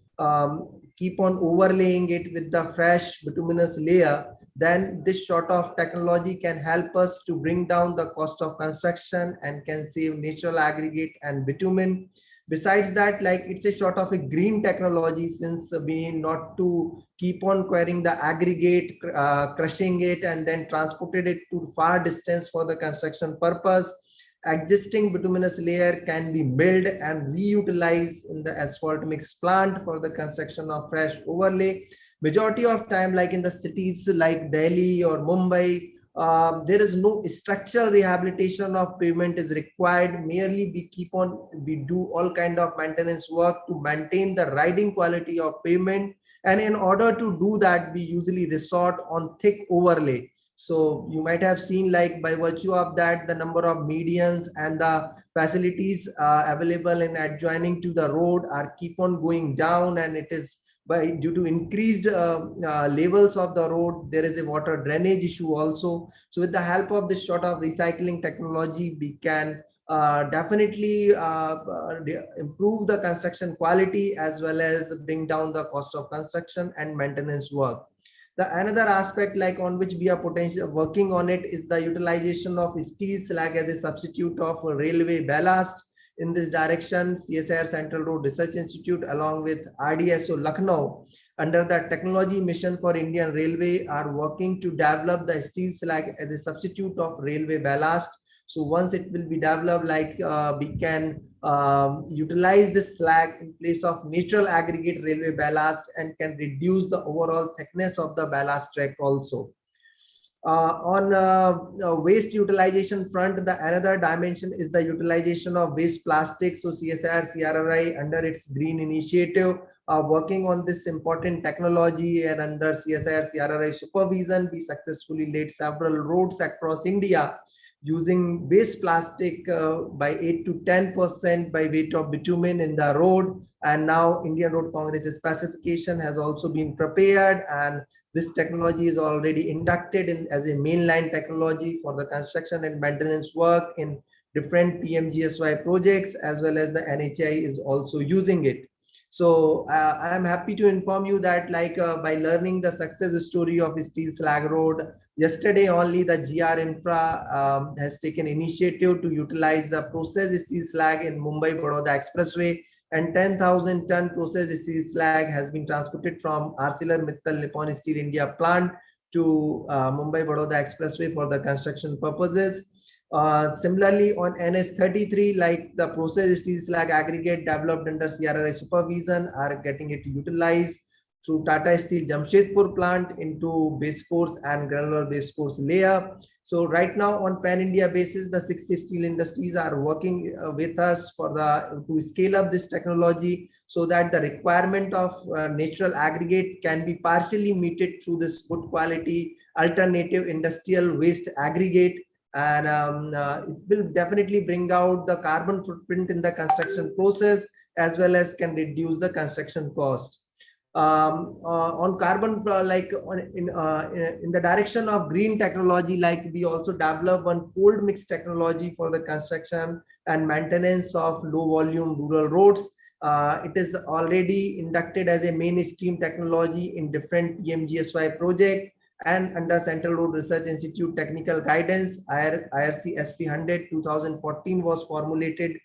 keep on overlaying it with the fresh bituminous layer, then this sort of technology can help us to bring down the cost of construction and can save natural aggregate and bitumen. Besides that, like it's a sort of a green technology, since we not to keep on quarrying the aggregate, crushing it and then transported it to far distance for the construction purpose. Existing bituminous layer can be milled and reutilized in the asphalt mix plant for the construction of fresh overlay. Majority of time, like in the cities like Delhi or Mumbai, there is no structural rehabilitation of pavement is required. Merely we do all kind of maintenance work to maintain the riding quality of pavement. And in order to do that, we usually resort on thick overlay. So you might have seen, like by virtue of that, the number of medians and the facilities available in adjoining to the road are keep on going down, and it is due to increased levels of the road, there is a water drainage issue also. So with the help of this sort of recycling technology, we can definitely improve the construction quality as well as bring down the cost of construction and maintenance work. Another aspect like on which we are potentially working on it is the utilization of steel slag as a substitute of railway ballast. In this direction, CSIR Central Road Research Institute along with RDSO Lucknow under the technology mission for Indian Railway are working to develop the steel slag as a substitute of railway ballast. So once it will be developed, like we can utilize this slag in place of natural aggregate railway ballast and can reduce the overall thickness of the ballast track also. On waste utilization front, the another dimension is the utilization of waste plastic. So CSIR CRRI under its green initiative working on this important technology, and under CSIR CRRI supervision, we successfully laid several roads across India using waste plastic by 8 to 10% by weight of bitumen in the road. And now Indian Road Congress specification has also been prepared, and this technology is already inducted in as a mainline technology for the construction and maintenance work in different PMGSY projects, as well as the NHAI is also using it. So I am happy to inform you that by learning the success story of Steel Slag Road, yesterday only the GR Infra has taken initiative to utilize the processed steel slag in Mumbai-Baroda Expressway, and 10,000 ton processed steel slag has been transported from ArcelorMittal Nippon Steel India plant to Mumbai-Baroda Expressway for the construction purposes. Similarly, on NS33, like the processed steel slag aggregate developed under CRRI supervision are getting it utilized through Tata Steel Jamshedpur plant into base course and granular base course layer. So right now on pan-India basis, the 60 steel industries are working with us for to scale up this technology so that the requirement of natural aggregate can be partially meted through this good quality alternative industrial waste aggregate. And it will definitely bring out the carbon footprint in the construction process, as well as can reduce the construction cost. On carbon, in the direction of green technology, like we also develop one cold mix technology for the construction and maintenance of low volume rural roads. It is already inducted as a mainstream technology in different PMGSY project, and under Central Road Research Institute technical guidance, IRC SP 100 2014 was formulated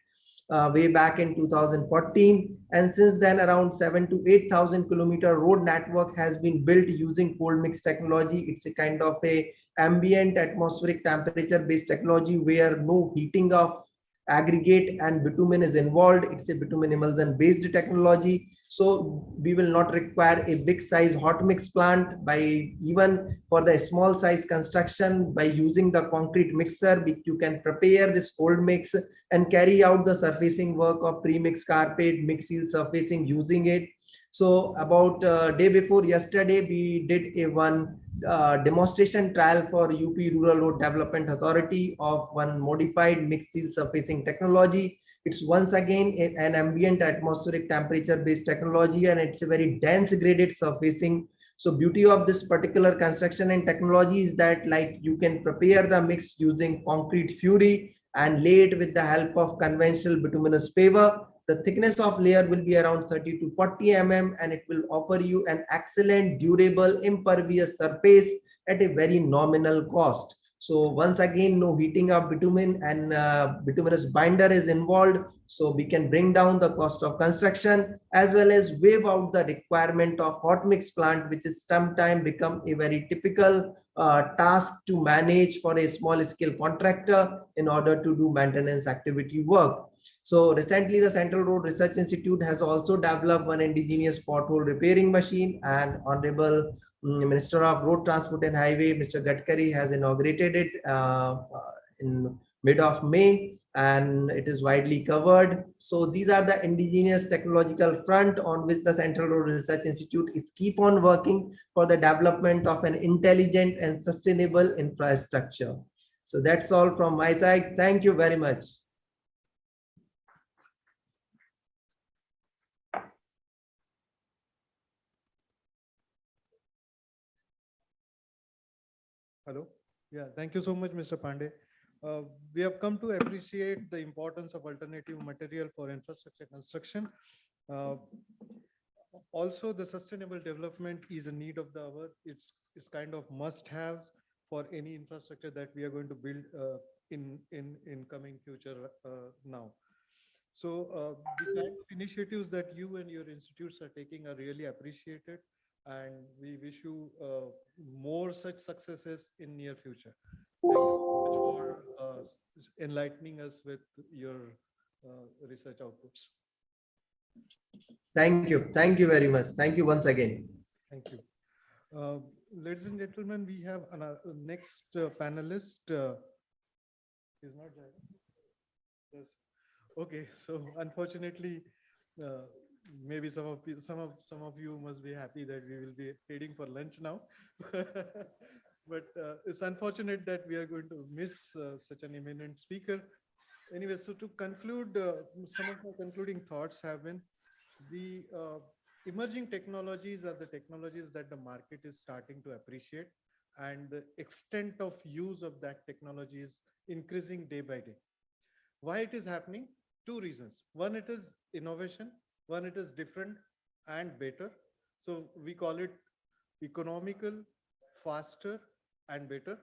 way back in 2014, and since then around 7,000 to 8,000 kilometer road network has been built using cold mix technology. It's a kind of a ambient atmospheric temperature based technology where no heating of aggregate and bitumen is involved. It's a bitumen emulsion based technology, so we will not require a big size hot mix plant. By even for the small size construction, by using the concrete mixer, you can prepare this cold mix and carry out the surfacing work of pre-mix carpet, mix seal surfacing using it. So about day before yesterday, we did a one demonstration trial for UP Rural Road Development Authority of one modified mixed seal surfacing technology. It's once again an ambient atmospheric temperature based technology, and it's a very dense graded surfacing. So beauty of this particular construction and technology is that you can prepare the mix using concrete fury and lay it with the help of conventional bituminous paver. The thickness of layer will be around 30 to 40 mm, and it will offer you an excellent, durable, impervious surface at a very nominal cost. So once again, no heating of bitumen and bituminous binder is involved. So we can bring down the cost of construction as well as waive out the requirement of hot mix plant, which is sometimes become a very typical task to manage for a small scale contractor in order to do maintenance activity work. So recently the Central Road Research Institute has also developed one indigenous pothole repairing machine, and Honorable Minister of Road Transport and Highway, Mr. Gadkari, has inaugurated it in mid of May, and it is widely covered. So these are the indigenous technological front on which the Central Road Research Institute is keep on working for the development of an intelligent and sustainable infrastructure. So that's all from my side. Thank you very much. Hello. Yeah, thank you so much, Mr. Pandey. We have come to appreciate the importance of alternative material for infrastructure construction. Also, the sustainable development is a need of the hour. It's kind of must-haves for any infrastructure that we are going to build in coming future now. So the kind of initiatives that you and your institutes are taking are really appreciated. And we wish you more such successes in near future. Thank you so much for enlightening us with your research outputs. Thank you. Thank you very much. Thank you once again. Thank you. Ladies and gentlemen, we have another next panelist. Is not Jaya? Yes. Okay, so unfortunately, maybe some of you must be happy that we will be heading for lunch now. But it's unfortunate that we are going to miss such an eminent speaker. Anyway, so to conclude, some of my concluding thoughts have been the emerging technologies are the technologies that the market is starting to appreciate, and the extent of use of that technology is increasing day by day. Why it is happening? Two reasons. One, it is innovation. One, it is different and better. So we call it economical, faster, and better.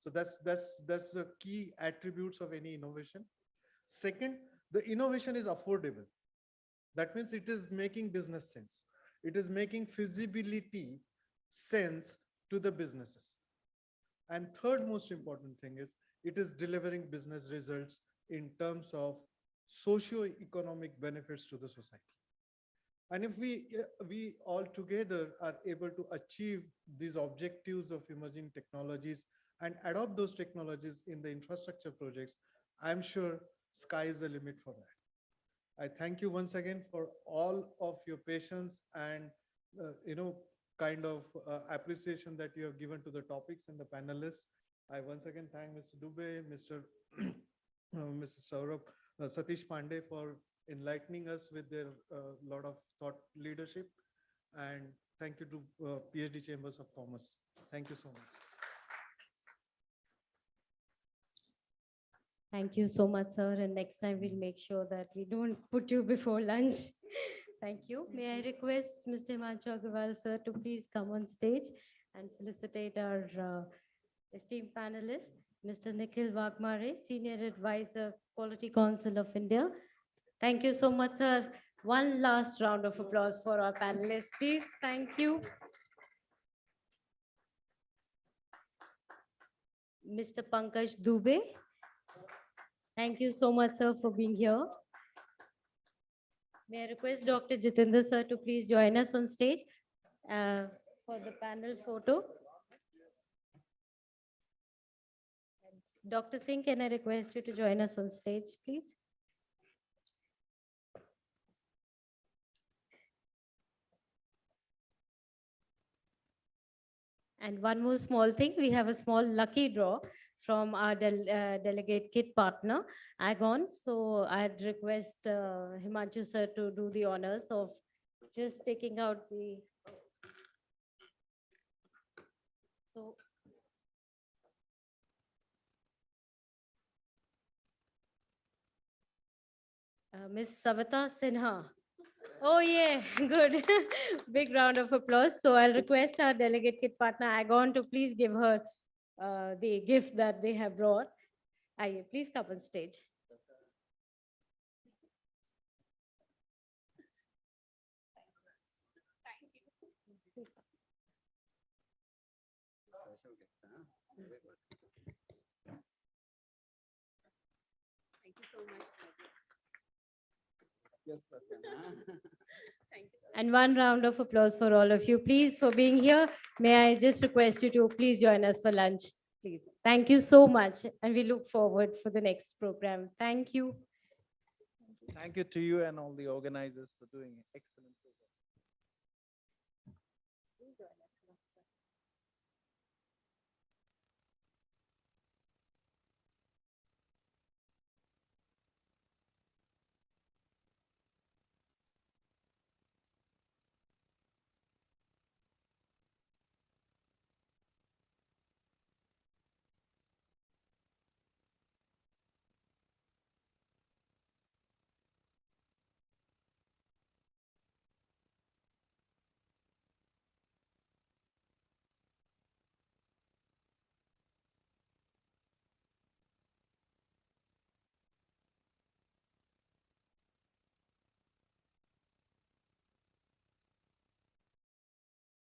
So that's the key attributes of any innovation. Second, the innovation is affordable. That means it is making business sense. It is making feasibility sense to the businesses. And third most important thing is it is delivering business results in terms of socio-economic benefits to the society. And if we all together are able to achieve these objectives of emerging technologies and adopt those technologies in the infrastructure projects, I'm sure sky is the limit for that. I thank you once again for all of your patience and kind of appreciation that you have given to the topics and the panelists. I once again thank Mr. Dubey, Mr. Saurabh, Satish Pandey for enlightening us with their lot of thought leadership. And thank you to PhD Chambers of Commerce. Thank you so much. Thank you so much, sir. And next time we'll make sure that we don't put you before lunch. Thank you. May I request Mr. Himanshu Agarwal, sir, to please come on stage and felicitate our esteemed panelists, Mr. Nikhil Wagmare, Senior Advisor, Quality Council of India. Thank you so much, sir. One last round of applause for our panelists, please. Thank you. Mr. Pankaj Dubey. Thank you so much, sir, for being here. May I request Dr. Jitendra, sir, to please join us on stage for the panel photo. Dr. Singh, can I request you to join us on stage, please? And one more small thing, we have a small lucky draw from our delegate kit partner, Agon. So I'd request Himanshu sir to do the honors of just taking out the. So. Miss Savita Sinha. Oh yeah, good. Big round of applause. So I'll request our delegate kit partner, Agon, to please give her the gift that they have brought. Aye, please come on stage. Thank you so much. Thank you. And one round of applause for all of you, please, for being here. May I just request you to please join us for lunch, please. Thank you so much. And we look forward for the next program. Thank you. Thank you to you and all the organizers for doing excellent work.